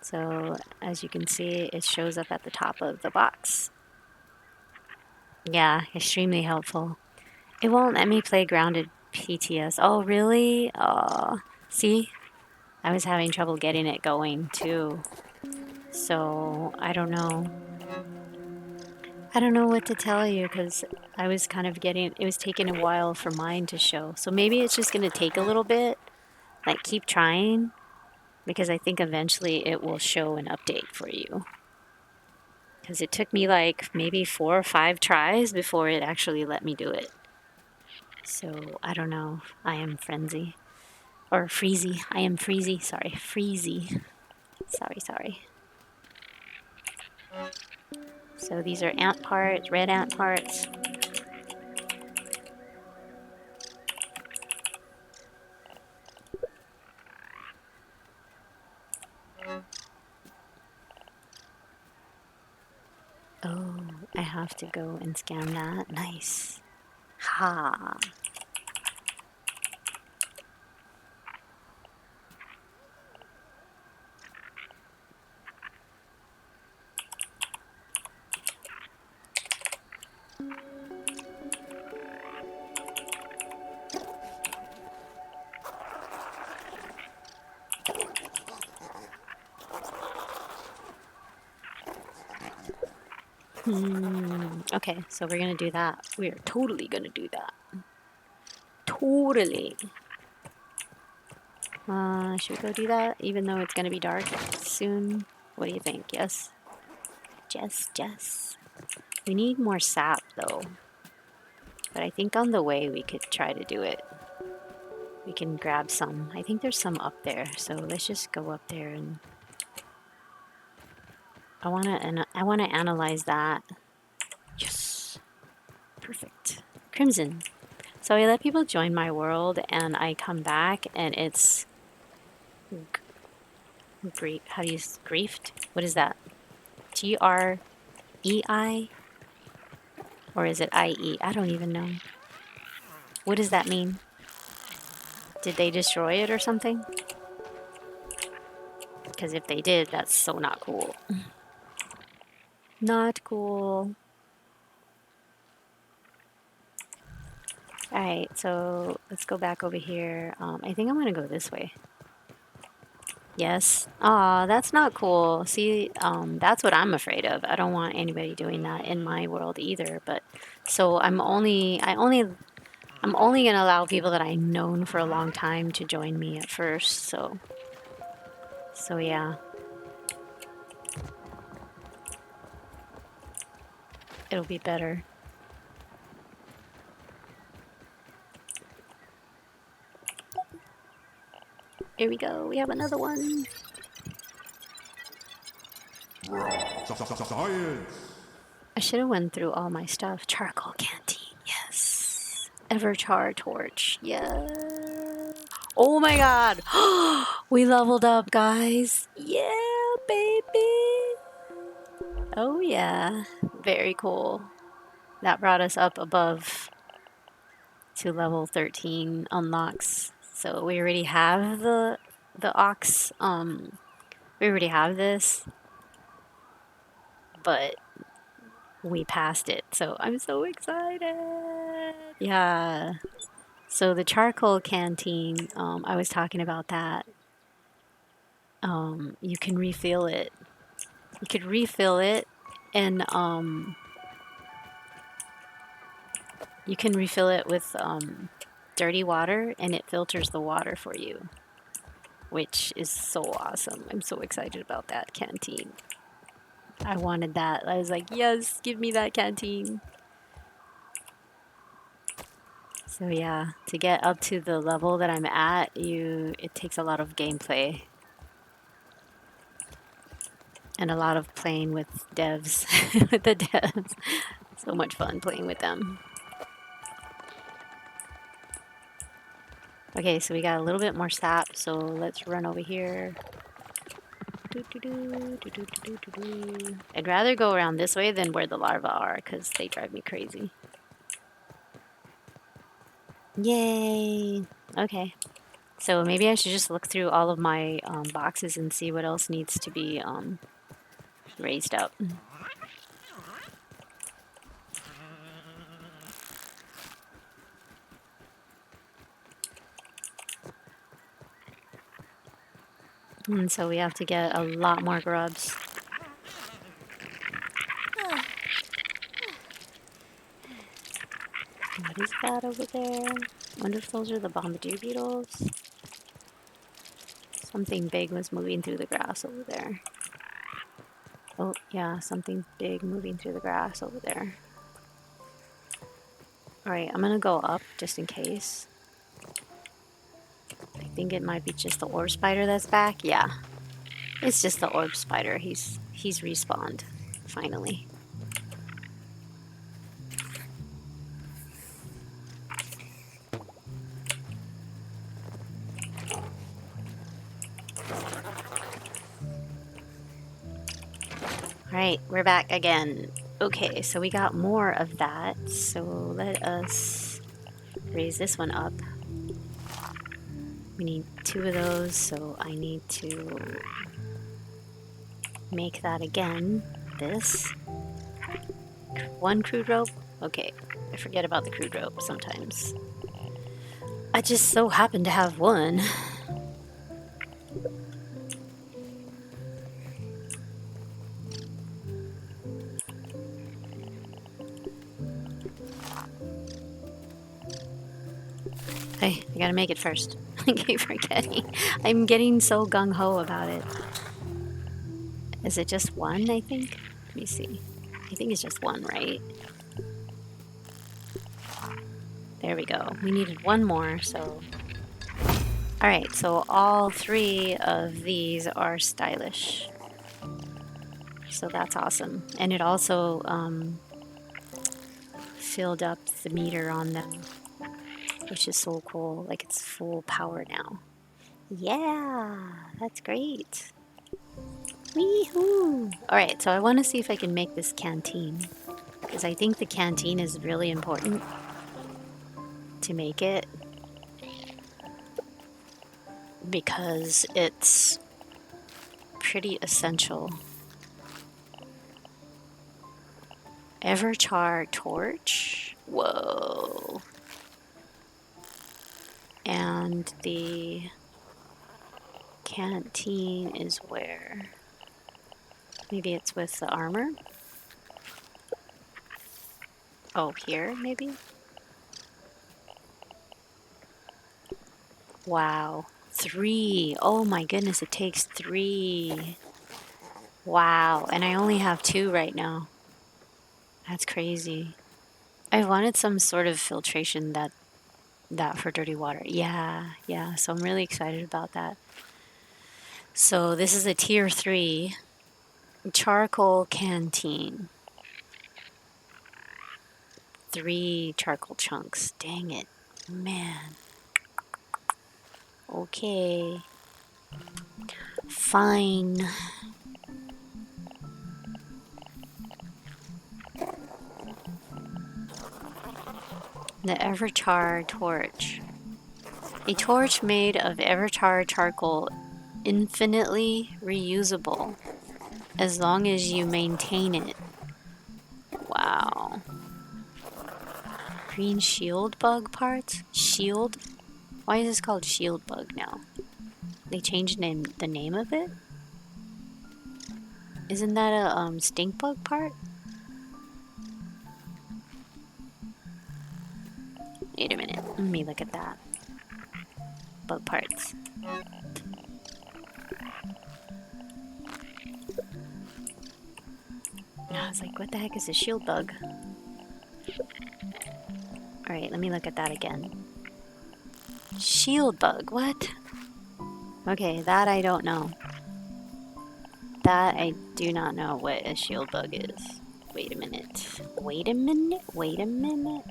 So as you can see, it shows up at the top of the box. Yeah, extremely helpful. It won't let me play Grounded PTS. Oh, really? See? I was having trouble getting it going too. So, I don't know. I don't know what to tell you because I was kind of getting, it was taking a while for mine to show. So maybe it's just going to take a little bit. Like, keep trying because I think eventually it will show an update for you. Because it took me like maybe 4 or 5 tries before it actually let me do it. So, I don't know. I am frenzy. Or freezy. I am freezy. Sorry. Freezy. Sorry. So these are ant parts, red ant parts. Oh, I have to go and scan that. Nice. Ha. Okay, so we're gonna do that. We are totally gonna do that. Totally. Should we go do that? Even though it's gonna be dark soon. What do you think? Yes? Jess. We need more sap though. But I think on the way we could try to do it. We can grab some. I think there's some up there, so let's just go up there and I wanna analyze that. Yes. Perfect. Crimson. So I let people join my world and I come back and it's grief. How do you griefed? What is that? GREI? Or is it IE? I don't even know. What does that mean? Did they destroy it or something? Because if they did, that's so not cool. Not cool. Alright, so let's go back over here. I think I'm gonna go this way. Yes. Aw, that's not cool. See, that's what I'm afraid of. I don't want anybody doing that in my world either. But so I'm only gonna allow people that I've known for a long time to join me at first. So yeah, it'll be better. Here we go. We have another one. Science. I should have went through all my stuff. Charcoal canteen. Yes. Everchar torch. Yeah. Oh my god. We leveled up, guys. Yeah, baby. Oh yeah. Very cool. That brought us up above to level 13 unlocks. So we already have the ox. We already have this, but we passed it. So I'm so excited. Yeah. So the charcoal canteen, I was talking about that. You can refill it. You could refill it, and you can refill it with dirty water, and it filters the water for you, which is so awesome. I'm so excited about that canteen. I wanted that. I was like, yes, give me that canteen. So yeah, to get up to the level that I'm at, it takes a lot of gameplay. And a lot of playing with devs, with the devs. So much fun playing with them. Okay, so we got a little bit more sap, so let's run over here. I'd rather go around this way than where the larvae are, because they drive me crazy. Yay! Okay. So maybe I should just look through all of my boxes and see what else needs to be raised up. And so we have to get a lot more grubs. What is that over there? Wonder if those are the bombardier beetles? Something big was moving through the grass over there. Oh, yeah, something big moving through the grass over there. Alright, I'm gonna go up just in case. I think it might be just the orb spider that's back. Yeah. It's just the orb spider. He's respawned. Finally. Alright, we're back again. Okay, so we got more of that. So let us raise this one up. We need 2 of those, so I need to make that again. This. 1 crude rope? Okay, I forget about the crude rope sometimes. I just so happen to have 1. Hey, I gotta make it first. I keep forgetting. I'm getting so gung-ho about it. Is it just 1, I think? Let me see. I think it's just 1, right? There we go. We needed 1 more, so... Alright, so all 3 of these are stylish. So that's awesome. And it also filled up the meter on them, which is so cool. Like, it's full power now. Yeah, that's great. Wee-hoo! Alright, so I want to see if I can make this canteen. Because I think the canteen is really important to make it. Because it's pretty essential. Everchar torch? Whoa. And the canteen is where? Maybe it's with the armor? Oh, here, maybe? Wow. 3. Oh my goodness, it takes 3. Wow. And I only have 2 right now. That's crazy. I wanted some sort of filtration that for dirty water. Yeah. So I'm really excited about that. So this is a tier 3 charcoal canteen. 3 charcoal chunks. Dang it. Man. Okay. Fine. The Everchar torch. A torch made of Everchar charcoal, infinitely reusable, as long as you maintain it. Wow. Green shield bug parts? Shield? Why is this called shield bug now? They changed the name of it? Isn't that a stink bug part? Wait a minute. Let me look at that. Bug parts. I was like, what the heck is a shield bug? Alright, let me look at that again. Shield bug, what? Okay, that I don't know. That I do not know what a shield bug is. Wait a minute. Wait a minute.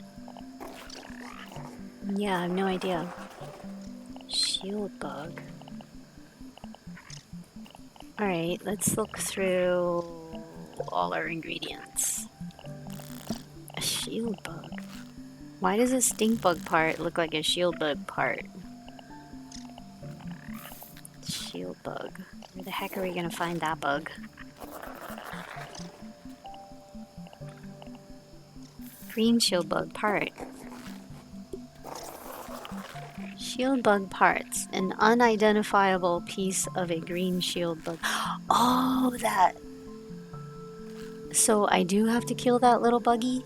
Yeah, I have no idea. Shield bug. Alright, let's look through all our ingredients. A shield bug. Why does a stink bug part look like a shield bug part? Shield bug. Where the heck are we gonna find that bug? Green shield bug part. Shield bug parts. An unidentifiable piece of a green shield bug. Oh, that. So I do have to kill that little buggy?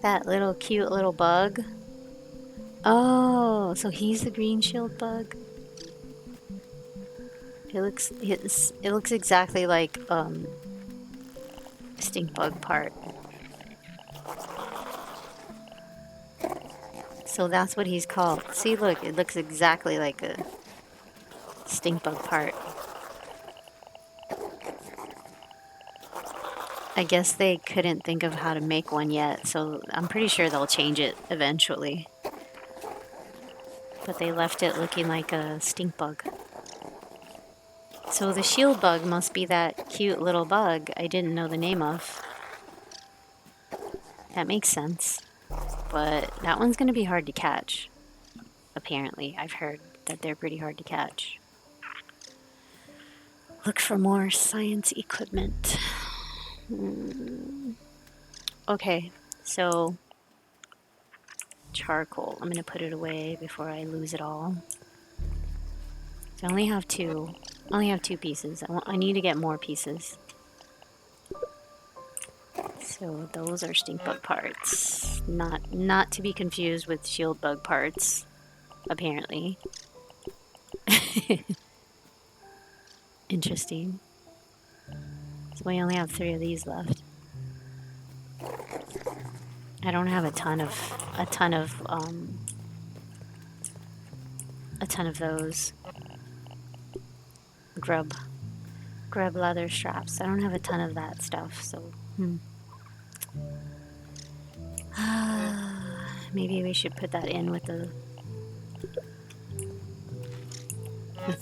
That little cute little bug? Oh, so he's the green shield bug? It looks exactly like stink bug part. So that's what he's called. See, look, it looks exactly like a stink bug part. I guess they couldn't think of how to make one yet, so I'm pretty sure they'll change it eventually. But they left it looking like a stink bug. So the shield bug must be that cute little bug I didn't know the name of. That makes sense. But that one's gonna be hard to catch. Apparently, I've heard that they're pretty hard to catch. Look for more science equipment. Okay, so charcoal. I'm gonna put it away before I lose it all. So I only have two. I only have 2 pieces. I need to get more pieces. So those are stink bug parts. Not to be confused with shield bug parts, apparently. Interesting. So we only have 3 of these left. I don't have a ton of those grub leather straps. I don't have a ton of that stuff, so maybe we should put that in with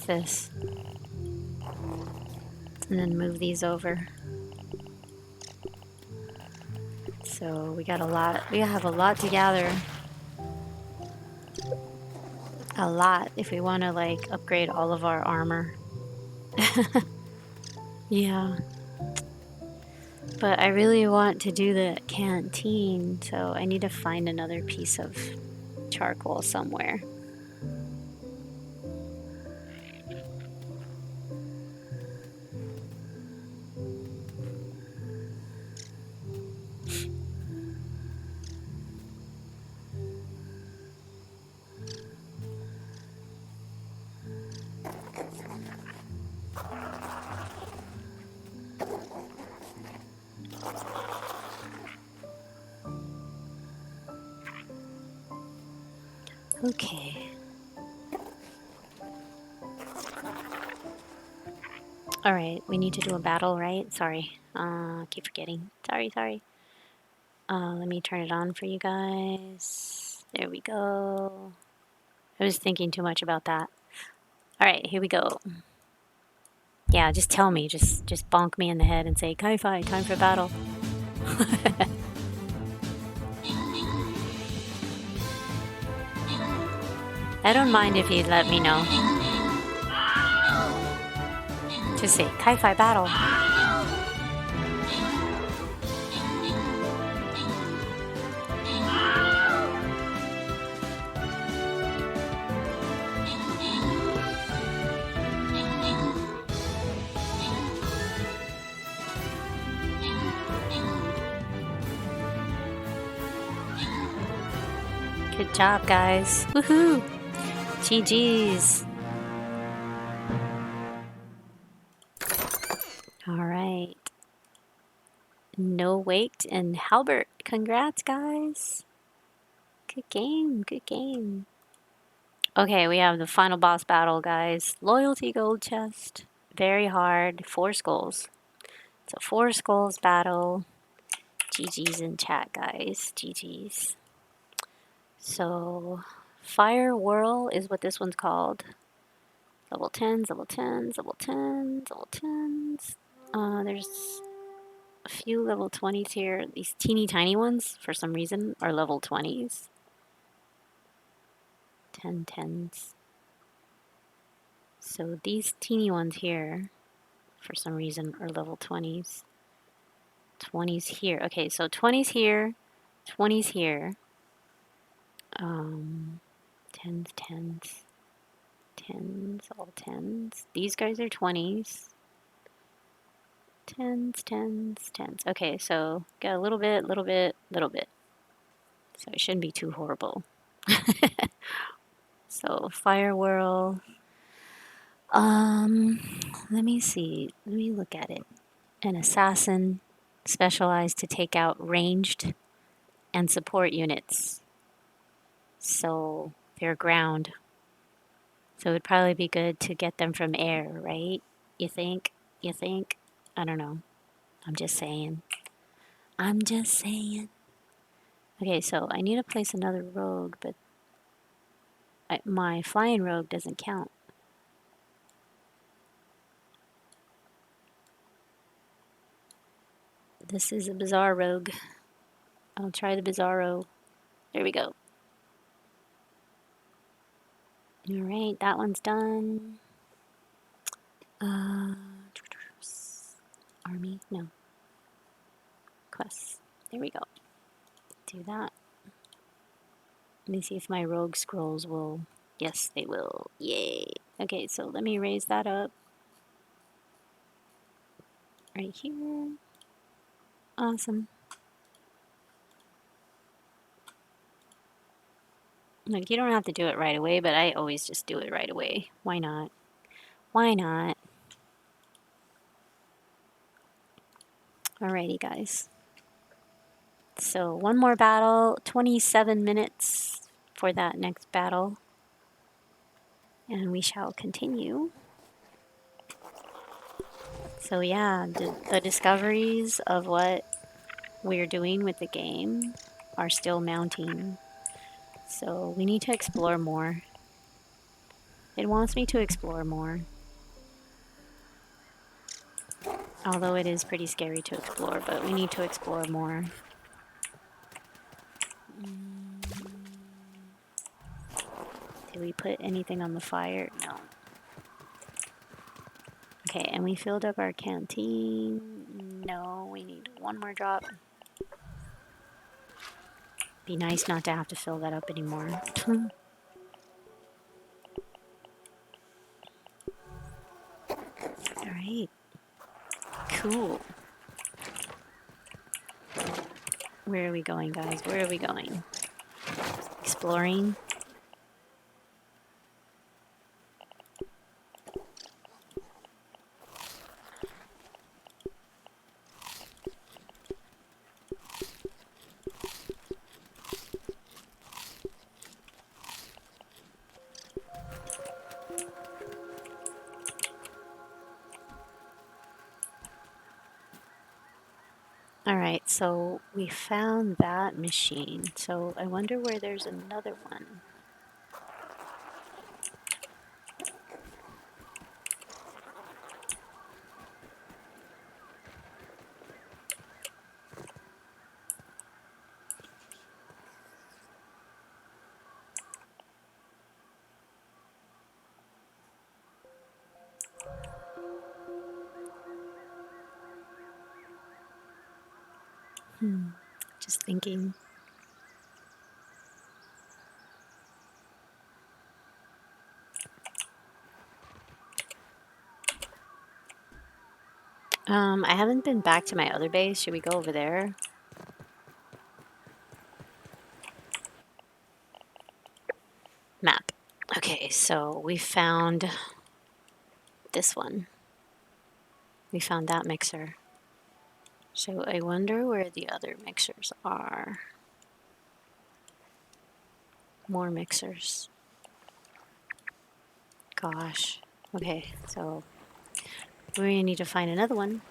this, and then move these over. So we got a lot. We have a lot to gather. A lot if we want to like upgrade all of our armor. Yeah. But I really want to do the canteen, so I need to find another piece of charcoal somewhere. Okay. Alright, we need to do a battle, right? Sorry. Keep forgetting. Sorry. Let me turn it on for you guys. There we go. I was thinking too much about that. Alright, here we go. Yeah, just tell me. Just bonk me in the head and say, Kai-Fi, time for battle. I don't mind if you let me know. Just say, Kai-Fi battle. Good job, guys. Woohoo! GG's. Alright. No Waked and Halbert. Congrats, guys. Good game. Okay, we have the final boss battle, guys. Loyalty gold chest. Very hard. 4 skulls. It's a 4 skulls battle. GG's in chat, guys. GG's. So, Fire Whirl is what this one's called. Level 10s, level 10s, level 10s, level 10s. There's a few level 20s here. These teeny tiny ones, for some reason, are level 20s. 10s. So these teeny ones here, for some reason, are level 20s. 20s here. Okay, so 20s here, 20s here. 10s, 10s, 10s, all 10s. These guys are 20s. 10s, 10s, 10s. Okay, so got a little bit, little bit, little bit. So it shouldn't be too horrible. So fire whirl. Let me see. Let me look at it. An assassin specialized to take out ranged and support units. So they're ground. So it'd probably be good to get them from air, right? You think? You think? I don't know. I'm just saying. I'm just saying. Okay, so I need to place another rogue, but my flying rogue doesn't count. This is a bizarre rogue. I'll try the Bizarro. There we go. Alright, that one's done. Army? No. Quests. There we go. Do that. Let me see if my rogue scrolls will. Yes, they will. Yay. Okay, so let me raise that up. Right here. Awesome. Look, you don't have to do it right away, but I always just do it right away. Why not? Why not? Alrighty, guys. So one more battle, 27 minutes for that next battle. And we shall continue. So yeah, the discoveries of what we're doing with the game are still mounting. So we need to explore more. It wants me to explore more. Although it is pretty scary to explore, but we need to explore more. Did we put anything on the fire? No. Okay, and we filled up our canteen. No, we need one more drop. Be nice not to have to fill that up anymore. Alright. Cool. Where are we going, guys? Where are we going? Exploring? Alright, so we found that machine. So I wonder where there's another one. Just thinking. I haven't been back to my other base. Should we go over there? Map. Okay, so we found this one. We found that mixer. So I wonder where the other mixers are. More mixers. Gosh. Okay, so we need to find another one.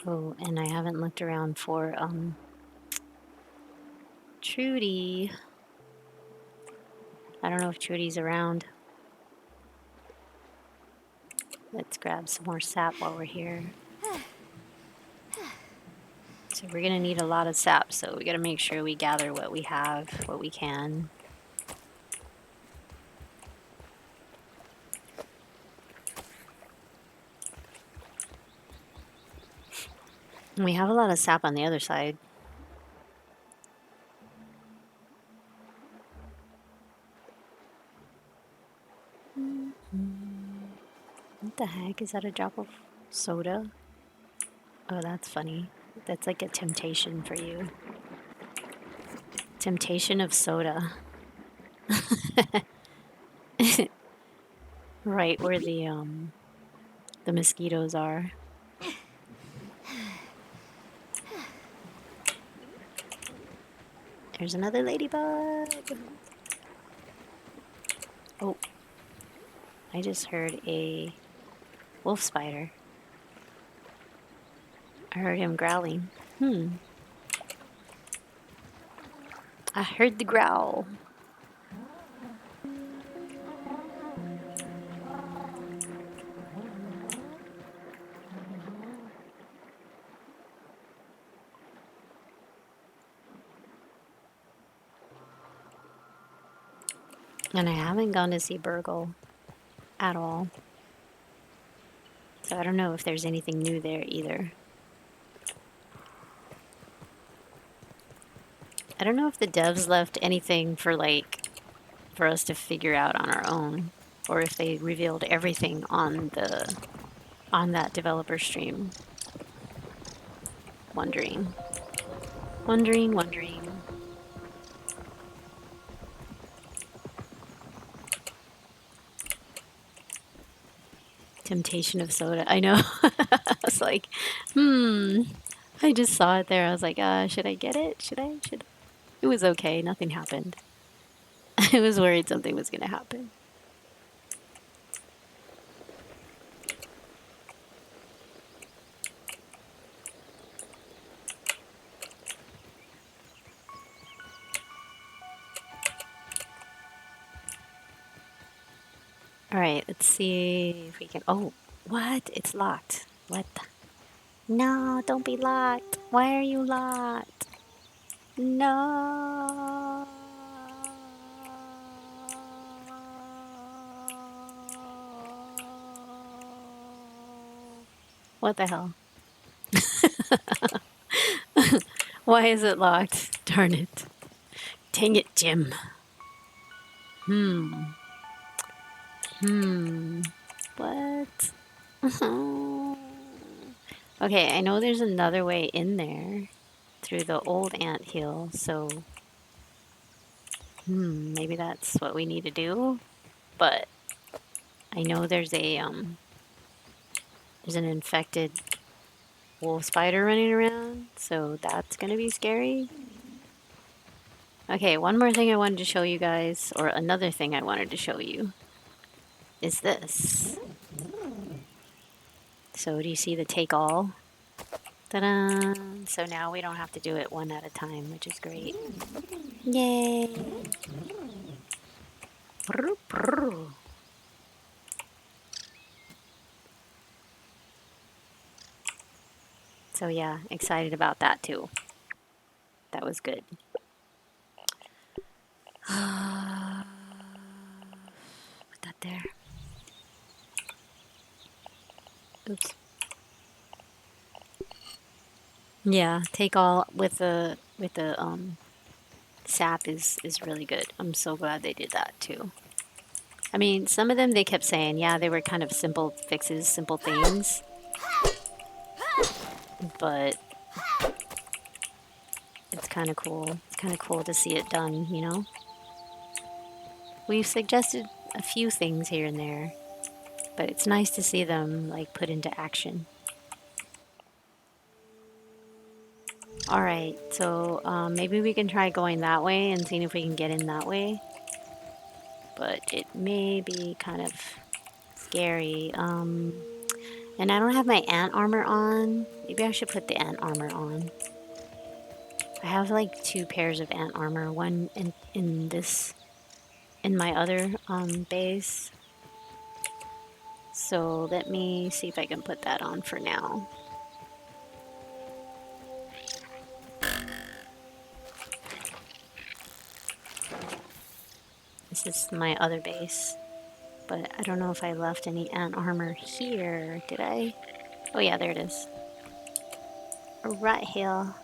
Oh, and I haven't looked around for Trudy. I don't know if Trudy's around. Let's grab some more sap while we're here. So we're gonna need a lot of sap, so we gotta make sure we gather what we have, what we can. We have a lot of sap on the other side. What the heck? Is that a drop of soda? Oh, that's funny. That's like a temptation for you. Temptation of soda. Right where the mosquitoes are. There's another ladybug. Oh, I just heard a wolf spider. I heard him growling. I heard the growl. And I haven't gone to see Burgle at all. So I don't know if there's anything new there either. I don't know if the devs left anything for for us to figure out on our own, or if they revealed everything on that developer stream. Wondering. Temptation of soda. I know. I was like, I just saw it there. I was like, should I get it? Should I? It was okay. Nothing happened. I was worried something was going to happen. All right, let's see if we can. Oh, what? It's locked. What? No, don't be locked. Why are you locked? No. What the hell? Why is it locked? Darn it. Dang it, Jim. What? Okay, I know there's another way in there through the old ant hill, so maybe that's what we need to do. But I know there's an infected wolf spider running around, so that's gonna be scary. Okay, one more thing I wanted to show you guys, or another thing I wanted to show you, is this. So do you see the take all? Ta-da! So now we don't have to do it one at a time, which is great. Yay! Brr, brr. So yeah, excited about that too. That was good. Put that there. Oops. Yeah, take all with the sap is really good. I'm so glad they did that too. I mean, some of them they kept saying, yeah, they were kind of simple fixes, simple things. But it's kind of cool. It's kind of cool to see it done, you know? We've suggested a few things here and there, but it's nice to see them like put into action. All right, so maybe we can try going that way and seeing if we can get in that way. But it may be kind of scary. And I don't have my ant armor on. Maybe I should put the ant armor on. I have like 2 pairs of ant armor, one in my other base. So let me see if I can put that on for now. This is my other base, but I don't know if I left any ant armor here, did I? Oh yeah, there it is. Right here.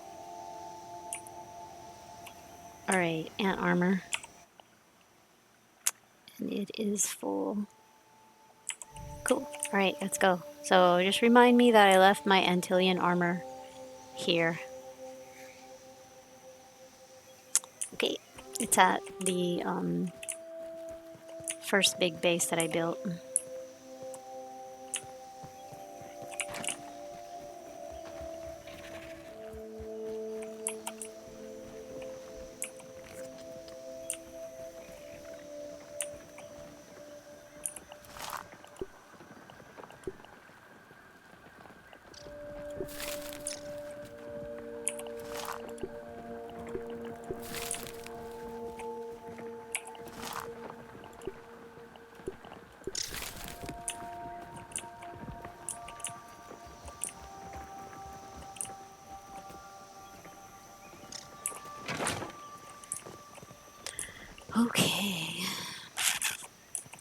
Alright, ant armor. And it is full. Cool. Alright, let's go. So just remind me that I left my Antillean armor here. Okay, it's at the first big base that I built. Okay.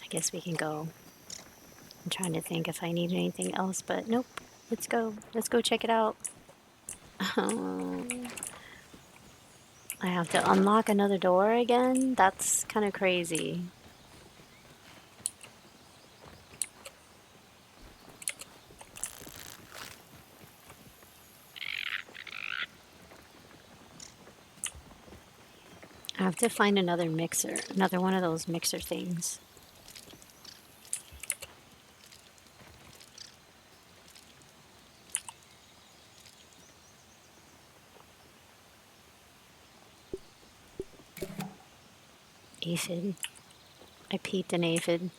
I guess we can go. I'm trying to think if I need anything else, but nope. Let's go. Let's go check it out. I have to unlock another door again? That's kind of crazy. I have to find another mixer. Another one of those mixer things. Aphid. I peeped an aphid.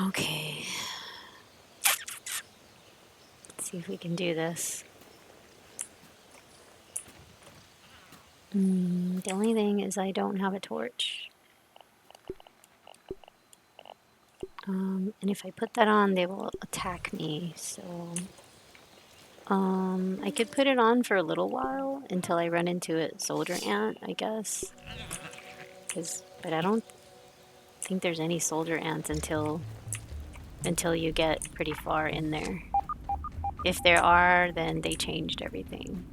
Okay. Let's see if we can do this. The only thing is I don't have a torch. And if I put that on, they will attack me, so... I could put it on for a little while until I run into a soldier ant, I guess. But I don't think there's any soldier ants until you get pretty far in there. If there are, then they changed everything.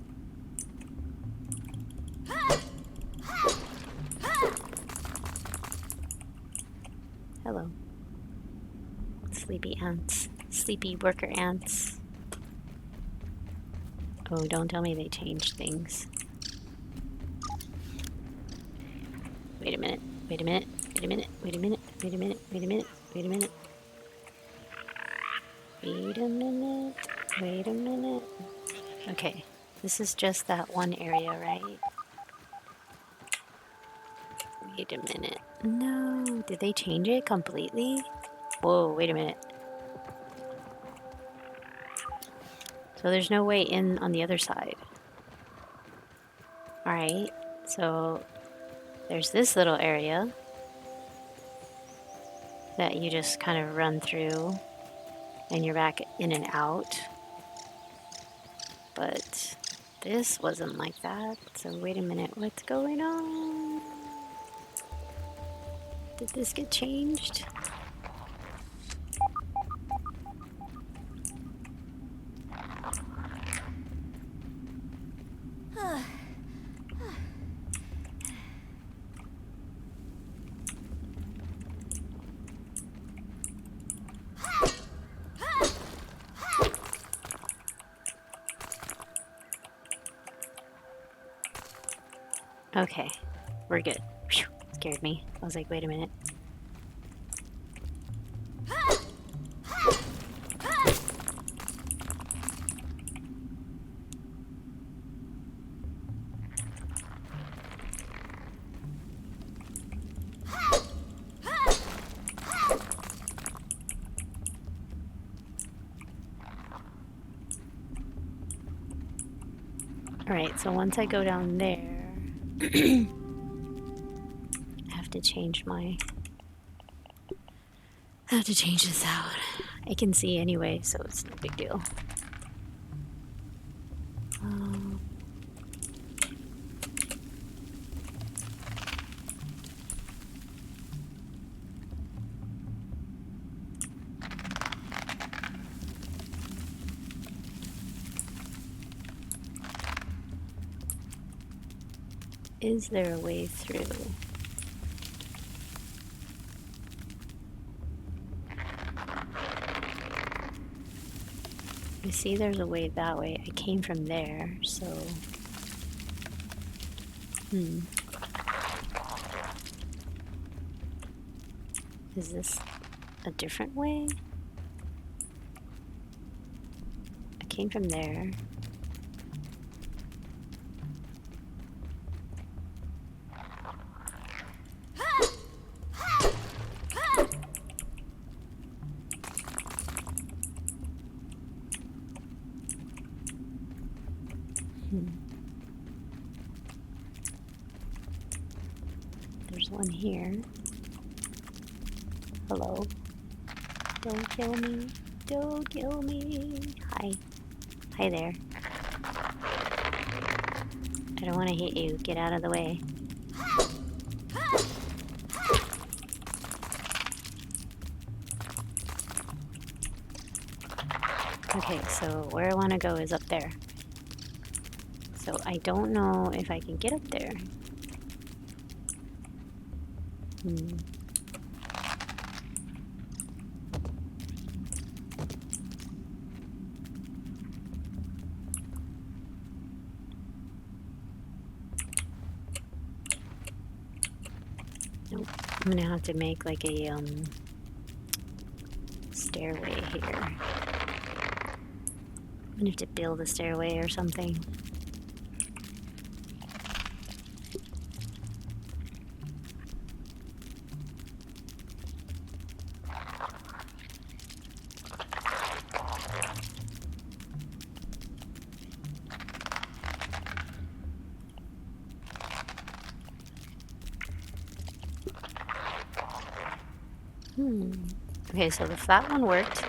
Hello. Sleepy ants. Sleepy worker ants. Oh, don't tell me they changed things. Wait a minute. Wait a minute. Wait a minute. Wait a minute. Wait a minute. Wait a minute. Wait a minute. Wait a minute. Wait a minute. Okay. This is just that one area, right? Wait a minute. No. Did they change it completely? Whoa, wait a minute. So there's no way in on the other side. Alright. So there's this little area that you just kind of run through and you're back in and out. But this wasn't like that. So wait a minute, what's going on? Did this get changed? Okay, we're good. Whew, scared me. I was like, wait a minute. Alright, so once I go down there, to change my... I have to change this out. I can see anyway, so it's no big deal. Is there a way through? I see there's a way that way. I came from there, so... Is this a different way? I came from there. There's one here. Hello. Don't kill me. Don't kill me. Hi. Hi there. I don't want to hit you. Get out of the way. Okay, so where I want to go is up there. So I don't know if I can get up there. Nope. I'm gonna have to make like a stairway here. I'm gonna have to build a stairway or something. Okay, so the flat one worked.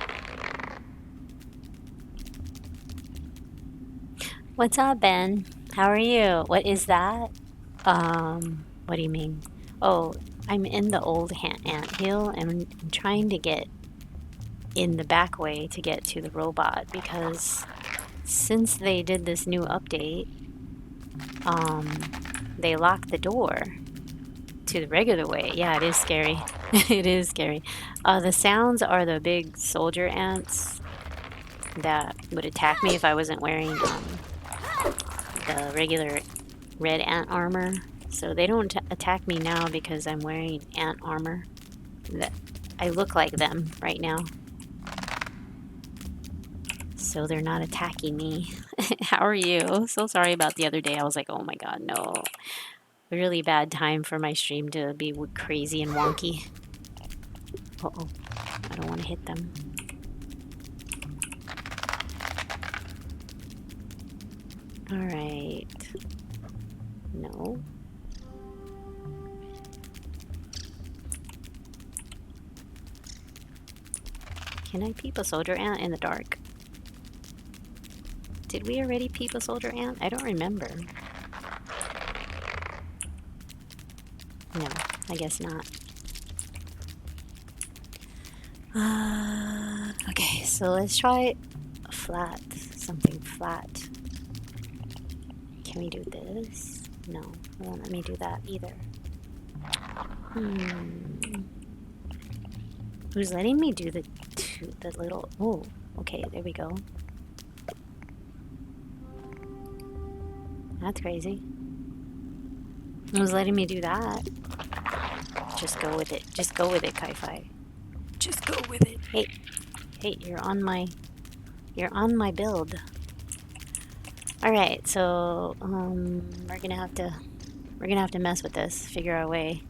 What's up, Ben? How are you? What is that? What do you mean? Oh, I'm in the old anthill and I'm trying to get in the back way to get to the robot because since they did this new update, they locked the door to the regular way. Yeah, it is scary. It is scary. The sounds are the big soldier ants that would attack me if I wasn't wearing the regular red ant armor. So they don't attack me now because I'm wearing ant armor. I look like them right now. So they're not attacking me. How are you? So sorry about the other day. I was like, oh my god, no. Really bad time for my stream to be crazy and wonky. Uh-oh. I don't want to hit them. Alright. No. Can I peep a soldier ant in the dark? Did we already peep a soldier ant? I don't remember. No, I guess not. Okay, so let's try flat. Something flat. Can we do this? No, it won't let me do that either. Who's letting me do the little... Oh, okay, there we go. That's crazy. Who's letting me do that? Just go with it. Just go with it, Kai-Fi. Just go with it. Hey, hey, you're on my build. All right, so we're gonna have to mess with this. Figure out a way.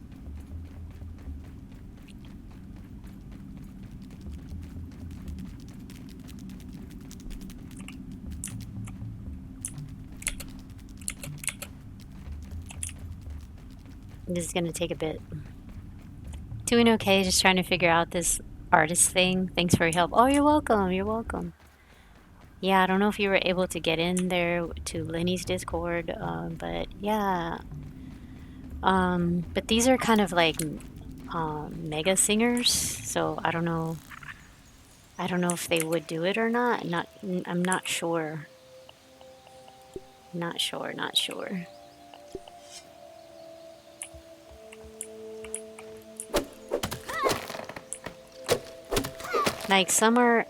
This is gonna take a bit. Doing okay, just trying to figure out this artist thing. Thanks for your help. Oh, you're welcome. You're welcome. Yeah, I don't know if you were able to get in there to Lenny's Discord, but yeah. But these are kind of like mega singers, so I don't know. I don't know if they would do it or not. I'm not sure. Not sure. Not sure. Like some are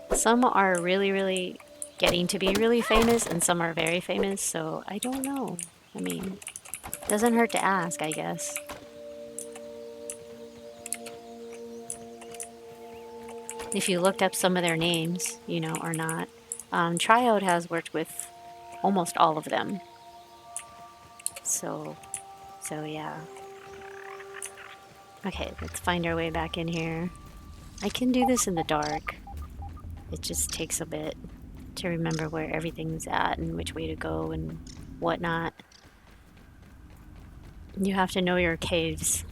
really getting to be really famous, and some are very famous. So I don't know. I mean, doesn't hurt to ask, I guess. If you looked up some of their names, you know, or not. Tryout has worked with almost all of them. So yeah. Okay, let's find our way back in here. I can do this in the dark. It just takes a bit to remember where everything's at and which way to go and whatnot. You have to know your caves.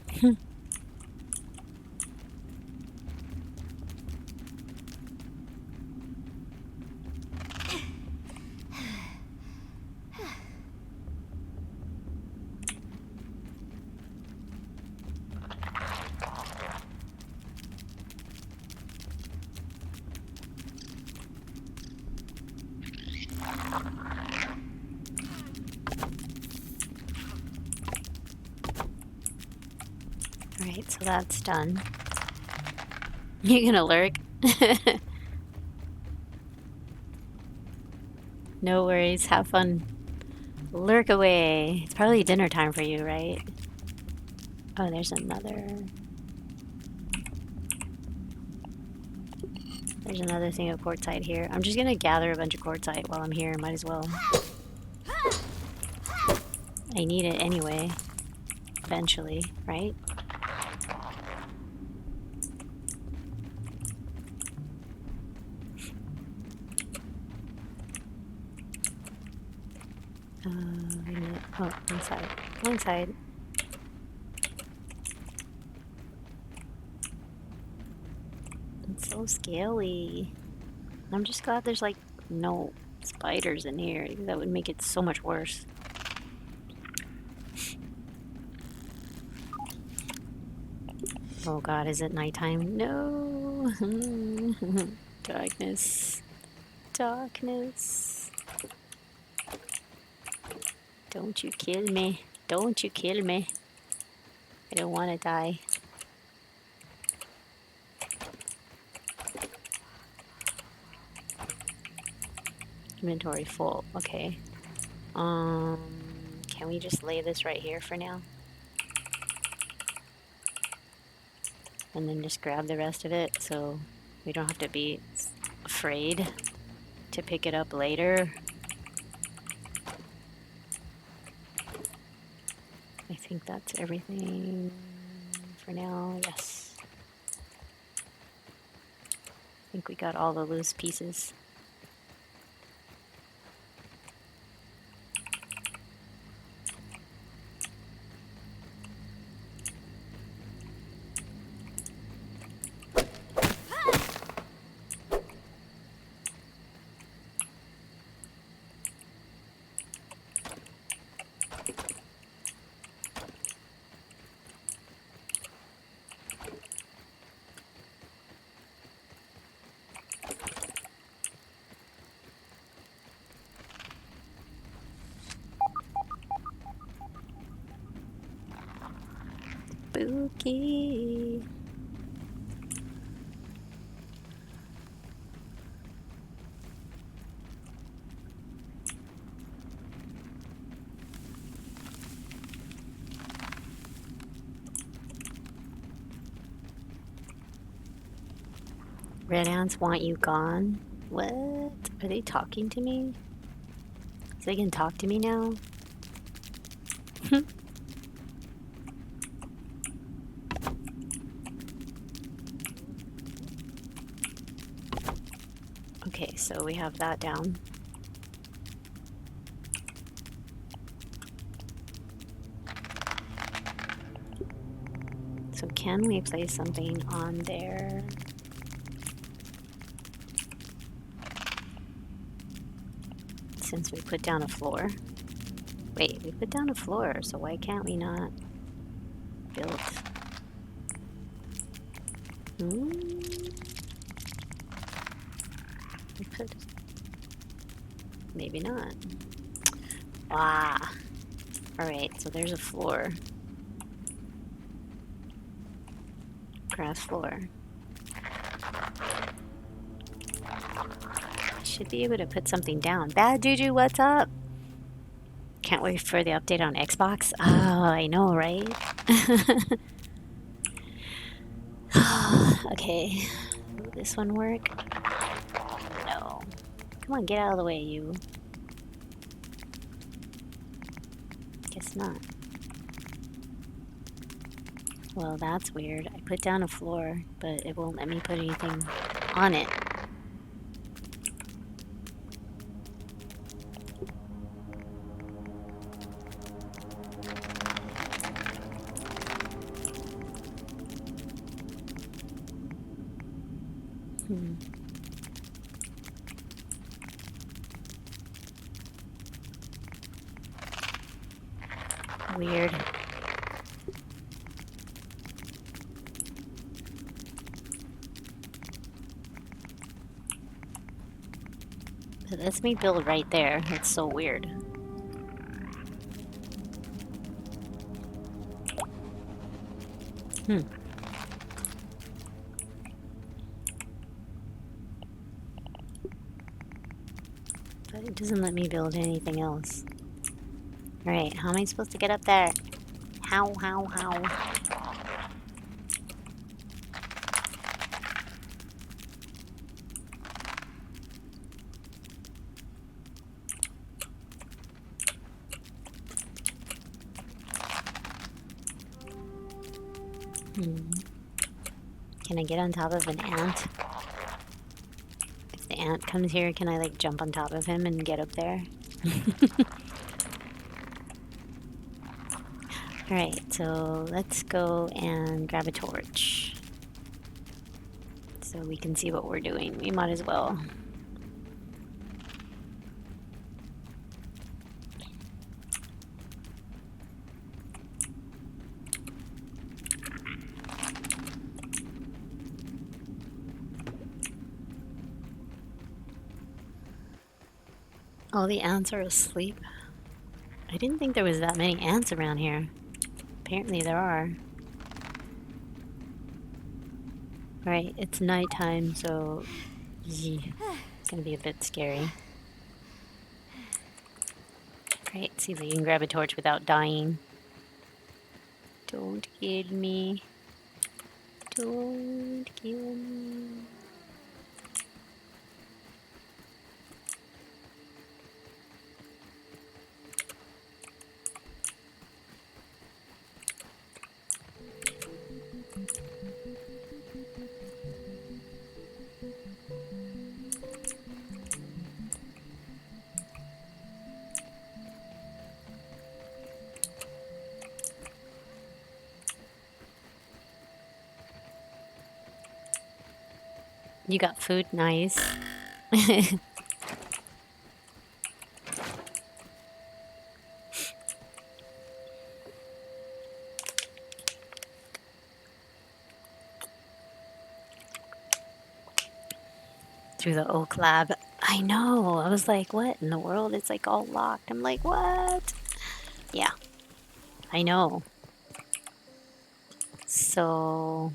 Alright, so that's done. You gonna lurk? No worries, have fun. Lurk away. It's probably dinner time for you, right? Oh, there's another... There's another thing of quartzite here. I'm just gonna gather a bunch of quartzite while I'm here, might as well. I need it anyway. Eventually, right? Oh, inside. Inside. It's so scaly. I'm just glad there's like no spiders in here. That would make it so much worse. Oh god, is it nighttime? No! Darkness. Darkness. Don't you kill me. Don't you kill me. I don't want to die. Inventory full. Okay. Can we just lay this right here for now? And then just grab the rest of it so we don't have to be afraid to pick it up later. I think that's everything for now. Yes. I think we got all the loose pieces. Spooky. Red ants want you gone? What? Are they talking to me? So they can talk to me now? Okay, so we have that down. So can we place something on there? Since we put down a floor. Wait, we put down a floor, so why can't we not build? We put... Maybe not. Ah. Alright, so there's a floor. Grass floor. Should be able to put something down. Bad Juju, what's up? Can't wait for the update on Xbox. Oh, I know, right? Okay. Will this one work? No. Come on, get out of the way, you. Guess not. Well, that's weird. I put down a floor, but it won't let me put anything on it. Weird. It lets me build right there. It's so weird. But it doesn't let me build anything else. Alright, how am I supposed to get up there? How? Can I get on top of an ant? If the ant comes here, can I like jump on top of him and get up there? Alright, so let's go and grab a torch. So we can see what we're doing. We might as well. All the ants are asleep. I didn't think there was that many ants around here. Apparently there are. Right, it's nighttime, so it's gonna be a bit scary. Right, see if we can grab a torch without dying. Don't kill me. Don't kill me. You got food? Nice. Through the oak lab. I know. I was like, what in the world? It's like all locked. I'm like, what? Yeah. I know. So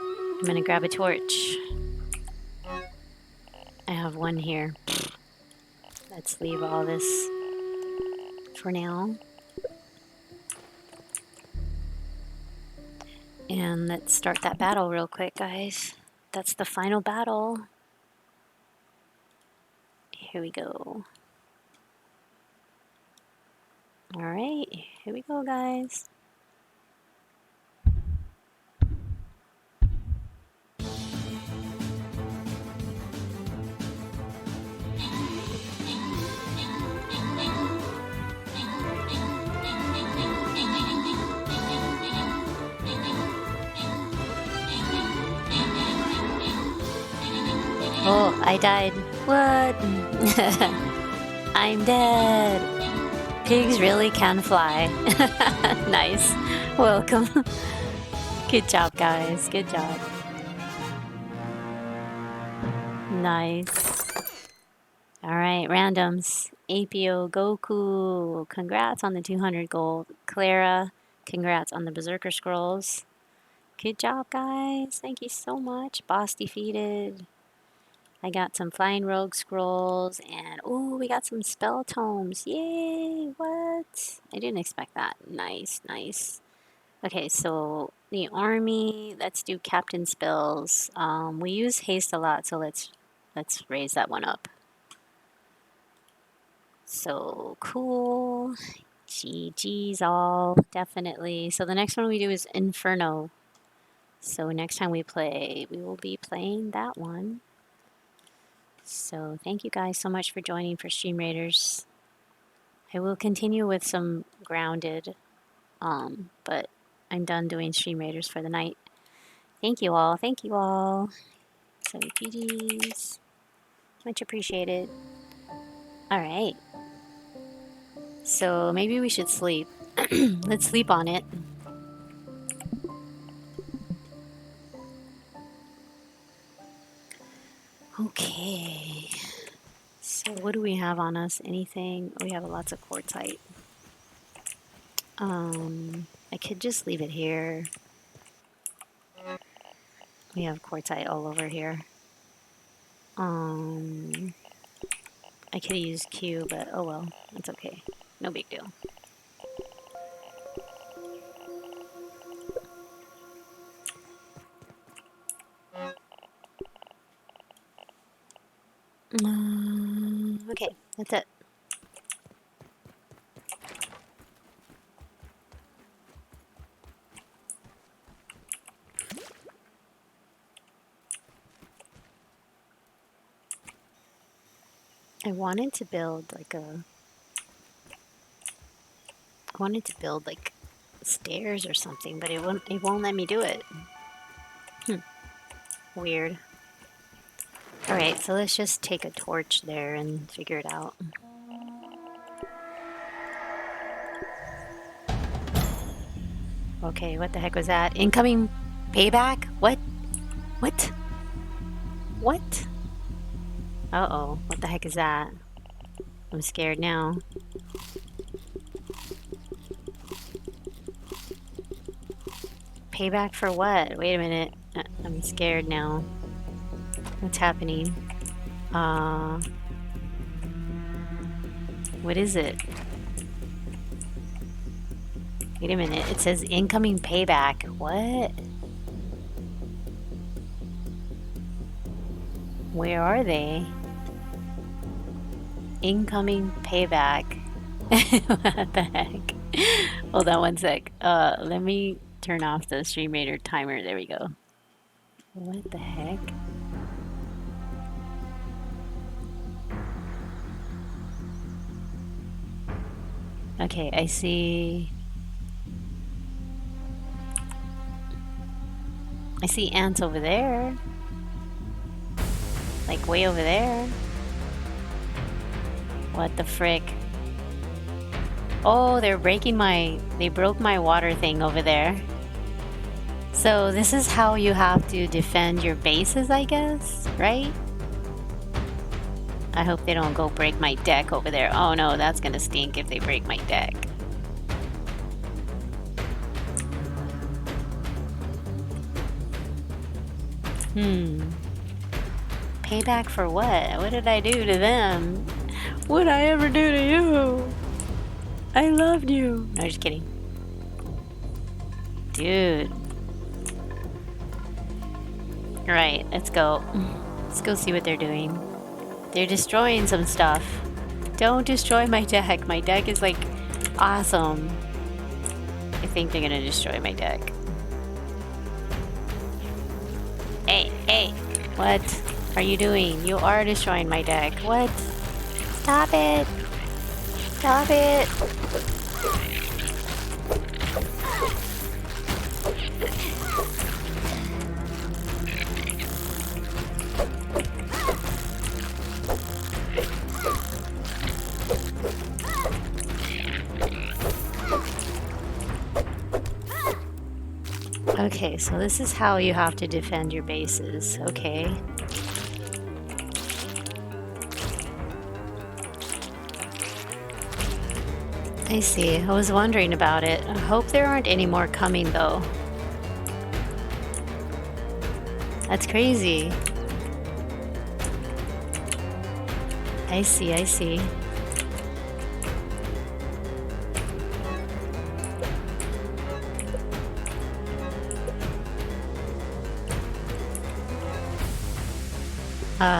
I'm gonna grab a torch. I have one here. Let's leave all this for now. And let's start that battle real quick, guys. That's the final battle. Here we go. Alright, here we go, guys. Oh, I died. What? I'm dead. Pigs really can fly. Nice. Welcome. Good job, guys. Good job. Nice. Alright, randoms. APO Goku. Congrats on the 200 gold. Clara, congrats on the Berserker Scrolls. Good job, guys. Thank you so much. Boss defeated. I got some Flying Rogue Scrolls, and oh, we got some Spell Tomes. Yay! What? I didn't expect that. Nice, nice. Okay, so the army. Let's do Captain Spells. We use haste a lot, so let's raise that one up. So cool. GG's all, definitely. So the next one we do is Inferno. So next time we play, we will be playing that one. So thank you guys so much for joining for Stream Raiders. I will continue with some Grounded, but I'm done doing Stream Raiders for the night. Thank you all. Thank you all. So GG's. Much appreciated. Alright. So maybe we should sleep. Let's sleep on it. Okay. So what do we have on us? Anything? We have lots of quartzite. I could just leave it here. We have quartzite all over here. I could use Q, but oh well, that's okay. No big deal. Okay, that's it. I wanted to build like stairs or something, but it won't let me do it. Weird. Alright, so let's just take a torch there and figure it out. Okay, what the heck was that? Incoming payback? What? What? What? Uh-oh, what the heck is that? I'm scared now. Payback for what? Wait a minute. I'm scared now. What's happening? What is it? Wait a minute. It says incoming payback. What? Where are they? Incoming payback. What the heck? Hold on one sec. Let me turn off the Stream Raider timer. There we go. What the heck? Okay, I see ants over there. Like way over there. What the frick? Oh, they broke my water thing over there. So this is how you have to defend your bases, I guess, right? I hope they don't go break my deck over there. Oh no, that's gonna stink if they break my deck. Payback for what? What did I do to them? What'd I ever do to you? I loved you. No, just kidding. Dude. Right, let's go. Let's go see what they're doing. They're destroying some stuff. Don't destroy my deck. My deck is like awesome. I think they're gonna destroy my deck. Hey, what are you doing? You are destroying my deck. What? Stop it. Stop it. Okay, so this is how you have to defend your bases. Okay. I see. I was wondering about it. I hope there aren't any more coming, though. That's crazy. I see, I see.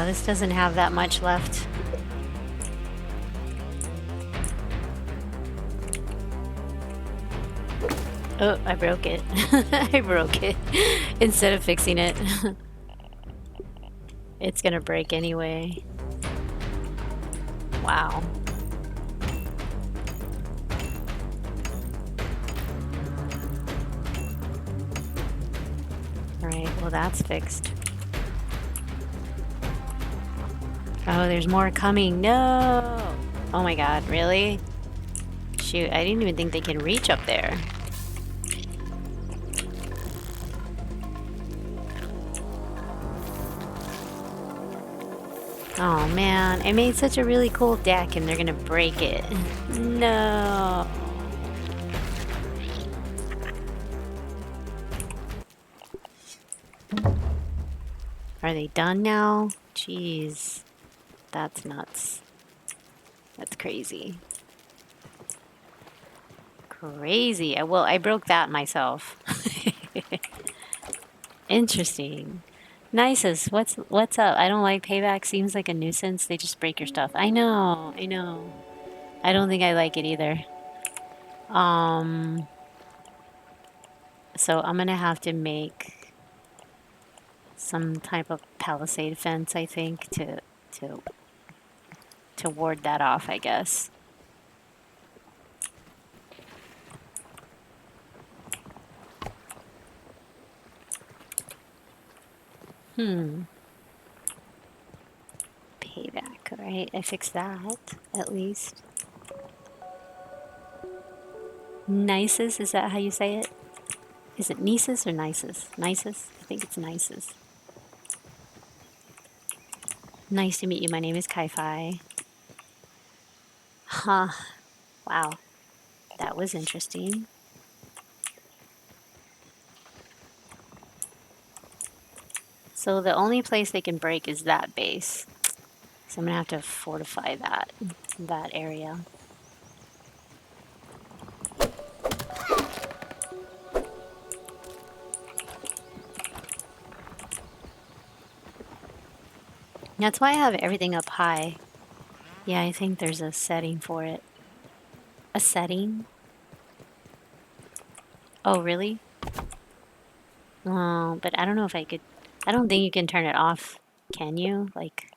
This doesn't have that much left. Oh, I broke it. I broke it instead of fixing it. It's gonna break anyway. Wow. Alright, well that's fixed. Oh, there's more coming. No! Oh my god, really? Shoot, I didn't even think they can reach up there. Oh man, I made such a really cool deck and they're gonna break it. No. Are they done now? Jeez. That's nuts. That's crazy. Crazy. Well, I broke that myself. Interesting. Nisus, what's up? I don't like Payback. Seems like a nuisance. They just break your stuff. I know, I know. I don't think I like it either. So I'm gonna have to make some type of palisade fence, I think, to ward that off, I guess. Payback, alright. I fixed that, at least. Nisus, is that how you say it? Is it Nisus or Nisus? Nisus? I think it's Nisus. Nice to meet you. My name is Kai-Fi. Huh. Wow. That was interesting. So the only place they can break is that base. So I'm gonna have to fortify that area. That's why I have everything up high. Yeah, I think there's a setting for it. A setting? Oh, really? Oh, but I don't know if I could... I don't think you can turn it off, can you? Like...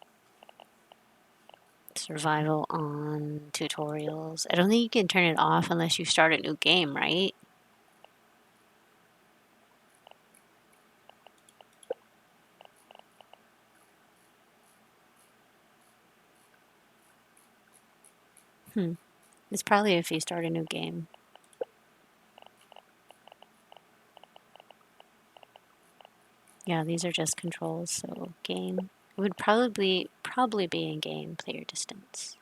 Survival on tutorials. I don't think you can turn it off unless you start a new game, right? It's probably if you start a new game. Yeah, these are just controls, so game. It would probably be in game player distance.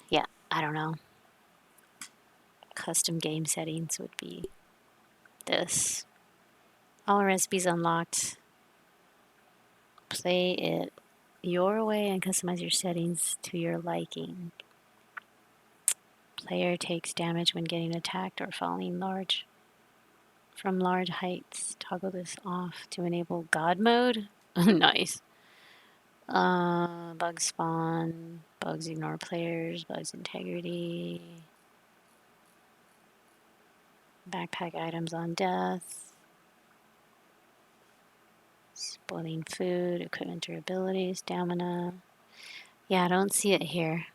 Yeah, I don't know. Custom game settings would be this. All recipes unlocked. Play it your way and customize your settings to your liking. Player takes damage when getting attacked or falling from large heights. Toggle this off to enable God mode. Nice. Bugs spawn. Bugs ignore players. Bugs integrity. Backpack items on death. Spoiling food. Equipment durability. Stamina. Yeah, I don't see it here.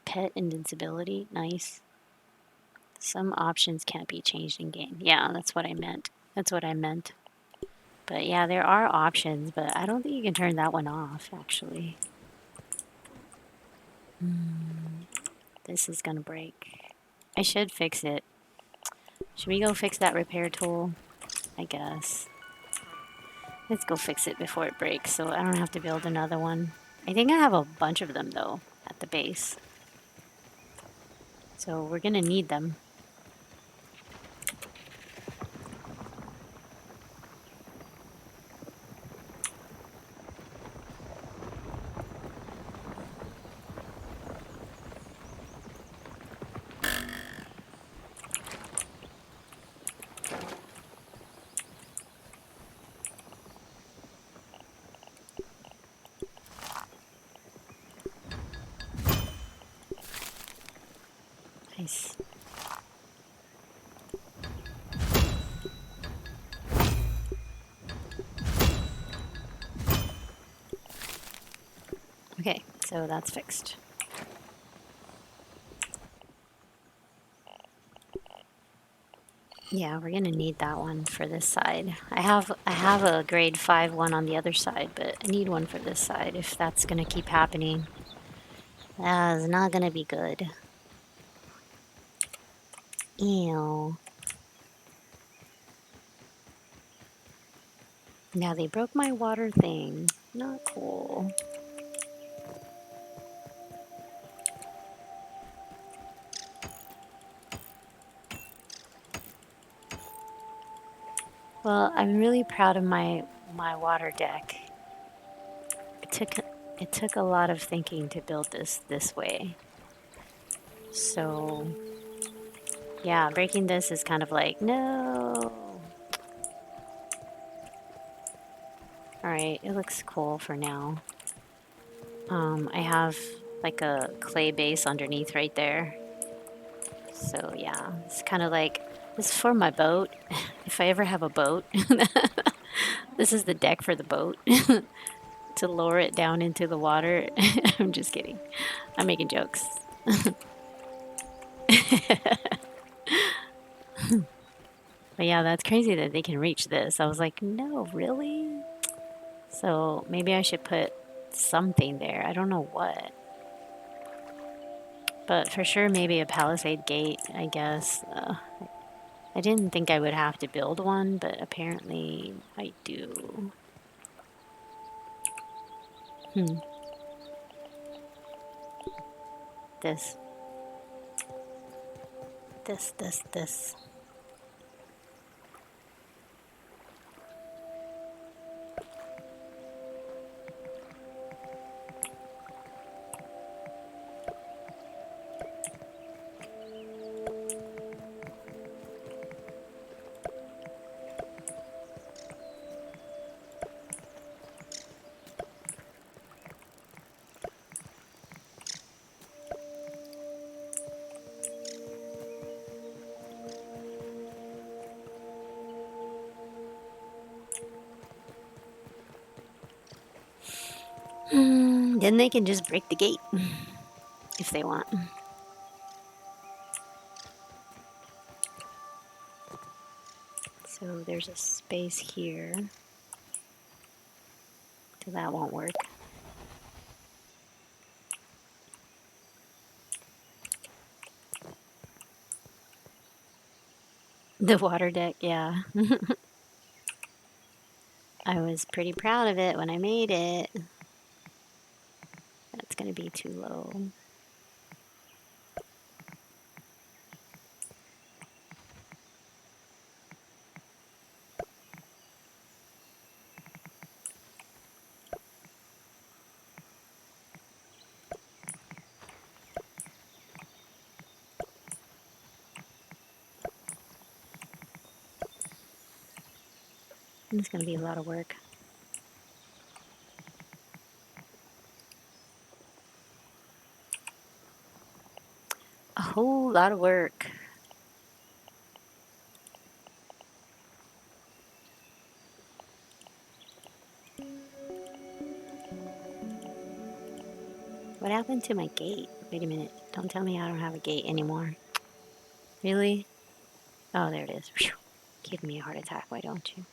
Pet invincibility. Nice. Some options can't be changed in game. Yeah, that's what I meant. That's what I meant. But yeah, there are options, but I don't think you can turn that one off, actually. This is gonna break. I should fix it. Should we go fix that repair tool? I guess. Let's go fix it before it breaks so I don't have to build another one. I think I have a bunch of them though at the base. So we're gonna need them. Nice. Okay, so that's fixed. Yeah, we're gonna need that one for this side. I have a grade 5 one on the other side, but I need one for this side if that's gonna keep happening. That is not gonna be good. Ew. Now they broke my water thing. Not cool. Well, I'm really proud of my water deck. It took a lot of thinking to build this way. So yeah, breaking this is kind of like, no. Alright, it looks cool for now. I have like a clay base underneath right there. So yeah, it's kind of like, this is for my boat. If I ever have a boat, this is the deck for the boat. To lower it down into the water. I'm just kidding. I'm making jokes. But yeah, that's crazy that they can reach this. I was like, no, really? So maybe I should put something there. I don't know what. But for sure, maybe a palisade gate, I guess. I didn't think I would have to build one, but apparently I do. This. This. Then they can just break the gate if they want. So there's a space here. So that won't work. The water deck, yeah. I was pretty proud of it when I made it. That's gonna be too low. It's gonna be a lot of work. A whole lot of work. What happened to my gate? Wait a minute. Don't tell me I don't have a gate anymore. Really? Oh, there it is. Whew. Give me a heart attack, why don't you?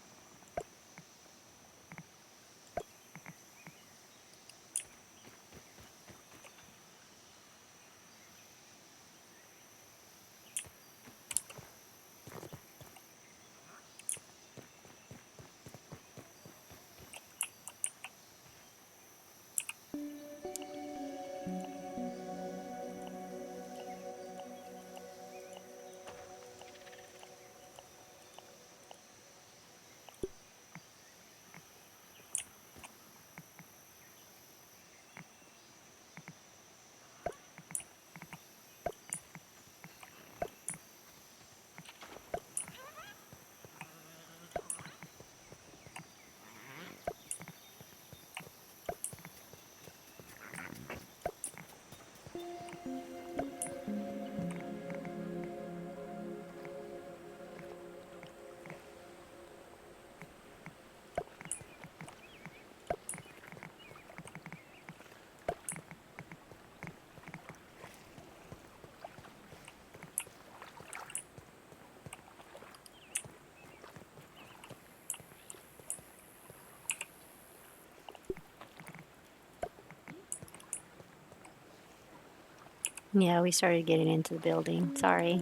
Yeah, we started getting into the building. Sorry.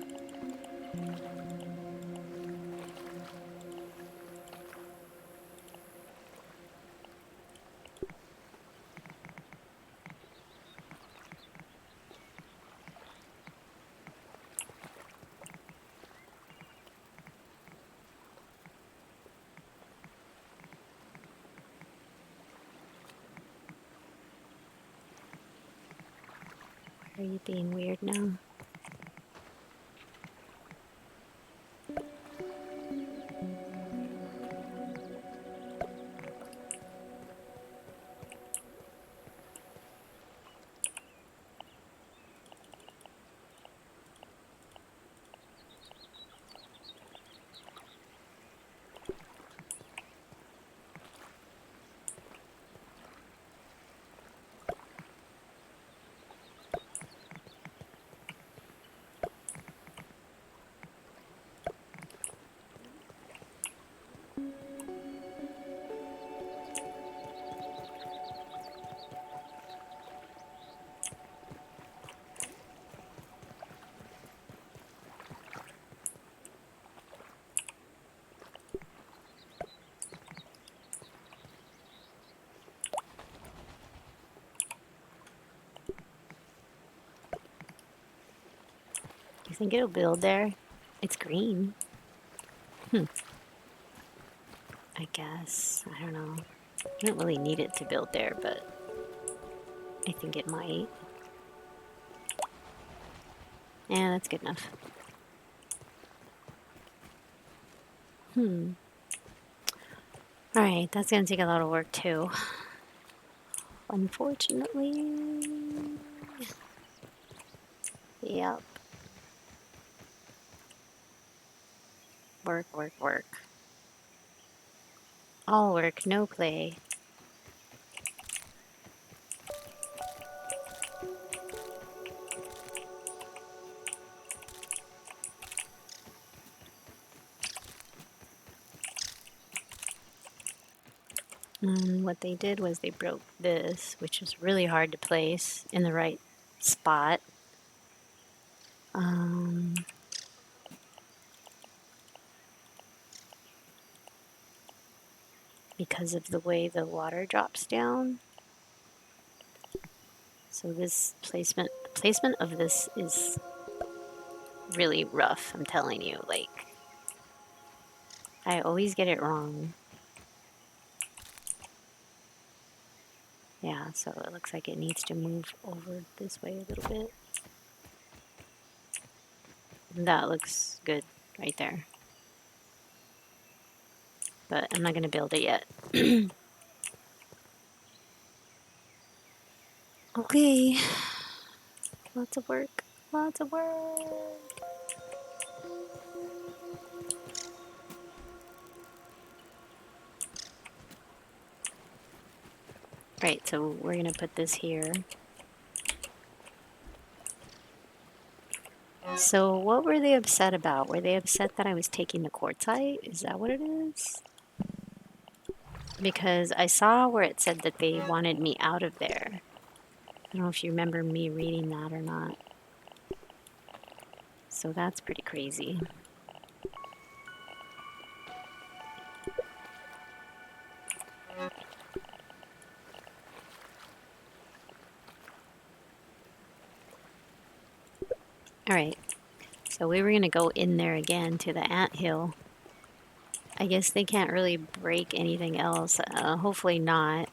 Why are you being weird now? Do you think it'll build there? It's green. I guess. I don't know. I don't really need it to build there, but I think it might. Yeah, that's good enough. Alright, that's gonna take a lot of work too. Unfortunately. Yep. Work, work, work. All work, no play. And what they did was they broke this, which was really hard to place in the right spot. Because of the way the water drops down. So this placement of this is really rough, I'm telling you. Like, I always get it wrong. Yeah, so it looks like it needs to move over this way a little bit. That looks good right there. But I'm not going to build it yet. Okay. Lots of work. Lots of work. Right, so we're going to put this here. So what were they upset about? Were they upset that I was taking the quartzite? Is that what it is? Because I saw where it said that they wanted me out of there. I don't know if you remember me reading that or not. So that's pretty crazy. Alright, so we were going to go in there again to the anthill. I guess they can't really break anything else. Hopefully not.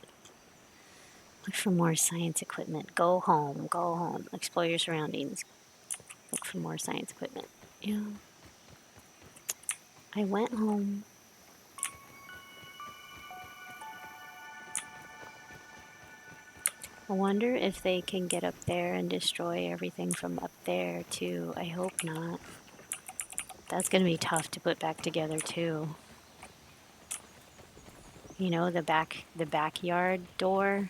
Look for more science equipment. Go home. Go home. Explore your surroundings. Look for more science equipment. Yeah. I went home. I wonder if they can get up there and destroy everything from up there too. I hope not. That's gonna be tough to put back together too. You know, the backyard door.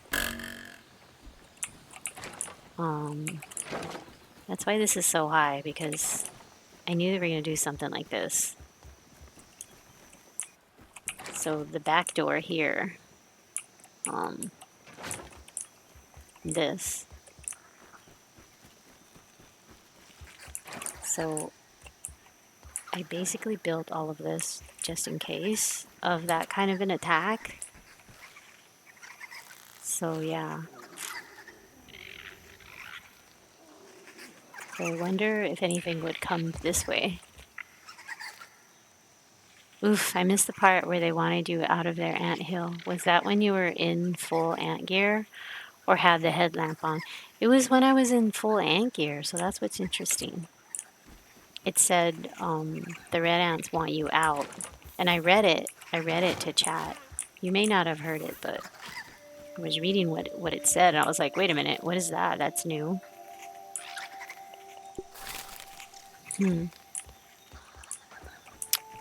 That's why this is so high, because I knew they were gonna do something like this. So the back door here, this So I basically built all of this just in case of that kind of an attack. So yeah. So I wonder if anything would come this way. Oof, I missed the part where they wanted you out of their anthill. Was that when you were in full ant gear or had the headlamp on? It was when I was in full ant gear, so that's what's interesting. It said the red ants want you out. And I read it. I read it to chat. You may not have heard it, but I was reading what it said, and I was like, wait a minute, what is that? That's new.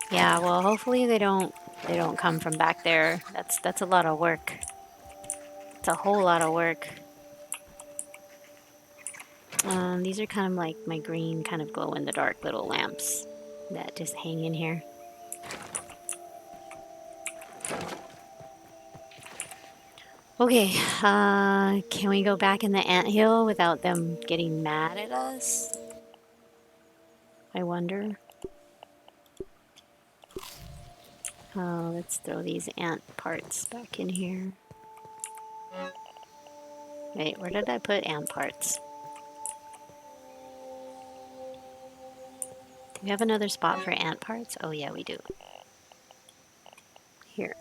Yeah, well, hopefully they don't come from back there. That's a lot of work. It's a whole lot of work. These are kind of like my green, kind of glow in the dark little lamps that just hang in here. Okay, can we go back in the anthill without them getting mad at us? I wonder. Let's throw these ant parts back in here. Wait, where did I put ant parts? Do we have another spot for ant parts? Oh yeah, we do. Here.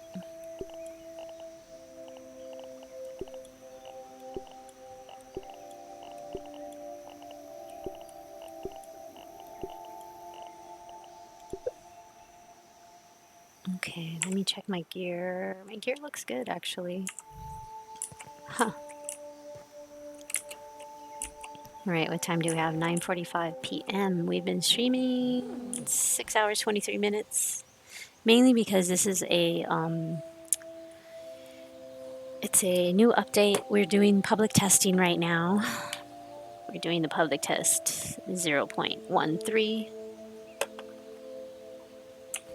Okay, let me check my gear. My gear looks good, actually. Huh. Alright, what time do we have? 9:45 p.m. We've been streaming 6 hours, 23 minutes. Mainly because this is it's a new update. We're doing public testing right now. We're doing the public test 0.13.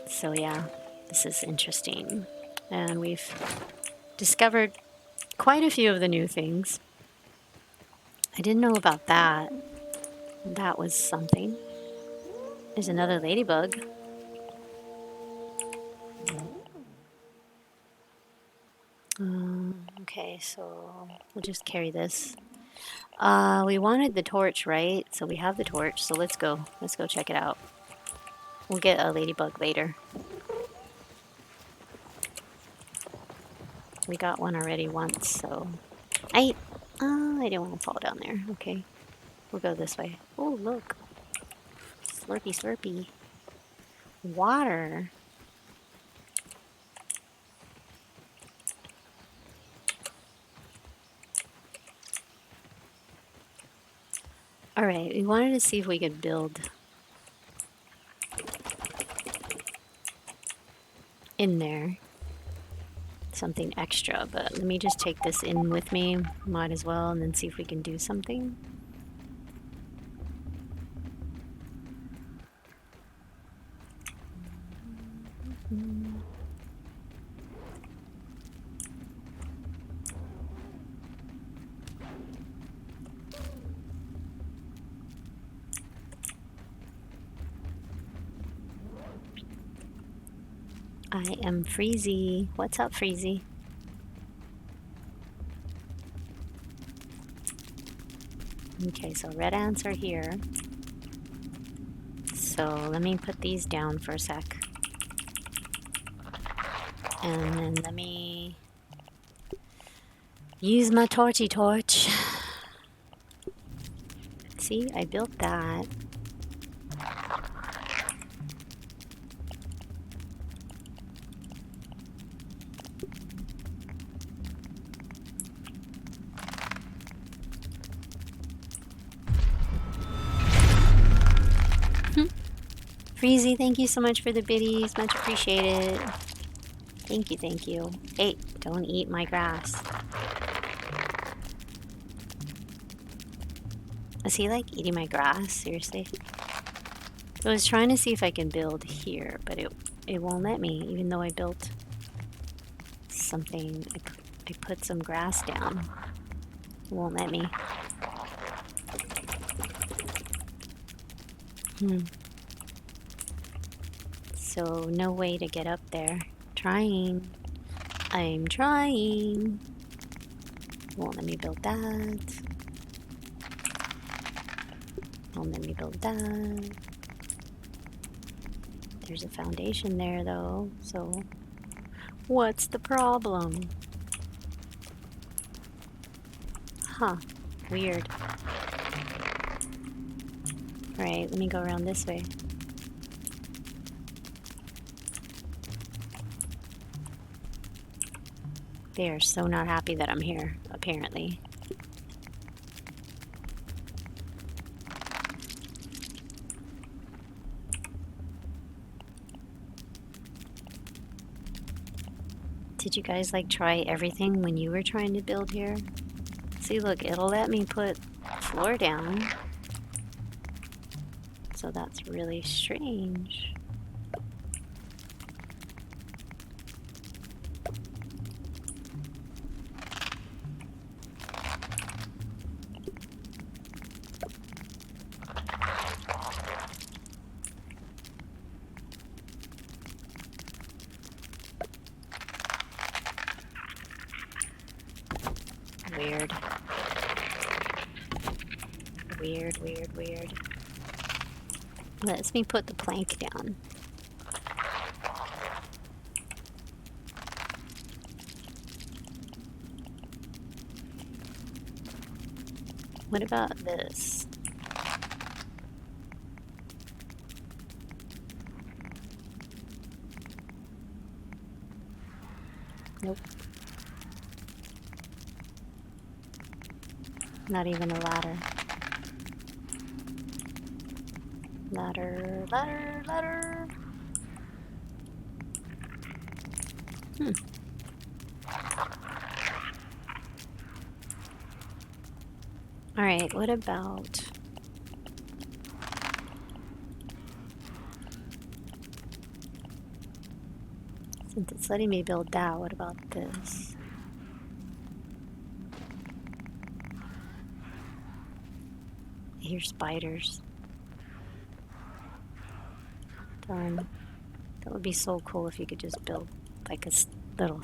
So yeah, this is interesting. And we've discovered quite a few of the new things. I didn't know about that. That was something. There's another ladybug. Okay, so we'll just carry this. We wanted the torch, right? So we have the torch, so let's go. Let's go check it out. We'll get a ladybug later. We got one already once, so... I didn't want to fall down there. Okay. We'll go this way. Oh, look. Slurpy, slurpy. Water. Alright, we wanted to see if we could build in there something extra, but let me just take this in with me, might as well, and then see if we can do something. I am Freezy. What's up, Freezy? Okay, so red ants are here. So let me put these down for a sec. And then let me use my torchy torch. See, I built that. Freezy, thank you so much for the biddies. Much appreciated. Thank you, thank you. Hey, don't eat my grass. Is he like eating my grass? Seriously? I was trying to see if I can build here, but it won't let me, even though I built something. I put some grass down. It won't let me. So no way to get up there. Trying. I'm trying. Won't let me build that. Won't let me build that. There's a foundation there though, so what's the problem? Huh. Weird. Alright, let me go around this way. They are so not happy that I'm here, apparently. Did you guys like try everything when you were trying to build here? See, look, it'll let me put floor down. So that's really strange. Weird. Weird, weird, weird. Lets me put the plank down. What about this? Nope. Not even a ladder. Ladder, ladder, ladder. Alright, what about... Since it's letting me build that, what about this? I hear spiders. Darn. That would be so cool if you could just build like a little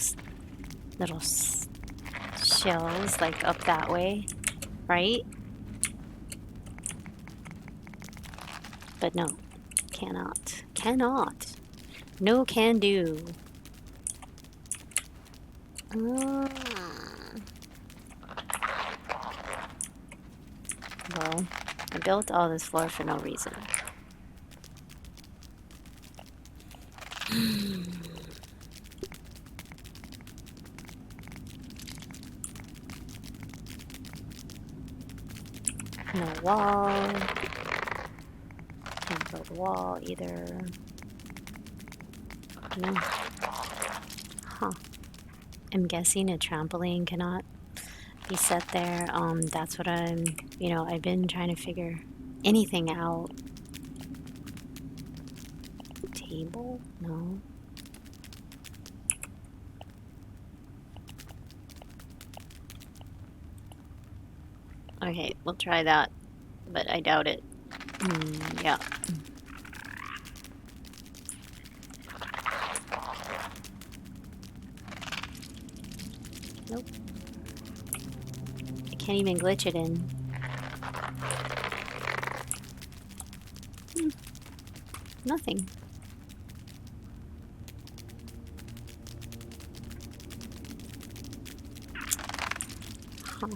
shells like up that way, right? But no, cannot. Cannot. No can do. Well, I built all this floor for no reason. No wall. Can't build a wall either. No. Huh. I'm guessing a trampoline cannot be set there. That's what I've been trying to figure anything out. Table? No. Okay, we'll try that, but I doubt it. Yeah. Nope. I can't even glitch it in. Nothing. Huh.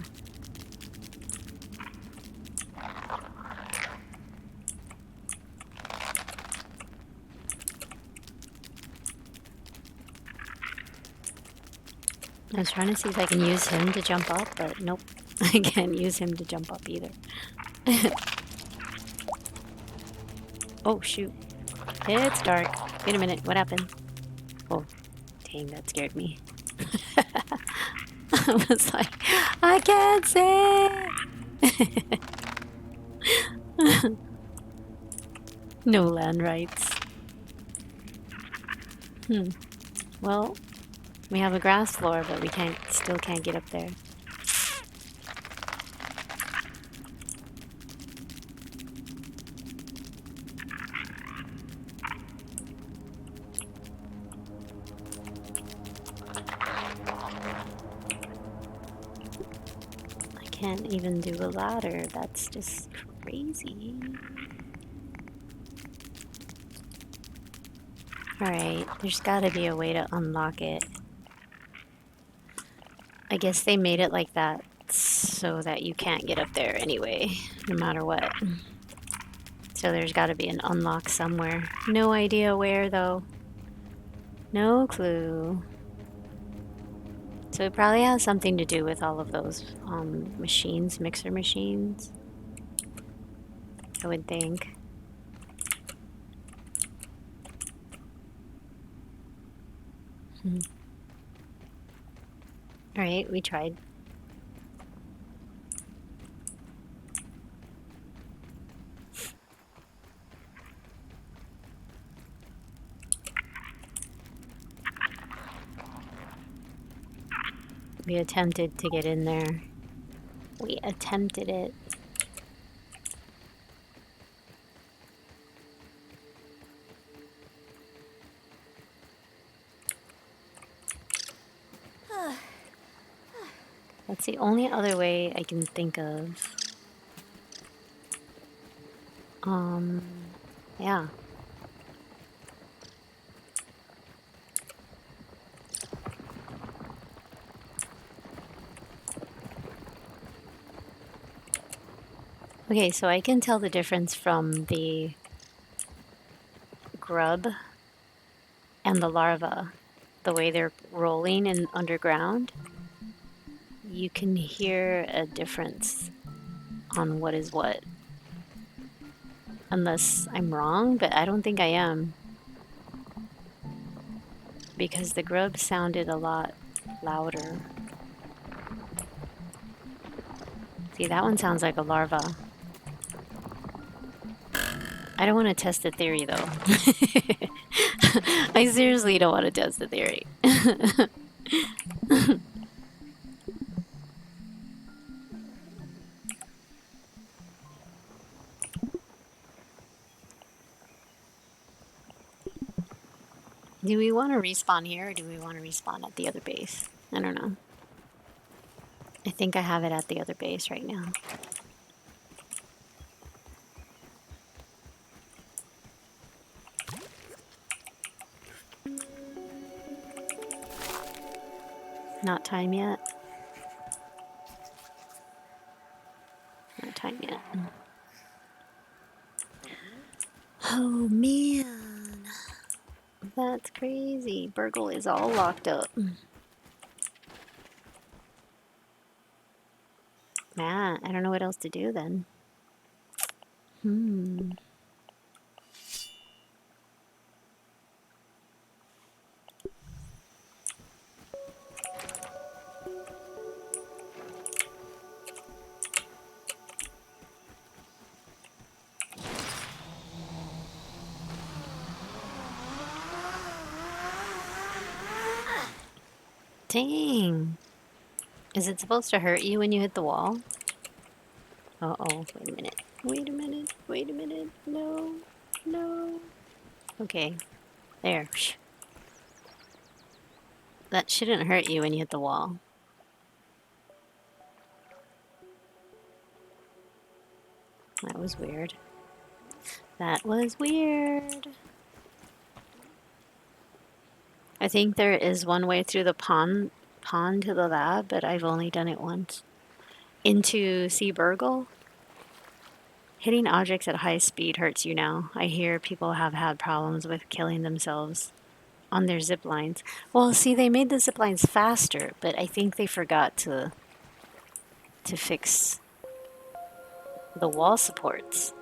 I was trying to see if I can use him to jump up, but nope. I can't use him to jump up either. Oh, shoot. It's dark. Wait a minute, what happened? Oh, dang, that scared me. I was like, I can't see! No land rights. Well, we have a grass floor, but we still can't get up there. can't even do a ladder. That's just crazy. Alright, there's gotta be a way to unlock it. I guess they made it like that so that you can't get up there anyway, no matter what. So there's gotta be an unlock somewhere. No idea where though. No clue. So it probably has something to do with all of those machines, mixer machines. I would think. Alright, we tried. We attempted to get in there. We attempted it. That's the only other way I can think of. Yeah. Okay, so I can tell the difference from the grub and the larva. The way they're rolling in underground. You can hear a difference on what is what. Unless I'm wrong, but I don't think I am. Because the grub sounded a lot louder. See, that one sounds like a larva. I don't want to test the theory, though. I seriously don't want to test the theory. Do we want to respawn here, or do we want to respawn at the other base? I don't know. I think I have it at the other base right now. Not time yet. Not time yet. Oh man, that's crazy. Burgle is all locked up. Man, I don't know what else to do then. Dang. Is it supposed to hurt you when you hit the wall? Uh-oh, wait a minute. Wait a minute. Wait a minute. No. No. Okay. There. That shouldn't hurt you when you hit the wall. That was weird. That was weird. I think there is one way through the pond to the lab, but I've only done it once. Into Sea Burgle. Hitting objects at high speed hurts you now. I hear people have had problems with killing themselves on their zip lines. Well, see, they made the zip lines faster, but I think they forgot to fix the wall supports.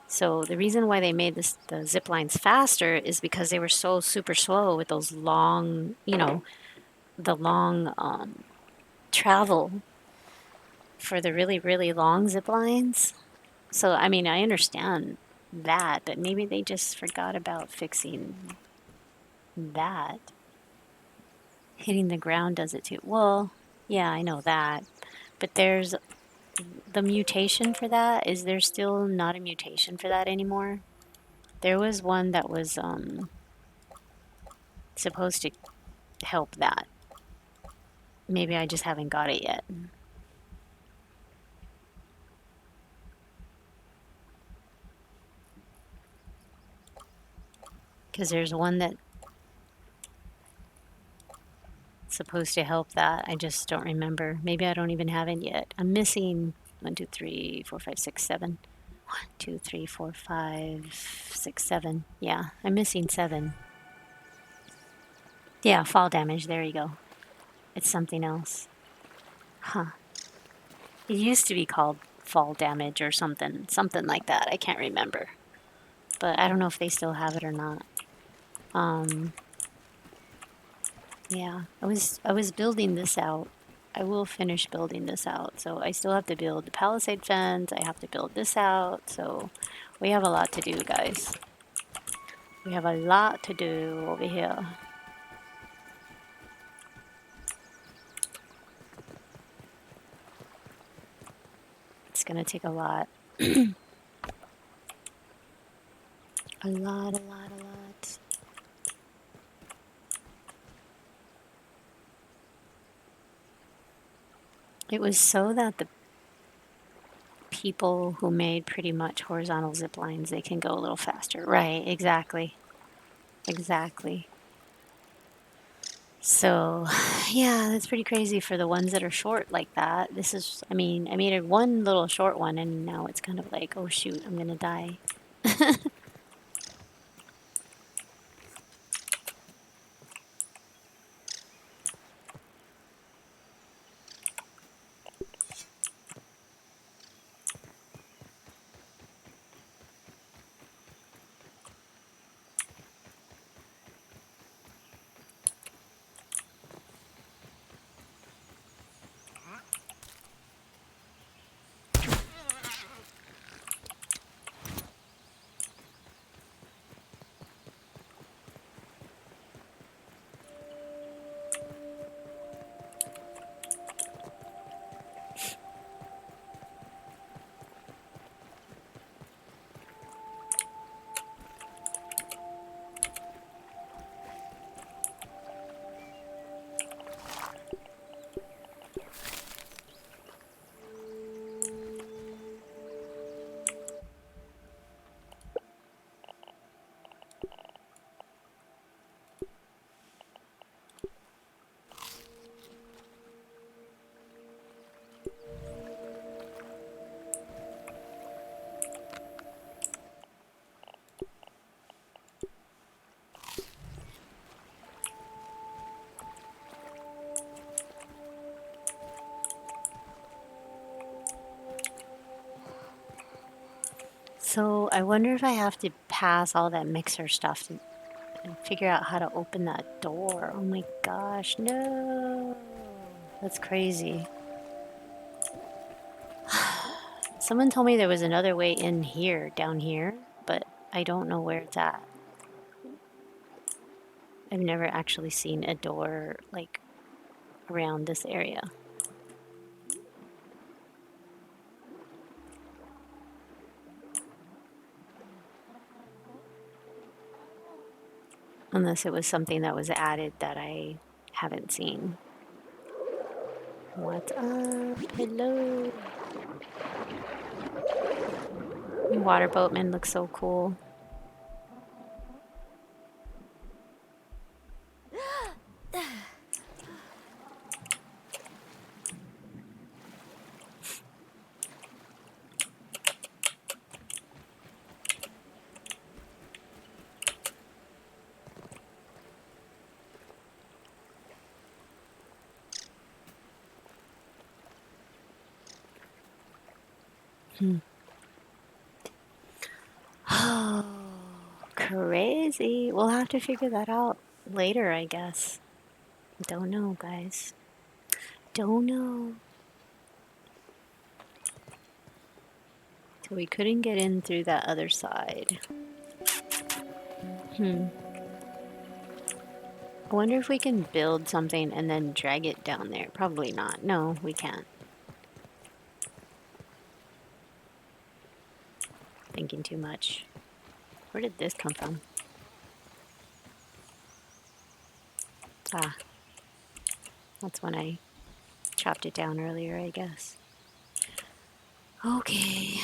So the reason why they made the zip lines faster is because they were so super slow with those long, the long travel for the really, really long zip lines. So, I mean, I understand that, but maybe they just forgot about fixing that. Hitting the ground does it too. Well, yeah, I know that. But there's the mutation for that. Is there still not a mutation for that anymore? There was one that was supposed to help that. Maybe I just haven't got it yet. Because there's one that's supposed to help that. I just don't remember. Maybe I don't even have it yet. I'm missing 1, 2, 3, 4, 5, 6, 7. 1, 2, 3, 4, 5, 6, 7. Yeah, I'm missing 7. Yeah, fall damage. There you go. It's something else. Huh. It used to be called fall damage or something like that. I can't remember. But I don't know if they still have it or not. Yeah, I was building this out. I will finish building this out. So I still have to build the palisade fence. I have to build this out. So we have a lot to do, guys. We have a lot to do over here. It's gonna take a lot. A lot, a lot, a lot. It was so that the people who made pretty much horizontal zip lines, they can go a little faster. Right, exactly. Exactly. So, yeah, that's pretty crazy for the ones that are short like that. This is, I mean, I made one little short one and now it's kind of like, oh shoot, I'm gonna die. So I wonder if I have to pass all that mixer stuff to and figure out how to open that door. Oh my gosh, no. That's crazy. Someone told me there was another way in here, down here, but I don't know where it's at. I've never actually seen a door like around this area. Unless it was something that was added that I haven't seen. What's up? Hello. Water boatman looks so cool. Oh, crazy. We'll have to figure that out later, I guess. Don't know, guys. Don't know. So we couldn't get in through that other side. I wonder if we can build something and then drag it down there. Probably not. No, we can't. Thinking too much. Where did this come from? Ah. That's when I chopped it down earlier, I guess. Okay.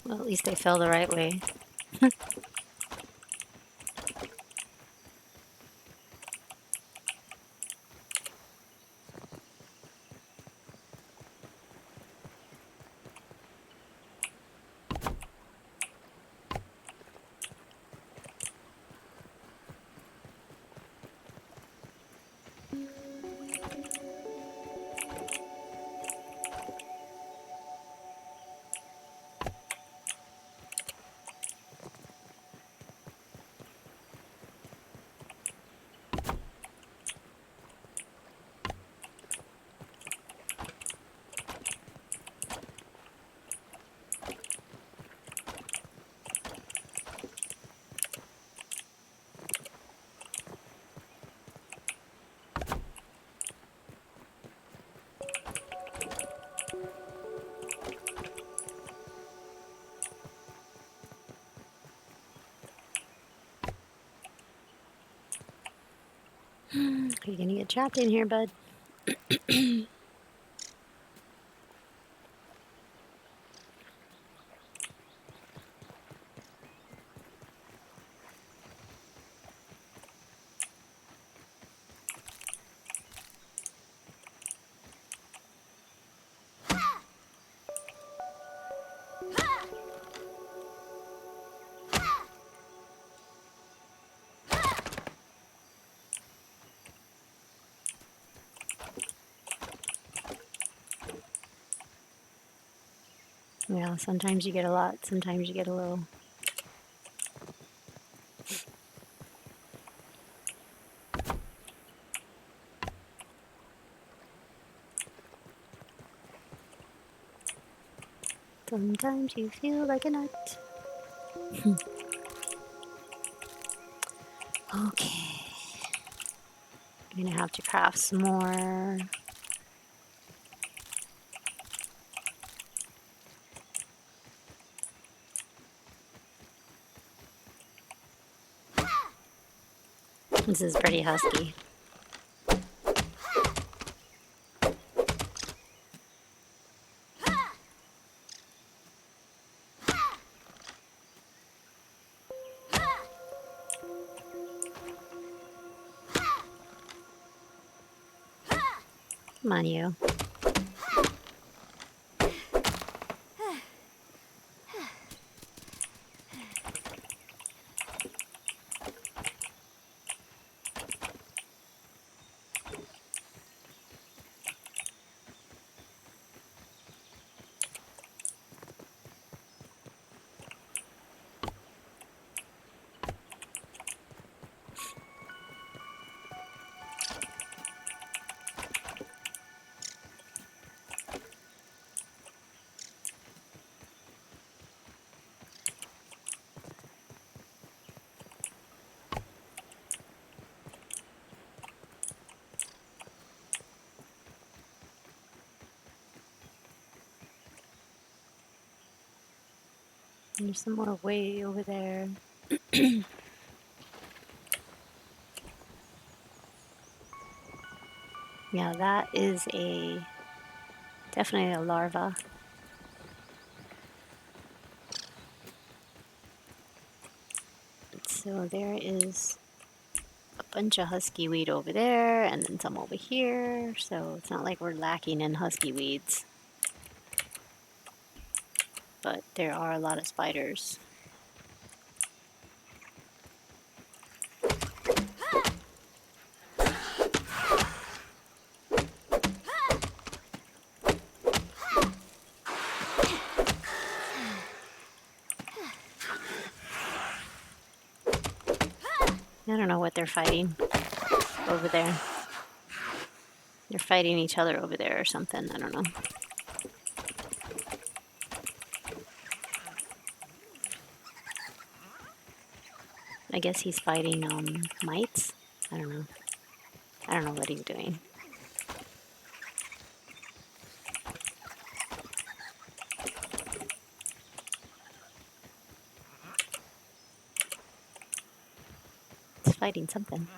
Well, at least they fell the right way. You're gonna get trapped in here, bud. Yeah, sometimes you get a lot, sometimes you get a little. Sometimes you feel like a nut. Okay. I'm gonna have to craft some more. This is pretty husky. Come on, you. There's some more way over there. Yeah, that is definitely a larva. So there is a bunch of husky weed over there and then some over here. So it's not like we're lacking in husky weeds. But there are a lot of spiders. I don't know what they're fighting over there. They're fighting each other over there or something. I don't know. I guess he's fighting mites. I don't know. I don't know what he's doing. He's fighting something.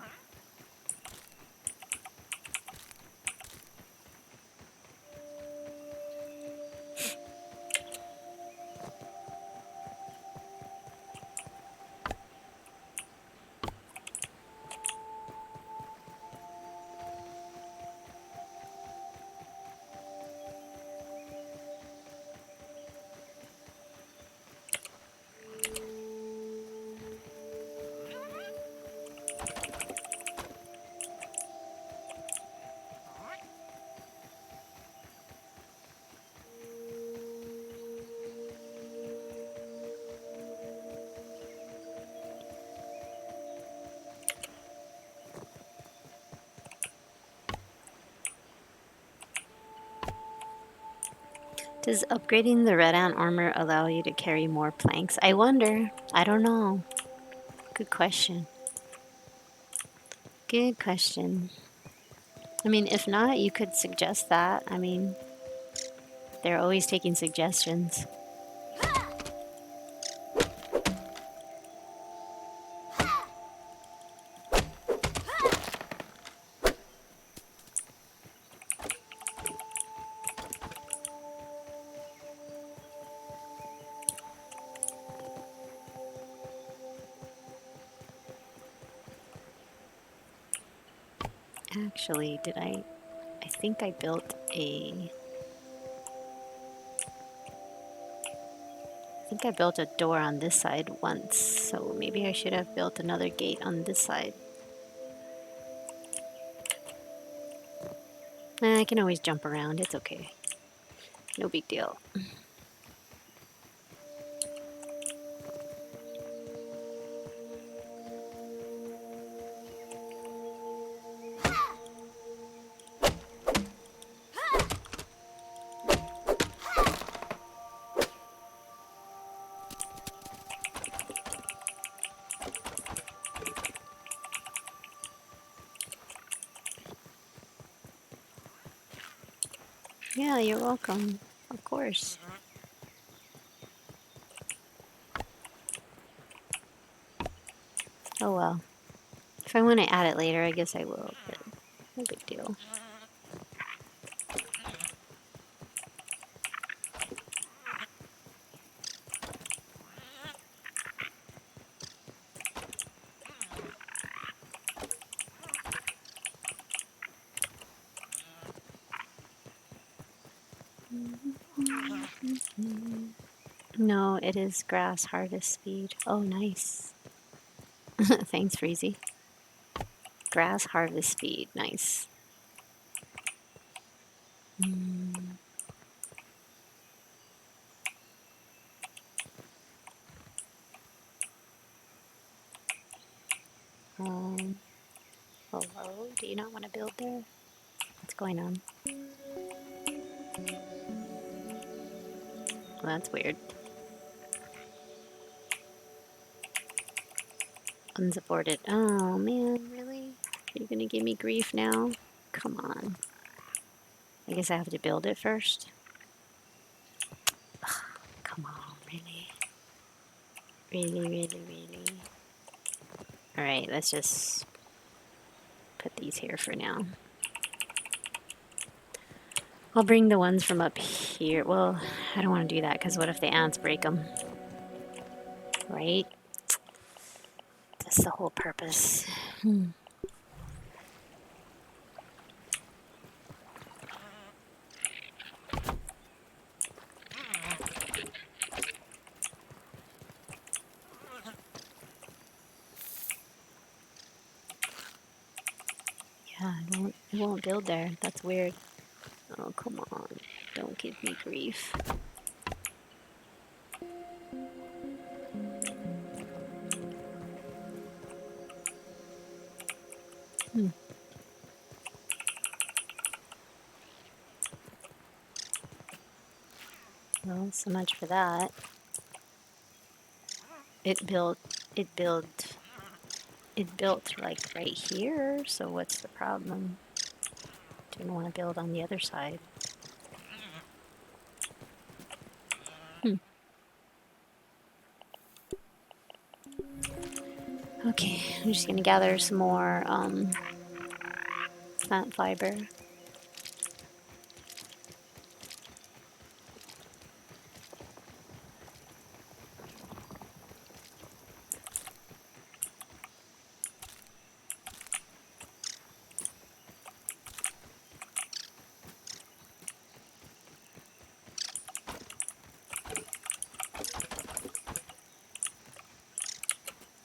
Does upgrading the red ant armor allow you to carry more planks? I wonder. I don't know. Good question. Good question. I mean, if not, you could suggest that. I mean, they're always taking suggestions. Actually, did I think I built a... I think I built a door on this side once, so maybe I should have built another gate on this side. I can always jump around, it's okay. No big deal. Yeah, you're welcome. Of course. Oh well. If I want to add it later, I guess I will, but no big deal. No, it is grass harvest speed. Oh, nice. Thanks, Freezy. Grass harvest speed. Nice. Um, hello? Do you not want to build there? What's going on? Well, that's weird. Unsupported. Oh, man, really? You're gonna give me grief now? Come on. I guess I have to build it first. Ugh, come on, really? Really? Alright, let's just put these here for now. I'll bring the ones from up here. Well, I don't want to do that because what if the ants break them? Right? That's the whole purpose. Yeah, it won't build there. That's weird. Oh, come on. Don't give me grief. Well, so much for that. It built, it built, it built like right here, so what's the problem? Didn't want to build on the other side. Okay, I'm just gonna gather some more plant fiber.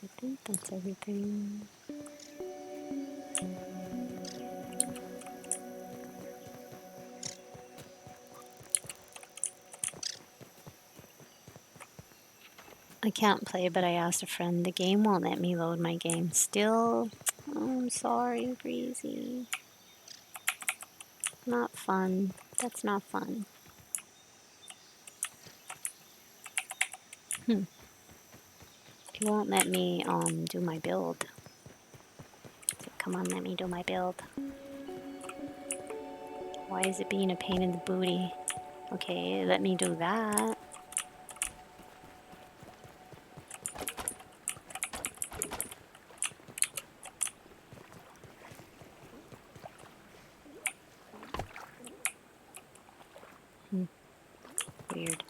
I think that's everything. I can't play, but I asked a friend. The game won't let me load my game still. Oh, I'm sorry, Breezy. Not fun. That's not fun. It won't let me do my build. So come on, let me do my build. Why is it being a pain in the booty? Okay, let me do that. Weird.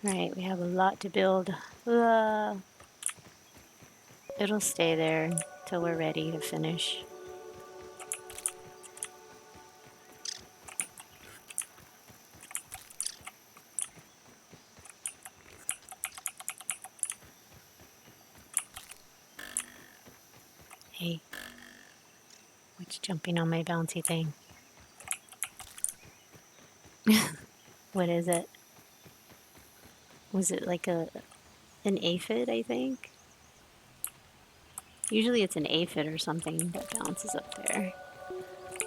Alright, we have a lot to build. It'll stay there till we're ready to finish. Hey, what's jumping on my bouncy thing? What is it? Was it like an aphid, I think? Usually it's an aphid or something that bounces up there.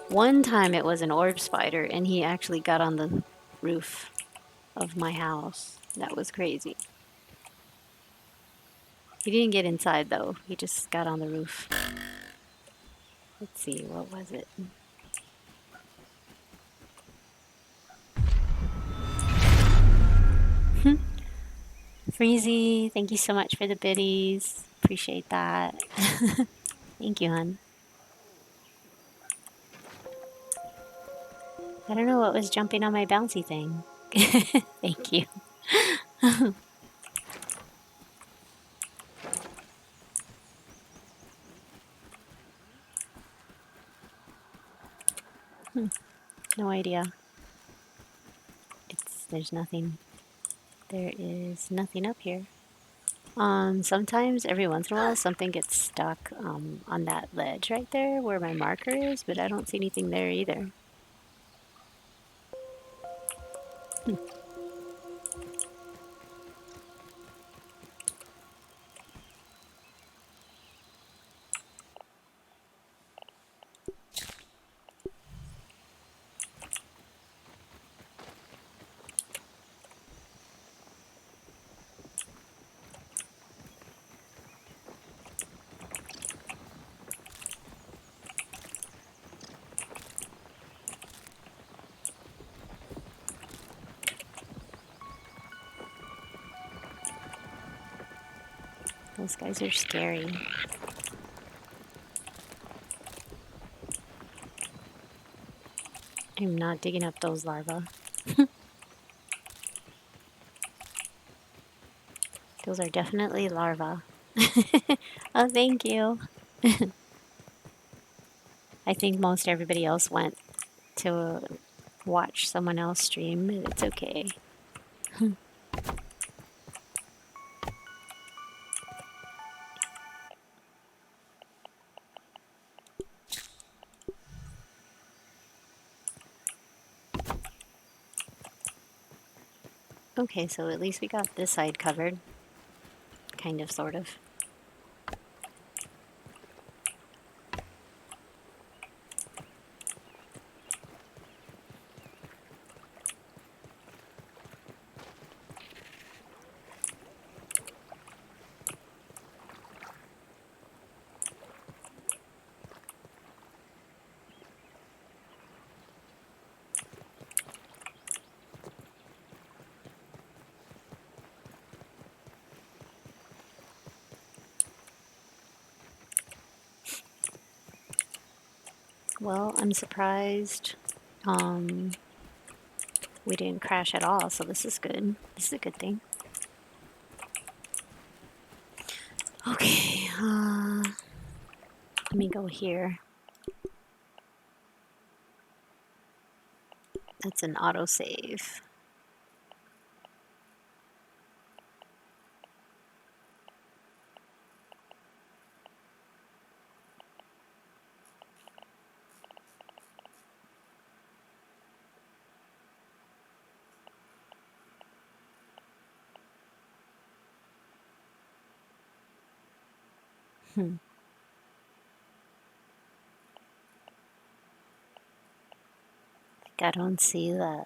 One time it was an orb spider and he actually got on the roof of my house. That was crazy. He didn't get inside though, he just got on the roof. Let's see, what was it? Freezy, thank you so much for the biddies. Appreciate that. Thank you, hon. I don't know what was jumping on my bouncy thing. Thank you. No idea. There's nothing. There is nothing up here. Sometimes every once in a while something gets stuck on that ledge right there where my marker is, but I don't see anything there either. Those guys are scary. I'm not digging up those larvae. Those are definitely larvae. Oh, thank you. I think most everybody else went to watch someone else stream, but it's okay. Okay, so at least we got this side covered. Kind of, sort of. Well, I'm surprised we didn't crash at all, so this is good. This is a good thing. Okay, let me go here. That's an autosave. Hmm. I don't see the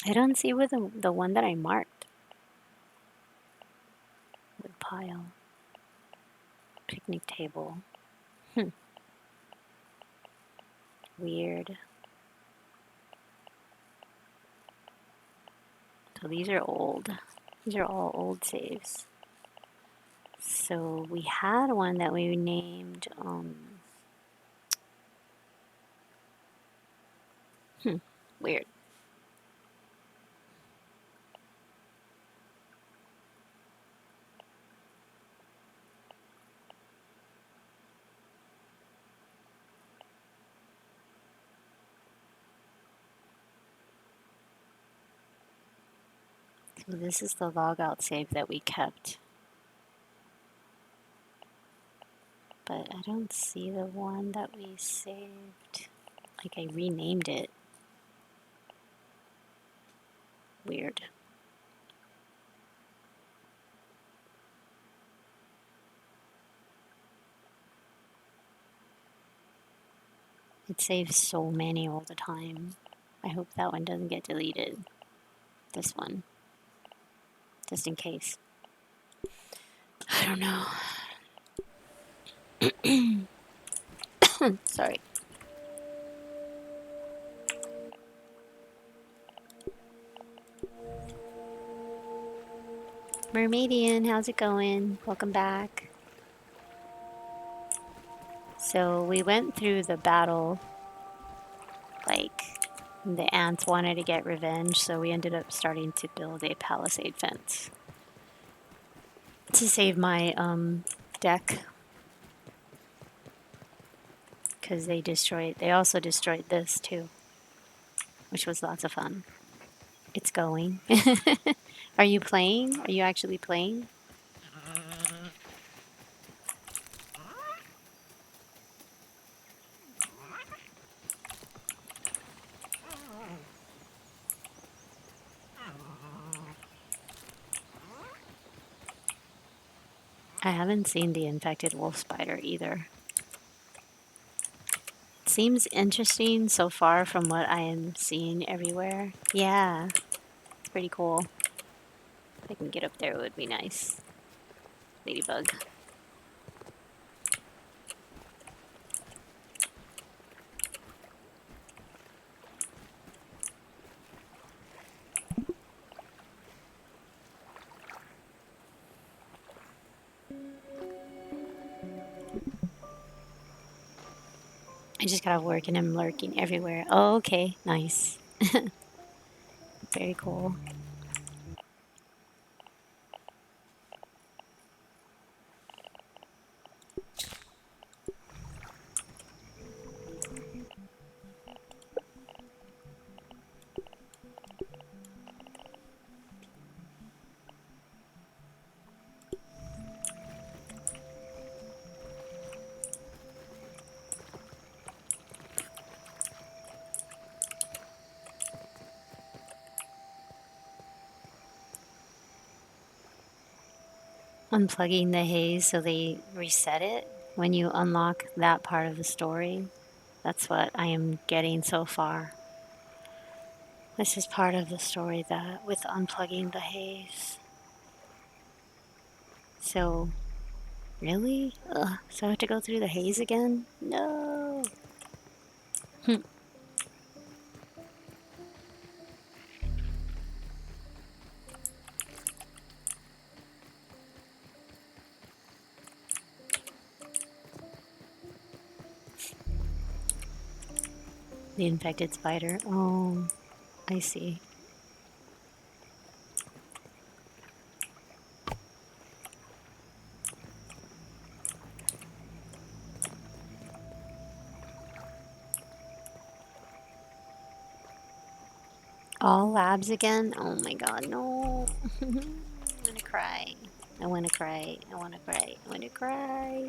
I don't see where the one that I marked. Wood pile. Picnic table. Hmm. Weird. So these are old. These are all old saves. So we had one that we named weird. So this is the logout save that we kept. But I don't see the one that we saved. Like I renamed it. Weird. It saves so many all the time. I hope that one doesn't get deleted. This one. Just in case. I don't know. Sorry. Mermaidian, how's it going? Welcome back. So we went through the battle, like the ants wanted to get revenge, so we ended up starting to build a palisade fence to save my deck, because they also destroyed this too, which was lots of fun. It's going. Are you playing? Are you actually playing? I haven't seen the infected wolf spider either. It seems interesting so far from what I am seeing everywhere. Yeah, it's pretty cool. If I can get up there, it would be nice. Ladybug. I just gotta work and I'm lurking everywhere. Oh, okay. Nice. Very cool. Unplugging the haze so they reset it when you unlock that part of the story. That's what I am getting so far. This is part of the story that with unplugging the haze. So, really? Ugh, so I have to go through the haze again? No. The infected spider. Oh, I see. All labs again? Oh my god, no. I'm gonna cry. I wanna cry. I wanna cry. I wanna cry.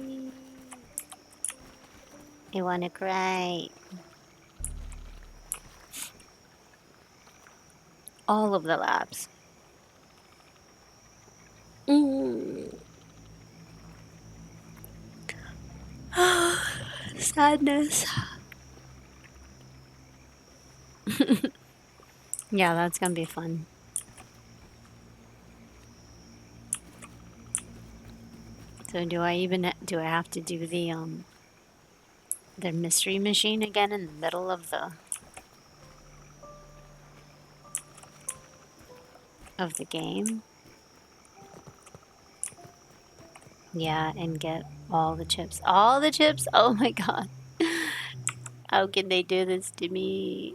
I wanna cry. All of the labs. Mm. Sadness. Yeah, that's gonna be fun. So do I have to do the mystery machine again in the middle of the game? Yeah, and get all the chips. All the chips? Oh my god. How can they do this to me?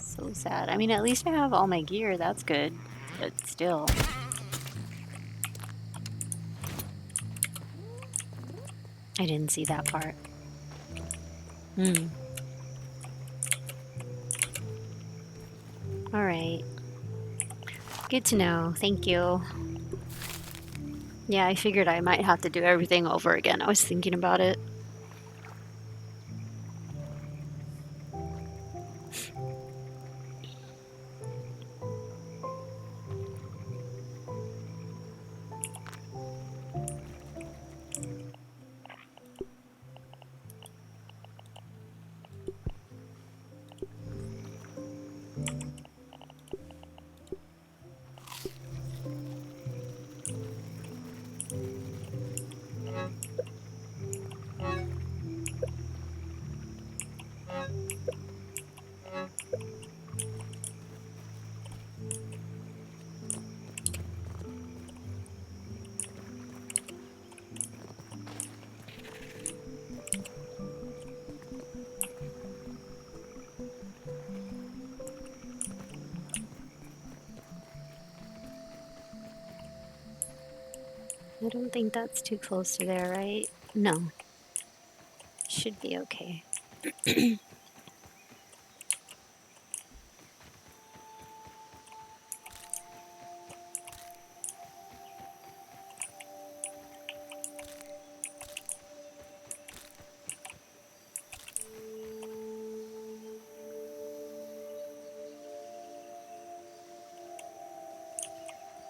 So sad. I mean, at least I have all my gear. That's good. But still. I didn't see that part. Hmm. Alright. Good to know. Thank you. Yeah, I figured I might have to do everything over again. I was thinking about it. I don't think that's too close to there, right? No. Should be okay.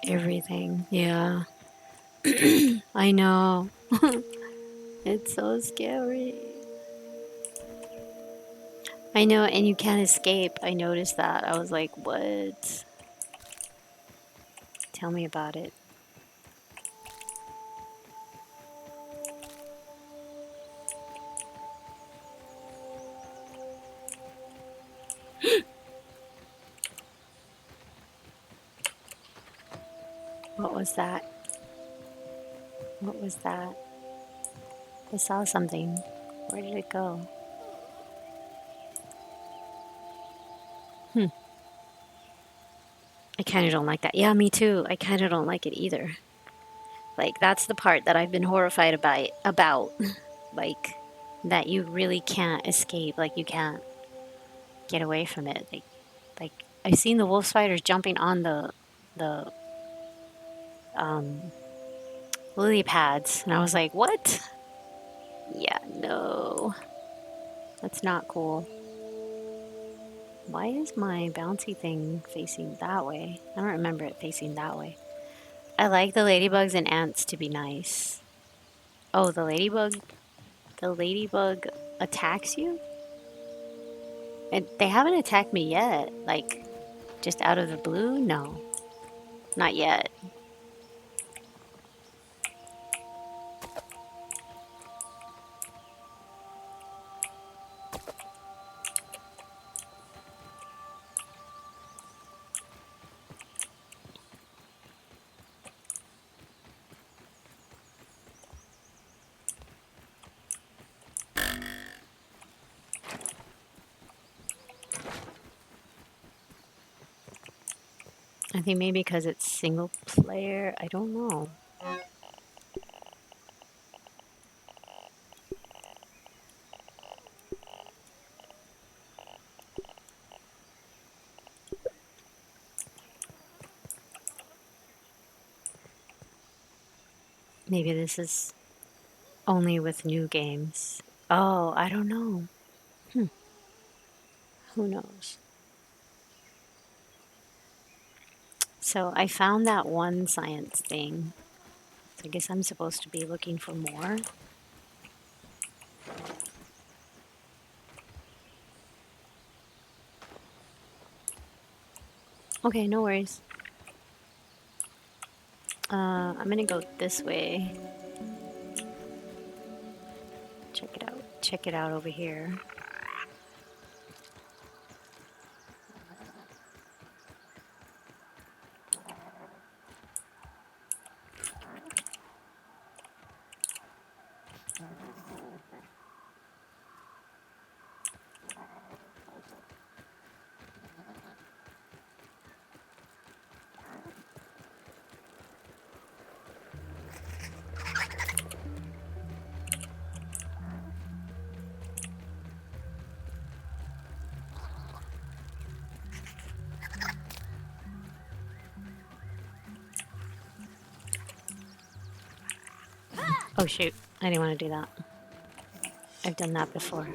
Everything. Yeah. I know. It's so scary. I know, and you can't escape. I noticed that. I was like, what? Tell me about it. What was that? What was that? I saw something. Where did it go? I kind of don't like that. Yeah, me too. I kind of don't like it either. Like, that's the part that I've been horrified about. Like, that you really can't escape. Like, you can't get away from it. Like I've seen the wolf spiders jumping on the lily pads, and I was like, what? Yeah, no. That's not cool. Why is my bouncy thing facing that way? I don't remember it facing that way. I like the ladybugs and ants to be nice. Oh, the ladybug attacks you? And they haven't attacked me yet. Like, just out of the blue? No, not yet. I think maybe because it's single player. I don't know. Maybe this is only with new games. Oh, I don't know. Who knows? So I found that one science thing. So I guess I'm supposed to be looking for more. Okay, no worries. I'm gonna go this way. Check it out. Check it out over here. Oh shoot, I didn't want to do that. I've done that before.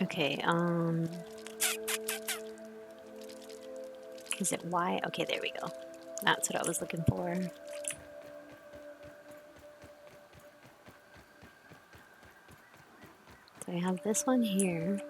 Okay, is it Y? Okay, there we go. That's what I was looking for. So I have this one here.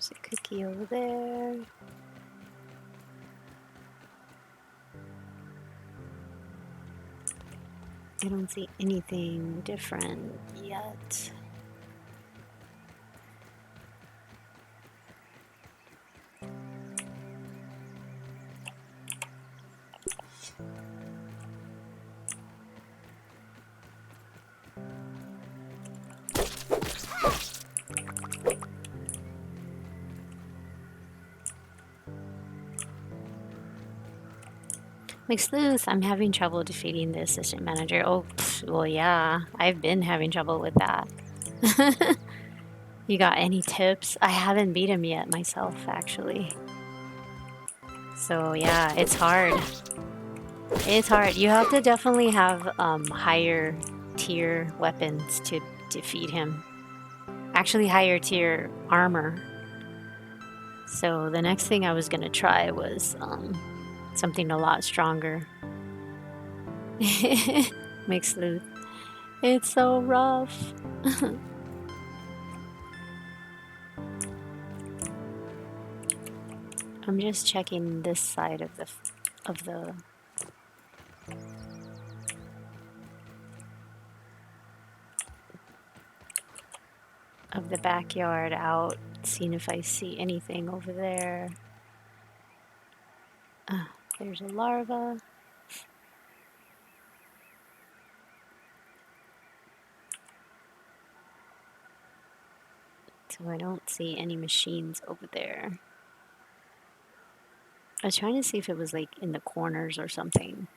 There's a cookie over there. I don't see anything different yet. McSleuth, I'm having trouble defeating the assistant manager. Oh, well, yeah, I've been having trouble with that. You got any tips? I haven't beat him yet myself, actually. So yeah, it's hard. It's hard. You have to definitely have higher tier weapons to defeat him. Actually, higher tier armor. So the next thing I was gonna try was something a lot stronger. McSleuth. It's so rough. I'm just checking this side of the backyard out, seeing if I see anything over there. There's a larva. So I don't see any machines over there. I was trying to see if it was like in the corners or something.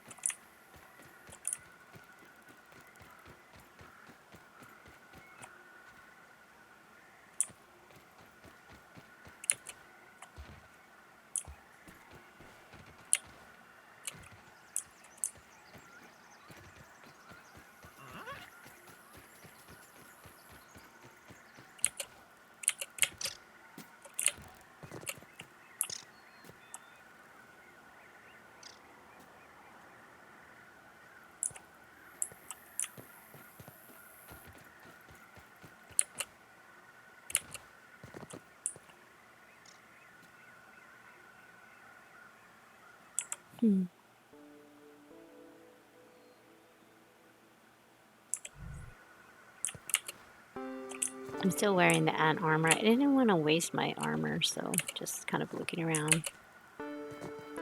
I'm still wearing the ant armor. I didn't want to waste my armor, so just kind of looking around.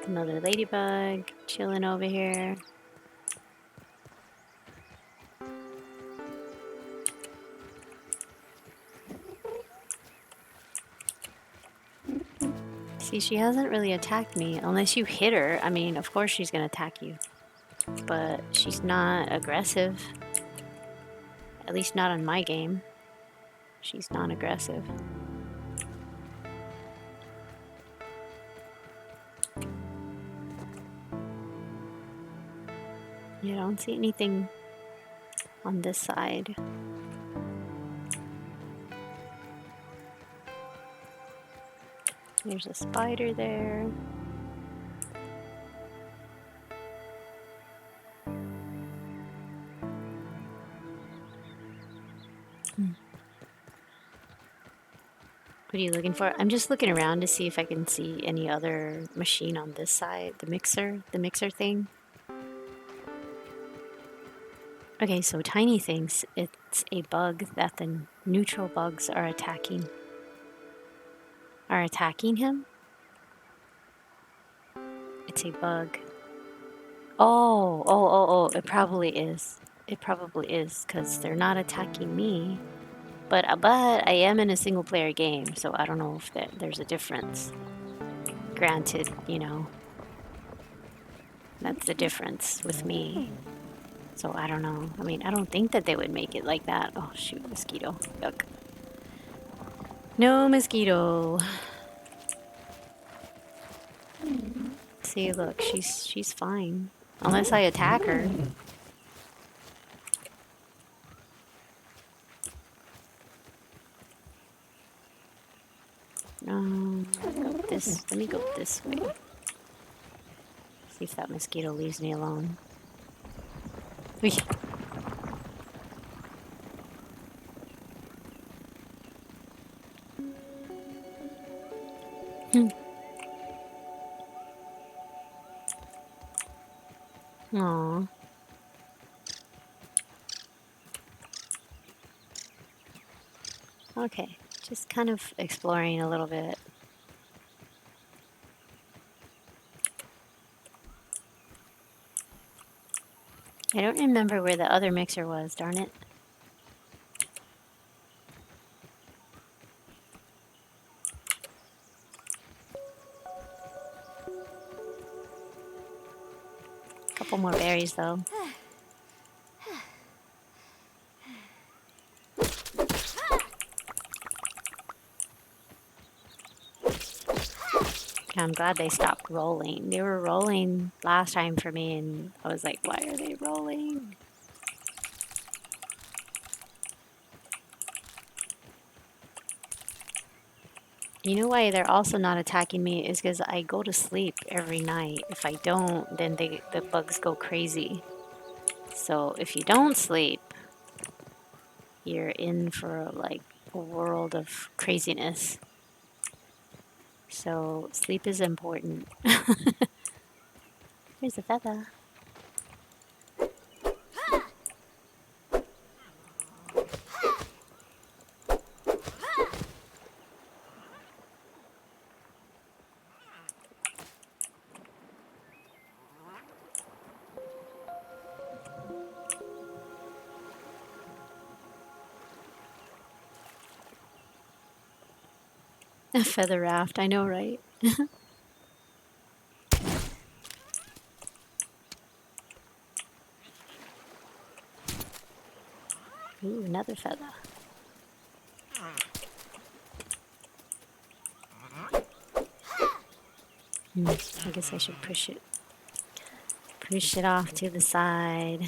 Another ladybug chilling over here. See, she hasn't really attacked me unless you hit her. I mean, of course she's gonna attack you, but she's not aggressive. At least not on my game. She's non-aggressive. Yeah, I don't see anything on this side. There's a spider there. What are you looking for? I'm just looking around to see if I can see any other machine on this side. The mixer thing. Okay, so tiny things. It's a bug that the neutral bugs are attacking. Are attacking him? It's a bug. Oh, it probably is. It probably is, because they're not attacking me. But I am in a single player game, so I don't know if there's a difference. Granted, you know, that's the difference with me. So I don't know. I mean, I don't think that they would make it like that. Oh shoot, mosquito. Yuck. No mosquito. See, look, she's fine. Unless I attack her. Let me go this way. See if that mosquito leaves me alone. Whee. Aw. Okay, just kind of exploring a little bit. I don't remember where the other mixer was, darn it. Couple more berries, though. I'm glad they stopped rolling. They were rolling last time for me, and I was like, why are they rolling? You know why they're also not attacking me is because I go to sleep every night. If I don't, then the bugs go crazy. So if you don't sleep, you're in for like a world of craziness. So sleep is important. Here's a feather. A feather raft, I know, right? Ooh, another feather. I guess I should push it off to the side.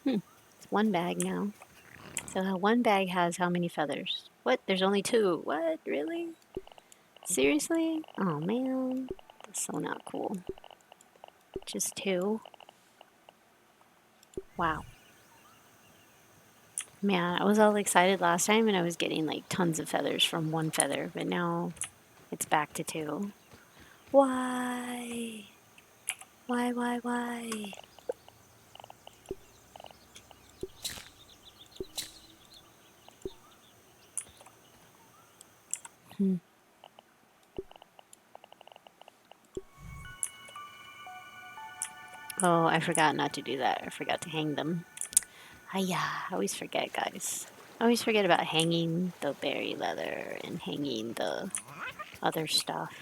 It's one bag now. So one bag has how many feathers? What? There's only two. What? Really? Seriously? Oh man. That's so not cool. Just two? Wow. Man, I was all excited last time and I was getting like tons of feathers from one feather, but now it's back to two. Why? Why? Oh, I forgot not to do that. I forgot to hang them. Hiya, I always forget, guys. I always forget about hanging the berry leather and hanging the other stuff.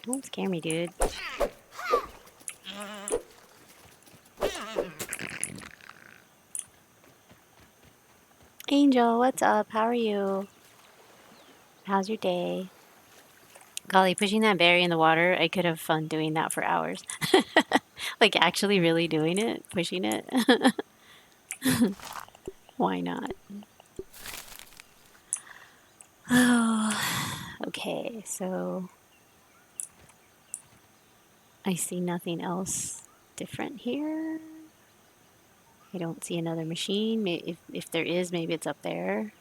Don't scare me, dude. Angel, what's up? How are you? How's your day? Golly, pushing that berry in the water, I could have fun doing that for hours. Like actually really doing it, pushing it. Why not? Oh, okay, so I see nothing else different here. I don't see another machine. If there is, maybe it's up there.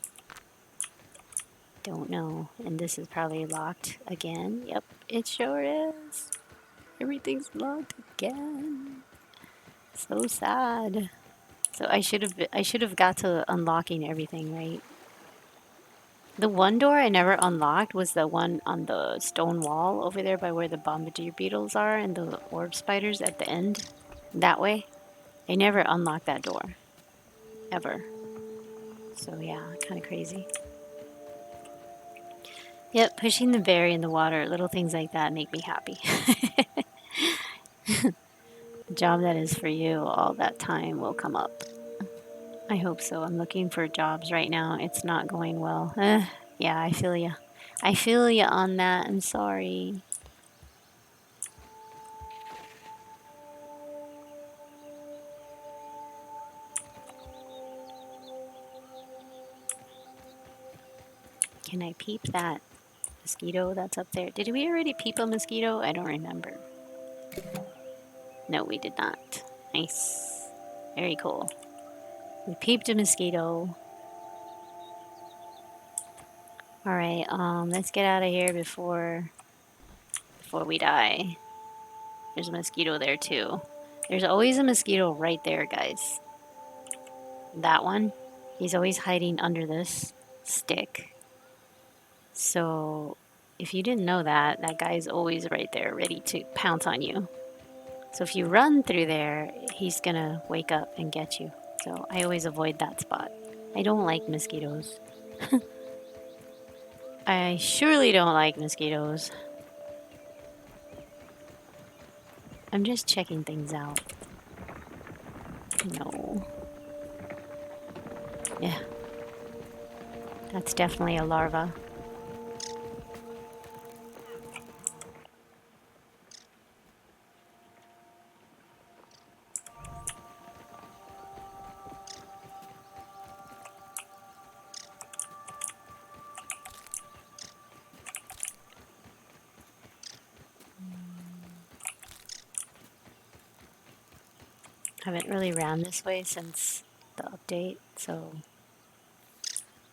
Don't know. And this is probably locked again. Yep, it sure is. Everything's locked again. So sad. So I should have got to unlocking everything, right? The one door I never unlocked was the one on the stone wall over there by where the bombardier beetles are and the orb spiders at the end. That way. I never unlocked that door. Ever. So yeah, kind of crazy. Yep, pushing the berry in the water, little things like that make me happy. The job that is for you, all that time will come up. I hope so. I'm looking for jobs right now. It's not going well. Yeah, I feel ya. I feel ya on that. I'm sorry. Can I peep that mosquito that's up there? Did we already peep a mosquito? I don't remember. No, we did not. Nice. Very cool. We peeped a mosquito. Alright, let's get out of here before we die. There's a mosquito there too. There's always a mosquito right there, guys. That one. He's always hiding under this stick. So, if you didn't know that, that guy's always right there, ready to pounce on you. So if you run through there, he's gonna wake up and get you. So I always avoid that spot. I don't like mosquitoes. I surely don't like mosquitoes. I'm just checking things out. No. Yeah. That's definitely a larva. Haven't really ran this way since the update, so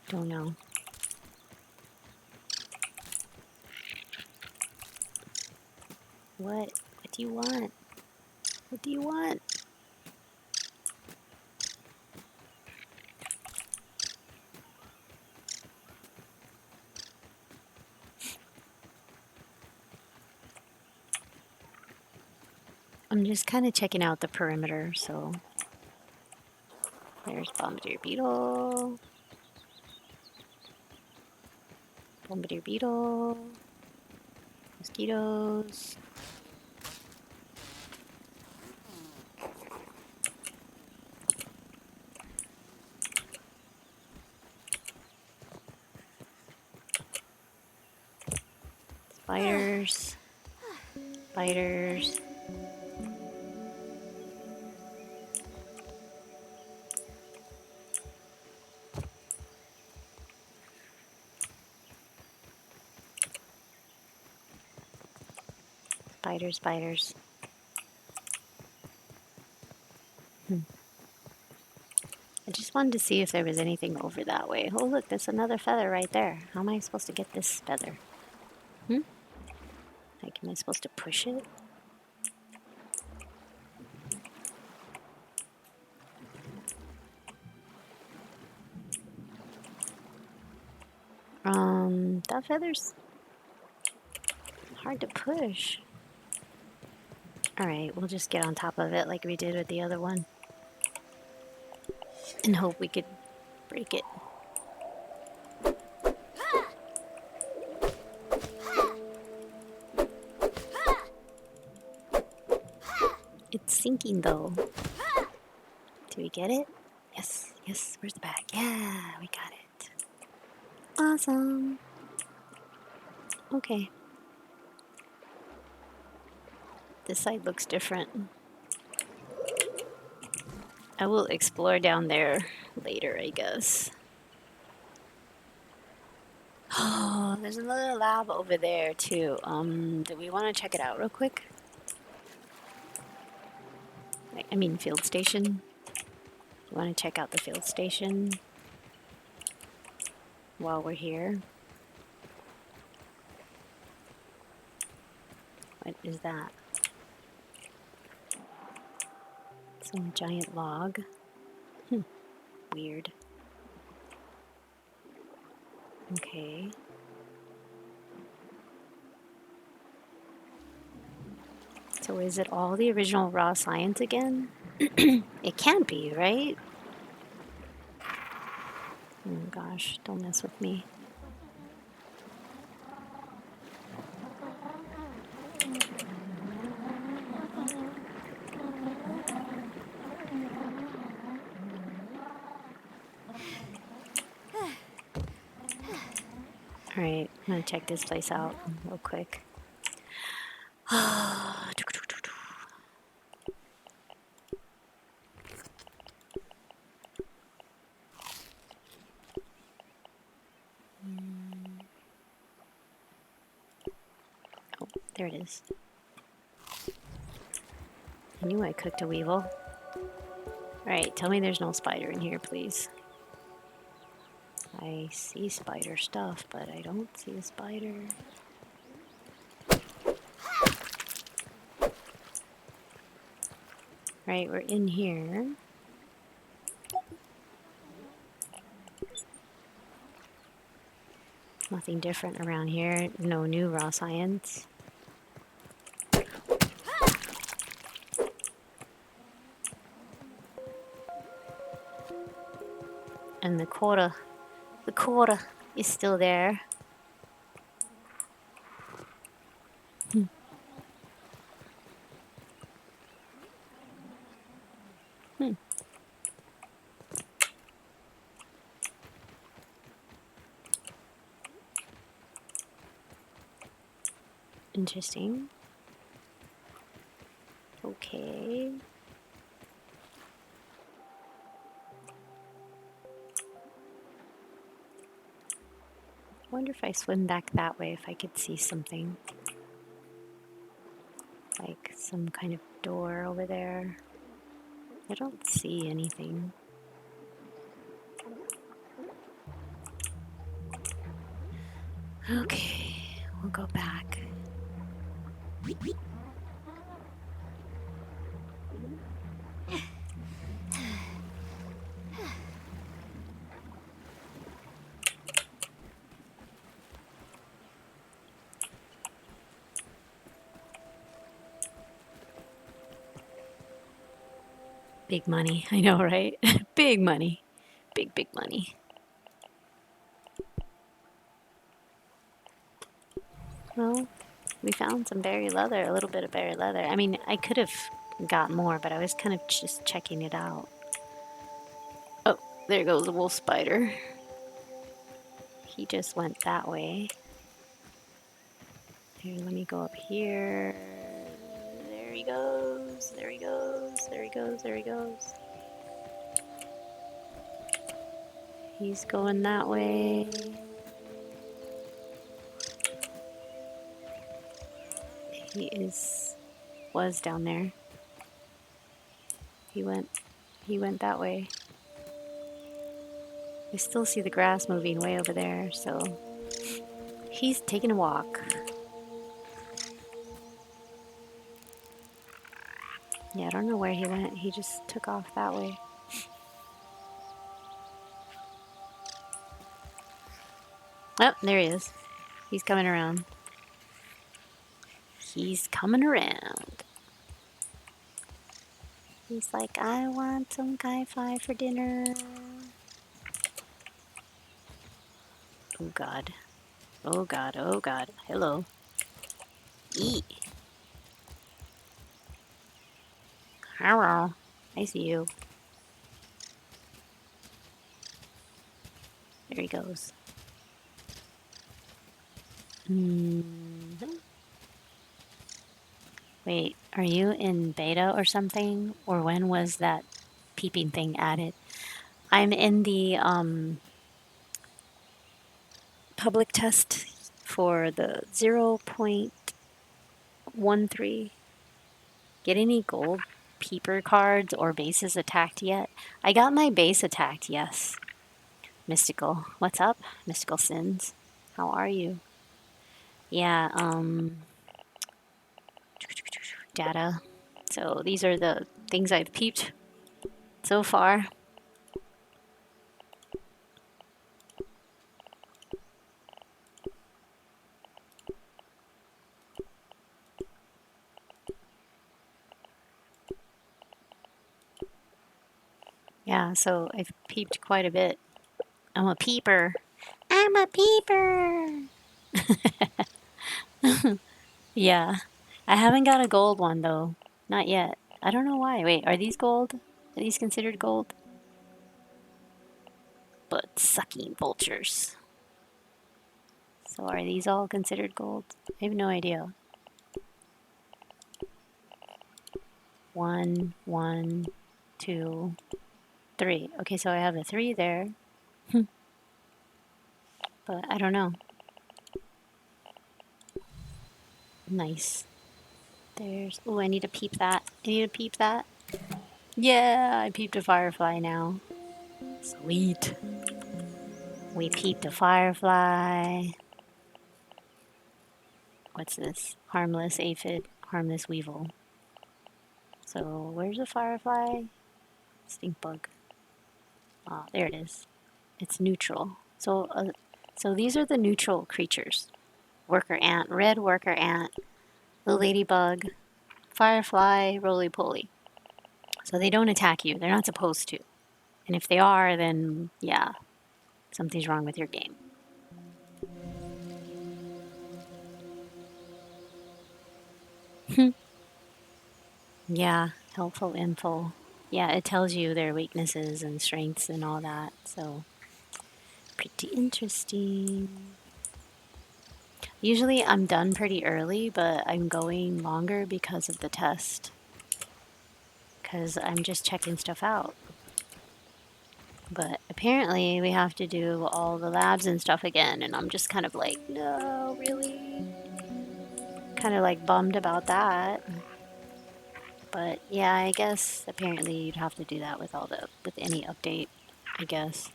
don't know. What? What do you want? What do you want? I'm just kind of checking out the perimeter, so there's Bombardier Beetle. Bombardier Beetle. Mosquitoes. Spiders. Spiders. Spiders, spiders. I just wanted to see if there was anything over that way. Oh, look, there's another feather right there. How am I supposed to get this feather? Like, am I supposed to push it? That feather's hard to push. Alright, we'll just get on top of it like we did with the other one. And hope we could break it. It's sinking though. Do we get it? Yes, yes, where's the bag? Yeah, we got it. Awesome. Okay. This side looks different. I will explore down there later, I guess. Oh, there's another lab over there too. Do we want to check it out real quick? I mean, field station. You want to check out the field station while we're here? What is that? Some giant log. Weird. Okay. So is it all the original raw science again? It can't be, right? Oh gosh, don't mess with me. Alright, I'm gonna check this place out real quick. There it is. I knew I cooked a weevil. Alright, tell me there's no spider in here, please. I see spider stuff, but I don't see a spider. Right, we're in here. Nothing different around here. No new raw science. And the quota is still there. Hmm. Interesting. Okay. I wonder if I swim back that way, if I could see something. Like some kind of door over there. I don't see anything. Okay, we'll go back. Big money, I know, right? Big money. Big money. Well, we found some berry leather, a little bit of berry leather. I mean, I could have got more, but I was kind of just checking it out. Oh, there goes the wolf spider. He just went that way. Here, let me go up here. There he goes. There he goes. There he goes. There he goes. He's going that way. He was down there. He went that way. I still see the grass moving way over there, so he's taking a walk. Yeah, I don't know where he went. He just took off that way. Oh, there he is. He's coming around. He's coming around. He's like, I want some Kai-Fi for dinner. Oh god. Oh god, oh god. Hello. Eat. Hello. I see you. There he goes. Wait, are you in beta or something? Or when was that peeping thing added? I'm in the public test for the 0.13. Get any gold peeper cards or bases attacked yet? I got my base attacked, yes. Mystical. What's up? Mystical Sins. How are you? Yeah, data. So these are the things I've peeped so far. Yeah, so I've peeped quite a bit. I'm a peeper. I'm a peeper! Yeah. I haven't got a gold one, though. Not yet. I don't know why. Wait, are these gold? Are these considered gold? But sucking vultures. So are these all considered gold? I have no idea. 1, 1, 2, 3. Okay, so I have a 3 there. But I don't know. Nice. There's... Oh, I need to peep that. I need to peep that. Yeah, I peeped a firefly now. Sweet. We peeped a firefly. What's this? Harmless aphid, harmless weevil. So where's the firefly? Stink bug. Ah, there it is. It's neutral. So these are the neutral creatures. Worker ant, red worker ant, the ladybug, firefly, roly-poly. So they don't attack you. They're not supposed to. And if they are, then yeah, something's wrong with your game. Yeah, helpful info. Yeah, it tells you their weaknesses and strengths and all that. So pretty interesting. Usually I'm done pretty early, but I'm going longer because of the test. Because I'm just checking stuff out. But apparently we have to do all the labs and stuff again, and I'm just kind of like, no, really? Kind of like bummed about that. But yeah, I guess apparently you'd have to do that with any update, I guess.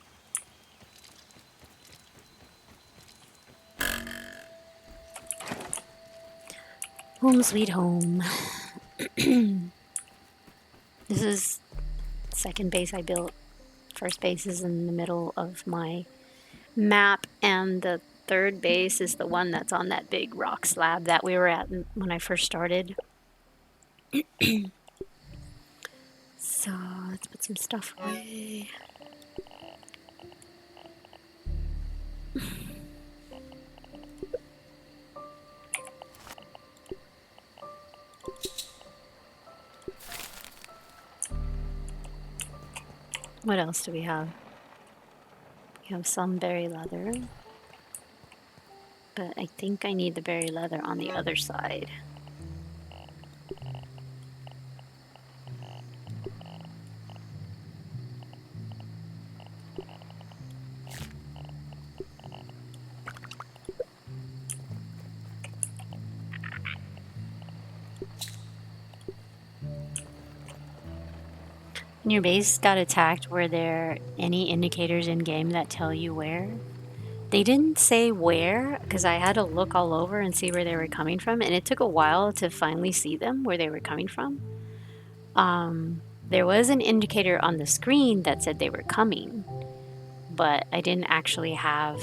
Home sweet home. This is second base I built. First base is in the middle of my map, and the third base is the one that's on that big rock slab that we were at when I first started. So let's put some stuff away. What else do we have? We have some berry leather, but I think I need the berry leather on the other side. When your base got attacked, were there any indicators in game that tell you where? They didn't say where, because I had to look all over and see where they were coming from, and it took a while to finally see them, where they were coming from. There was an indicator on the screen that said they were coming, but I didn't actually have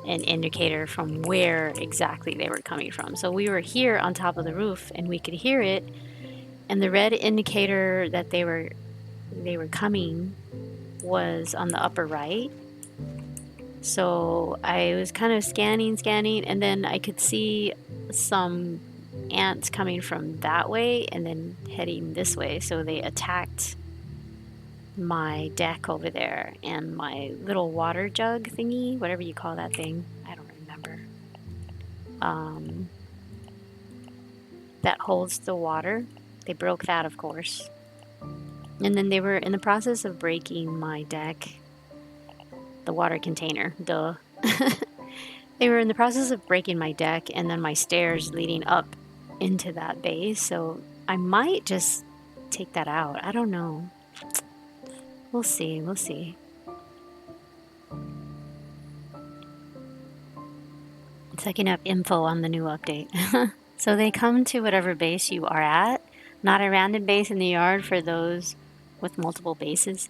an indicator from where exactly they were coming from. So we were here on top of the roof, and we could hear it, and the red indicator that they were coming was on the upper right. So I was kind of scanning, and then I could see some ants coming from that way and then heading this way. So they attacked my deck over there and my little water jug thingy, whatever you call that thing. I don't remember. That holds the water. They broke that, of course. And then they were in the process of breaking my deck, the water container, duh. They were in the process of breaking my deck and then my stairs leading up into that base, so I might just take that out. I don't know. We'll see, we'll see. It's looking up info on the new update. So they come to whatever base you are at, not a random base in the yard for those with multiple bases.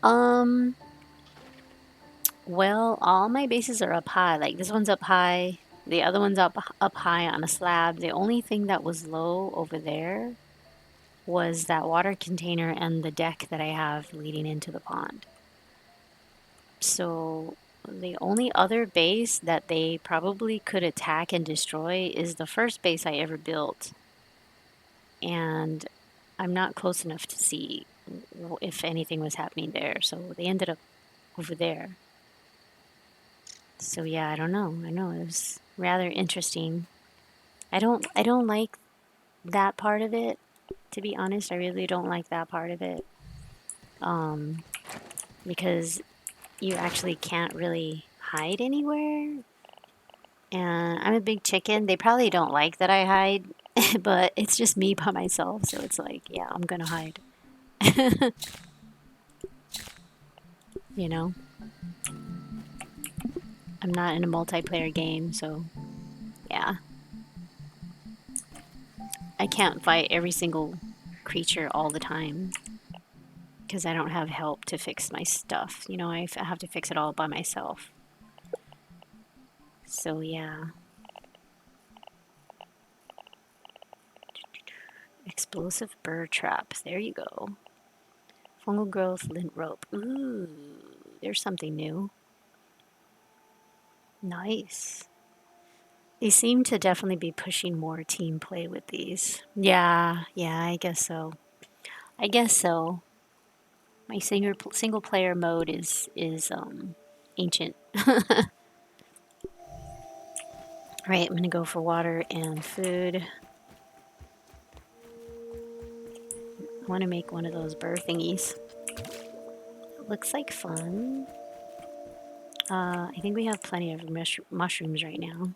Well, all my bases are up high. Like this one's up high, the other one's up high on a slab. The only thing that was low over there was that water container and the deck that I have leading into the pond. So the only other base that they probably could attack and destroy is the first base I ever built. And I'm not close enough to see if anything was happening there. So they ended up over there. So yeah, I don't know. I know it was rather interesting. I don't like that part of it, to be honest. I really don't like that part of it. Because you actually can't really hide anywhere. And I'm a big chicken. They probably don't like that I hide, but it's just me by myself. So it's like, yeah, I'm gonna hide. You know, I'm not in a multiplayer game, so yeah. I can't fight every single creature all the time because I don't have help to fix my stuff. You know, I have to fix it all by myself. So yeah. Explosive burr trap. There you go. Fungal growth, lint rope. Ooh, there's something new. Nice. They seem to definitely be pushing more team play with these. Yeah, yeah, I guess so. I guess so. My single player mode is ancient. Right, I'm gonna go for water and food. I want to make one of those burr thingies. Looks like fun. I think we have plenty of mushrooms right now.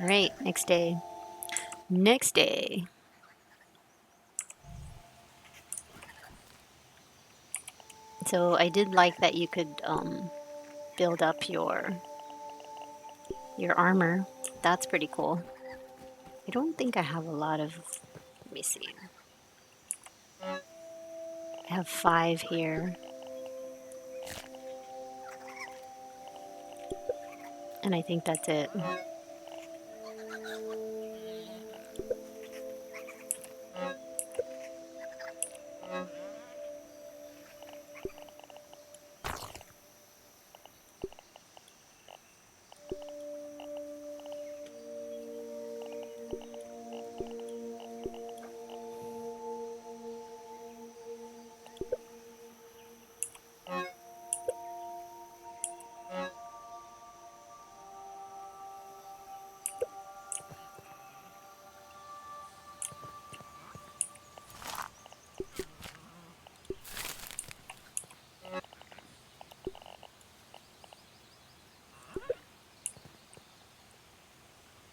All right, next day. Next day. So I did like that you could build up your armor. That's pretty cool. I don't think I have a lot of. Let me see. I have 5 here. And I think that's it.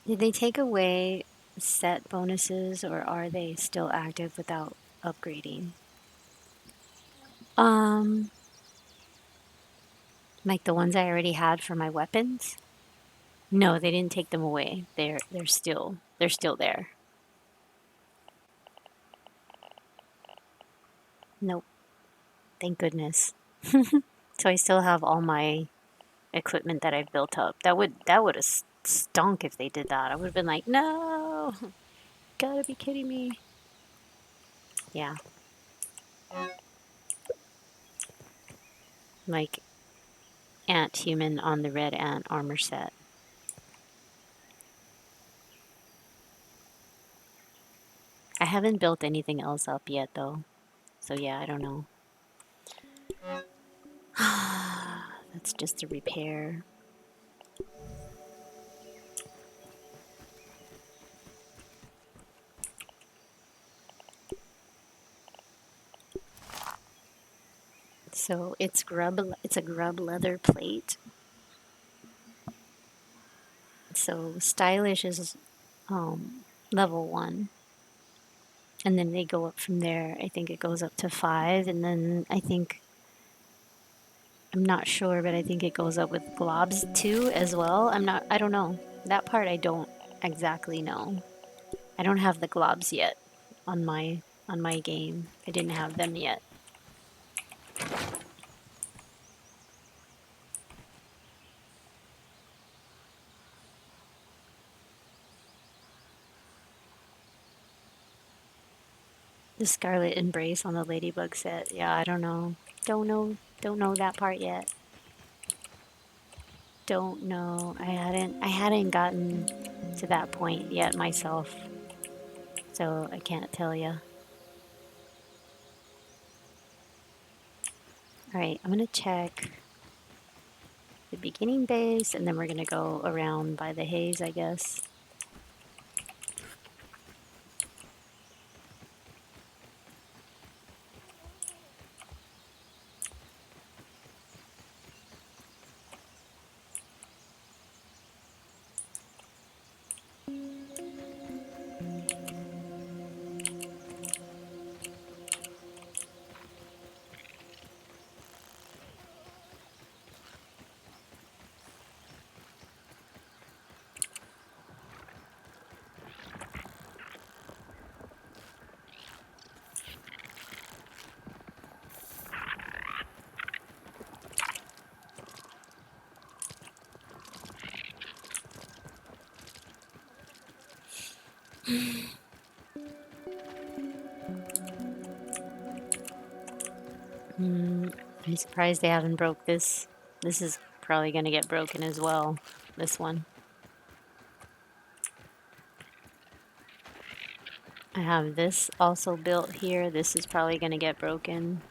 Did they take away set bonuses or are they still active without upgrading? Um, like the ones I already had for my weapons? No, they didn't take them away. They're still there. Nope. Thank goodness. So I still have all my equipment that I've built up. That would have stunk if they did that. I would have been like, no, gotta be kidding me. Yeah, like ant human on the red ant armor set. I haven't built anything else up yet though. So yeah, I don't know. That's just a repair. So it's a grub leather plate. So stylish is level 1. And then they go up from there. I think it goes up to 5 and then I'm not sure, but I think it goes up with globs too as well. I don't know. That part I don't exactly know. I don't have the globs yet on my game. I didn't have them yet. The Scarlet Embrace on the Ladybug set. Yeah, I don't know. Don't know that part yet. Don't know. I hadn't gotten to that point yet myself. So I can't tell you. Alright, I'm gonna check the beginning base, and then we're gonna go around by the haze, I guess. I'm surprised they haven't broke this. This is probably gonna get broken as well, this one. I have this also built here. This is probably gonna get broken.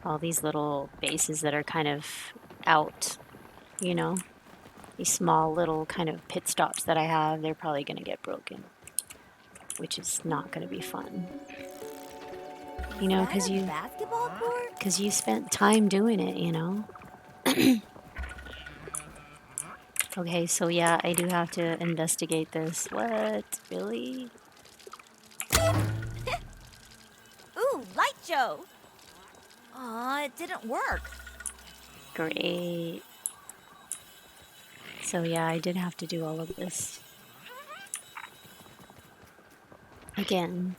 All these little bases that are kind of out, you know? These small little kind of pit stops that I have, they're probably gonna get broken. Which is not gonna be fun. You know, because basketball court? you spent time doing it, you know? Okay, so yeah, I do have to investigate this. What? Really? Ooh, light show! Aw, it didn't work. Great. So yeah, I did have to do all of this. Again.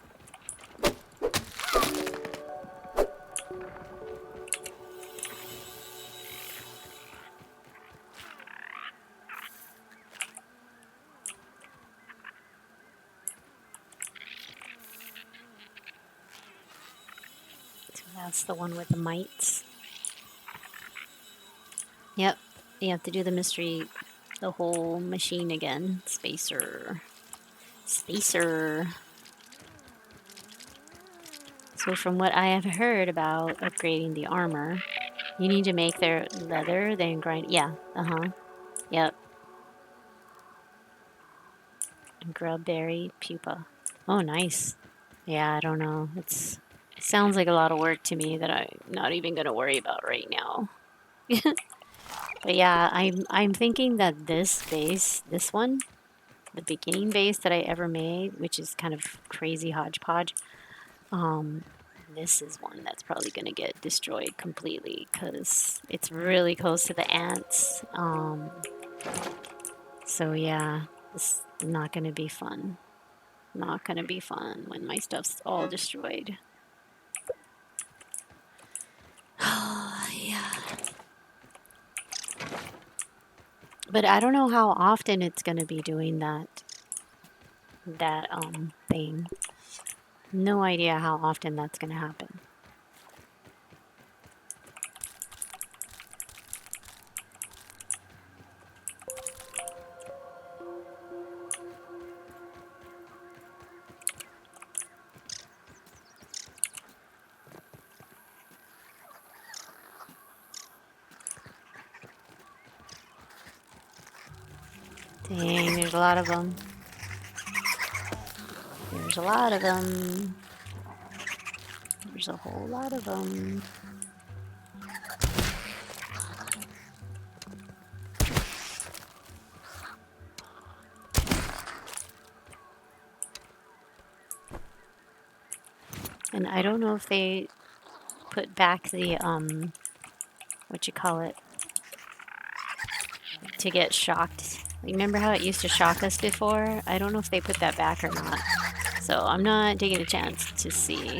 So that's the one with the mites. Yep, you have to do the mystery, the whole machine again. Spacer. Spacer. So from what I have heard about upgrading the armor, you need to make their leather, then grind. Yeah, Yep. Grubberry pupa. Oh, nice. Yeah, I don't know. It sounds like a lot of work to me that I'm not even gonna worry about right now. But yeah, I'm thinking that this base, this one, the beginning base that I ever made, which is kind of crazy hodgepodge, this is one that's probably gonna get destroyed completely because it's really close to the ants. So yeah, it's not gonna be fun. Not gonna be fun when my stuff's all destroyed. Yeah. But I don't know how often it's gonna be doing that thing. No idea how often that's gonna happen. Dang, there's a lot of them. There's a lot of them. There's a whole lot of them. And I don't know if they put back the, what you call it, to get shocked. Remember how it used to shock us before? I don't know if they put that back or not. So I'm not taking a chance to see.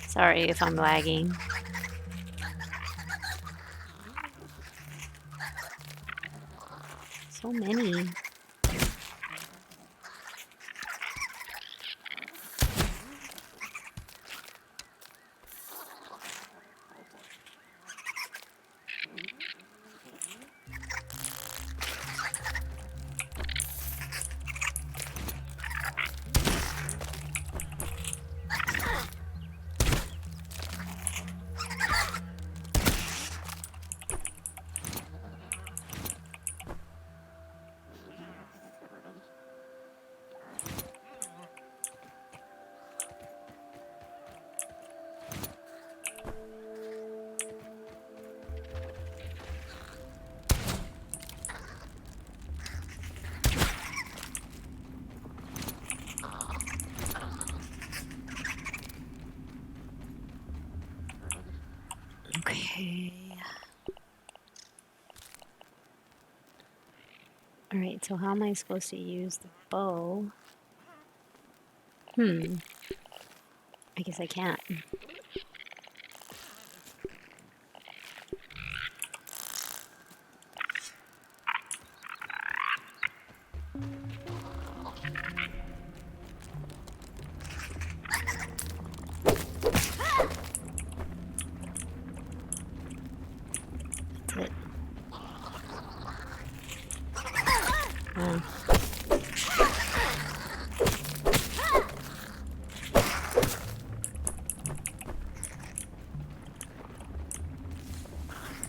Sorry if I'm lagging. So many. Okay. Alright, so how am I supposed to use the bow? I guess I can't. That's it. Oh.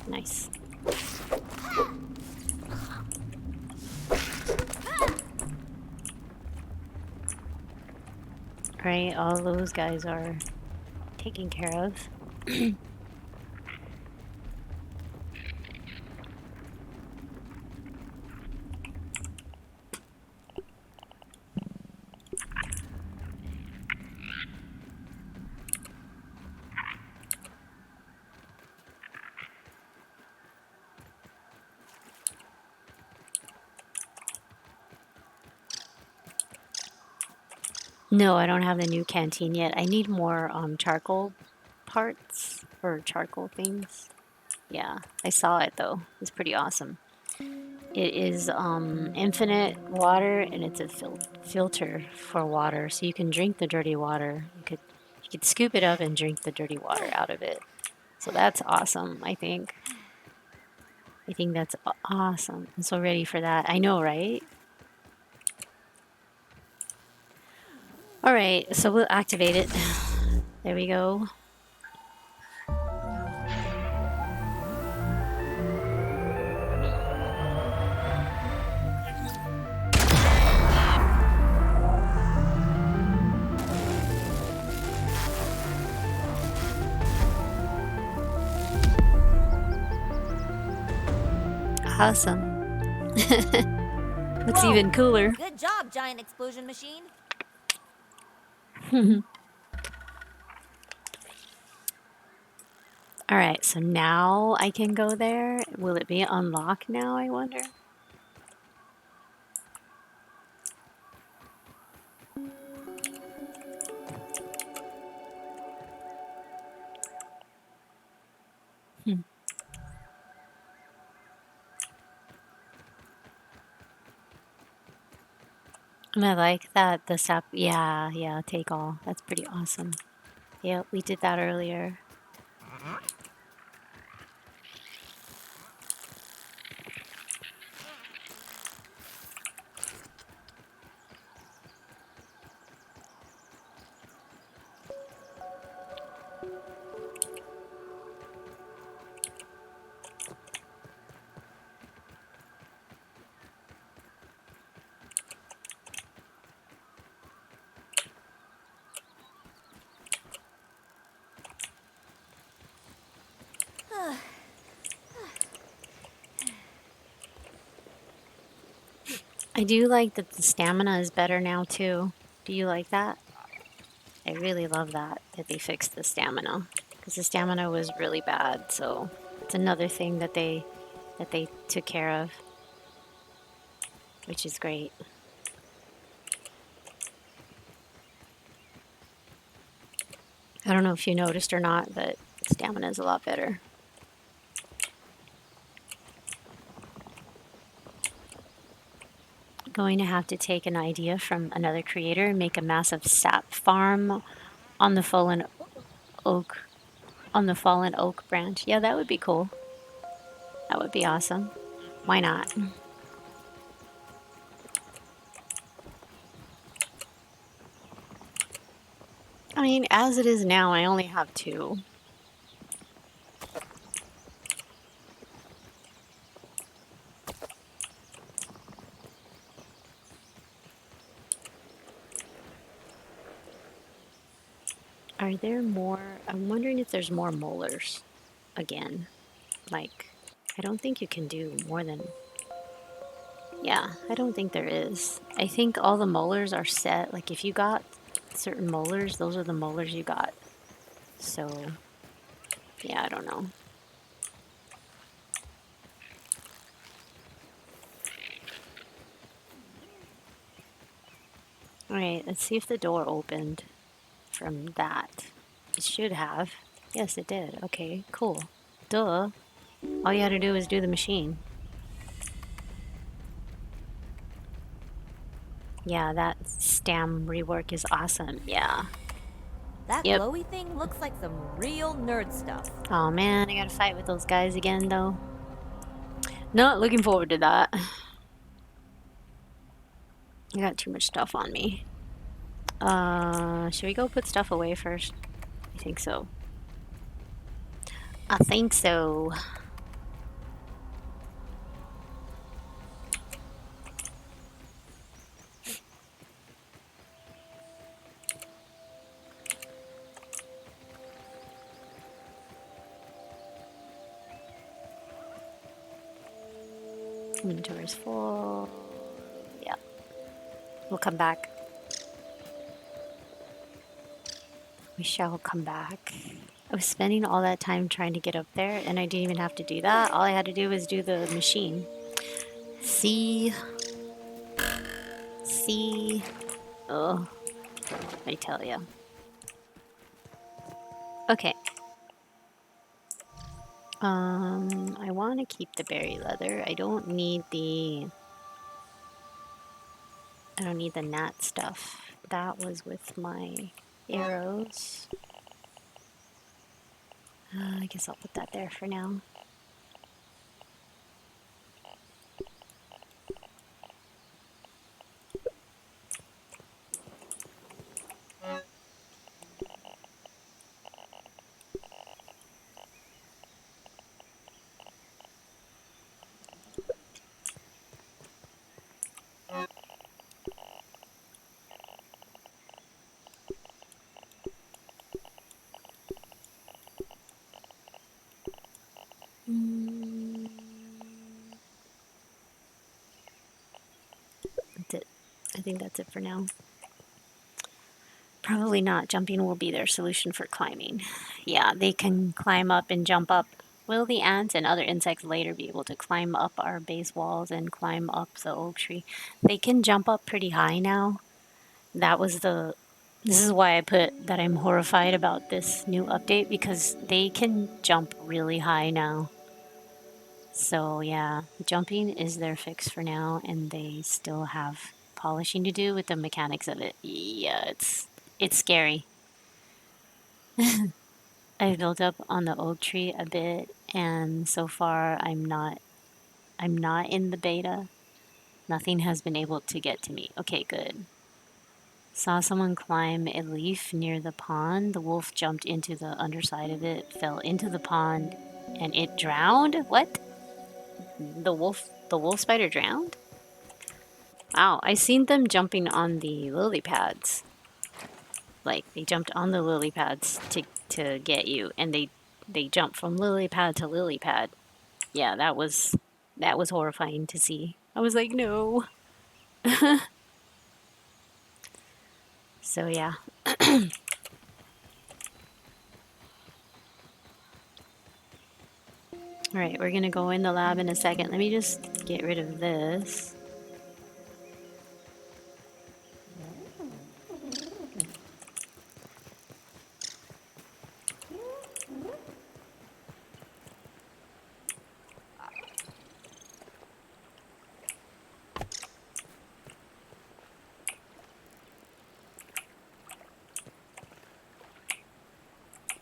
Nice. Alright, all those guys are taken care of. No, I don't have the new canteen yet. I need more charcoal parts or charcoal things. Yeah, I saw it though. It's pretty awesome. It is infinite water and it's a filter for water, so you can drink the dirty water. You could scoop it up and drink the dirty water out of it. So that's awesome, I think. I think that's awesome. I'm so ready for that. I know, right? All right, so we'll activate it. There we go. Awesome. What's Whoa. even cooler? Good job, giant explosion machine. All right, so now I can go there. Will it be unlocked now, I wonder? And I like that the sap. Yeah, yeah, take all. That's pretty awesome. Yeah, we did that earlier. I do like that the stamina is better now too. Do you like that? I really love that they fixed the stamina because the stamina was really bad. So it's another thing that they took care of, which is great. I don't know if you noticed or not, but stamina is a lot better. Going to have to take an idea from another creator and make a massive sap farm on the fallen oak branch. Yeah, that would be cool. That would be awesome. Why not? I mean, as it is now, I only have 2. Are there more? I'm wondering if there's more molars again. Like, I don't think you can do more than... Yeah, I don't think there is. I think all the molars are set. Like, if you got certain molars, those are the molars you got. So, yeah, I don't know. Alright, let's see if the door opened from that. It should have. Yes, it did. Okay, cool. Duh. All you had to do was do the machine. Yeah, that stam rework is awesome. Yeah. That Yep. glowy thing looks like some real nerd stuff. Oh man, I gotta fight with those guys again though. Not looking forward to that. I got too much stuff on me. Should we go put stuff away first? I think so. I think so. Inventory's full. Yeah. We'll come back. We shall come back. I was spending all that time trying to get up there, and I didn't even have to do that. All I had to do was do the machine. See? See? Oh, I tell ya. Okay. I want to keep the berry leather. I don't need the gnat stuff. That was with my arrows. I guess I'll put that there for now. That's it. I think that's it for now. Probably not. Jumping will be their solution for climbing. Yeah, they can climb up and jump up. Will the ants and other insects later be able to climb up our base walls and climb up the oak tree? They can jump up pretty high now. This is why I put that I'm horrified about this new update, because they can jump really high now. So yeah, jumping is their fix for now, and they still have polishing to do with the mechanics of it. Yeah, it's scary. I built up on the oak tree a bit, and so far I'm not in the beta. Nothing has been able to get to me. Okay, good. Saw someone climb a leaf near the pond. The wolf jumped into the underside of it, fell into the pond, and it drowned? What? The wolf spider drowned? Wow, I seen them jumping on the lily pads. Like they jumped on the lily pads to get you, and they jumped from lily pad to lily pad. Yeah, that was horrifying to see. I was like, no. So yeah. Alright, we're gonna go in the lab in a second. Let me just get rid of this.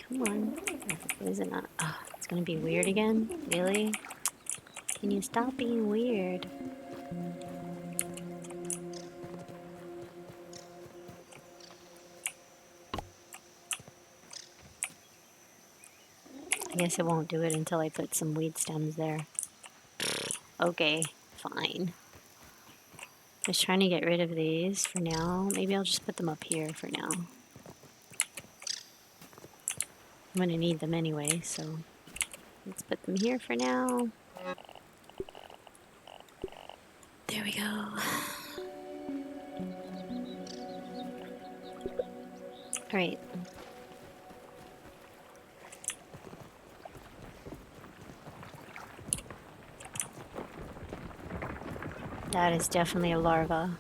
Come on. Is it not? Oh, it's gonna be weird again? Really? Can you stop being weird? I guess it won't do it until I put some weed stems there. Okay, fine. Just trying to get rid of these for now. Maybe I'll just put them up here for now. I'm gonna need them anyway, so let's put them here for now. There we go. Alright. That is definitely a larva.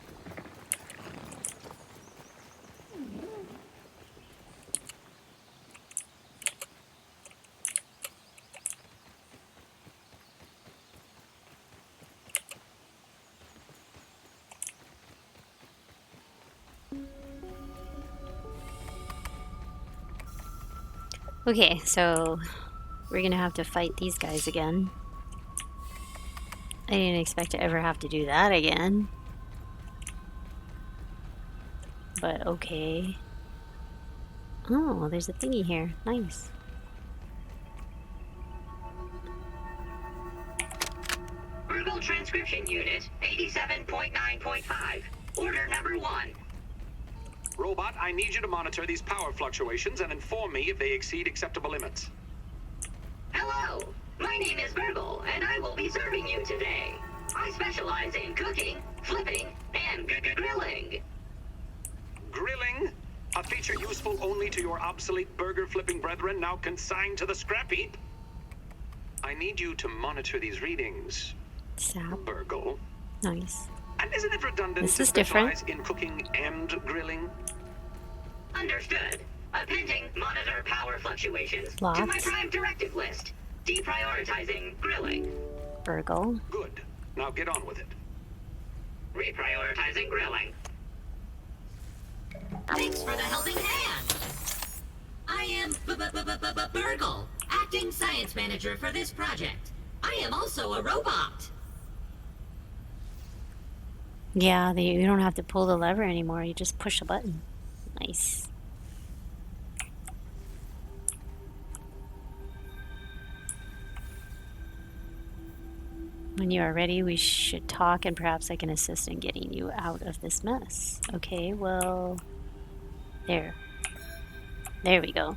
Okay, so we're gonna have to fight these guys again. I didn't expect to ever have to do that again. But okay. Oh, there's a thingy here. Nice. Verbal transcription unit 87.9.5. Order number 1. Robot, I need you to monitor these power fluctuations and inform me if they exceed acceptable limits. Hello, my name is Virgil, and I will be serving you today. I specialize in cooking, flipping, and grilling. Grilling? A feature useful only to your obsolete burger-flipping brethren now consigned to the scrap heap? I need you to monitor these readings, Sap. Burgle. Nice. And isn't it redundant This to is different. specialize in cooking and grilling? Understood. Appending monitor power fluctuations to my Lots. prime directive list. Deprioritizing grilling. Burgle. Good. Now get on with it. Reprioritizing grilling. Thanks for the helping hand. I am Burgle, acting science manager for this project. I am also a robot. Yeah, you don't have to pull the lever anymore. You just push a button. Nice. When you are ready, we should talk, and perhaps I can assist in getting you out of this mess. Okay, well... There. There we go.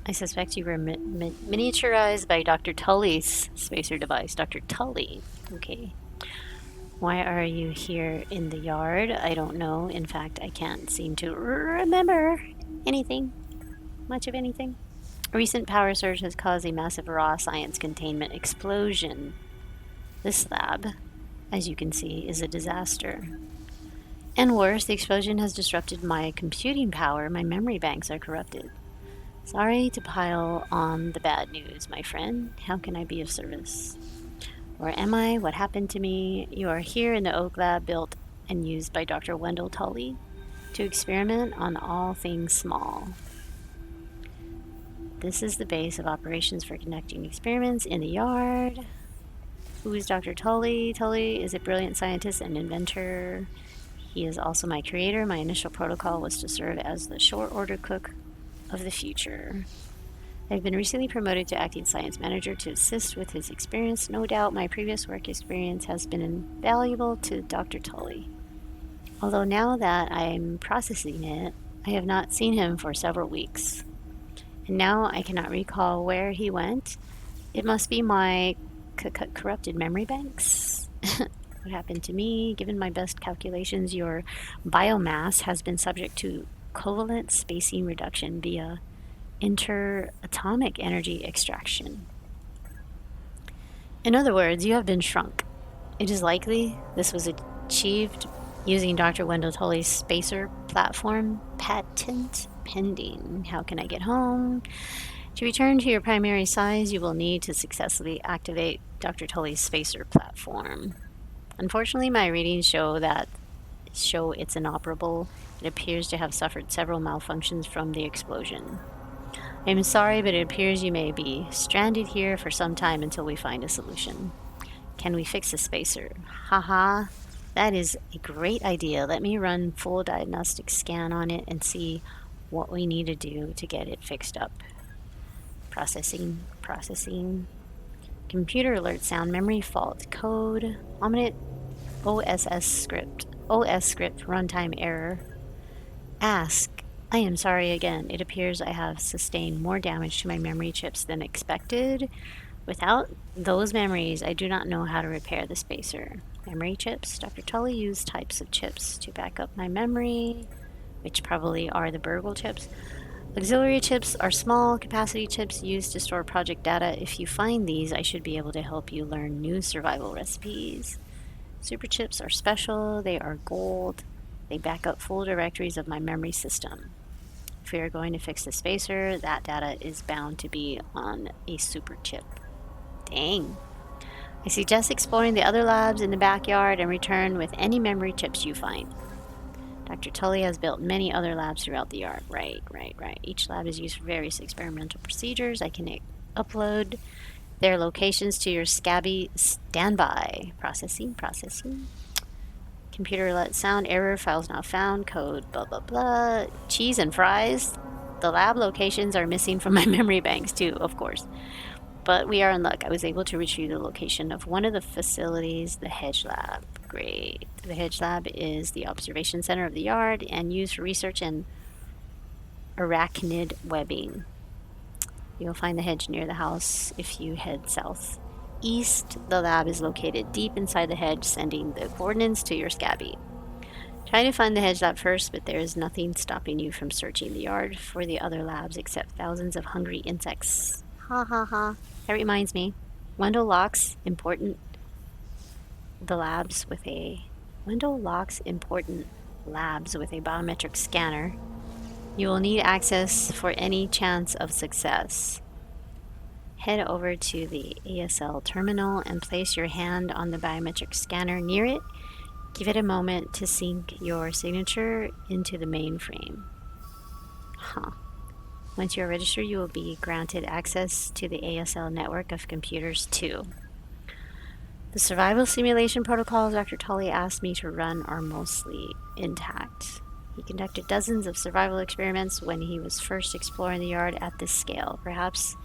I suspect you were miniaturized by Dr. Tully's spacer device. Dr. Tully. Okay. Why are you here in the yard? I don't know. In fact, I can't seem to remember anything. Much of anything. A recent power surge has caused a massive raw science containment explosion. This lab, as you can see, is a disaster. And worse, the explosion has disrupted my computing power. My memory banks are corrupted. Sorry to pile on the bad news, my friend. How can I be of service? Where am I? What happened to me? You are here in the Oak Lab built and used by Dr. Wendell Tully to experiment on all things small. This is the base of operations for conducting experiments in the yard. Who is Dr. Tully? Tully is a brilliant scientist and inventor. He is also my creator. My initial protocol was to serve as the short order cook of the future. I've been recently promoted to acting science manager to assist with his experience. No doubt my previous work experience has been invaluable to Dr. Tully. Although now that I'm processing it, I have not seen him for several weeks. And now I cannot recall where he went. It must be my corrupted memory banks. What happened to me? Given my best calculations, your biomass has been subject to covalent spacing reduction via interatomic energy extraction. In other words, you have been shrunk. It is likely this was achieved using Dr. Wendell Tully's spacer platform. Patent pending. How can I get home? To return to your primary size, you will need to successfully activate Dr. Tully's spacer platform. Unfortunately, my readings show it's inoperable. It appears to have suffered several malfunctions from the explosion. I'm sorry, but it appears you may be stranded here for some time until we find a solution. Can we fix the spacer? Haha, that is a great idea. Let me run full diagnostic scan on it and see what we need to do to get it fixed up. Processing. Computer alert sound, memory fault, code, ominous OS script, runtime error. Ask. I am sorry again. It appears I have sustained more damage to my memory chips than expected. Without those memories, I do not know how to repair the spacer. Memory chips. Dr. Tully used types of chips to back up my memory, which probably are the Burgle chips. Auxiliary chips are small capacity chips used to store project data. If you find these, I should be able to help you learn new survival recipes. Super chips are special. They are gold. They back up full directories of my memory system. If we are going to fix the spacer, that data is bound to be on a super chip. Dang. I suggest exploring the other labs in the backyard and return with any memory chips you find. Dr. Tully has built many other labs throughout the yard. Right. Each lab is used for various experimental procedures. I can upload their locations to your Scabby standby. Processing. Computer let sound error, files not found, code, blah, blah, blah. Cheese and fries. The lab locations are missing from my memory banks too, of course. But we are in luck. I was able to retrieve the location of one of the facilities, the Hedge Lab. Great. The Hedge Lab is the observation center of the yard and used for research in arachnid webbing. You'll find the hedge near the house if you head south. East, the lab is located deep inside the hedge, sending the coordinates to your Scabby. Try to find the hedge lab first, but there is nothing stopping you from searching the yard for the other labs except thousands of hungry insects. Ha ha ha. That reminds me. Wendell locks important labs with a biometric scanner. You will need access for any chance of success. Head over to the ASL terminal and place your hand on the biometric scanner near it. Give it a moment to sync your signature into the mainframe. Huh. Once you are registered, you will be granted access to the ASL network of computers too. The survival simulation protocols Dr. Tully asked me to run are mostly intact. He conducted dozens of survival experiments when he was first exploring the yard at this scale. Perhaps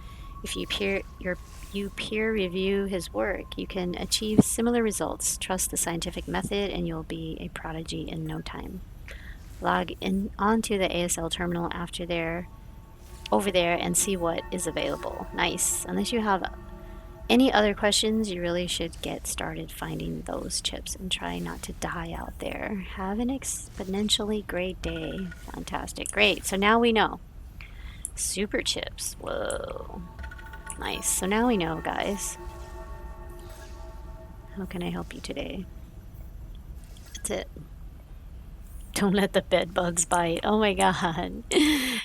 if you peer review his work, you can achieve similar results. Trust the scientific method and you'll be a prodigy in no time. Log in onto the ASL terminal over there and see what is available. Nice. Unless you have any other questions, you really should get started finding those chips and try not to die out there. Have an exponentially great day. Fantastic. Great. So now we know. Super chips. Whoa. Nice. So now we know, guys. How can I help you today? That's it. Don't let the bed bugs bite. Oh my god.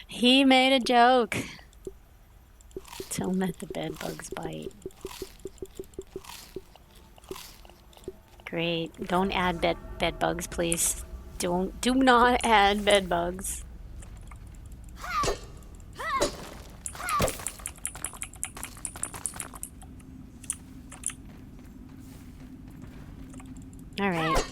He made a joke. Don't let the bed bugs bite. Great. Don't add bed bugs, please. Do not add bed bugs. All right.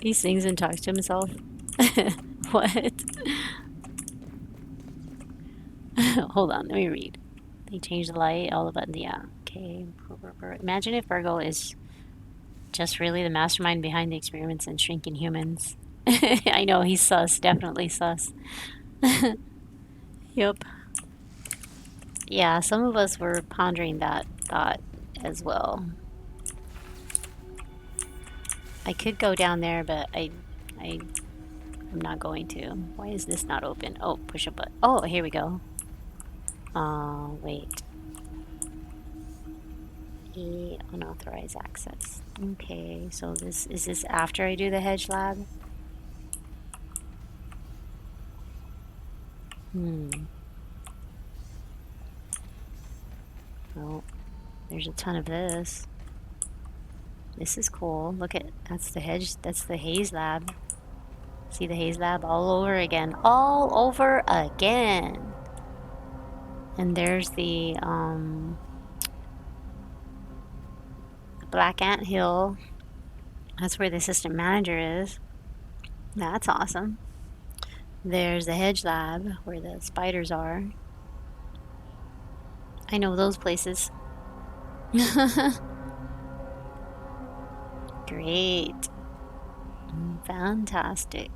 He sings and talks to himself. What? Hold on, let me read. They changed the light, all the buttons. Yeah, okay. Imagine if Virgo is just really the mastermind behind the experiments in shrinking humans. I know, he's sus. Definitely sus. Yep. Yeah, some of us were pondering that thought as well. I could go down there, but I'm not going to. Why is this not open? Oh, push a button. Oh, here we go. Wait. Unauthorized access. Okay, so is this after I do the hedge lab? Well, there's a ton of this. This is cool. Look at, that's the haze lab. See the haze lab all over again. All over again. And there's the Black Ant Hill. That's where the assistant manager is. That's awesome. There's the hedge lab where the spiders are. I know those places. Great. Fantastic.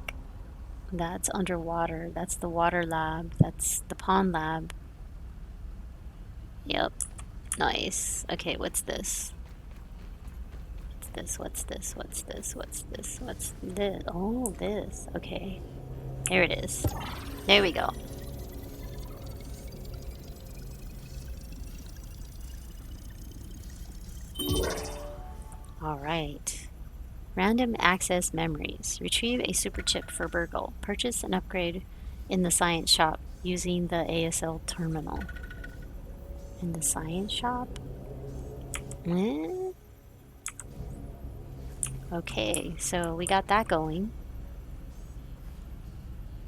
That's underwater. That's the water lab. That's the pond lab. Yep. Nice. Okay, what's this? What's this? Oh, this. Okay. There it is. There we go. Alright. Random access memories. Retrieve a super chip for Burgle. Purchase and upgrade in the science shop using the ASL terminal. In the science shop? Eh? Okay, so we got that going.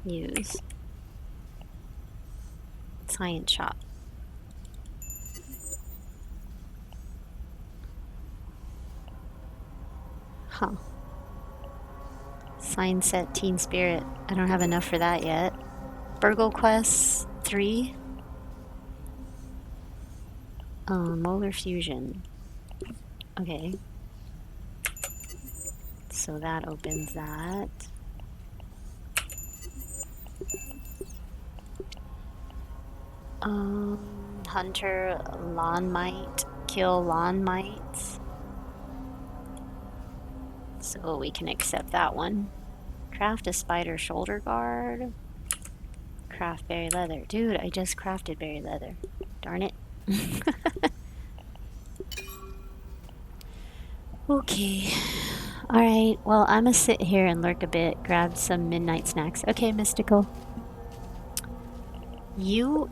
Use science shop. Huh. Sign set Teen Spirit. I don't have enough for that yet. Burgle Quest 3. Molar Fusion. Okay. So that opens that. Hunter Lawn Mite. Kill Lawn Mites. So we can accept that one. Craft a spider shoulder guard. Craft berry leather. Dude, I just crafted berry leather. Darn it. Okay. Alright, well, I'm gonna sit here and lurk a bit, grab some midnight snacks. Okay, Mystical. You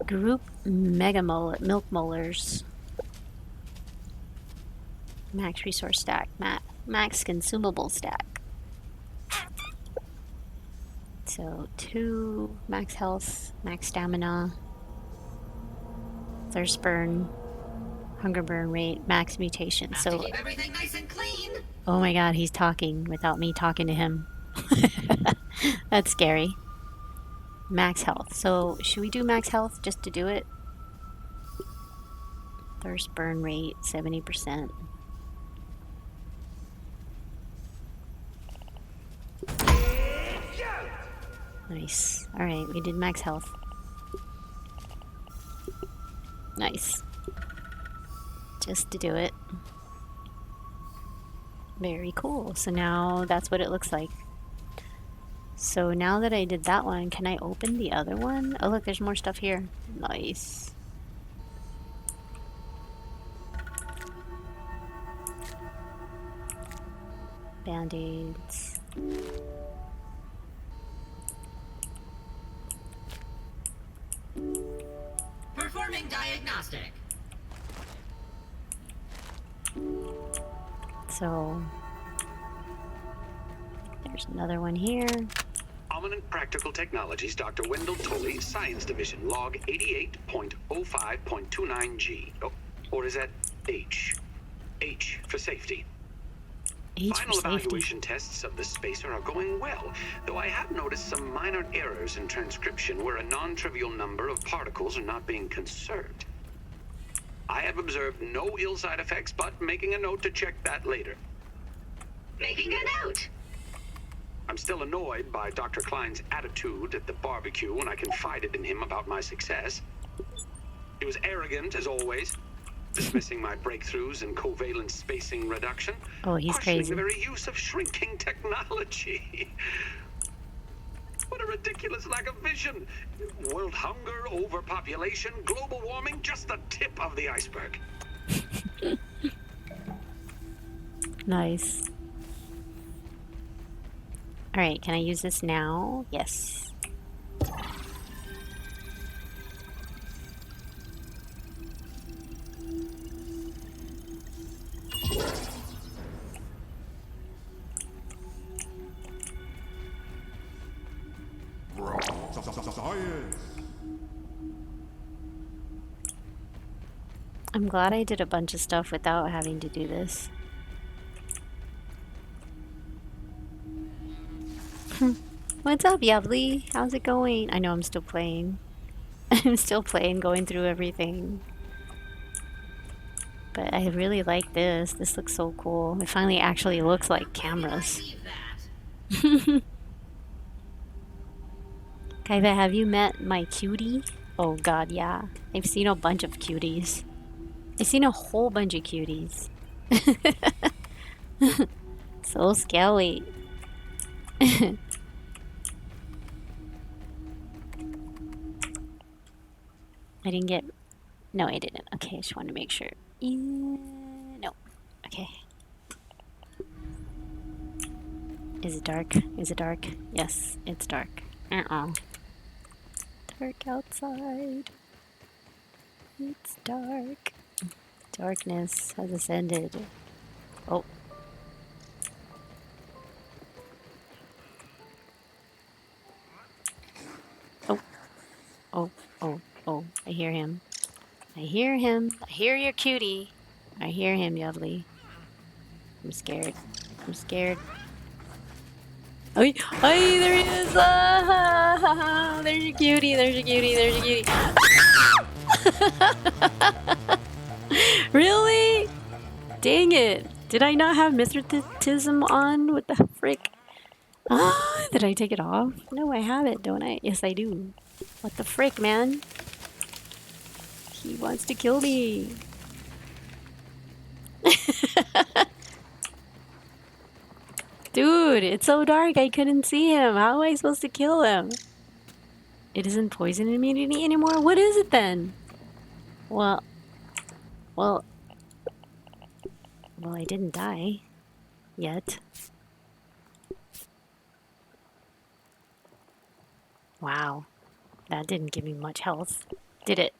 group milk molars. Max resource stack. Max consumable stack. So 2 max health, max stamina, thirst burn, hunger burn rate, max mutation. Have So to keep everything nice and clean. oh my god, he's talking without me talking to him. That's scary. Max health. So should we do max health just to do it? Thirst burn rate 70%. Nice. Alright, we did max health. Nice. Just to do it. Very cool. So now that's what it looks like. So now that I did that one, can I open the other one? Oh look, there's more stuff here. Nice. Band-aids. Performing diagnostic. So there's another one here. Eminent Practical Technologies, Dr. Wendell Tully, Science Division, log 88.05.29G. Oh, or is that H? H for safety. H for Final safety. evaluation tests of the spacer are going well, though I have noticed some minor errors in transcription where a non-trivial number of particles are not being conserved. I have observed no ill side effects, but making a note to check that later. Making a note. I'm still annoyed by Dr. Klein's attitude at the barbecue when I confided in him about my success. He was arrogant, as always, dismissing my breakthroughs in covalent spacing reduction, Oh, he's questioning crazy. the very use of shrinking technology. What a ridiculous lack of vision. World hunger, overpopulation, global warming, just the tip of the iceberg. Nice. Alright, can I use this now? Yes. Science. I'm glad I did a bunch of stuff without having to do this. What's up, Yavli? How's it going? I know I'm still playing. I'm still playing, going through everything. But I really like this. This looks so cool. It finally actually looks like cameras. Leave that. Kaiva, have you met my cutie? Oh god, yeah. I've seen a bunch of cuties. I've seen a whole bunch of cuties. So scary. I didn't get... No, I didn't. Okay, I just wanted to make sure. No. Okay. Is it dark? Is it dark? Yes, it's dark. dark outside. It's dark. Darkness has ascended. Oh. Oh. Oh. Oh. Oh. I hear him. I hear him. I hear your cutie. I hear him, Yovly. I'm scared. I'm scared. Oh, there he is! Ah, there's your cutie. There's your cutie. There's your cutie. Really? Dang it. Did I not have Mithratism on? What the frick? Ah, did I take it off? No, I have it, don't I? Yes, I do. What the frick, man? He wants to kill me. Dude, it's so dark I couldn't see him. How am I supposed to kill him? It isn't poison immunity anymore? What is it then? Well, I didn't die. Yet. Wow. That didn't give me much health, did it?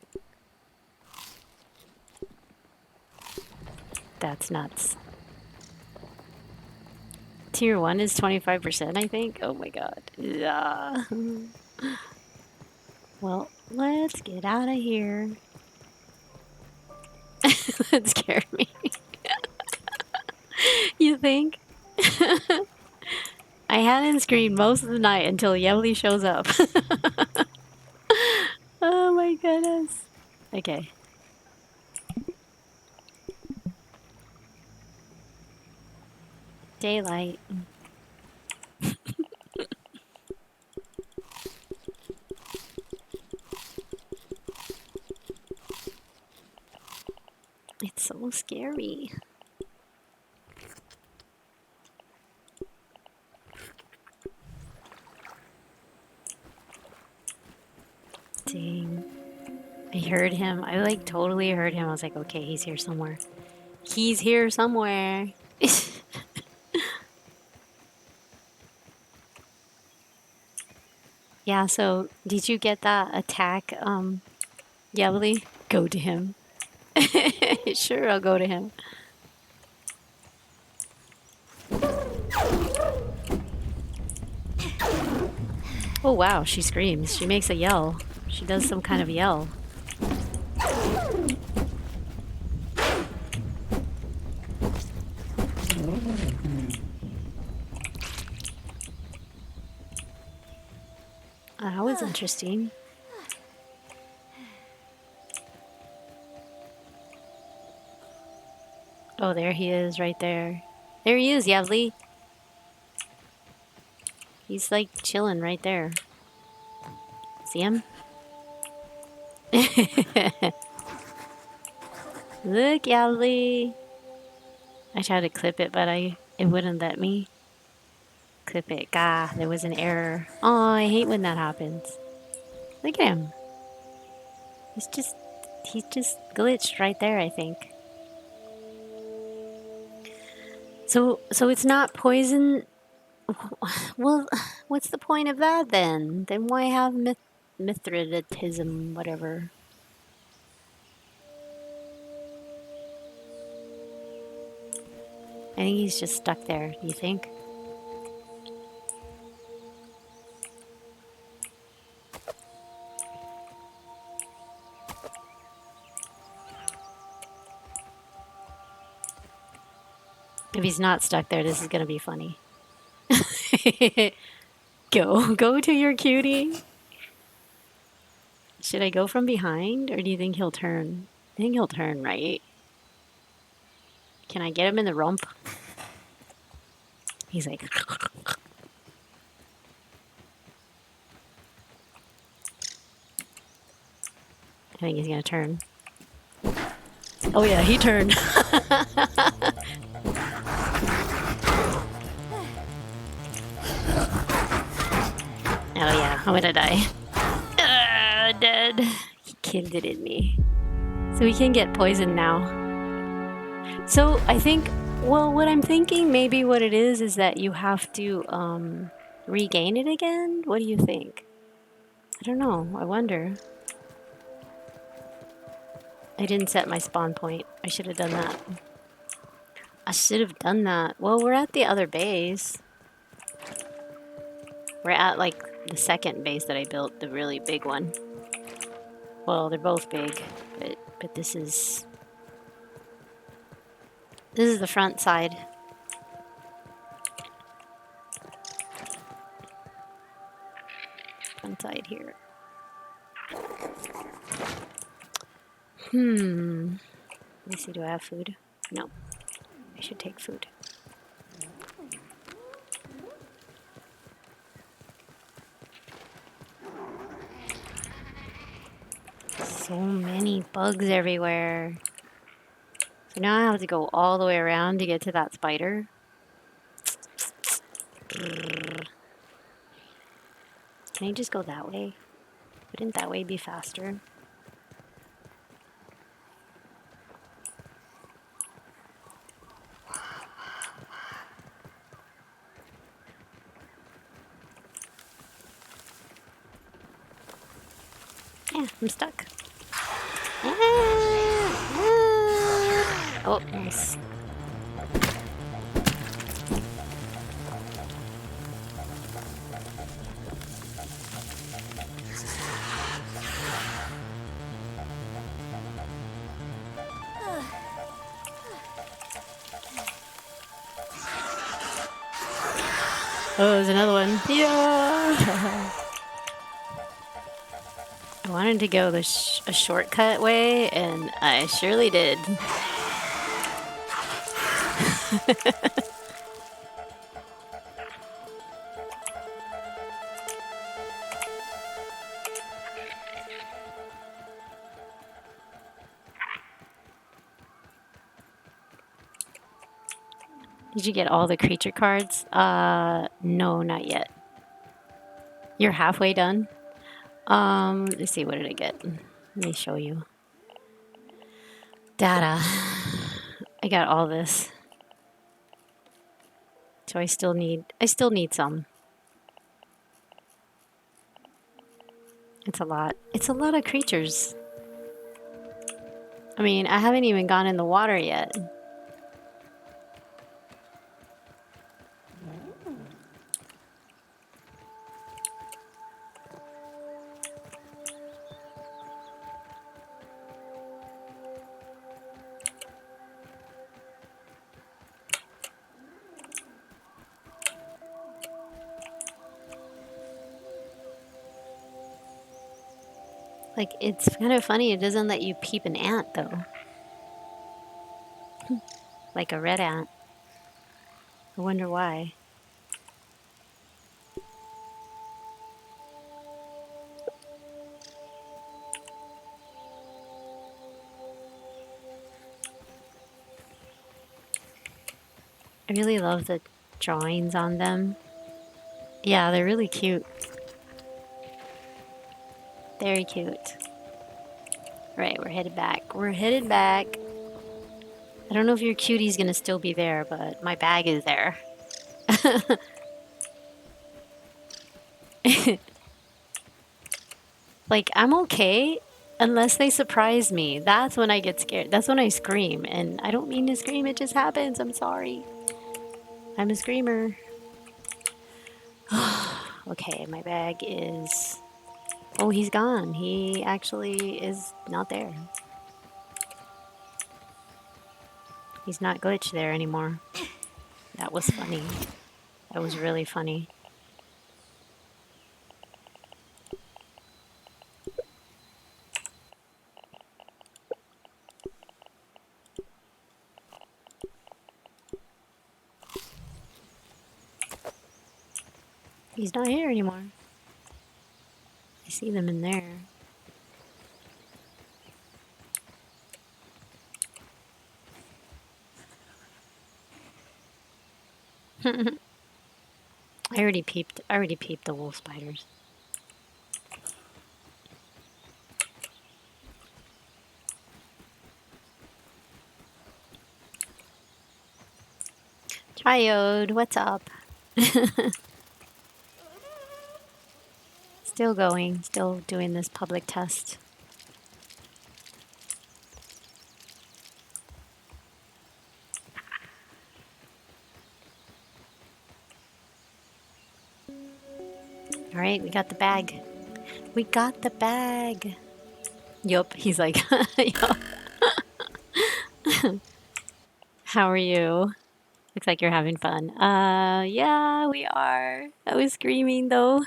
That's nuts. Tier 1 is 25%, I think? Oh my god. Yeah. Well, let's get out of here. That scared me. You think? I hadn't screamed most of the night until Yevly shows up. Oh my goodness. Okay. Daylight. It's so scary. Dang. I heard him. I like totally heard him. I was like, okay, he's here somewhere. He's here somewhere. Yeah, so did you get that attack, Yevly? Go to him. Sure, I'll go to him. Oh wow, she screams. She makes a yell. She does some kind of yell. That was interesting. Oh, there he is, right there. There he is, Yevly. He's like chilling right there. See him? Look, Yevly. I tried to clip it, but it wouldn't let me. Clip it. Gah, there was an error. Oh, I hate when that happens. Look at him. He's just glitched right there, I think. So it's not poison. Well, what's the point of that then? Then why have Mithridatism, whatever? I think he's just stuck there. Do you think? If he's not stuck there, this is gonna be funny. Go to your cutie. Should I go from behind, or do you think he'll turn? I think he'll turn, right? Can I get him in the rump? He's like... I think he's gonna turn. Oh yeah, he turned. Oh yeah, I'm gonna die. Dead. He killed it in me. So we can get poisoned now. So I think, well, what I'm thinking, maybe what it is that you have to regain it again? What do you think? I don't know. I wonder. I didn't set my spawn point. I should have done that. I should have done that. Well, we're at the other base. We're at like the second base that I built, the really big one. Well, they're both big, but this is the front side. Front side here. Let me see, do I have food? No. I should take food. So many bugs everywhere. So now I have to go all the way around to get to that spider. Can I just go that way? Wouldn't that way be faster? Yeah, I'm stuck. Oh, nice. Oh, there's another one. Yeah! I wanted to go a shortcut way, and I surely did. Did you get all the creature cards? No, not yet. You're halfway done? Let's see, what did I get? Let me show you. Data. I got all this. So I still need some. It's a lot. It's a lot of creatures. I mean, I haven't even gone in the water yet. Like, it's kind of funny, it doesn't let you peep an ant, though. Like a red ant. I wonder why. I really love the drawings on them. Yeah, they're really cute. Very cute. Right, we're headed back. We're headed back. I don't know if your cutie's gonna still be there, but my bag is there. Like, I'm okay unless they surprise me. That's when I get scared. That's when I scream. And I don't mean to scream, it just happens. I'm sorry. I'm a screamer. Okay, my bag is... Oh, he's gone. He actually is not there. He's not glitched there anymore. That was funny. That was really funny. He's not here anymore. I see them in there. I already peeped the wolf spiders. Triode, what's up? Still going, still doing this public test. All right, we got the bag. We got the bag. Yup, he's like, yup. How are you? Looks like you're having fun. Yeah, we are. I was screaming though.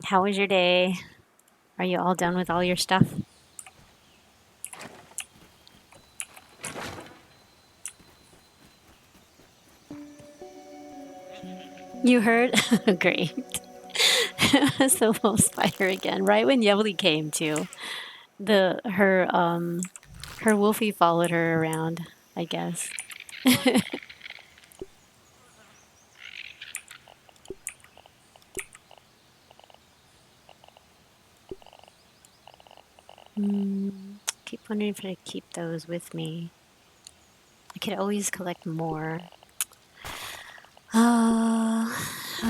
How was your day? Are you all done with all your stuff? You heard? Great. It was the wolf spider again, right when Yevli came too. Her wolfie followed her around, I guess. Keep wondering if I keep those with me. I could always collect more. I'll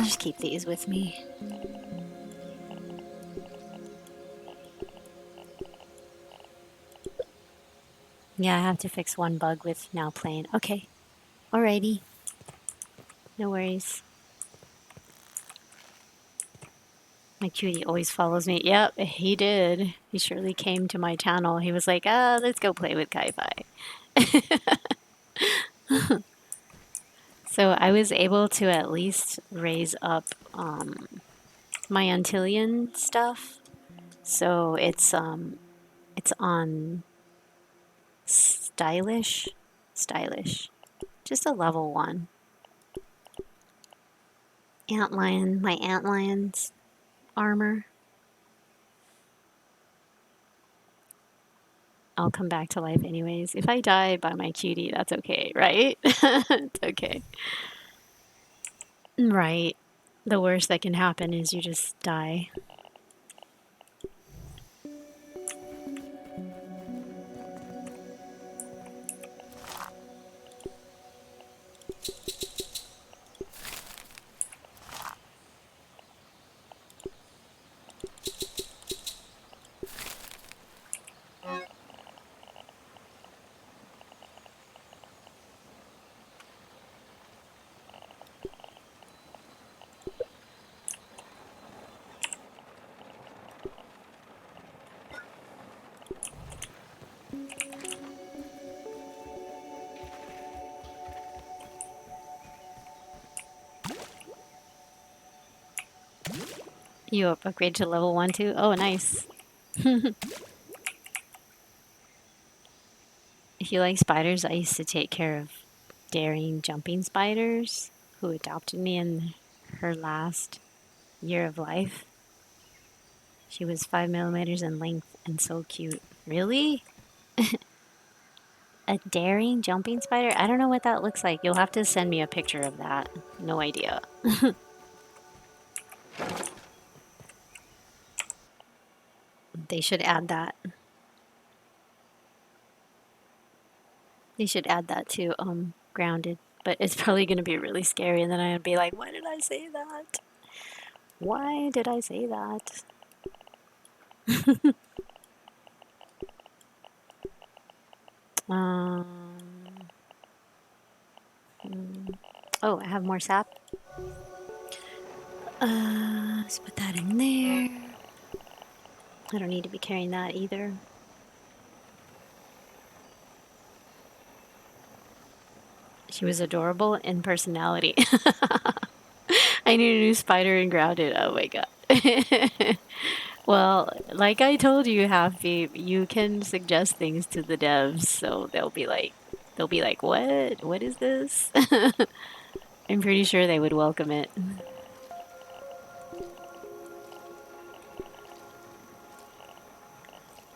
just keep these with me. Yeah, I have to fix one bug with now playing. Okay. Alrighty. No worries. My cutie always follows me. Yep, he did. He surely came to my channel. He was like, let's go play with Kai-Fi. So I was able to at least raise up my Antillean stuff. So it's on stylish. Just a level 1. My antlion's armor. I'll come back to life anyways. If I die by my cutie, that's okay, right? It's okay. Right. The worst that can happen is you just die. You upgrade to level 1 too? Oh, nice. If you like spiders, I used to take care of daring jumping spiders who adopted me in her last year of life. She was 5 millimeters in length and so cute. Really? A daring jumping spider? I don't know what that looks like. You'll have to send me a picture of that. No idea. They should add that. They should add that to Grounded. But it's probably going to be really scary, and then I'd be like, why did I say that? Why did I say that? Oh, I have more sap. Let's put that in there. I don't need to be carrying that either. She was adorable in personality. I need a new spider in Grounded. Oh my god. Well, like I told you, Happy, you can suggest things to the devs, so they'll be like, what? What is this? I'm pretty sure they would welcome it.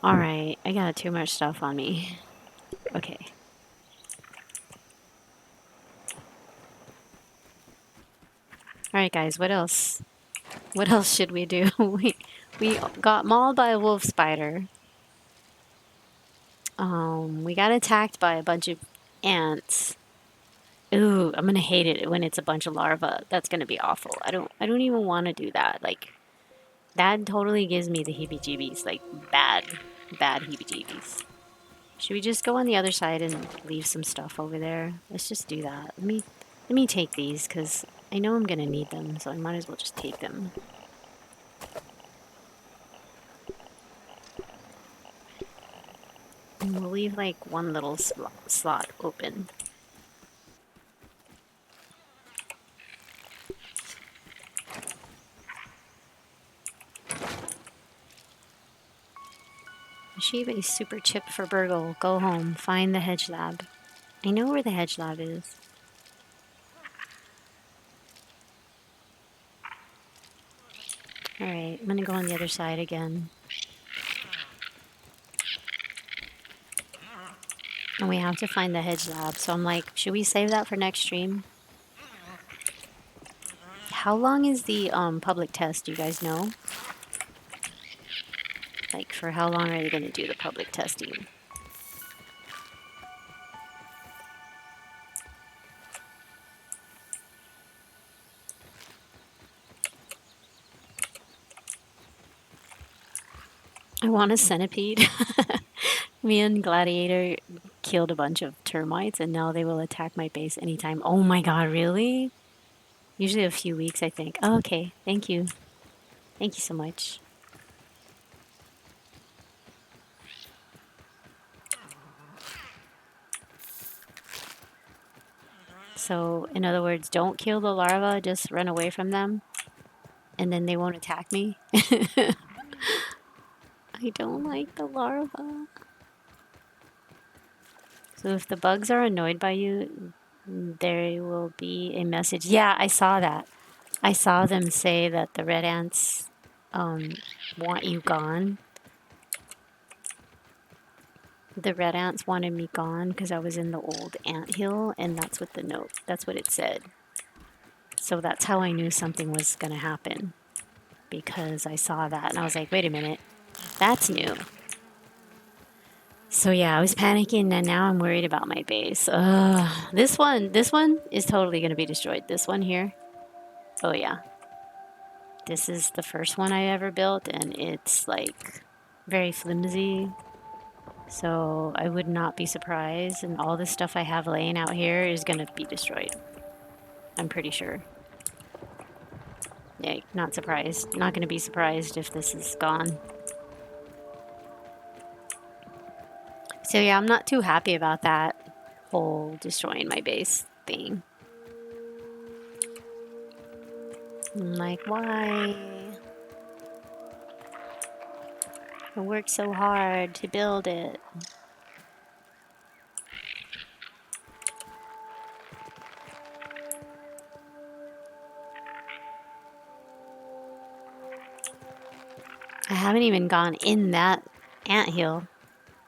Alright, I got too much stuff on me. Okay. Alright guys, what else? What else should we do? We got mauled by a wolf spider. We got attacked by a bunch of ants. Ooh, I'm gonna hate it when it's a bunch of larvae. That's gonna be awful. I don't even want to do that. Like, that totally gives me the heebie-jeebies. Like, bad heebie-jeebies. Should we just go on the other side and leave some stuff over there? Let's just do that. Let me take these because I know I'm gonna need them, so I might as well just take them. And we'll leave like one little slot open. Achieve a super chip for Burgle. Go home. Find the hedge lab. I know where the hedge lab is. Alright, I'm gonna go on the other side again. And we have to find the hedge lab, so I'm like, should we save that for next stream? How long is the public test, do you guys know? Like, for how long are they gonna do the public testing? I want a centipede. Me and Gladiator killed a bunch of termites and now they will attack my base anytime. Oh my god, really? Usually a few weeks, I think. Oh, okay, thank you. Thank you so much. So, in other words, don't kill the larva, just run away from them, and then they won't attack me. I don't like the larva. So if the bugs are annoyed by you, there will be a message. Yeah, I saw that. I saw them say that the red ants want you gone. The red ants wanted me gone because I was in the old ant hill, and that's what that's what it said. So that's how I knew something was going to happen, because I saw that and I was like, wait a minute, that's new. So yeah, I was panicking and now I'm worried about my base. This one is totally going to be destroyed. This one here. Oh yeah. This is the first one I ever built and it's like very flimsy. So I would not be surprised, and all the stuff I have laying out here is going to be destroyed. I'm pretty sure. Yeah, not surprised. Not going to be surprised if this is gone. So yeah, I'm not too happy about that whole destroying my base thing. I'm like, why? I worked so hard to build it. I haven't even gone in that anthill.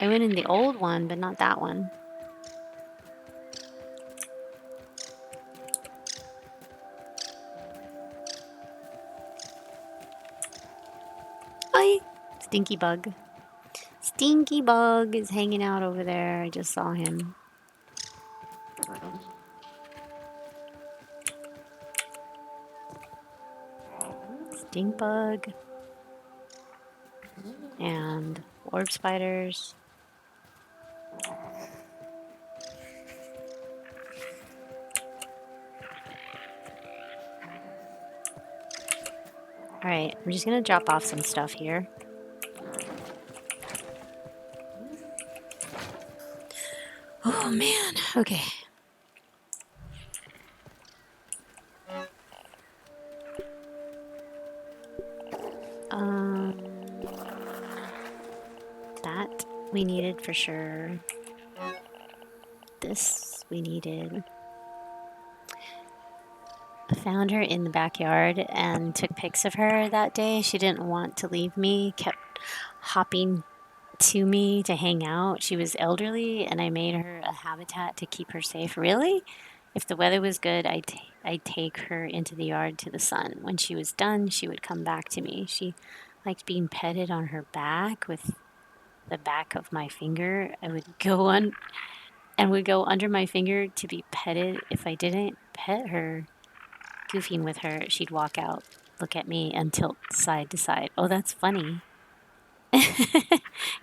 I went in the old one, but not that one. Hi! Stinky bug. Stinky bug is hanging out over there. I just saw him. Stink bug. And orb spiders. Alright, I'm just gonna drop off some stuff here. Oh man, okay. That we needed for sure. This we needed. I found her in the backyard and took pics of her that day. She didn't want to leave me, kept hopping to me to hang out. She was elderly and I made her a habitat to keep her safe. Really? If the weather was good, I'd take her into the yard to the sun. When she was done, she would come back to me. She liked being petted on her back with the back of my finger. I would go on and would go under my finger to be petted. If I didn't pet her, goofing with her, she'd walk out, look at me, and tilt side to side. Oh, that's funny.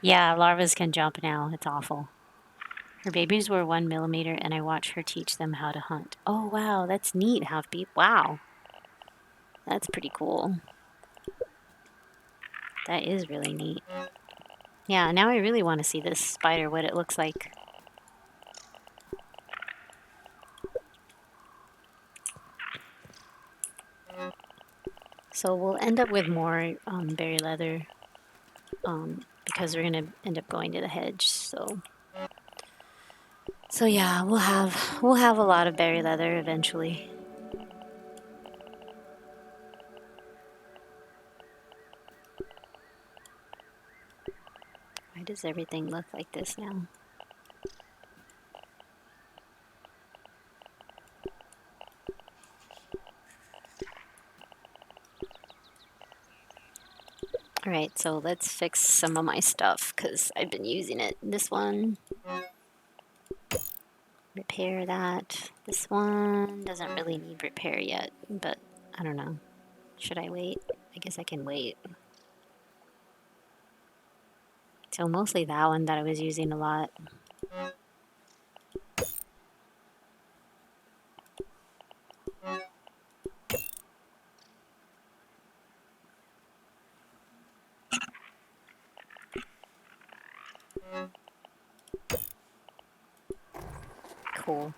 Yeah, larvas can jump now. It's awful. Her babies were 1 millimeter, and I watched her teach them how to hunt. Oh, wow, that's neat, Halfbeat. Wow. That's pretty cool. That is really neat. Yeah, now I really want to see this spider, what it looks like. So we'll end up with more berry leather because we're gonna end up going to the hedge. So yeah, we'll have a lot of berry leather eventually. Why does everything look like this now? Alright, so let's fix some of my stuff because I've been using it. This one. Repair that. This one doesn't really need repair yet, but I don't know. Should I wait? I guess I can wait. So mostly that one that I was using a lot. Cool.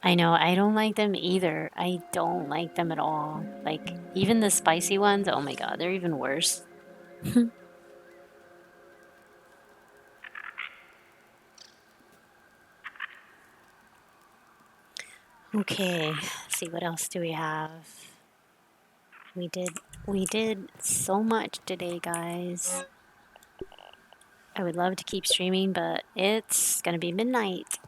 I know, I don't like them either. I don't like them at all. Like, even the spicy ones, oh my god, they're even worse. Okay, let's see what else do we have. We did so much today, guys. I would love to keep streaming, but it's gonna be midnight.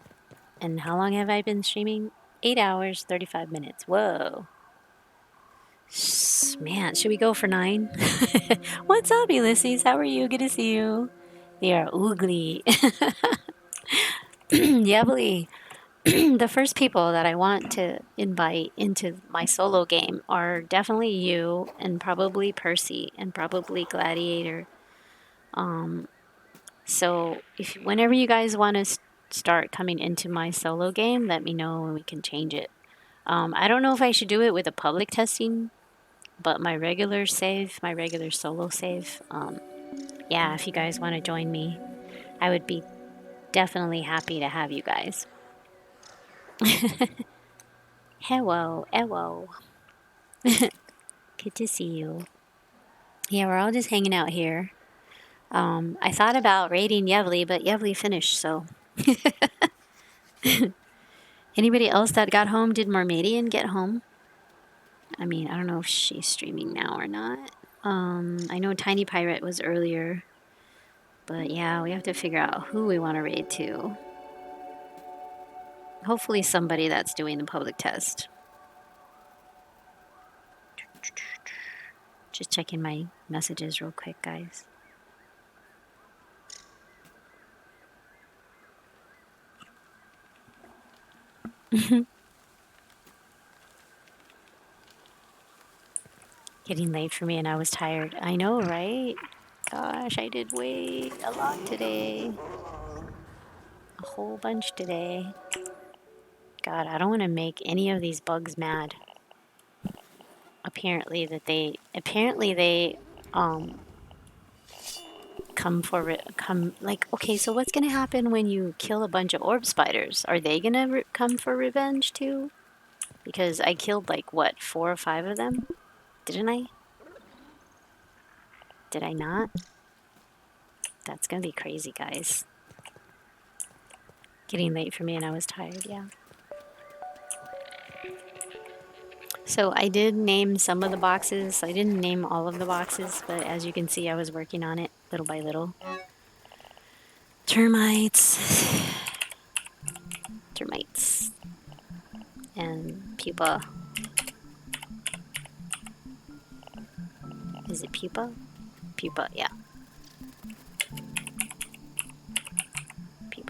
And how long have I been streaming? 8 hours, 35 minutes. Whoa. Man, should we go for 9? What's up, Ulysses? How are you? Good to see you. They are ugly. Yevly. The first people that I want to invite into my solo game are definitely you and probably Percy and probably Gladiator. So if whenever you guys want to start coming into my solo game, let me know and we can change it. I don't know if I should do it with a public testing, but my regular save, my regular solo save, yeah, if you guys want to join me, I would be definitely happy to have you guys. Hello, hello. Good to see you. Yeah, we're all just hanging out here. I thought about raiding Yevly, but Yevly finished, so. Anybody else that got home? Did Mermaidian get home? I mean, I don't know if she's streaming now or not. I know Tiny Pirate was earlier. But yeah, we have to figure out who we want to raid to. Hopefully somebody that's doing the public test. Just checking my messages real quick, guys. Getting late for me and I was tired. I know, right? Gosh, I did way a lot today. A whole bunch today. God, I don't want to make any of these bugs mad. Apparently they come like, okay, so what's gonna happen when you kill a bunch of orb spiders? Are they gonna come for revenge too? Because I killed like what, 4 or 5 of them, didn't I? Did I not? That's gonna be crazy, guys. Getting late for me and I was tired. Yeah. So I did name some of the boxes. I didn't name all of the boxes, but as you can see, I was working on it little by little. Termites. Termites. And pupa. Is it pupa? Pupa, yeah.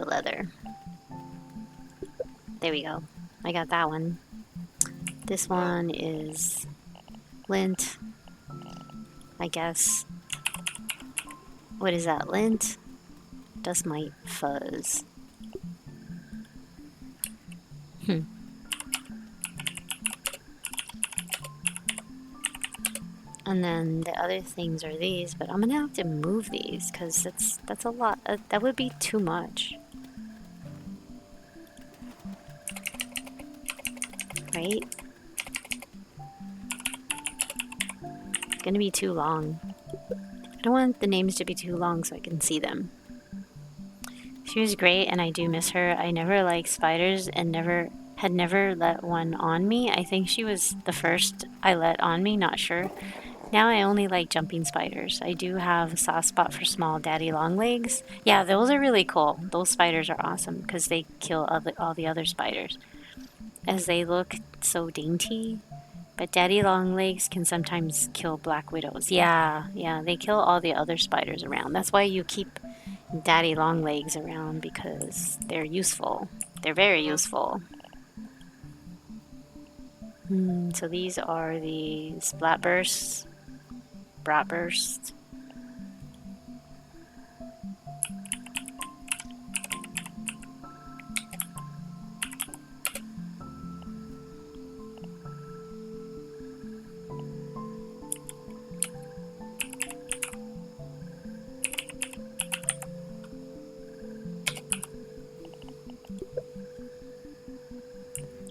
of leather. There we go. I got that one. This one is lint, I guess. What is that? Lint? Dust mite fuzz. And then the other things are these, but I'm gonna have to move these because that's a lot. That would be too much, right? It's gonna be too long. I don't want the names to be too long so I can see them. She was great and I do miss her. I never liked spiders and had never let one on me. I think she was the first I let on me, not sure. Now I only like jumping spiders. I do have a soft spot for small daddy long legs. Yeah, those are really cool. Those spiders are awesome because they kill all the other spiders as they look so dainty. But daddy long legs can sometimes kill black widows. Yeah, they kill all the other spiders around. That's why you keep daddy long legs around, because they're useful. They're very useful. So these are the splatbursts, bratbursts.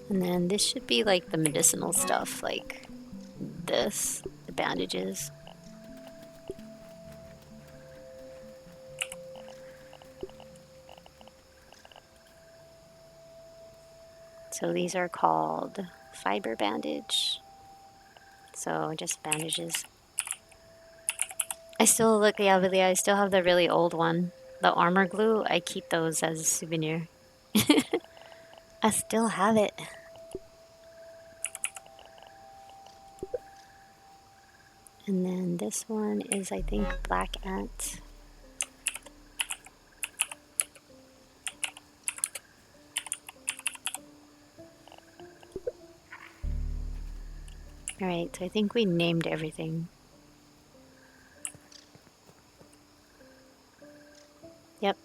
And then this should be like the medicinal stuff, like this, the bandages. So these are called fiber bandage. So just bandages. I still look, yeah, really, I still have the really old one. The armor glue, I keep those as a souvenir. I still have it. And then this one is, I think, black ant. Alright, so I think we named everything. Yep,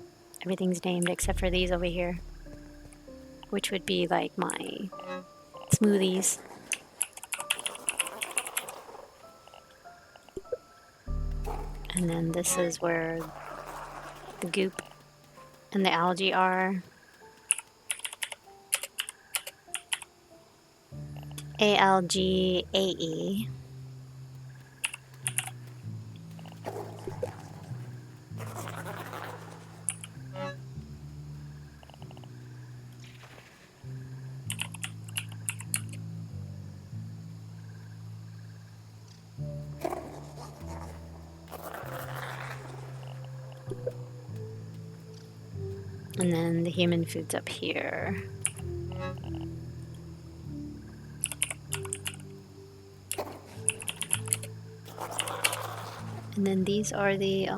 everything's named except for these over here, which would be like my smoothies. And then this is where the goop and the algae are. ALGAE. And then the human food's up here. And then these are the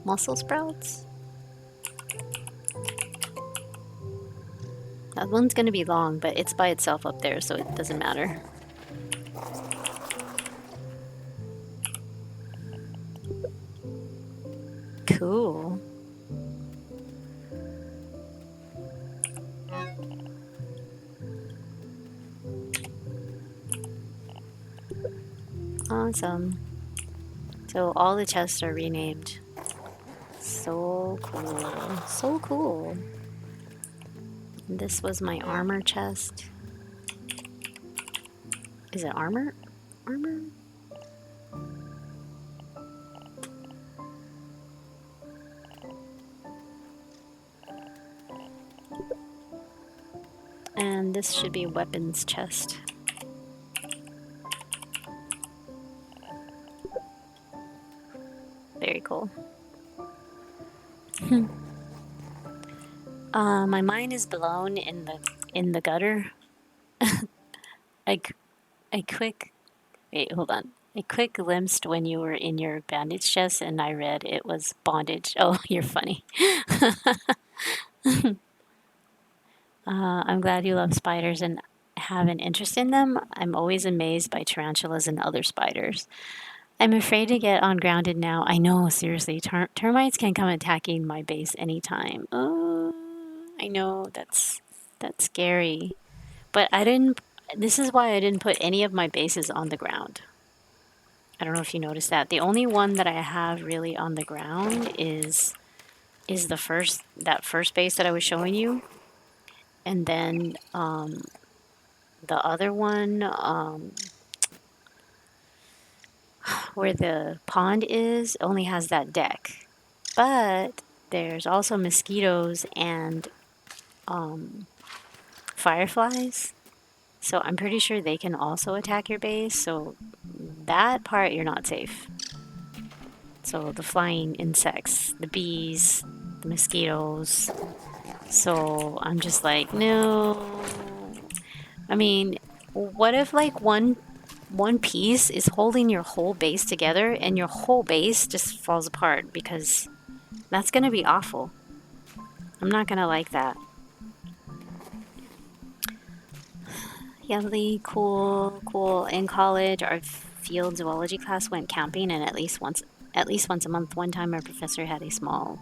mussel sprouts. That one's gonna be long, but it's by itself up there, so it doesn't matter. Cool. Awesome. So all the chests are renamed. So cool. So cool. And this was my armor chest. Is it armor? Armor? And this should be weapons chest. Very cool. My mind is blown in the gutter. I quick. Wait, hold on. A quick glimpsed when you were in your bandage chest, and I read it was bondage. Oh, you're funny. I'm glad you love spiders and have an interest in them. I'm always amazed by tarantulas and other spiders. I'm afraid to get on grounded now. I know, seriously, termites can come attacking my base anytime. Oh, I know, that's scary. But I didn't. This is why I didn't put any of my bases on the ground. I don't know if you noticed that. The only one that I have really on the ground is the first base that I was showing you, and then the other one where the pond is only has that deck, but there's also mosquitoes and fireflies. So I'm pretty sure they can also attack your base. So that part you're not safe. So the flying insects, the bees, the mosquitoes. So I'm just like, no. I mean, what if like one piece is holding your whole base together and your whole base just falls apart? Because that's gonna be awful. I'm not gonna like that. Yelly, cool. In college, our field zoology class went camping, and at least once a month, one time our professor had a small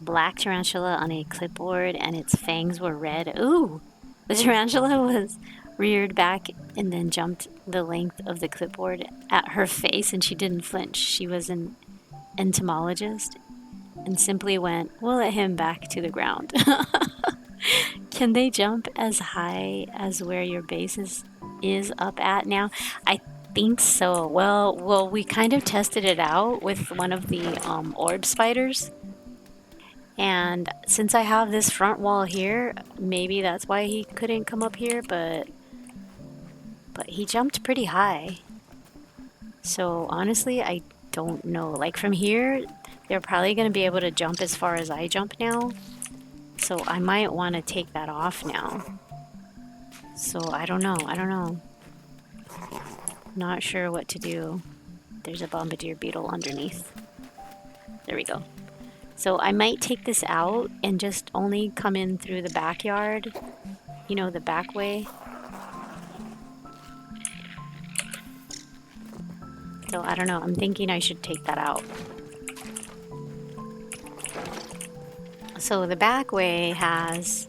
black tarantula on a clipboard, and its fangs were red. Ooh! The tarantula was reared back and then jumped the length of the clipboard at her face, and she didn't flinch. She was an entomologist and simply went, "We'll let him back to the ground." Can they jump as high as where your base is up at now? I think so. Well, we kind of tested it out with one of the orb spiders. And since I have this front wall here, maybe that's why he couldn't come up here, but he jumped pretty high. So honestly, I don't know. Like from here, they're probably going to be able to jump as far as I jump now. So I might want to take that off now. So I don't know. Not sure what to do. There's a bombardier beetle underneath. There we go. So I might take this out and just only come in through the backyard. You know, the back way. So I don't know. I'm thinking I should take that out. So the back way has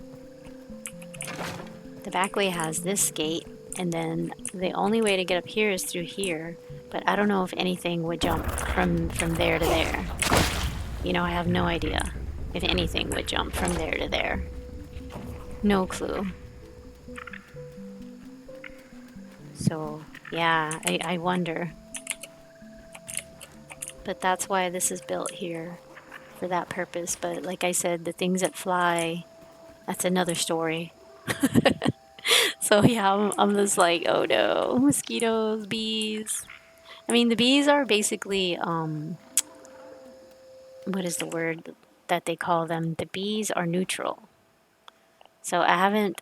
this gate, and then the only way to get up here is through here. But I don't know if anything would jump from there to there. You know, I have no idea if anything would jump from there to there. No clue. So yeah, I wonder. But that's why this is built here. For that purpose, but like I said, the things that fly, that's another story. So yeah, I'm just like, oh no, mosquitoes, bees. I mean, the bees are basically, what is the word that they call them? The bees are neutral. So I haven't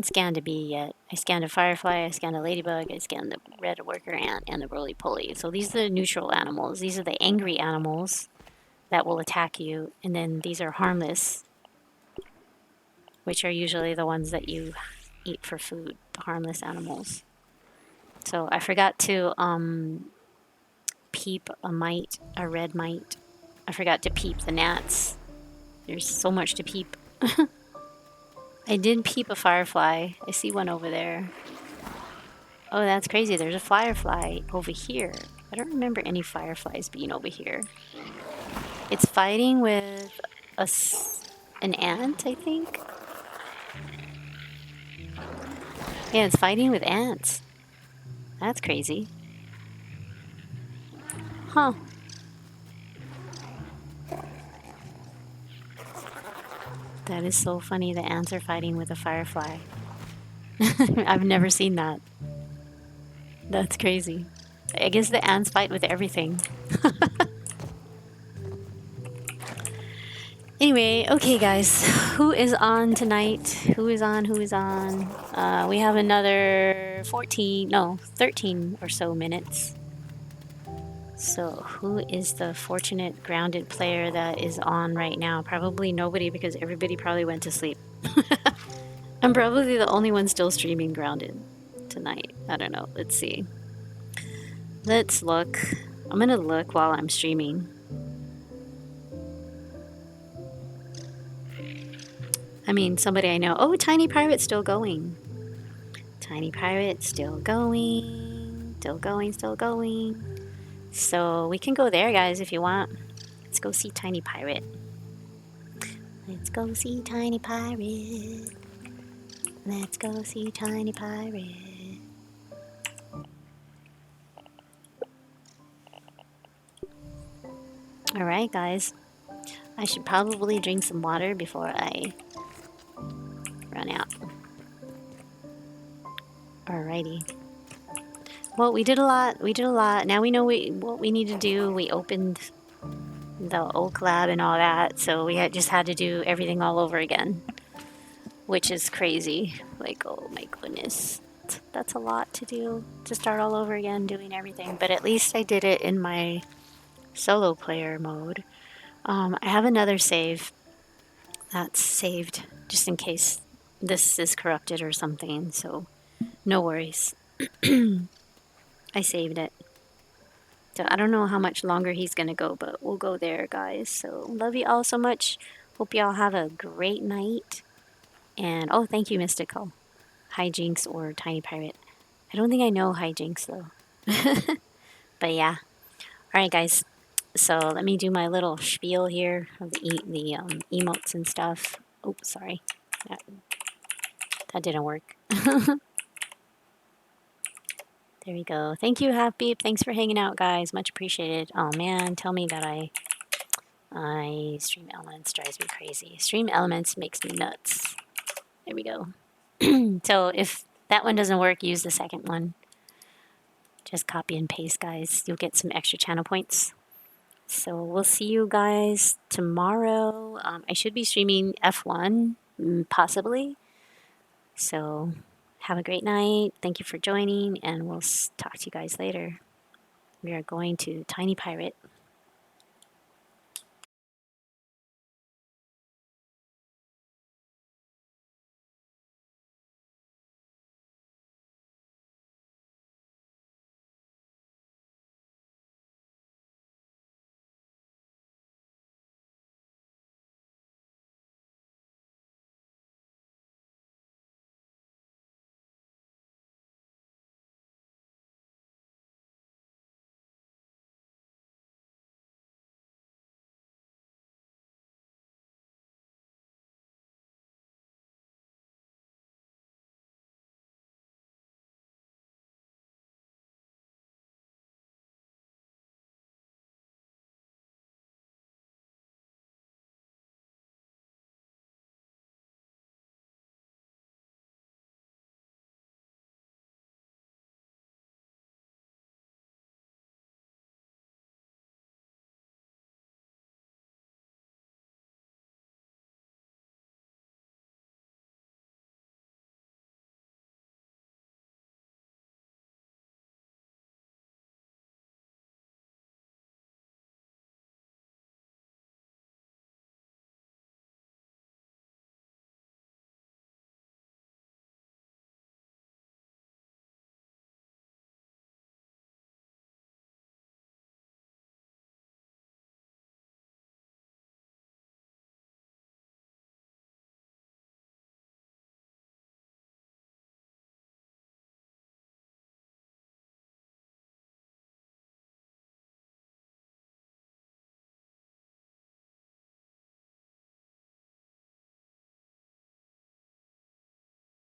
scanned a bee yet. I scanned a firefly, I scanned a ladybug, I scanned the red worker ant, and the roly-poly. So these are the neutral animals. These are the angry animals that will attack you. And then these are harmless, which are usually the ones that you eat for food, the harmless animals. So I forgot to peep a red mite. I forgot to peep the gnats. There's so much to peep. I did peep a firefly. I see one over there. Oh, that's crazy. There's a firefly over here. I don't remember any fireflies being over here. It's fighting with an ant, I think. Yeah, it's fighting with ants. That's crazy. Huh. That is so funny. The ants are fighting with a firefly. I've never seen that. That's crazy. I guess the ants fight with everything. Anyway, okay, guys, who is on tonight? Who is on? Who is on? We have another 13 or so minutes. So, who is the fortunate grounded player that is on right now? Probably nobody because everybody probably went to sleep. I'm probably the only one still streaming grounded tonight. I don't know. Let's see. Let's look. I'm gonna look while I'm streaming. I mean, somebody I know. Oh, Tiny Pirate's still going. Tiny Pirate still going. Still going, still going. So we can go there, guys, if you want. Let's go see Tiny Pirate. Let's go see Tiny Pirate. Let's go see Tiny Pirate. Alright, guys. I should probably drink some water before I run out. Alrighty. Well, we did a lot. We did a lot. Now we know what we need to do. We opened the Oak Lab and all that, so we just had to do everything all over again, which is crazy. Like, oh my goodness. That's a lot to do, to start all over again, doing everything. But at least I did it in my solo player mode. I have another save that's saved just in case this is corrupted or something, so no worries. I saved it. So I don't know how much longer he's gonna go, but we'll go there, guys. So love you all so much. Hope you all have a great night. And oh, thank you, Mystical. Hijinks or Tiny Pirate. I don't think I know Hijinks though. But yeah. Alright, guys. So let me do my little spiel here of the emotes and stuff. Oh, sorry. That didn't work. There we go. Thank you, Half Beep. Thanks for hanging out, guys. Much appreciated. Oh man, tell me that I Stream Elements drives me crazy. Stream Elements makes me nuts. There we go. So if that one doesn't work, use the second one. Just copy and paste, guys. You'll get some extra channel points. So we'll see you guys tomorrow. I should be streaming F1, possibly. So have a great night. Thank you for joining, and we'll talk to you guys later. We are going to Tiny Pirate.